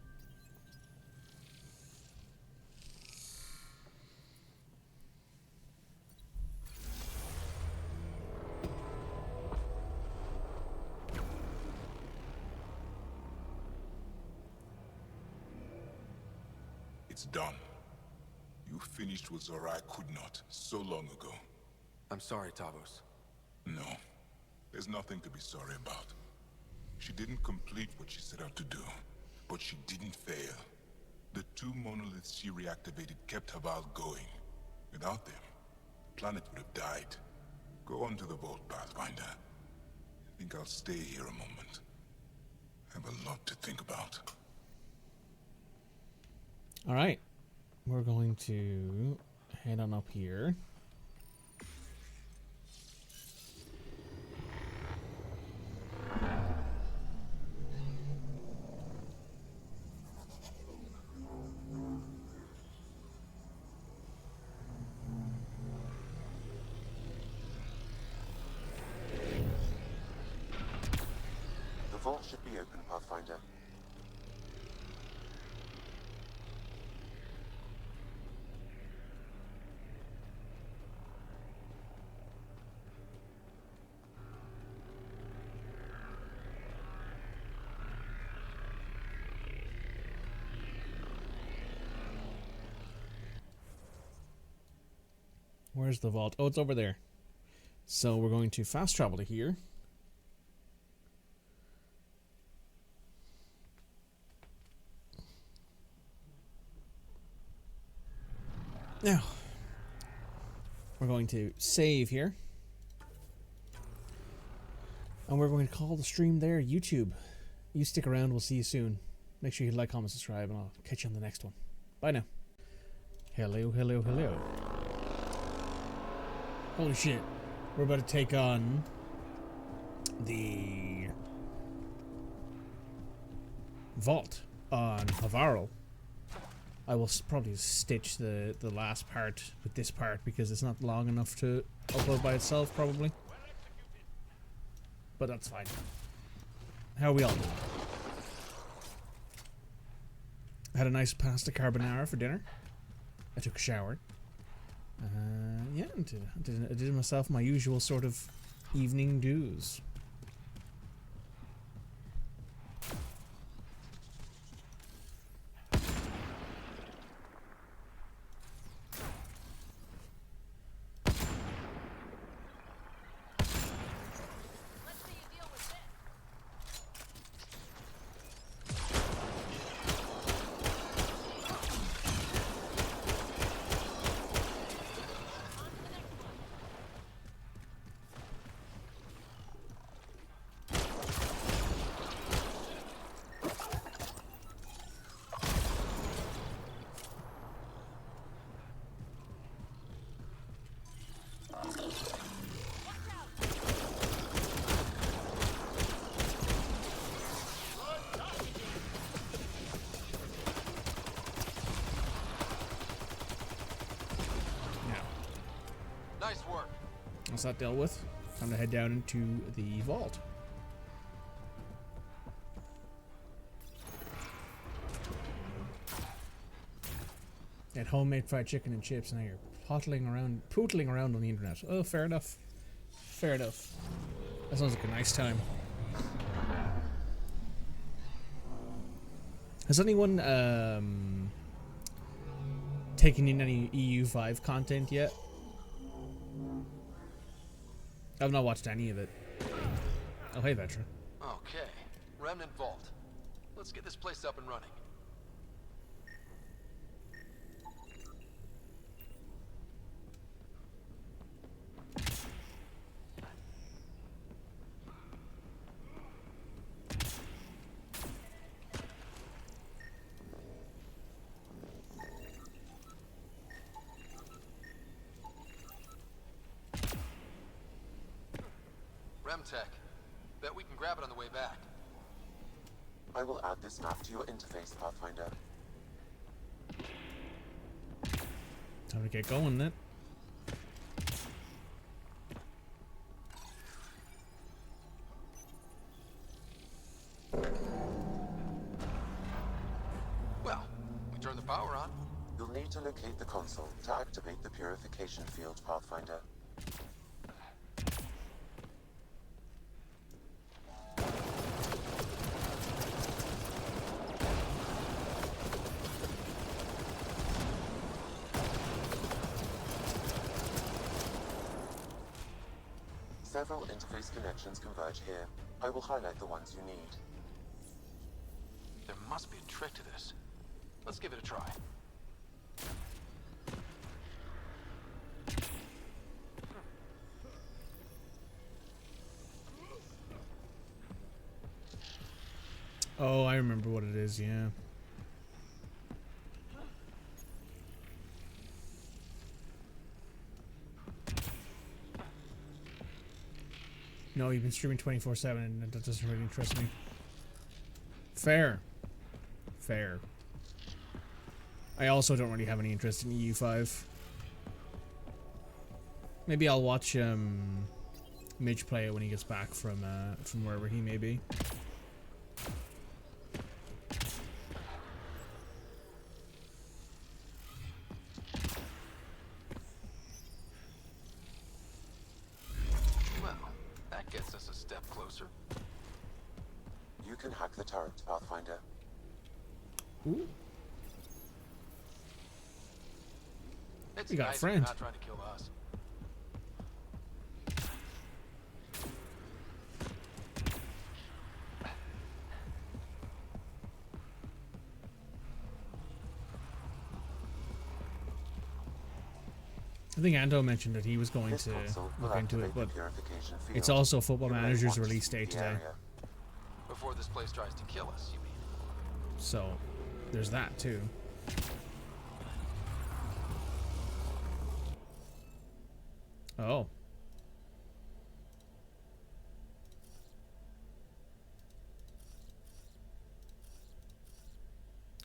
[SPEAKER 21] It's done. You finished what Zorai could not so long ago.
[SPEAKER 3] I'm sorry, Tavos.
[SPEAKER 21] No. There's nothing to be sorry about. She didn't complete what she set out to do, but she didn't fail. The 2 monoliths she reactivated kept Haval going. Without them, the planet would have died. Go on to the vault, Pathfinder. think I'll stay here a moment. I have a lot to think about.
[SPEAKER 1] Alright. We're going to head on up here.
[SPEAKER 11] The vault should be open, Pathfinder.
[SPEAKER 1] Where's the vault? Oh, it's over there. So we're going to fast travel to here. Now, we're going to save here. And we're going to call the stream there YouTube. You stick around, we'll see you soon. Make sure you like, comment, subscribe, and I'll catch you on the next one. Bye now. Hello, hello, hello. Holy shit. We're about to take on the vault on Havarl. I will probably stitch the last part with this part because it's not long enough to upload by itself, probably. But that's fine. How are we all doing? I had a nice pasta carbonara for dinner. I took a shower. Yeah, I did myself my usual sort of evening do's.
[SPEAKER 3] Nice work.
[SPEAKER 1] That's that dealt with. Time to head down into the vault. Had homemade fried chicken and chips, and now you're pootling around on the internet. Oh, fair enough. Fair enough. That sounds like a nice time. Has anyone taken in any EU5 content yet? I've not watched any of it. Oh, hey, Vetra.
[SPEAKER 3] Okay, Remnant Vault. Let's get this place up and running. Remtech. Bet we can grab it on the way back.
[SPEAKER 11] I will add this map to your interface, Pathfinder.
[SPEAKER 1] Time to get going then.
[SPEAKER 3] Well, we turn the power on.
[SPEAKER 11] You'll need to locate the console to activate the purification field, Pathfinder. Several interface connections converge here. I will highlight the ones you need.
[SPEAKER 3] There must be a trick to this. Let's give it a try.
[SPEAKER 1] Oh, I remember what it is, yeah. No, you've been streaming 24/7 and that doesn't really interest me. Fair. Fair. I also don't really have any interest in EU5. Maybe I'll watch Midge play it when he gets back from wherever he may be.
[SPEAKER 3] Well, that gets us a step closer.
[SPEAKER 11] You can hack the turret, Pathfinder.
[SPEAKER 1] Ooh.
[SPEAKER 3] It's
[SPEAKER 1] You got a
[SPEAKER 3] nice
[SPEAKER 1] friend.
[SPEAKER 3] you're not trying to kill us.
[SPEAKER 1] I think Ando mentioned that he was going to look into it, but it's also Football Manager's release date today.
[SPEAKER 3] Before this place tries to kill us, you mean?
[SPEAKER 1] So, there's that too. Oh.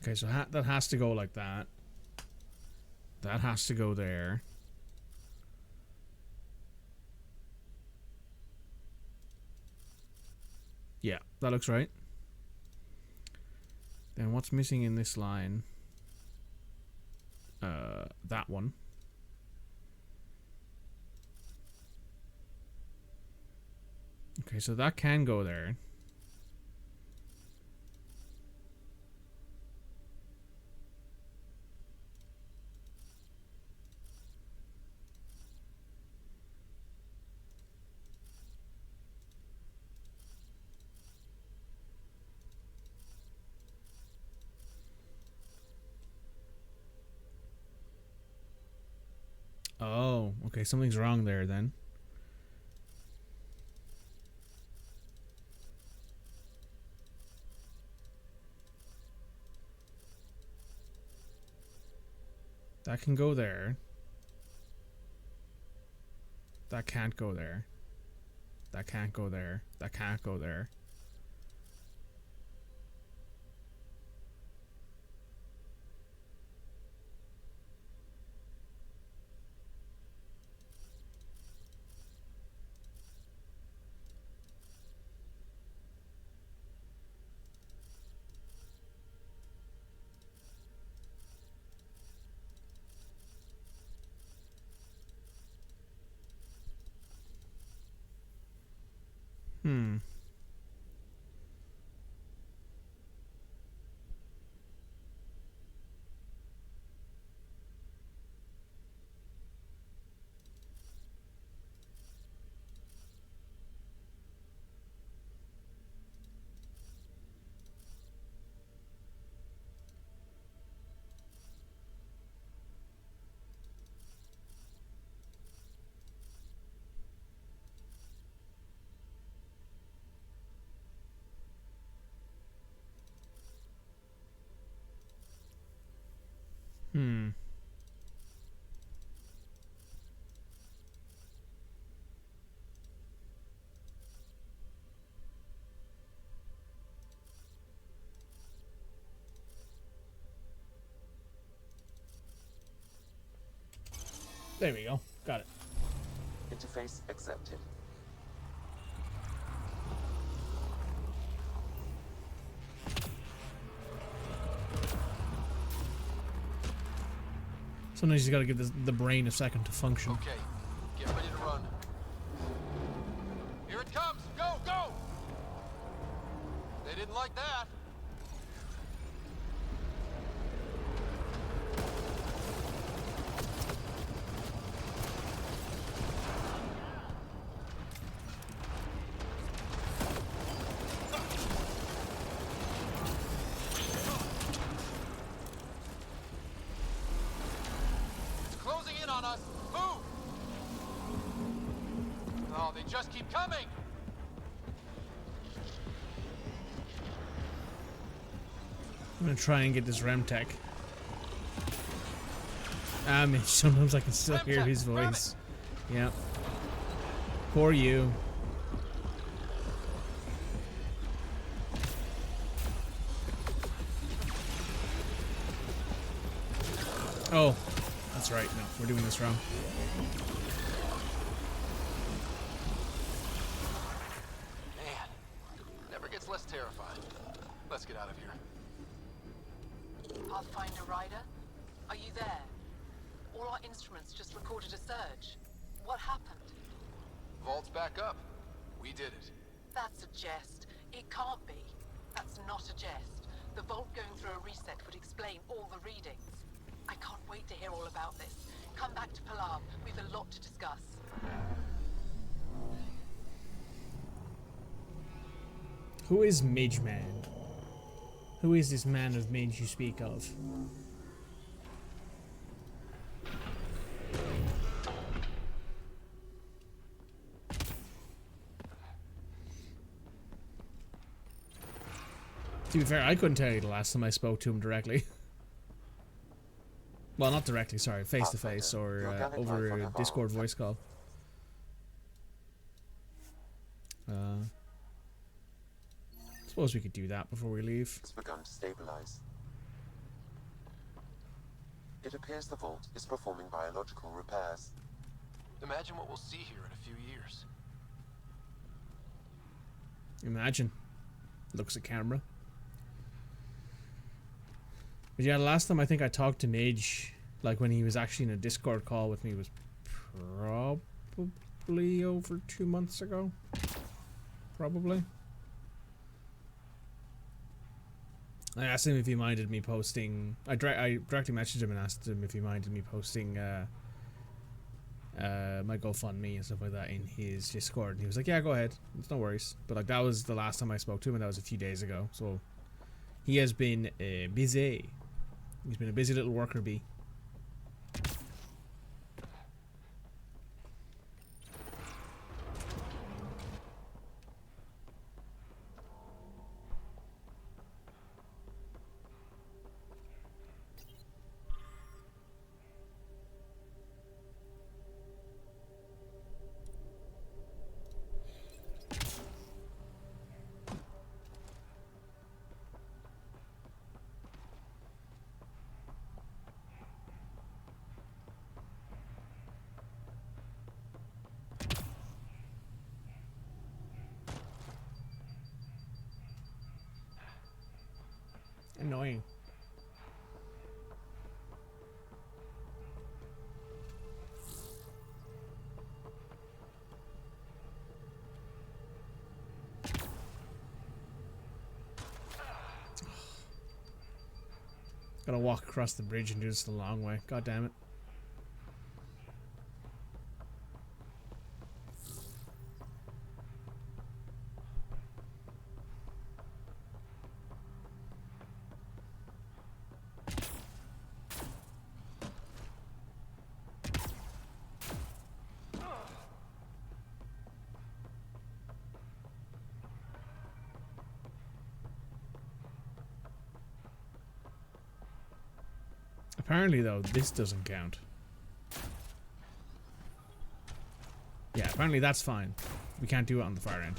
[SPEAKER 1] Okay, so that has to go like that. That has to go there. Yeah, that looks right. Then what's missing in this line? That one. Okay, so that can go there. Oh, okay, something's wrong there then. That can go there. That can't go there. That can't go there. That can't go there. Hmm. Hmm. There we go. Got it.
[SPEAKER 11] Interface accepted.
[SPEAKER 1] Sometimes you gotta give the brain a second to function.
[SPEAKER 3] Okay, get ready to run. Here it comes! Go, go! They didn't like that. Just keep coming!
[SPEAKER 1] I'm gonna try and get this Remtech. Ah, man, sometimes I can still hear his voice. Yeah. Poor you. Oh, that's right. No, we're doing this wrong.
[SPEAKER 3] Man, never gets less terrifying. Let's get out of here.
[SPEAKER 14] Pathfinder Ryder, are you there? All our instruments just recorded a surge. What happened?
[SPEAKER 3] Vault's back up. We did it.
[SPEAKER 14] That's a jest. It can't be. That's not a jest. The vault going through a reset would explain all the readings. I can't wait to hear all about this. Come back to Palam. We've a lot to discuss.
[SPEAKER 1] Who is Mage Man? Who is this man of mage you speak of? To be fair, I couldn't tell you the last time I spoke to him directly. Well, not directly, sorry, face to face or over a Discord voice call. Suppose we could do that before we leave.
[SPEAKER 11] It's begun to stabilize. It appears the vault is performing biological repairs.
[SPEAKER 3] Imagine what we'll see here in a few years.
[SPEAKER 1] Imagine. Looks at camera. But yeah, the last time I think I talked to Mage, like when he was actually in a Discord call with me, was probably over 2 months ago. Probably. I asked him if he minded me posting. I directly messaged him and asked him if he minded me posting my GoFundMe and stuff like that in his Discord, and he was like, "Yeah, go ahead. It's no worries." But like that was the last time I spoke to him, and that was a few days ago. So he has been busy. He's been a busy little worker bee. Annoying. Gotta walk across the bridge and do this the long way. God damn it. Apparently, though, this doesn't count. Yeah, apparently that's fine. We can't do it on the far end.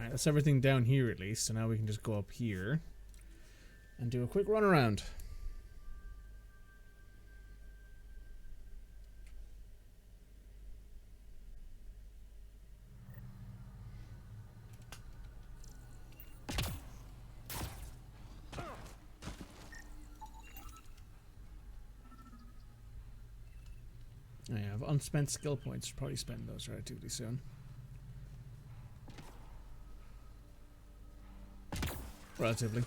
[SPEAKER 1] Alright, that's everything down here at least, so now we can just go up here and do a quick run around. I have unspent skill points. Should probably spend those relatively soon. Relatively.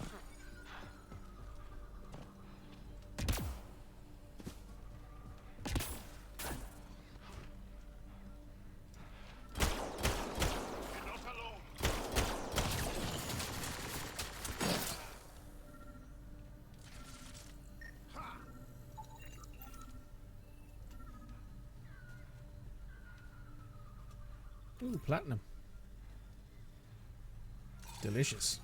[SPEAKER 1] Ooh, platinum. Delicious.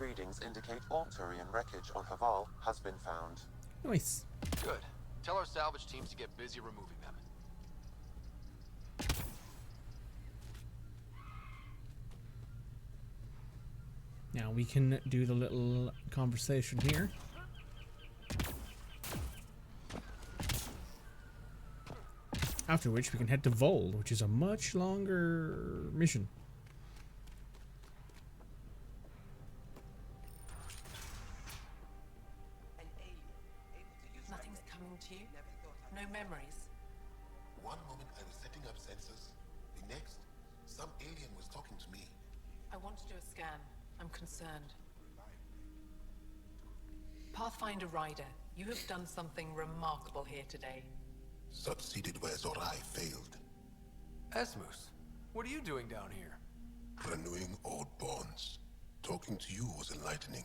[SPEAKER 11] Readings indicate all Turian wreckage on Haval has been found.
[SPEAKER 1] Nice.
[SPEAKER 3] Good. Tell our salvage teams to get busy removing them.
[SPEAKER 1] Now we can do the little conversation here. After which we can head to Vol, which is a much longer mission.
[SPEAKER 14] Nothing's coming to you? No memories?
[SPEAKER 9] One moment I was setting up sensors. The next, some alien was talking to me.
[SPEAKER 14] I want to do a scan. I'm concerned. Pathfinder Ryder, you have done something remarkable here today.
[SPEAKER 9] Succeeded where Zorai failed.
[SPEAKER 3] Esmus, what are you doing down here?
[SPEAKER 9] Renewing old bonds. Talking to you was enlightening.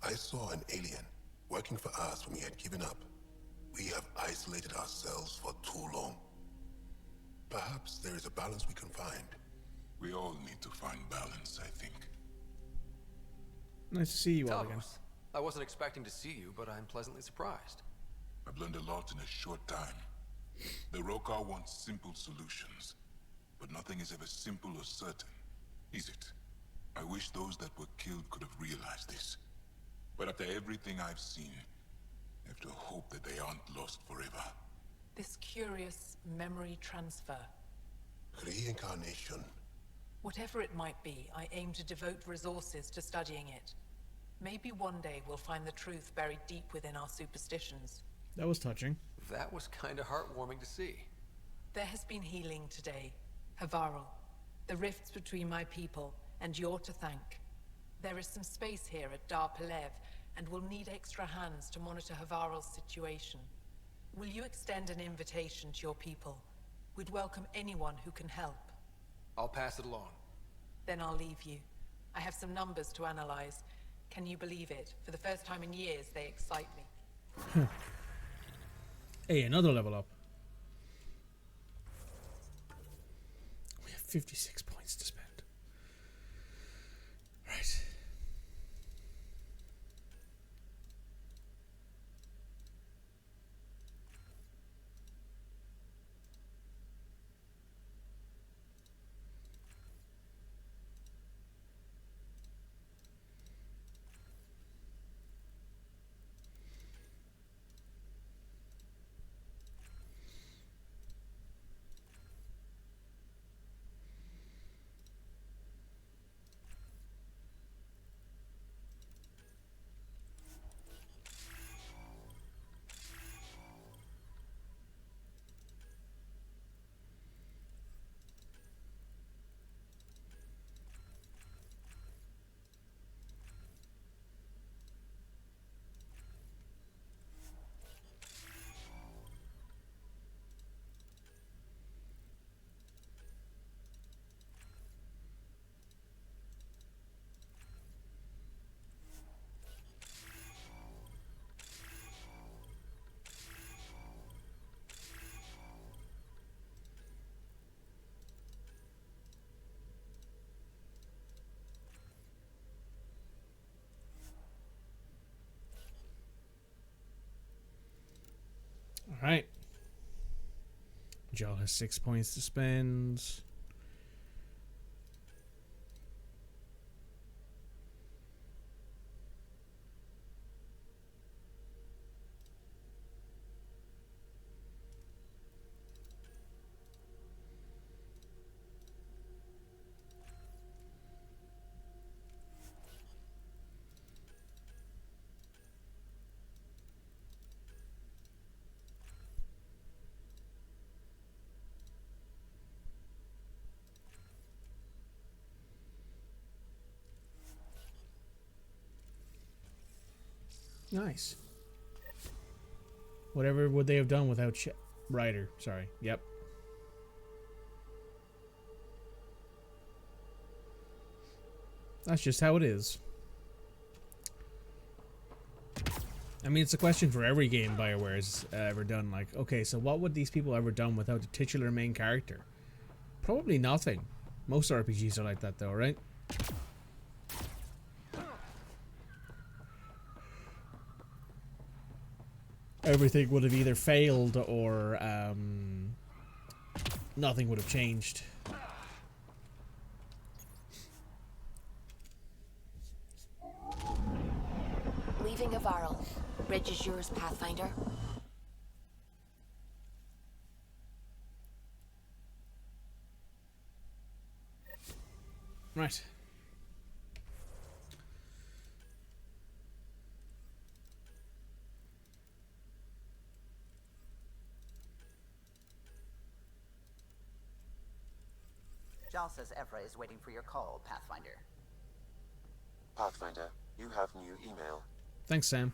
[SPEAKER 9] I saw an alien working for us when we had given up. We have isolated ourselves for too long. Perhaps there is a balance we can find.
[SPEAKER 21] We all need to find balance, I think.
[SPEAKER 1] Nice to see you all again.
[SPEAKER 3] I wasn't expecting to see you, but I'm pleasantly surprised.
[SPEAKER 21] I've learned a lot in a short time. The Rokar wants simple solutions, but nothing is ever simple or certain, is it? I wish those that were killed could have realized this. But after everything I've seen, I have to hope that they aren't lost forever.
[SPEAKER 14] This curious memory transfer.
[SPEAKER 9] Reincarnation.
[SPEAKER 14] Whatever it might be, I aim to devote resources to studying it. Maybe one day we'll find the truth buried deep within our superstitions.
[SPEAKER 1] That was touching.
[SPEAKER 3] That was kind of heartwarming to see.
[SPEAKER 14] There has been healing today. Havarl. The rifts between my people, and you're to thank. There is some space here at Dar Pelev, and we'll need extra hands to monitor Havarl's situation. Will you extend an invitation to your people? We'd welcome anyone who can help.
[SPEAKER 3] I'll pass it along.
[SPEAKER 14] Then I'll leave you. I have some numbers to analyze. Can you believe it? For the first time in years, they excite me.
[SPEAKER 1] Hey, another level up. We have 56 points to spend. Right. Alright. Joel has 6 points to spend. Nice. Whatever would they have done without Ryder? Sorry. Yep. That's just how it is. I mean, it's a question for every game BioWare has ever done. Like, okay, so what would these people ever done without the titular main character? Probably nothing. Most RPGs are like that, though, right? Everything would have either failed or nothing would have changed.
[SPEAKER 18] Leaving Avarl. Bridge is yours, Pathfinder.
[SPEAKER 1] Right.
[SPEAKER 19] Jal says Evra is waiting for your call, Pathfinder.
[SPEAKER 11] Pathfinder, you have new email.
[SPEAKER 1] Thanks, Sam.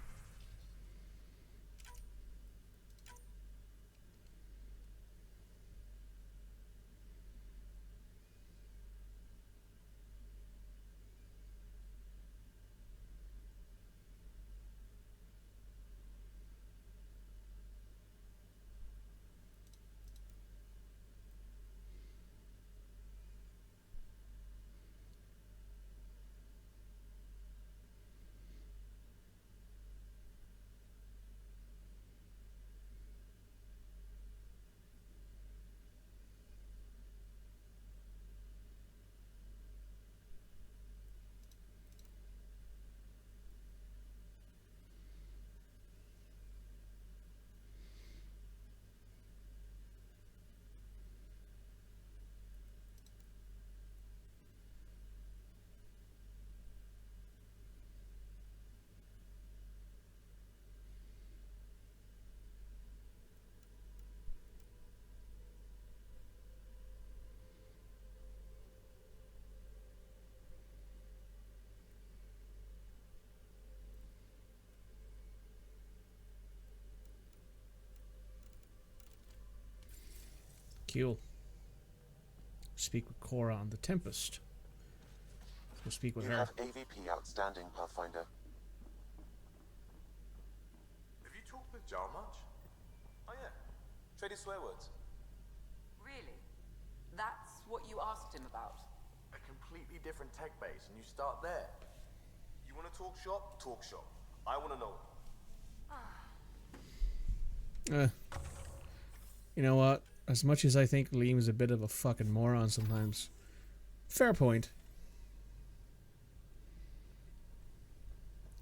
[SPEAKER 1] Cool. Speak with Cora on the Tempest. We'll speak with
[SPEAKER 11] you
[SPEAKER 1] her.
[SPEAKER 11] Have AVP outstanding, Pathfinder.
[SPEAKER 4] Have you talked with Jar much? Oh yeah. Traded swear words.
[SPEAKER 2] Really? That's what you asked him about?
[SPEAKER 20] A completely different tech base, and you start there.
[SPEAKER 4] You want to talk shop? Talk shop. I want to know.
[SPEAKER 1] You know what? As much as I think Liam is a bit of a fucking moron sometimes. Fair point.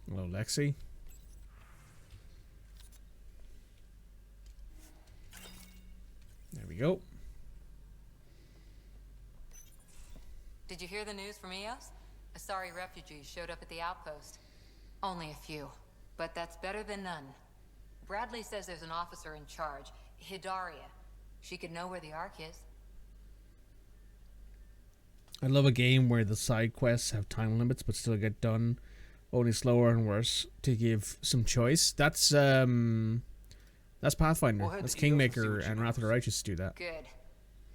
[SPEAKER 1] Hello, Lexi. There we go.
[SPEAKER 7] Did you hear the news from Eos? Asari refugees showed up at the outpost. Only a few, but that's better than none. Bradley says there's an officer in charge, Hidaria. She could know where the Ark is.
[SPEAKER 1] I love a game where the side quests have time limits but still get done, only slower and worse, to give some choice. That's Pathfinder. That's Kingmaker and Wrath of the Righteous do that.
[SPEAKER 7] Good.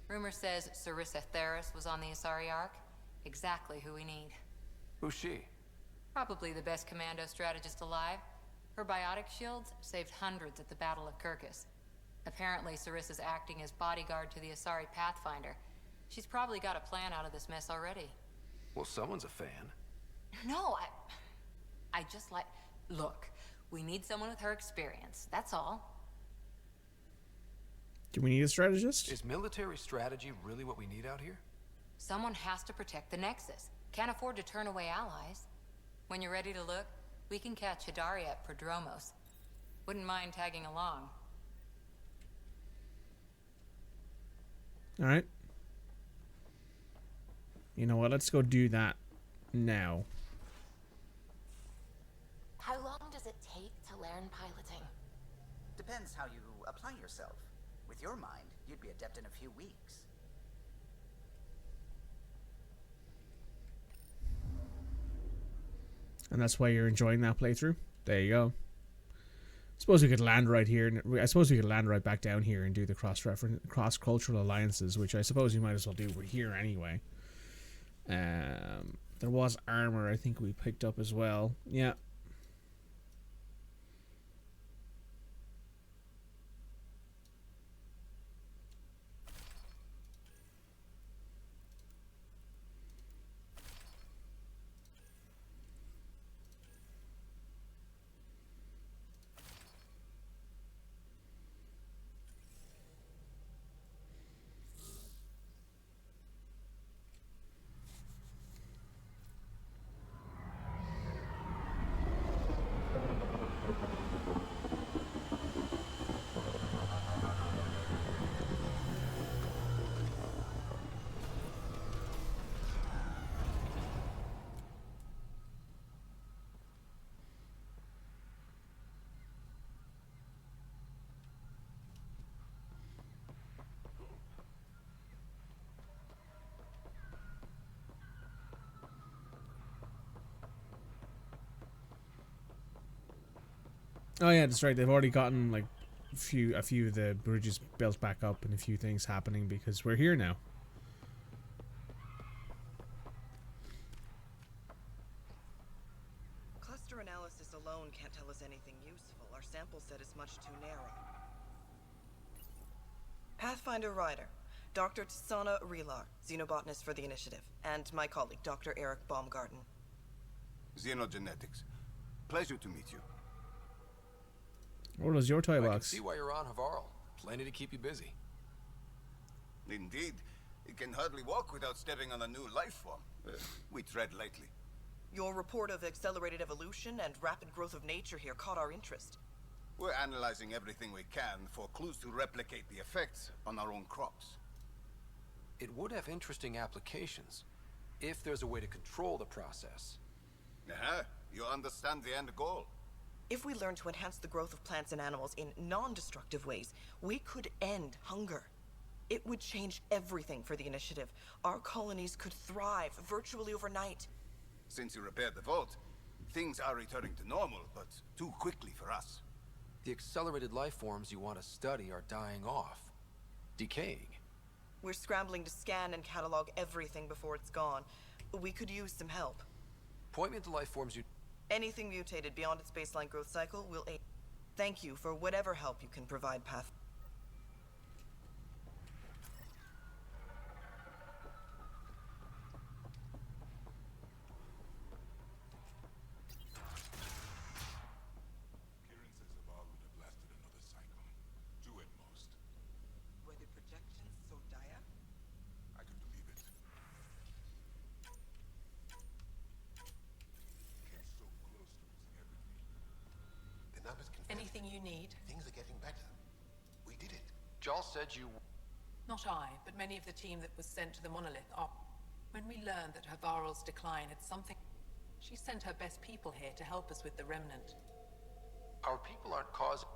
[SPEAKER 7] Rumor says Sarissa Theris was on the Asari Ark. Exactly who we need.
[SPEAKER 3] Who's she?
[SPEAKER 7] Probably the best commando strategist alive. Her biotic shields saved hundreds at the Battle of Kirkus. Apparently, Sarissa's acting as bodyguard to the Asari Pathfinder. She's probably got a plan out of this mess already.
[SPEAKER 3] Well, someone's a fan.
[SPEAKER 7] No, I just like... Look, we need someone with her experience, that's all.
[SPEAKER 1] Do we need a strategist?
[SPEAKER 3] Is military strategy really what we need out here?
[SPEAKER 7] Someone has to protect the Nexus. Can't afford to turn away allies. When you're ready to look, we can catch Hidari at Prodromos. Wouldn't mind tagging along.
[SPEAKER 1] Alright. You know what? Let's go do that now.
[SPEAKER 18] How long does it take to learn piloting?
[SPEAKER 19] Depends how you apply yourself. With your mind, you'd be adept in a few weeks.
[SPEAKER 1] And that's why you're enjoying that playthrough? There you go. Suppose we could land right here, and I suppose we could land right back down here and do the cross-cultural alliances, which I suppose we might as well do. We're here anyway. There was armor I think we picked up as well. Yeah. Oh yeah, that's right. They've already gotten like a few of the bridges built back up and a few things happening because we're here now.
[SPEAKER 2] Cluster analysis alone can't tell us anything useful. Our sample set is much too narrow. Pathfinder Ryder, Dr. Tsana Relar, xenobotanist for the Initiative, and my colleague, Dr. Eric Baumgarten.
[SPEAKER 6] Xenogenetics. Pleasure to meet you.
[SPEAKER 1] What was your toy
[SPEAKER 3] I can
[SPEAKER 1] box?
[SPEAKER 3] see why you're on Havarl. Plenty to keep you busy.
[SPEAKER 6] Indeed. It can hardly walk without stepping on a new life form. We tread lightly.
[SPEAKER 2] Your report of accelerated evolution and rapid growth of nature here caught our interest.
[SPEAKER 6] We're analyzing everything we can for clues to replicate the effects on our own crops.
[SPEAKER 3] It would have interesting applications, if there's a way to control the process.
[SPEAKER 6] You understand the end goal.
[SPEAKER 2] If we learn to enhance the growth of plants and animals in non-destructive ways, we could end hunger. It would change everything for the Initiative. Our colonies could thrive virtually overnight.
[SPEAKER 6] Since you repaired the vault, things are returning to normal, but too quickly for us.
[SPEAKER 3] The accelerated life forms you want to study are dying off. Decaying.
[SPEAKER 2] We're scrambling to scan and catalog everything before it's gone. We could use some help.
[SPEAKER 3] Point me to life forms you...
[SPEAKER 2] Anything mutated beyond its baseline growth cycle will aid. Thank you for whatever help you can provide, Path.
[SPEAKER 14] Were the projections so dire?
[SPEAKER 9] I could believe it. Came so close to losing everything. The numbers confirm.
[SPEAKER 14] Anything you need?
[SPEAKER 9] Things are getting better. We did it.
[SPEAKER 5] Joel said you...
[SPEAKER 14] Not I, but many of the team that was sent to the monolith are... When we learned that Havarl's decline had something... She sent her best people here to help us with the remnant.
[SPEAKER 5] Our people aren't causing...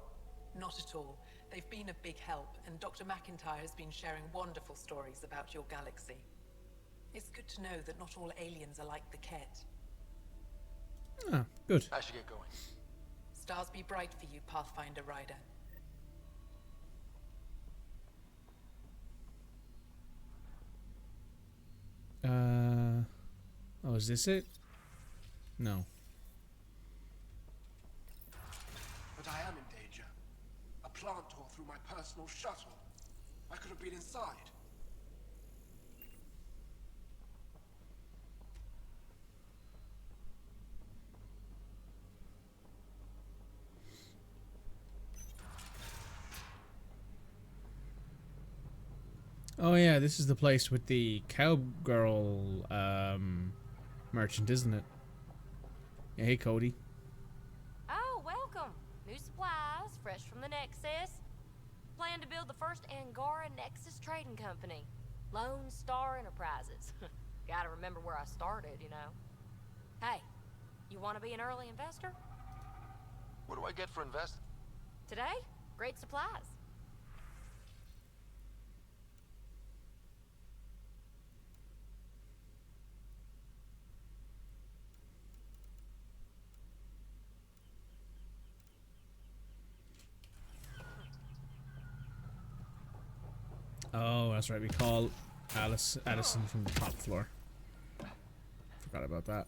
[SPEAKER 14] Not at all. They've been a big help, and Dr. McIntyre has been sharing wonderful stories about your galaxy. It's good to know that not all aliens are like the Ket.
[SPEAKER 1] Ah, good.
[SPEAKER 5] I should get going.
[SPEAKER 14] Stars be bright for you, Pathfinder Ryder.
[SPEAKER 1] Oh, is this it? No.
[SPEAKER 5] But I am in danger. A plant tore through my personal shuttle. I could have been inside.
[SPEAKER 1] Oh yeah, this is the place with the cowgirl merchant, isn't it? Yeah, hey Cody.
[SPEAKER 16] Oh, welcome. New supplies, fresh from the Nexus. Plan to build the first Angara Nexus trading company. Lone Star Enterprises. Gotta remember where I started, you know. Hey, you want to be an early investor?
[SPEAKER 10] What do I get for invest?
[SPEAKER 16] Today, great supplies.
[SPEAKER 1] Oh, that's right. We call Addison from the top floor. Forgot about that.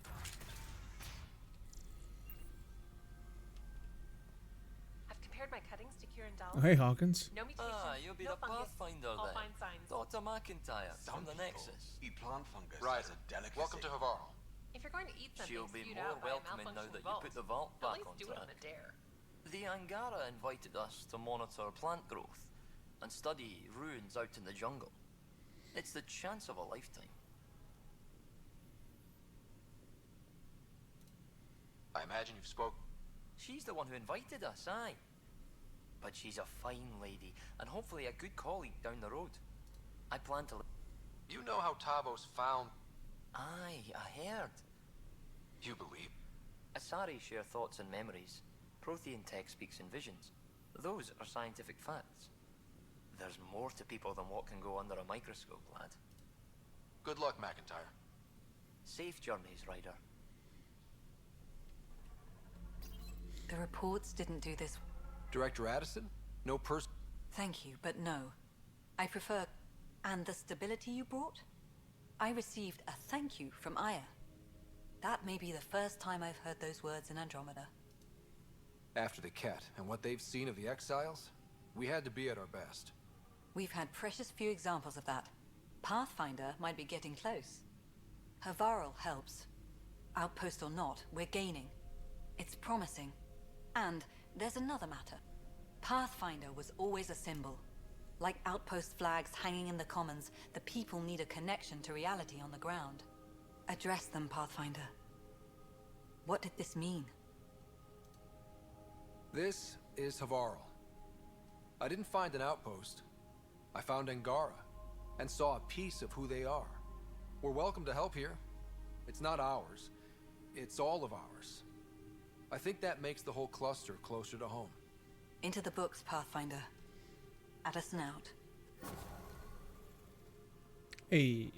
[SPEAKER 22] I've compared my cuttings to Kieran Dahl.
[SPEAKER 1] Oh, hey Hawkins.
[SPEAKER 22] No mutations,
[SPEAKER 23] you'll be
[SPEAKER 22] no
[SPEAKER 23] the
[SPEAKER 22] fungus.
[SPEAKER 23] Pathfinder
[SPEAKER 22] I'll
[SPEAKER 23] then.
[SPEAKER 22] find signs.
[SPEAKER 23] Dr. McIntyre from the Nexus.
[SPEAKER 6] Eat plant fungus
[SPEAKER 23] Right.
[SPEAKER 6] as a delicacy.
[SPEAKER 10] Welcome to Havarl.
[SPEAKER 22] If you're going to eat something
[SPEAKER 23] She'll be
[SPEAKER 22] spewed
[SPEAKER 23] more
[SPEAKER 22] out by a
[SPEAKER 23] welcoming now
[SPEAKER 22] malfunctioning
[SPEAKER 23] that you
[SPEAKER 22] vault,
[SPEAKER 23] put the vault
[SPEAKER 22] at
[SPEAKER 23] back
[SPEAKER 22] least
[SPEAKER 23] on
[SPEAKER 22] do it on
[SPEAKER 23] track.
[SPEAKER 22] the dare.
[SPEAKER 23] The Angara invited us to monitor plant growth and study ruins out in the jungle. It's the chance of a lifetime.
[SPEAKER 10] I imagine you've spoke.
[SPEAKER 23] She's the one who invited us, aye. But she's a fine lady, and hopefully a good colleague down the road. I plan to...
[SPEAKER 10] You know how Tavos found...
[SPEAKER 23] Aye, I heard.
[SPEAKER 10] You believe?
[SPEAKER 23] Asari share thoughts and memories. Prothean tech speaks in visions. Those are scientific facts. There's more to people than what can go under a microscope, lad.
[SPEAKER 10] Good luck, McIntyre.
[SPEAKER 23] Safe journeys, Ryder.
[SPEAKER 24] The reports didn't do this.
[SPEAKER 3] Director Addison? No person.
[SPEAKER 24] Thank you, but no. I prefer... And the stability you brought? I received a thank you from Aya. That may be the first time I've heard those words in Andromeda.
[SPEAKER 3] After the cat and what they've seen of the exiles, we had to be at our best.
[SPEAKER 24] We've had precious few examples of that. Pathfinder might be getting close. Havarl helps. Outpost or not, we're gaining. It's promising. And there's another matter. Pathfinder was always a symbol. Like outpost flags hanging in the commons, the people need a connection to reality on the ground. Address them, Pathfinder. What did this mean?
[SPEAKER 3] This is Havarl. I didn't find an outpost. I found Angara, and saw a piece of who they are. We're welcome to help here. It's not ours. It's all of ours. I think that makes the whole cluster closer to home.
[SPEAKER 24] Into the books, Pathfinder. Addison out.
[SPEAKER 1] Hey.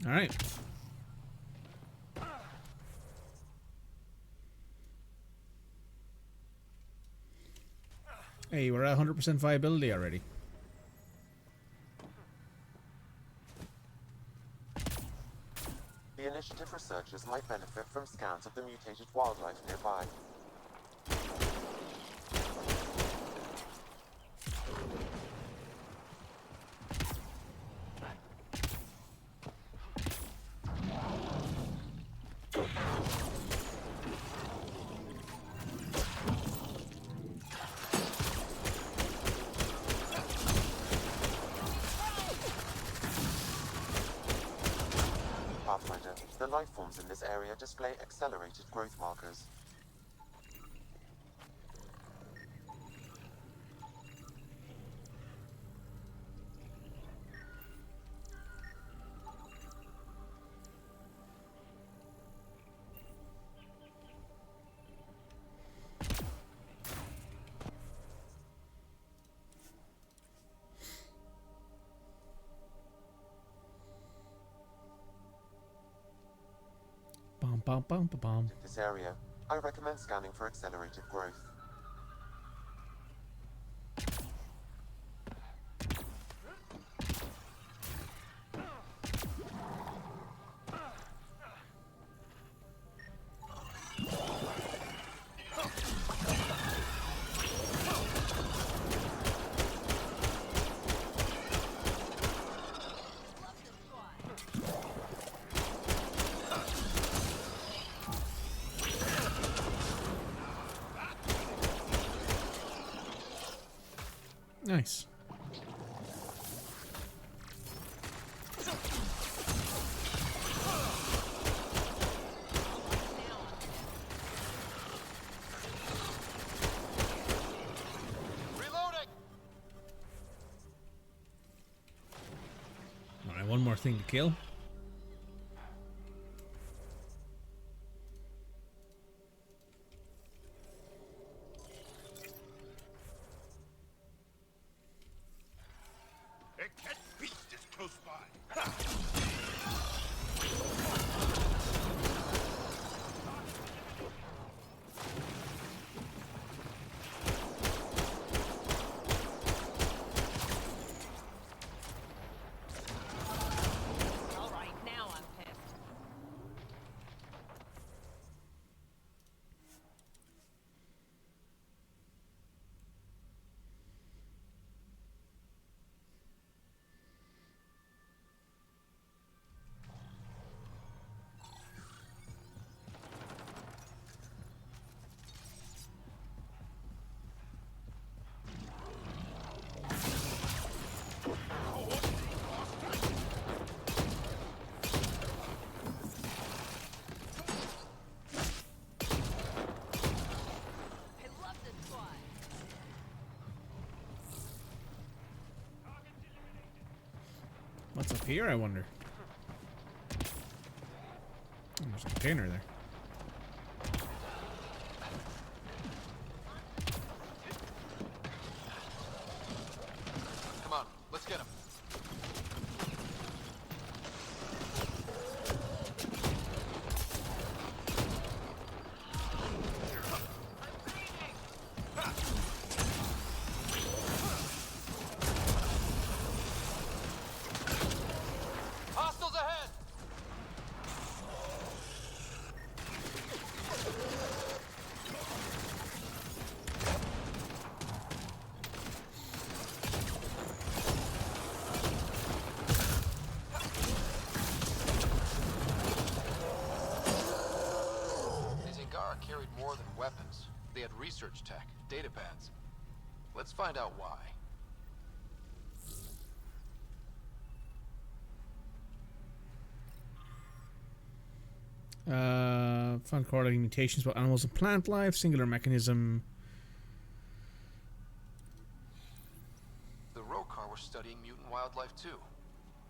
[SPEAKER 1] All right. Hey, we're at 100% viability already.
[SPEAKER 11] The initiative researchers might benefit from scans of the mutated wildlife nearby. Pathfinder, the life forms in this area display accelerated growth markers.
[SPEAKER 1] Bum, bum, bum, bum, bum.
[SPEAKER 11] This area, I recommend scanning for accelerated growth.
[SPEAKER 1] Nice.
[SPEAKER 20] Reloading.
[SPEAKER 1] Alright, one more thing to kill.
[SPEAKER 21] A cat beast is close by.
[SPEAKER 12] All right, now I'm pissed. I love this squad.
[SPEAKER 1] What's up here, I wonder? Oh, there's a container there.
[SPEAKER 3] Come on, let's get him. Hostiles ahead! These Angara carried more than weapons. They had research tech, data pads. Let's find out why.
[SPEAKER 1] Found correlating mutations about animals and plant life, singular mechanism.
[SPEAKER 3] The Rokar were studying mutant wildlife too.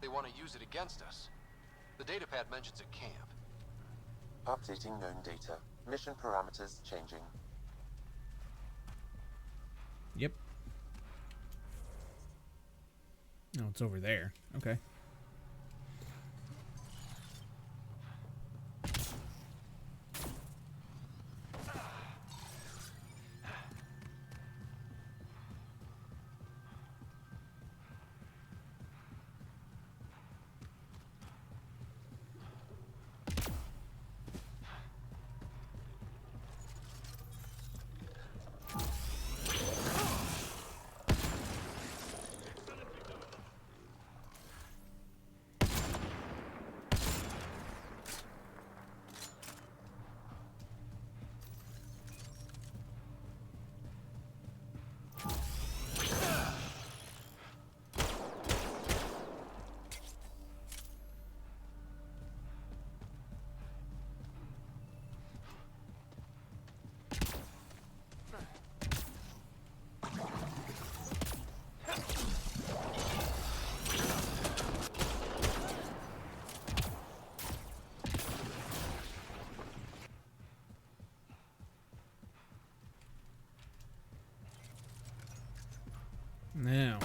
[SPEAKER 3] They want to use it against us. The datapad mentions a camp.
[SPEAKER 11] Updating known data. Mission parameters changing.
[SPEAKER 1] Yep. Oh, it's over there. Okay. Now.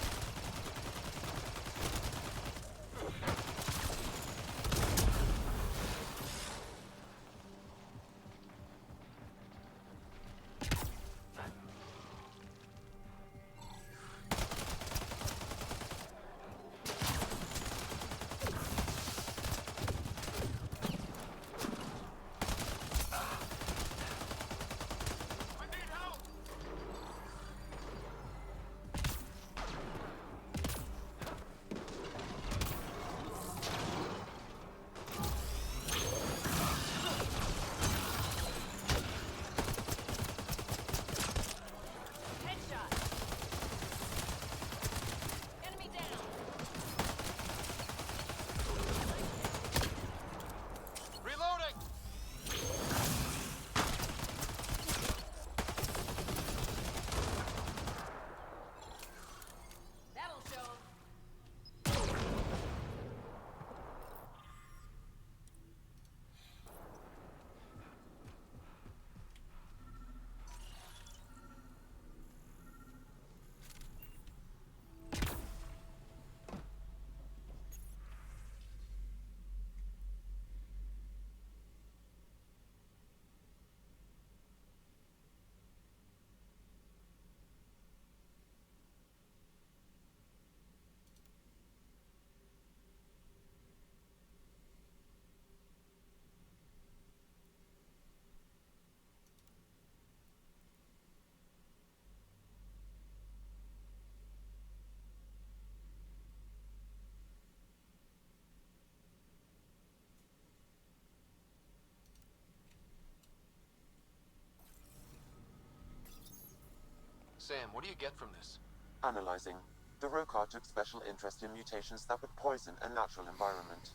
[SPEAKER 3] Sam, what do you get from this?
[SPEAKER 11] Analyzing. The Rokar took special interest in mutations that would poison a natural environment.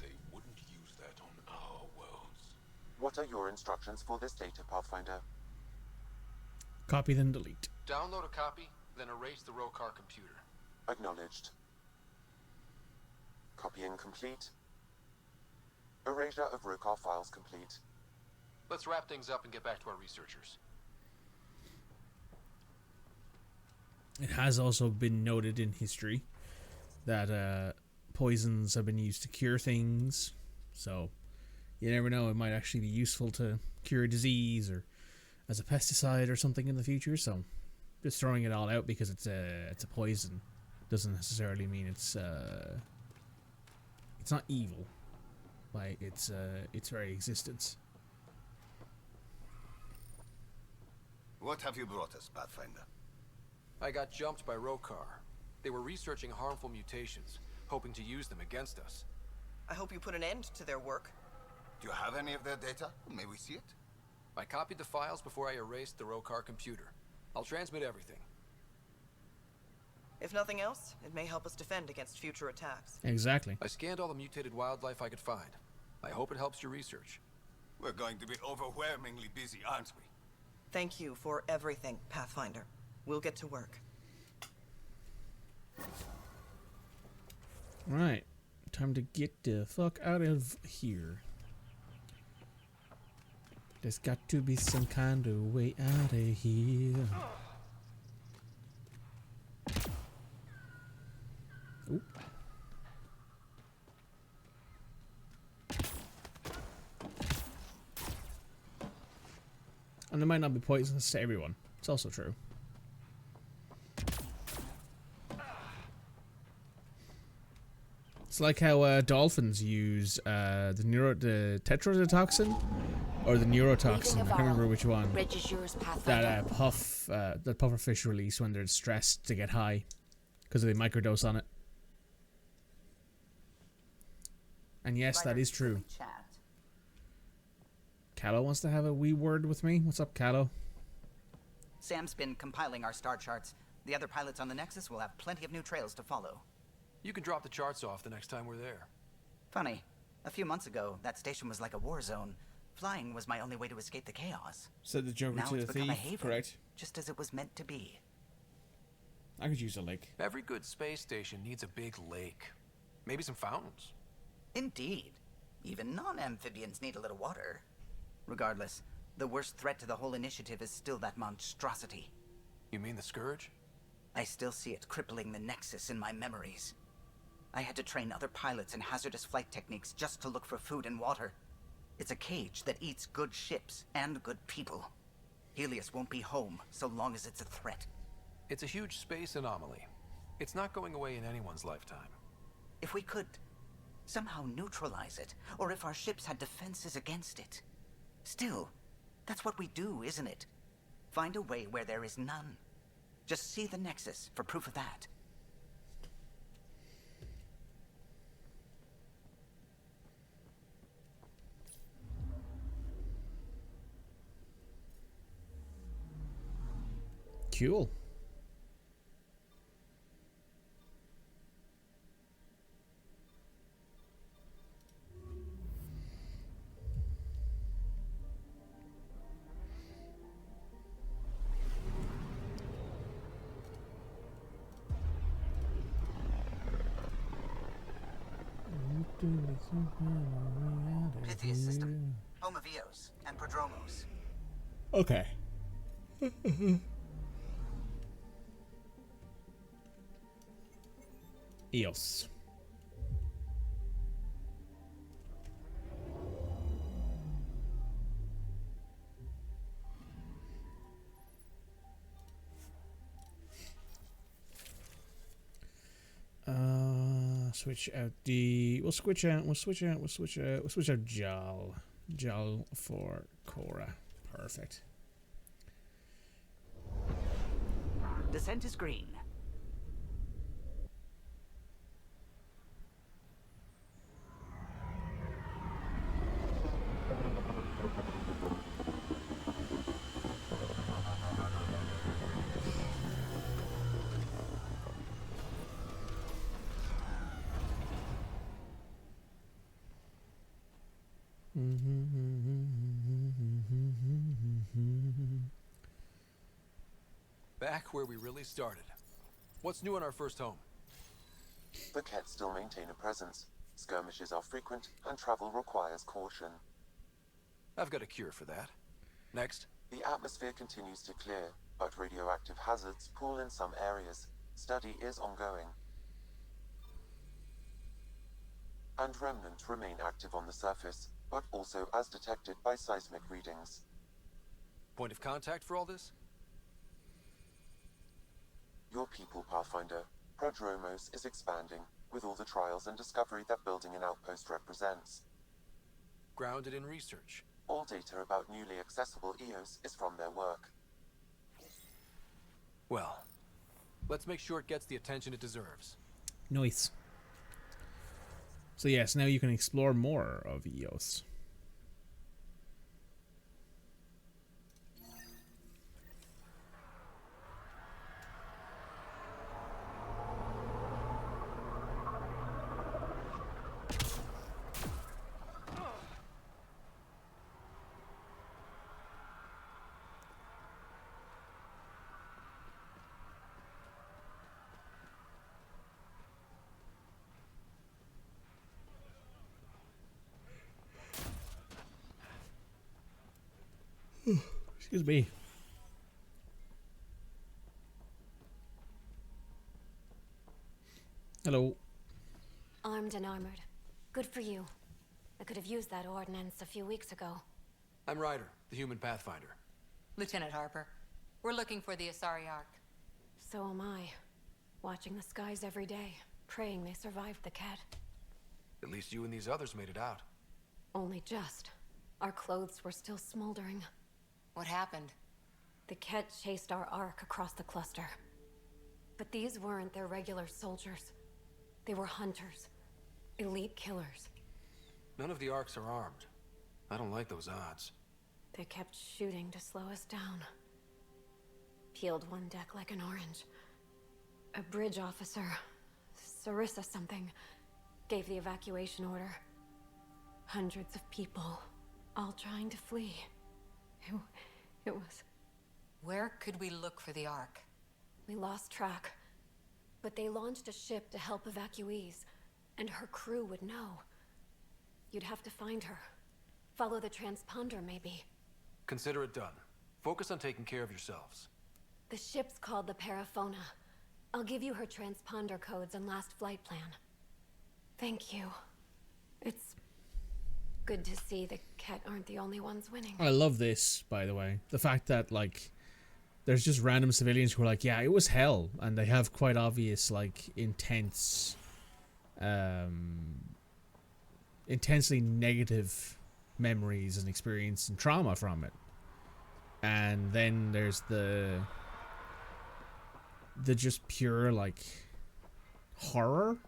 [SPEAKER 21] They wouldn't use that on our worlds.
[SPEAKER 11] What are your instructions for this data, Pathfinder?
[SPEAKER 1] Copy then delete.
[SPEAKER 3] Download a copy, then erase the Rokar computer.
[SPEAKER 11] Acknowledged. Copying complete. Erasure of Rokar files complete.
[SPEAKER 3] Let's wrap things up and get back to our researchers.
[SPEAKER 1] It has also been noted in history that poisons have been used to cure things, so you never know, it might actually be useful to cure a disease or as a pesticide or something in the future. So just throwing it all out because it's a poison doesn't necessarily mean it's not evil by its very existence.
[SPEAKER 6] What have you brought us, Pathfinder?
[SPEAKER 3] I got jumped by Rokar. They were researching harmful mutations, hoping to use them against us.
[SPEAKER 2] I hope you put an end to their work.
[SPEAKER 6] Do you have any of their data? May we see it?
[SPEAKER 3] I copied the files before I erased the Rokar computer. I'll transmit everything.
[SPEAKER 2] If nothing else, it may help us defend against future attacks.
[SPEAKER 1] Exactly.
[SPEAKER 3] I scanned all the mutated wildlife I could find. I hope it helps your research.
[SPEAKER 6] We're going to be overwhelmingly busy, aren't we?
[SPEAKER 2] Thank you for everything, Pathfinder. We'll get to work.
[SPEAKER 1] Right. Time to get the fuck out of here. There's got to be some kind of way out of here. Oop. And they might not be poisonous to everyone. It's also true. It's like how dolphins use the tetrodotoxin or the neurotoxin. I can't remember which one. That pufferfish release when they're stressed to get high because they microdose on it. And yes, that is true. Callow wants to have a wee word with me. What's up, Callow?
[SPEAKER 19] Sam's been compiling our star charts. The other pilots on the Nexus will have plenty of new trails to follow.
[SPEAKER 3] You can drop the charts off the next time we're there.
[SPEAKER 19] Funny. A few months ago, that station was like a war zone. Flying was my only way to escape the chaos.
[SPEAKER 1] Said the Joker
[SPEAKER 19] now
[SPEAKER 1] to
[SPEAKER 19] it's
[SPEAKER 1] the
[SPEAKER 19] become a
[SPEAKER 1] thief,
[SPEAKER 19] haven,
[SPEAKER 1] correct?
[SPEAKER 19] just as it was meant to be.
[SPEAKER 1] I could use a lake.
[SPEAKER 3] Every good space station needs a big lake. Maybe some fountains.
[SPEAKER 19] Indeed. Even non-amphibians need a little water. Regardless, the worst threat to the whole initiative is still that monstrosity.
[SPEAKER 3] You mean the Scourge?
[SPEAKER 19] I still see it crippling the Nexus in my memories. I had to train other pilots in hazardous flight techniques just to look for food and water. It's a cage that eats good ships and good people. Helios won't be home so long as it's a threat.
[SPEAKER 3] It's a huge space anomaly. It's not going away in anyone's lifetime.
[SPEAKER 19] If we could somehow neutralize it, or if our ships had defenses against it. Still, that's what we do, isn't it? Find a way where there is none. Just see the Nexus for proof of that.
[SPEAKER 1] Cool.
[SPEAKER 19] Pythias system, home of Eos and Prodromos.
[SPEAKER 1] Okay. Eos. Switch out the. We'll switch out Jal. Jal for Cora. Perfect.
[SPEAKER 19] Descent is green.
[SPEAKER 3] Back where we really started. What's new in our first home?
[SPEAKER 11] The Kett still maintain a presence. Skirmishes are frequent, and travel requires caution.
[SPEAKER 3] I've got a cure for that. Next.
[SPEAKER 11] The atmosphere continues to clear, but radioactive hazards pool in some areas. Study is ongoing. And remnants remain active on the surface, but also as detected by seismic readings.
[SPEAKER 3] Point of contact for all this?
[SPEAKER 11] Your people, Pathfinder. Prodromos is expanding, with all the trials and discovery that building an outpost represents.
[SPEAKER 3] Grounded in research.
[SPEAKER 11] All data about newly accessible EOS is from their work.
[SPEAKER 3] Well, let's make sure it gets the attention it deserves.
[SPEAKER 1] Nice. So yes, now you can explore more of EOS. Excuse me. Hello.
[SPEAKER 8] Armed and armored. Good for you. I could have used that ordnance a few weeks ago.
[SPEAKER 3] I'm Ryder, the human Pathfinder.
[SPEAKER 7] Lieutenant Harper, we're looking for the Asari Ark.
[SPEAKER 8] So am I. Watching the skies every day, praying they survived the Kett.
[SPEAKER 3] At least you and these others made it out.
[SPEAKER 8] Only just. Our clothes were still smoldering.
[SPEAKER 7] What happened?
[SPEAKER 8] The Kett chased our Ark across the cluster. But these weren't their regular soldiers. They were hunters. Elite killers.
[SPEAKER 3] None of the Arks are armed. I don't like those odds.
[SPEAKER 8] They kept shooting to slow us down. Peeled one deck like an orange. A bridge officer, Sarissa something, gave the evacuation order. Hundreds of people, all trying to flee. It was...
[SPEAKER 7] Where could we look for the Ark?
[SPEAKER 8] We lost track. But they launched a ship to help evacuees, and her crew would know. You'd have to find her. Follow the transponder, maybe.
[SPEAKER 3] Consider it done. Focus on taking care of yourselves.
[SPEAKER 8] The ship's called the Paraphona. I'll give you her transponder codes and last flight plan. Thank you. It's good to see the Kett aren't the only ones winning.
[SPEAKER 1] I love this, by the way. The fact that, like, there's just random civilians who are like, yeah, it was hell. And they have quite obvious, like, intense, intensely negative memories and experience and trauma from it. And then there's the just pure, like, horror.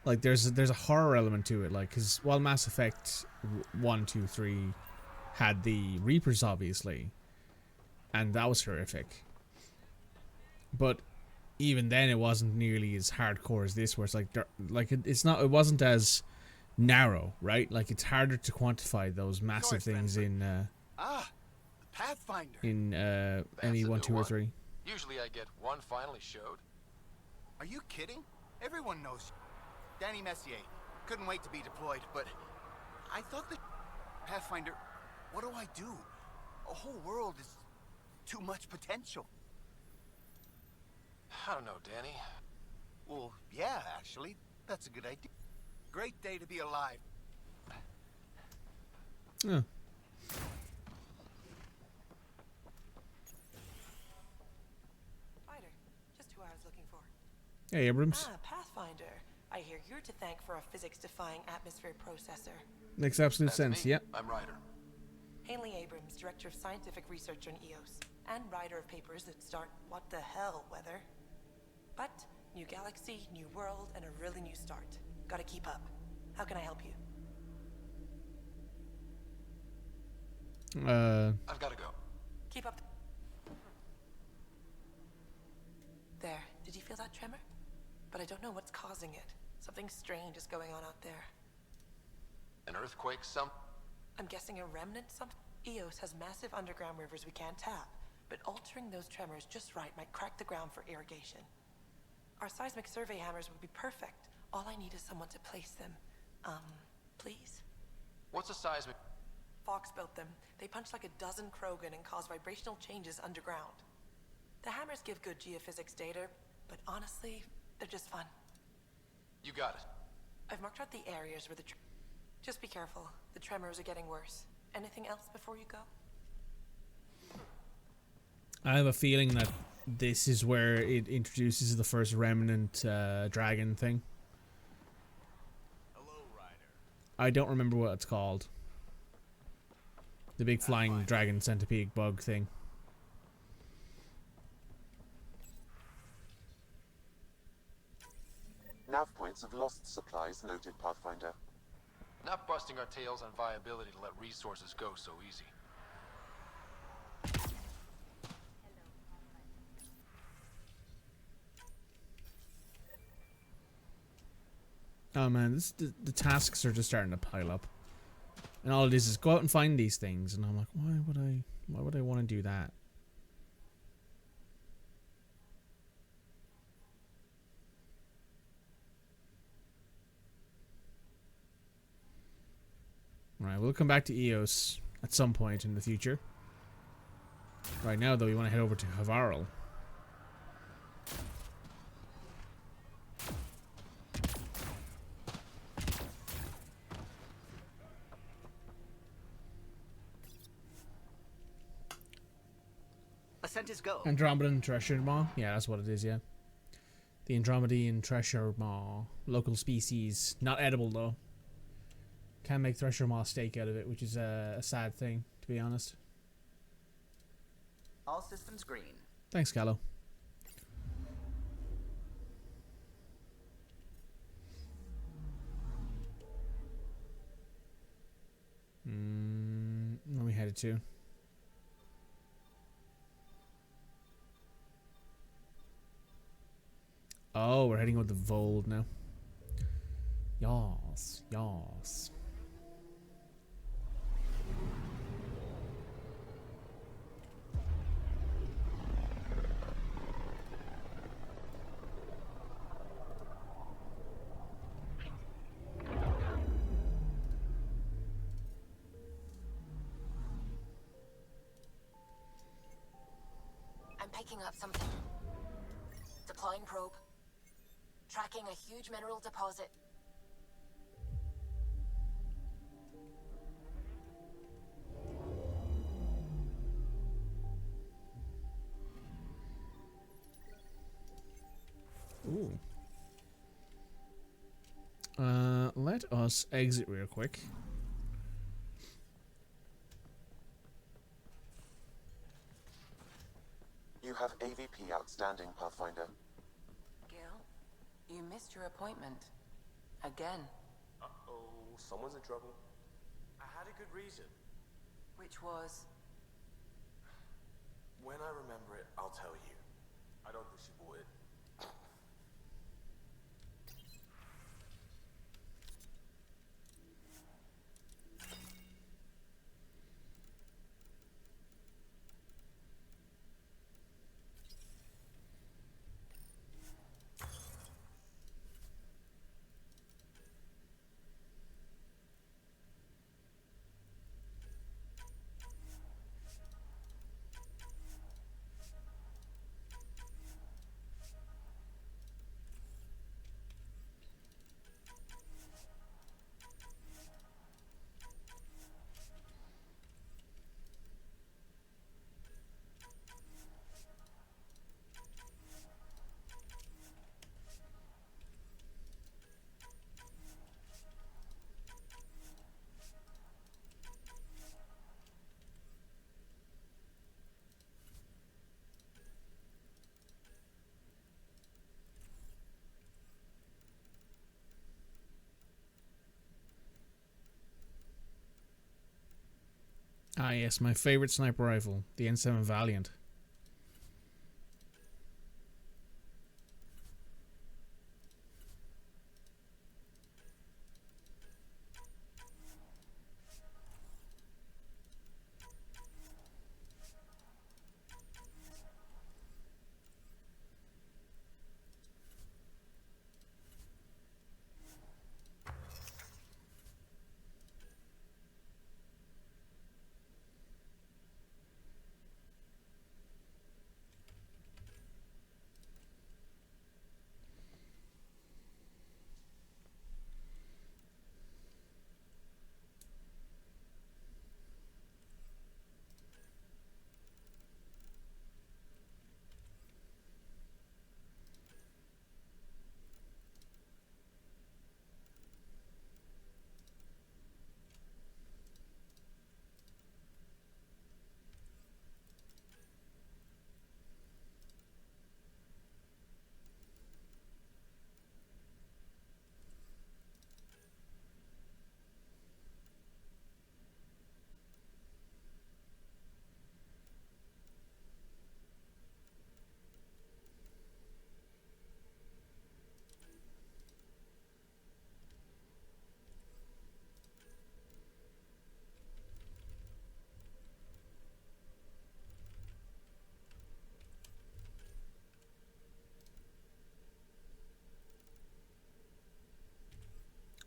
[SPEAKER 1] Like, there's a horror element to it, like, because while Mass Effect 1, 2, 3 had the Reapers, obviously, and that was horrific, but even then it wasn't nearly as hardcore as this, where it's like, it wasn't as narrow, right? Like, it's harder to quantify those massive things in
[SPEAKER 13] Pathfinder.
[SPEAKER 1] In ME 1, 2, or 3.
[SPEAKER 13] Usually I get one finally showed. Are you kidding? Everyone knows. Danny Messier. Couldn't wait to be deployed, but I thought that Pathfinder, what do I do? A whole world is too much potential.
[SPEAKER 20] I don't know, Danny.
[SPEAKER 13] Well, yeah, actually. That's a good idea. Great day to be alive.
[SPEAKER 1] Yeah.
[SPEAKER 12] Ryder, just who I was looking for.
[SPEAKER 1] Hey, Abrams.
[SPEAKER 12] Ah, Pathfinder. I hear you're to thank for a physics-defying atmosphere processor.
[SPEAKER 1] Makes absolute sense,
[SPEAKER 20] me.
[SPEAKER 1] yeah.
[SPEAKER 20] I'm Ryder.
[SPEAKER 12] Haley Abrams, Director of Scientific Research on EOS, and writer of papers that start what the hell weather. But, new galaxy, new world, and a really new start. Gotta keep up. How can I help you?
[SPEAKER 20] I've gotta go.
[SPEAKER 12] Keep up. There. Did you feel that tremor? But I don't know what's causing it. Something strange is going on out there.
[SPEAKER 20] An earthquake,
[SPEAKER 12] I'm guessing a remnant something? EOS has massive underground rivers we can't tap,
[SPEAKER 4] but altering those tremors just right might crack the ground for irrigation. Our seismic survey hammers would be perfect. All I need is someone to place them. Please?
[SPEAKER 3] What's a seismic?
[SPEAKER 4] Fox built them. They punch like a dozen Krogan and cause vibrational changes underground. The hammers give good geophysics data, but honestly, they're just fun.
[SPEAKER 3] You got it.
[SPEAKER 4] I've marked out the areas where just be careful. The tremors are getting worse. Anything else before you go?
[SPEAKER 1] I have a feeling that this is where it introduces the first remnant dragon thing.
[SPEAKER 13] Hello, Ryder.
[SPEAKER 1] I don't remember what it's called. The big flying dragon centipede bug thing.
[SPEAKER 11] Nav points of lost supplies noted, Pathfinder.
[SPEAKER 3] Not busting our tails on viability to let resources go so easy.
[SPEAKER 1] Oh man, the tasks are just starting to pile up. And all it is go out and find these things, and I'm like, why would I want to do that? Right, we'll come back to Eos at some point in the future. Right now, though, we want to head over to Havarl.
[SPEAKER 19] Ascent is go.
[SPEAKER 1] Andromedan Treasure Maw? Yeah, that's what it is, yeah. The Andromedan Treasure Maw. Local species. Not edible, though. Can't make Treasure Maw steak out of it, which is a sad thing, to be honest.
[SPEAKER 19] All systems green.
[SPEAKER 1] Thanks, Gallo. Where are we headed to? Oh, we're heading with the Vold now. Yas, yas.
[SPEAKER 15] I'm picking up something. Deploying probe. Tracking a huge mineral deposit.
[SPEAKER 1] Ooh. Let us exit real quick.
[SPEAKER 11] You have AVP outstanding, Pathfinder.
[SPEAKER 2] Gil, you missed your appointment. Again.
[SPEAKER 20] Uh-oh, someone's in trouble. I had a good reason.
[SPEAKER 2] Which was?
[SPEAKER 20] When I remember it, I'll tell you. I don't think she would.
[SPEAKER 1] Ah yes, my favorite sniper rifle, the N7 Valiant.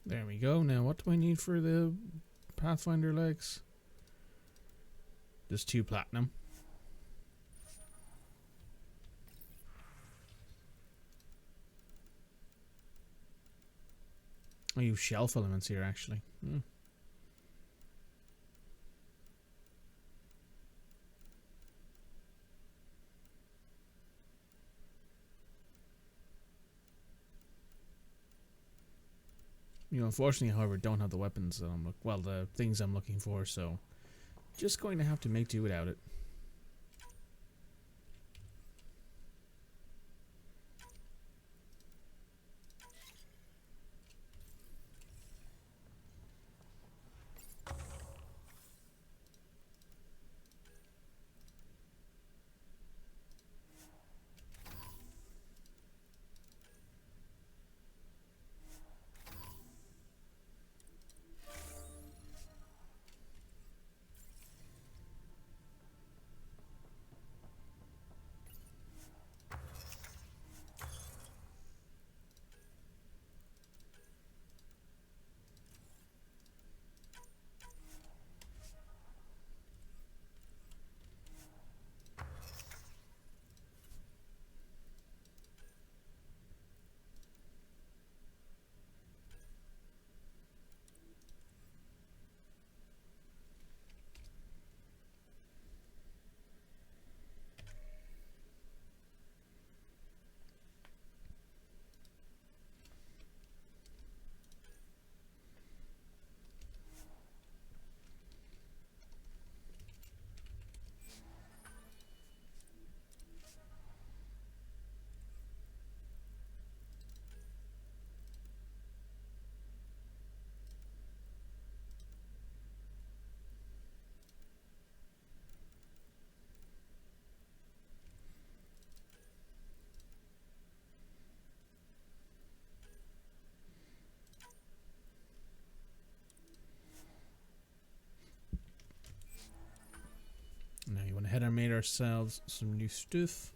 [SPEAKER 1] There we go. Now, what do I need for the Pathfinder legs? Just 2 platinum. I use shelf elements here, actually. Hmm. You unfortunately, however, don't have the weapons that the things I'm looking for, so just going to have to make do without it. Now you went ahead and made ourselves some new stuff.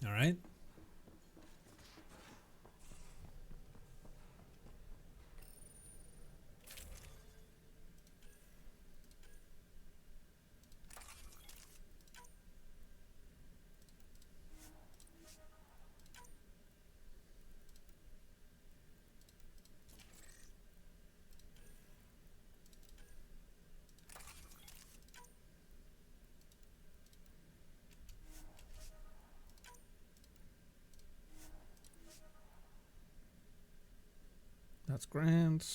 [SPEAKER 1] All right. That's grand.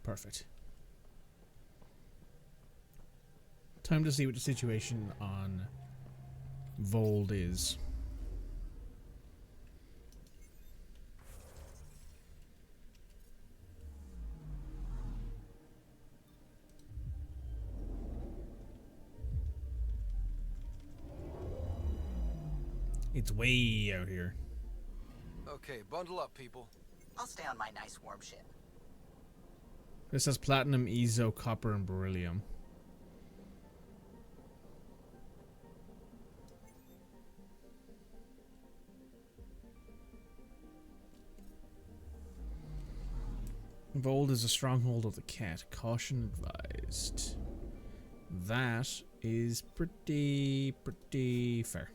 [SPEAKER 1] Perfect. Time to see what the situation on Vold is. It's way out here.
[SPEAKER 3] Okay, bundle up, people.
[SPEAKER 19] I'll stay on my nice warm ship.
[SPEAKER 1] This has platinum, ezo, copper, and beryllium. Vold is a stronghold of the cat. Caution advised. That is pretty fair.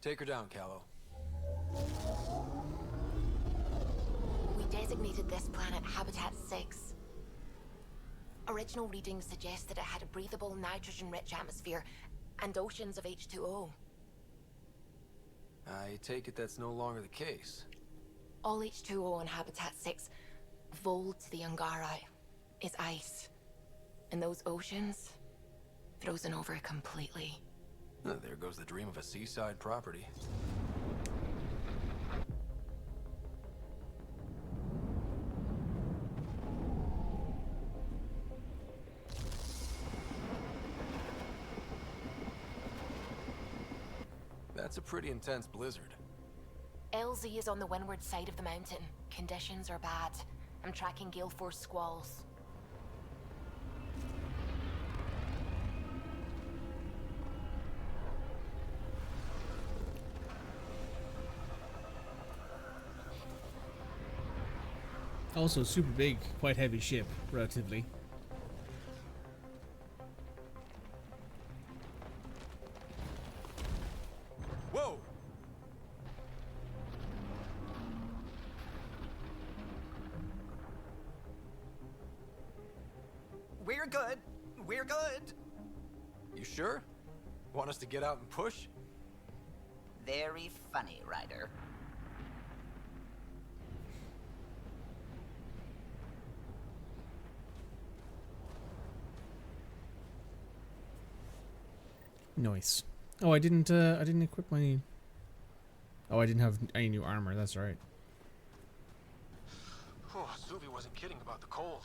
[SPEAKER 3] Take her down, Callow.
[SPEAKER 15] We designated this planet Habitat 6. Original readings suggest that it had a breathable, nitrogen-rich atmosphere and oceans of H2O.
[SPEAKER 3] I take it that's no longer the case.
[SPEAKER 15] All H2O on Habitat 6, vol to the Angara, is ice. And those oceans, frozen over completely.
[SPEAKER 3] There goes the dream of a seaside property. That's a pretty intense blizzard.
[SPEAKER 15] LZ is on the windward side of the mountain. Conditions are bad. I'm tracking gale force squalls.
[SPEAKER 1] Also, super big, quite heavy ship, relatively.
[SPEAKER 3] Whoa!
[SPEAKER 19] We're good. We're good.
[SPEAKER 3] You sure? Want us to get out and push?
[SPEAKER 19] Very funny, Ryder.
[SPEAKER 1] Nice. Oh, I didn't equip my... Oh, I didn't have any new armor, that's right.
[SPEAKER 20] Oh, Suvi wasn't kidding about the cold.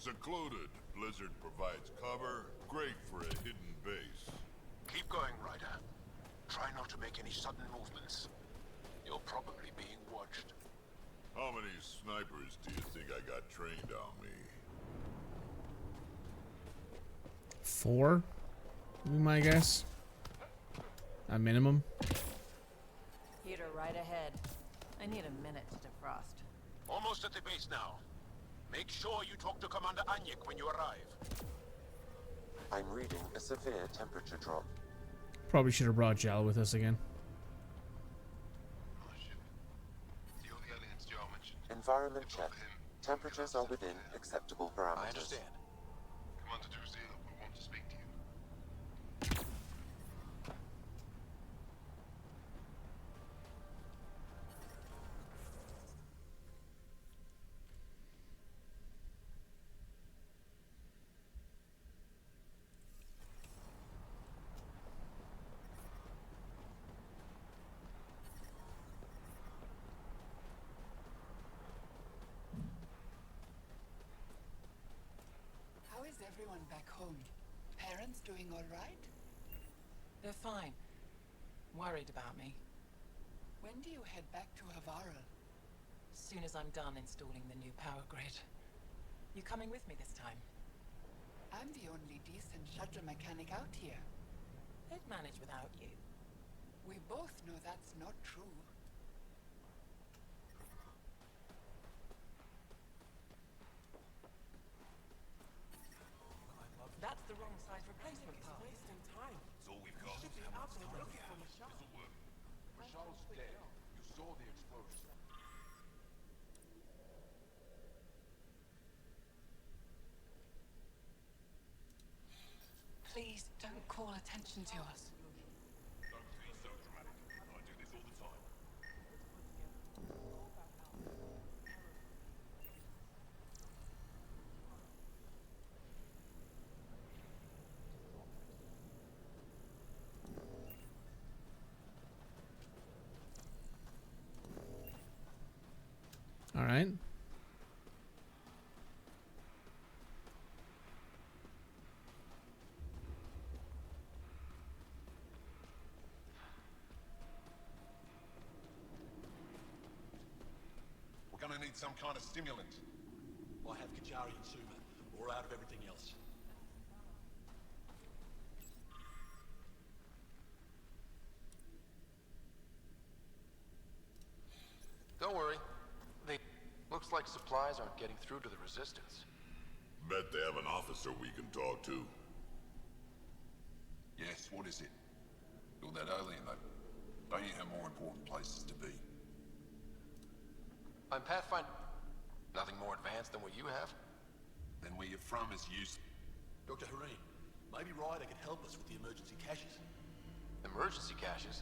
[SPEAKER 21] Secluded. Blizzard provides cover. Great for a hidden base.
[SPEAKER 5] Keep going, Ryder. Try not to make any sudden movements. You're probably being watched.
[SPEAKER 21] How many snipers do you think I got trained on me?
[SPEAKER 1] 4? Would be my guess. A minimum.
[SPEAKER 12] Heater right ahead. I need a minute to defrost.
[SPEAKER 5] Almost at the base now. Make sure you talk to Commander Anyek when you arrive.
[SPEAKER 11] I'm reading a severe temperature drop.
[SPEAKER 1] Probably should have brought Jal with us again.
[SPEAKER 11] Environment check. Temperatures are within acceptable parameters.
[SPEAKER 3] I understand.
[SPEAKER 5] Commander Drusilla will want to speak to you.
[SPEAKER 9] How is everyone back home? Parents doing all right?
[SPEAKER 4] They're fine. Worried about me.
[SPEAKER 9] When do you head back to Havara?
[SPEAKER 4] As soon as I'm done installing the new power grid. You coming with me this time?
[SPEAKER 9] I'm the only decent shuttle mechanic out here.
[SPEAKER 4] They'd manage without you.
[SPEAKER 9] We both know that's not true.
[SPEAKER 4] That's the wrong size replacement part.
[SPEAKER 9] Wasting time.
[SPEAKER 21] That's all we've got.
[SPEAKER 9] Should be out there looking for Michelle.
[SPEAKER 21] This'll work.
[SPEAKER 5] Rashal's dead. You saw the explosion.
[SPEAKER 4] Please don't call attention to us.
[SPEAKER 21] Don't be so dramatic. I do this all the time.
[SPEAKER 1] All right.
[SPEAKER 5] We're gonna need some kind of stimulant.
[SPEAKER 14] I have Kajari and Suma, or out of everything else.
[SPEAKER 3] Don't worry. Looks like supplies aren't getting through to the Resistance.
[SPEAKER 16] Bet they have an officer we can talk to.
[SPEAKER 14] Yes, what is it? You're that alien, though. Don't you have more important places to be?
[SPEAKER 3] I'm Pathfinder. Nothing more advanced than what you have?
[SPEAKER 14] Then where you're from is used. Dr. Hareen, maybe Ryder could help us with the emergency caches.
[SPEAKER 3] Emergency caches?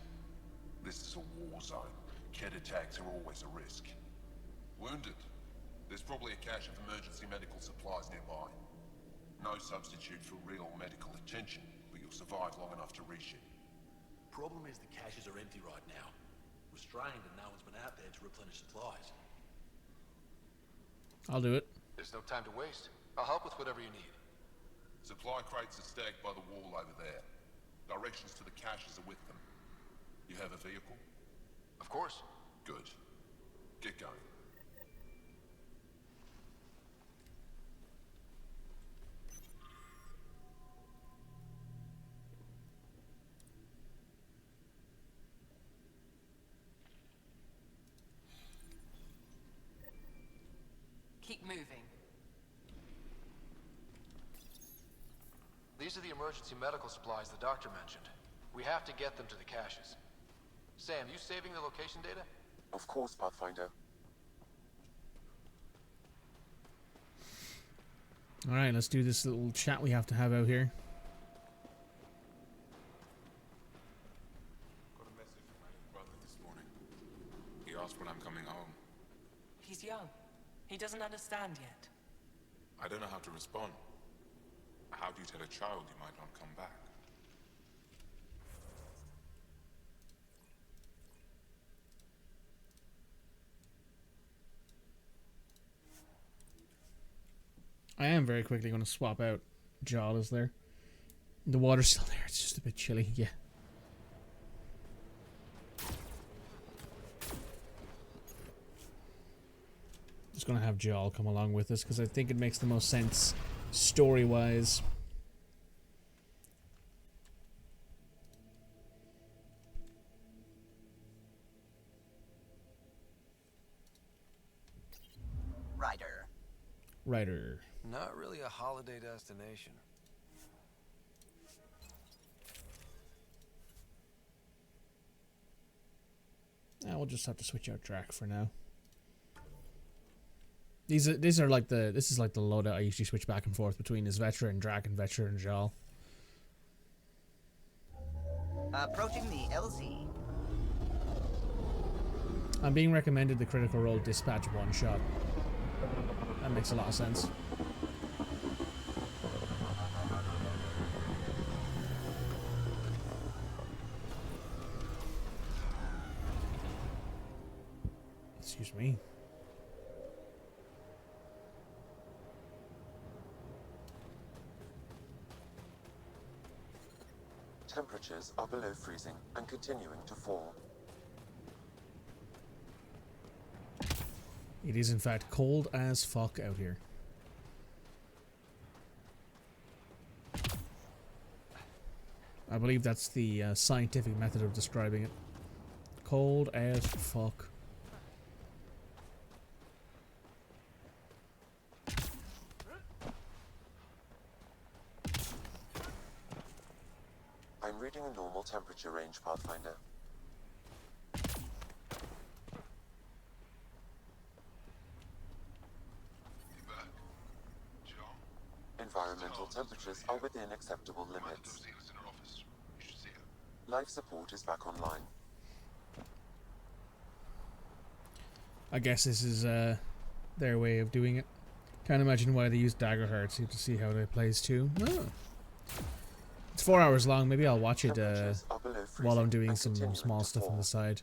[SPEAKER 14] This is a war zone. Kett attacks are always a risk. Wounded. There's probably a cache of emergency medical supplies nearby. No substitute for real medical attention, but you'll survive long enough to reship. Problem is the caches are empty right now. Restrained and no one's been out there to replenish supplies.
[SPEAKER 1] I'll do it.
[SPEAKER 3] There's no time to waste. I'll help with whatever you need.
[SPEAKER 14] Supply crates are stacked by the wall over there. Directions to the caches are with them. You have a vehicle?
[SPEAKER 3] Of course.
[SPEAKER 14] Good. Get going.
[SPEAKER 2] Keep moving.
[SPEAKER 3] These are the emergency medical supplies the doctor mentioned. We have to get them to the caches. Sam, you saving the location data?
[SPEAKER 11] Of course, Pathfinder.
[SPEAKER 1] Alright, let's do this little chat we have to have out here.
[SPEAKER 17] Got a message from my brother this morning. He asked when I'm coming home.
[SPEAKER 4] He's young. He doesn't understand yet.
[SPEAKER 17] I don't know how to respond. How do you tell a child you might not come back?
[SPEAKER 1] I am very quickly going to swap out Jawless there. The water's still there, it's just a bit chilly, yeah. Just going to have Jawl come along with us because I think it makes the most sense story-wise. Ryder.
[SPEAKER 3] Not really a holiday destination.
[SPEAKER 1] We'll just have to switch out Drac for now. These are like this is like the loadout I usually switch back and forth between is veteran Drac and veteran Jawl.
[SPEAKER 19] Approaching the LZ.
[SPEAKER 1] I'm being recommended the Critical Role Dispatch one-shot. That makes a lot of sense. Excuse me.
[SPEAKER 11] Temperatures are below freezing and continuing to fall.
[SPEAKER 1] It is in fact cold as fuck out here. I believe that's the scientific method of describing it. Cold as fuck.
[SPEAKER 11] I'm reading a normal temperature range, Pathfinder. Environmental temperatures are within acceptable limits. Life support is back online.
[SPEAKER 1] I guess this is their way of doing it. Can't imagine why they use Daggerheart to see how it plays too. Oh. It's 4 hours long. Maybe I'll watch it while I'm doing some small stuff on the side.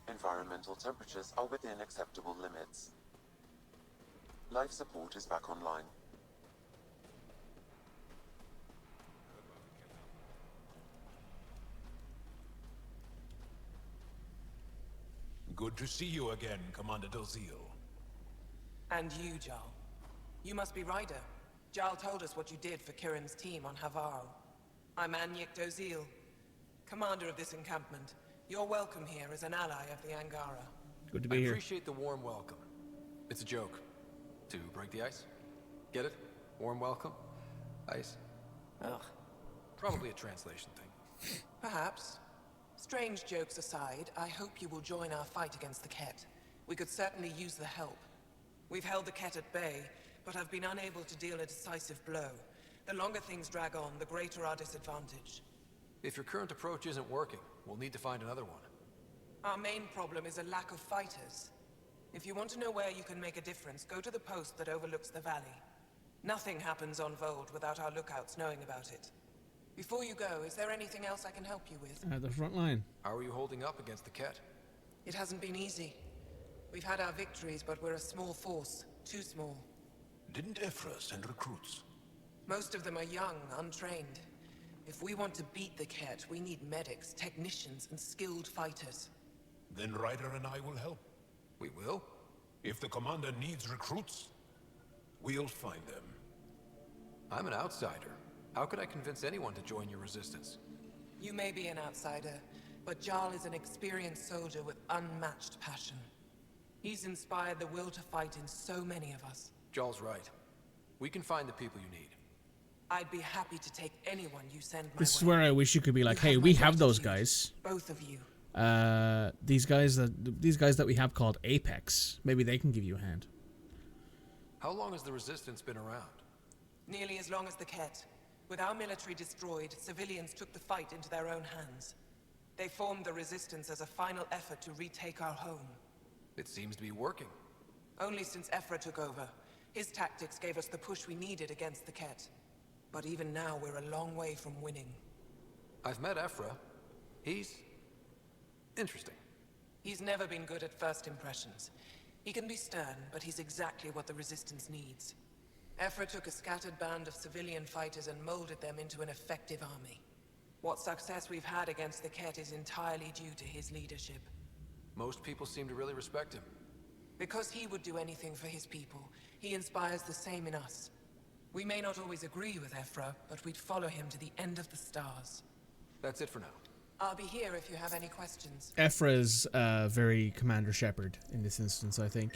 [SPEAKER 11] Environmental temperatures are within acceptable limits. Life support is back online.
[SPEAKER 21] Good to see you again, Commander Dozil.
[SPEAKER 4] And you, Jarl. You must be Ryder. Jarl told us what you did for Kirin's team on Havarl. I'm Anyek Dozil, commander of this encampment. You're welcome here as an ally of the Angara.
[SPEAKER 1] Good to be
[SPEAKER 3] I
[SPEAKER 1] here.
[SPEAKER 3] appreciate the warm welcome. It's a joke. To break the ice? Get it? Warm welcome? Ice?
[SPEAKER 4] Ugh.
[SPEAKER 3] Probably a translation thing.
[SPEAKER 4] Perhaps. Strange jokes aside, I hope you will join our fight against the Ket. We could certainly use the help. We've held the Ket at bay, but have been unable to deal a decisive blow. The longer things drag on, the greater our disadvantage.
[SPEAKER 3] If your current approach isn't working, we'll need to find another one.
[SPEAKER 4] Our main problem is a lack of fighters. If you want to know where you can make a difference, go to the post that overlooks the valley. Nothing happens on Vold without our lookouts knowing about it. Before you go, is there anything else I can help you with?
[SPEAKER 1] At the front line.
[SPEAKER 3] How are you holding up against the Ket?
[SPEAKER 4] It hasn't been easy. We've had our victories, but we're a small force. Too small.
[SPEAKER 21] Didn't Ephra send recruits?
[SPEAKER 4] Most of them are young, untrained. If we want to beat the Ket, we need medics, technicians, and skilled fighters.
[SPEAKER 21] Then Ryder and I will help.
[SPEAKER 3] We will?
[SPEAKER 21] If the commander needs recruits, we'll find them.
[SPEAKER 3] I'm an outsider. How could I convince anyone to join your resistance?
[SPEAKER 4] You may be an outsider, but Jarl is an experienced soldier with unmatched passion. He's inspired the will to fight in so many of us.
[SPEAKER 3] Jarl's right. We can find the people you need.
[SPEAKER 4] I'd be happy to take anyone you send my
[SPEAKER 1] This is
[SPEAKER 4] way.
[SPEAKER 1] where I wish you could be like, hey, we have those guys.
[SPEAKER 4] Both of you.
[SPEAKER 1] These guys that we have called Apex. Maybe they can give you a hand.
[SPEAKER 3] How long has the Resistance been around?
[SPEAKER 4] Nearly as long as the Ket. With our military destroyed, civilians took the fight into their own hands. They formed the Resistance as a final effort to retake our home.
[SPEAKER 3] It seems to be working.
[SPEAKER 4] Only since Ephra took over. His tactics gave us the push we needed against the Ket. But even now, we're a long way from winning.
[SPEAKER 3] I've met Ephra. He's interesting.
[SPEAKER 4] He's never been good at first impressions. He can be stern, but he's exactly what the Resistance needs. Ephra took a scattered band of civilian fighters and molded them into an effective army. What success we've had against the Ket is entirely due to his leadership.
[SPEAKER 3] Most people seem to really respect him.
[SPEAKER 4] Because he would do anything for his people, he inspires the same in us. We may not always agree with Ephra, but we'd follow him to the end of the stars.
[SPEAKER 3] That's it for now.
[SPEAKER 4] I'll be here if you have any questions.
[SPEAKER 1] Ephra's very Commander Shepard in this instance, I think.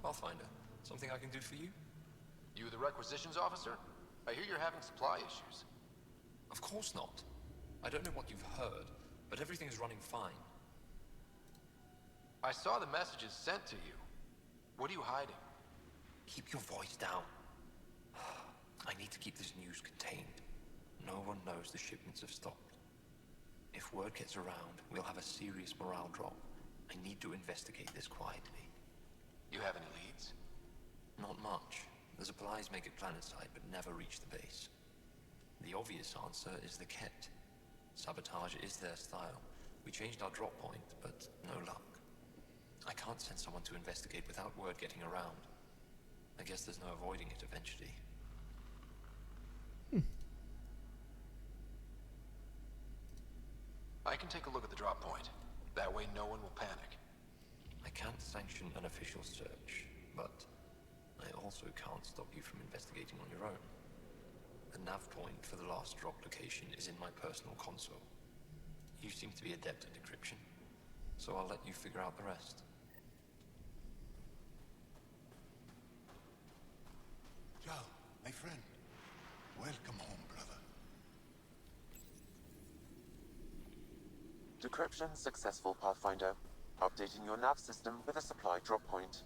[SPEAKER 3] Pathfinder, something I can do for you?
[SPEAKER 10] You the requisitions officer? I hear you're having supply issues.
[SPEAKER 3] Of course not. I don't know what you've heard, but everything's running fine.
[SPEAKER 10] I saw the messages sent to you. What are you hiding?
[SPEAKER 3] Keep your voice down. I need to keep this news contained. No one knows the shipments have stopped. If word gets around, we'll have a serious morale drop. I need to investigate this quietly.
[SPEAKER 10] You have any leads?
[SPEAKER 3] Not much. The supplies make it planetside, but never reach the base. The obvious answer is the Ket. Sabotage is their style. We changed our drop point, but no luck. I can't send someone to investigate without word getting around. I guess there's no avoiding it eventually.
[SPEAKER 10] I can take a look at the drop point. That way no one will panic.
[SPEAKER 3] I can't sanction an official search, but I also can't stop you from investigating on your own. The nav point for the last drop location is in my personal console. You seem to be adept at decryption, so I'll let you figure out the rest.
[SPEAKER 18] Joe, my friend. Welcome home, brother.
[SPEAKER 11] Decryption successful, Pathfinder. Updating your nav system with a supply drop point.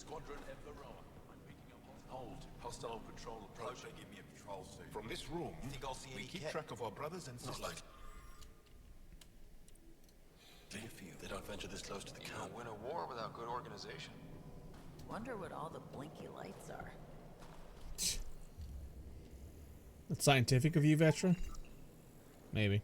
[SPEAKER 14] Squadron Everon. I'm picking up hold. Hostile patrol approaching. Give me a patrol suit. From this room, we keep track of our brothers and sisters.
[SPEAKER 10] They don't venture this close to the camp.
[SPEAKER 3] Win a war without good organization.
[SPEAKER 12] Wonder what all the blinky lights are.
[SPEAKER 1] That's scientific of you, Vetra? Maybe.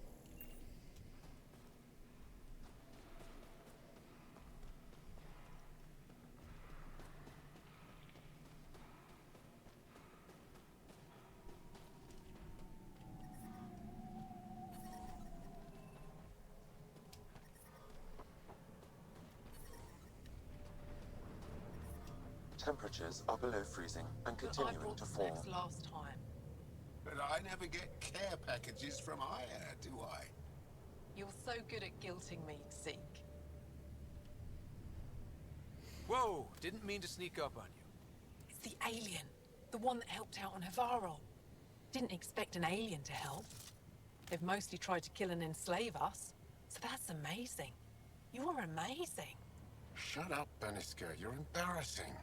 [SPEAKER 11] Temperatures are below freezing and continuing to fall.
[SPEAKER 12] Last time.
[SPEAKER 14] But I never get care packages from Aya, do I?
[SPEAKER 12] You're so good at guilting me, Zeke.
[SPEAKER 3] Whoa! Didn't mean to sneak up on you.
[SPEAKER 12] It's the alien. The one that helped out on Havarl. Didn't expect an alien to help. They've mostly tried to kill and enslave us. So that's amazing. You are amazing.
[SPEAKER 14] Shut up, Baniska. You're embarrassing.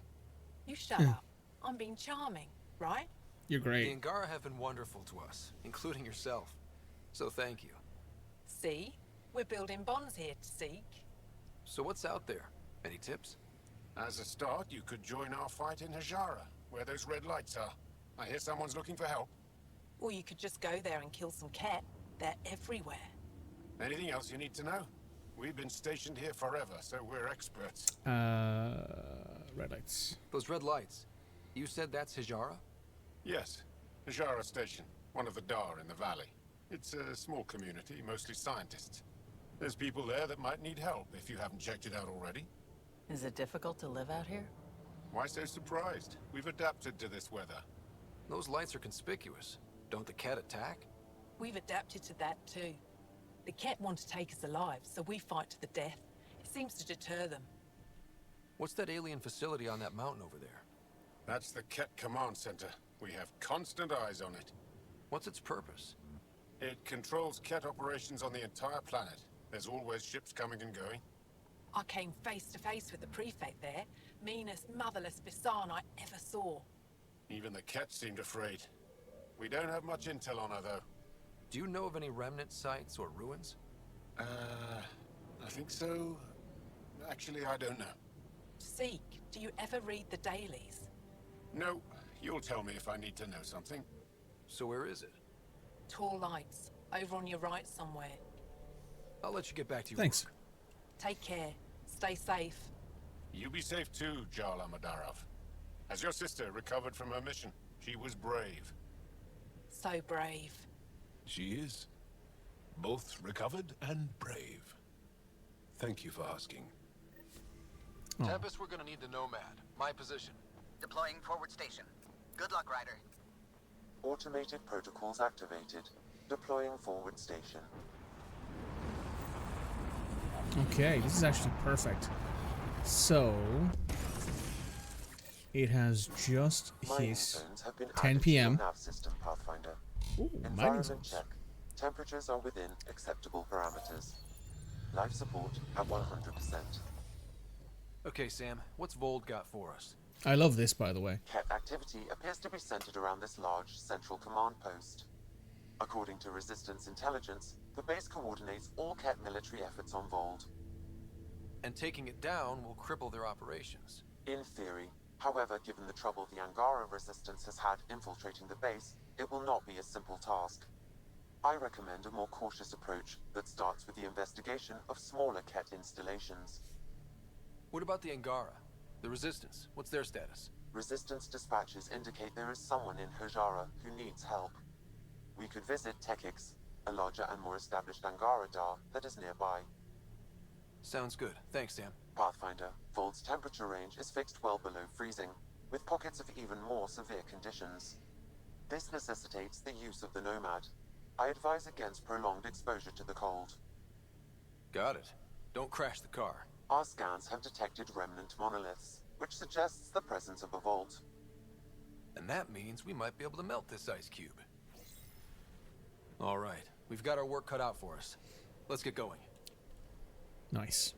[SPEAKER 12] You shut up. I'm being charming, right?
[SPEAKER 1] You're great.
[SPEAKER 3] The Angara have been wonderful to us, including yourself. So thank you.
[SPEAKER 12] See? We're building bonds here to seek.
[SPEAKER 3] So what's out there? Any tips?
[SPEAKER 14] As a start, you could join our fight in Hajara, where those red lights are. I hear someone's looking for help.
[SPEAKER 12] Or you could just go there and kill some Ket. They're everywhere.
[SPEAKER 14] Anything else you need to know? We've been stationed here forever, so we're experts.
[SPEAKER 1] Red lights.
[SPEAKER 3] Those red lights. You said that's Hajara?
[SPEAKER 14] Yes. Hajara Station, one of the Dar in the valley. It's a small community, mostly scientists. There's people there that might need help, if you haven't checked it out already.
[SPEAKER 12] Is it difficult to live out here?
[SPEAKER 14] Why so surprised? We've adapted to this weather.
[SPEAKER 3] Those lights are conspicuous. Don't the Ket attack?
[SPEAKER 12] We've adapted to that too. The Ket want to take us alive, so we fight to the death. It seems to deter them.
[SPEAKER 3] What's that alien facility on that mountain over there?
[SPEAKER 14] That's the Ket Command Center. We have constant eyes on it.
[SPEAKER 3] What's its purpose?
[SPEAKER 14] It controls Ket operations on the entire planet. There's always ships coming and going.
[SPEAKER 12] I came face to face with the prefect there. Meanest, motherless Bisan I ever saw.
[SPEAKER 14] Even the Ket seemed afraid. We don't have much intel on her, though.
[SPEAKER 3] Do you know of any remnant sites or ruins?
[SPEAKER 14] I think so. Actually, I don't know.
[SPEAKER 12] Zeke, do you ever read the dailies?
[SPEAKER 14] No. You'll tell me if I need to know something.
[SPEAKER 3] So where is it?
[SPEAKER 12] Tall lights, over on your right somewhere.
[SPEAKER 3] I'll let you get back to your
[SPEAKER 1] Thanks.
[SPEAKER 3] work.
[SPEAKER 12] Take care. Stay safe.
[SPEAKER 14] You be safe too, Jala Madarov. Has your sister recovered from her mission? She was brave.
[SPEAKER 12] So brave.
[SPEAKER 14] She is. Both recovered and brave. Thank you for asking.
[SPEAKER 1] Oh.
[SPEAKER 3] Tempest, we're gonna need the Nomad. My position.
[SPEAKER 19] Deploying forward station. Good luck, Ryder.
[SPEAKER 11] Automated protocols activated. Deploying forward station.
[SPEAKER 1] Okay, this is actually perfect. So, it has just
[SPEAKER 11] Mining
[SPEAKER 1] hit
[SPEAKER 11] zones have been
[SPEAKER 1] 10
[SPEAKER 11] added
[SPEAKER 1] p.m.
[SPEAKER 11] to your nav system, Pathfinder.
[SPEAKER 1] Ooh, mining
[SPEAKER 11] Environment
[SPEAKER 1] zones.
[SPEAKER 11] check. Temperatures are within acceptable parameters. Life support at 100%.
[SPEAKER 3] Okay, Sam, what's Vold got for us?
[SPEAKER 1] I love this, by the way.
[SPEAKER 11] Ket activity appears to be centered around this large central command post. According to Resistance intelligence, the base coordinates all Ket military efforts on Vold.
[SPEAKER 3] And taking it down will cripple their operations.
[SPEAKER 11] In theory. However, given the trouble the Angara Resistance has had infiltrating the base, it will not be a simple task. I recommend a more cautious approach that starts with the investigation of smaller Ket installations.
[SPEAKER 3] What about the Angara? The Resistance, what's their status?
[SPEAKER 11] Resistance dispatches indicate there is someone in Hajara who needs help. We could visit Tekix, a larger and more established Angara Dar that is nearby.
[SPEAKER 3] Sounds good. Thanks, Sam.
[SPEAKER 11] Pathfinder, Vold's temperature range is fixed well below freezing, with pockets of even more severe conditions. This necessitates the use of the Nomad. I advise against prolonged exposure to the cold.
[SPEAKER 3] Got it. Don't crash the car.
[SPEAKER 11] Our scans have detected remnant monoliths, which suggests the presence of a vault.
[SPEAKER 3] And that means we might be able to melt this ice cube. All right. We've got our work cut out for us. Let's get going.
[SPEAKER 1] Nice.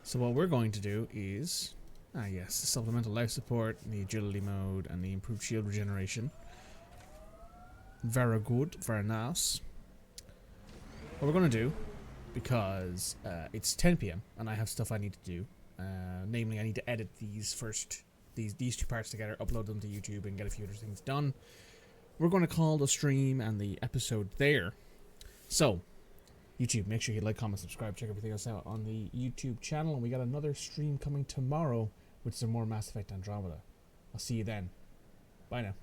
[SPEAKER 1] So what we're going to do is Ah yes, the supplemental life support, the agility mode, and the improved shield regeneration. Very good, very nice. What we're going to do, because it's 10 PM and I have stuff I need to do, namely I need to edit these two parts together, upload them to YouTube and get a few other things done. We're going to call the stream and the episode there. So, YouTube, make sure you like, comment, subscribe, check everything else out on the YouTube channel, and we got another stream coming tomorrow with some more Mass Effect Andromeda. I'll see you then. Bye now.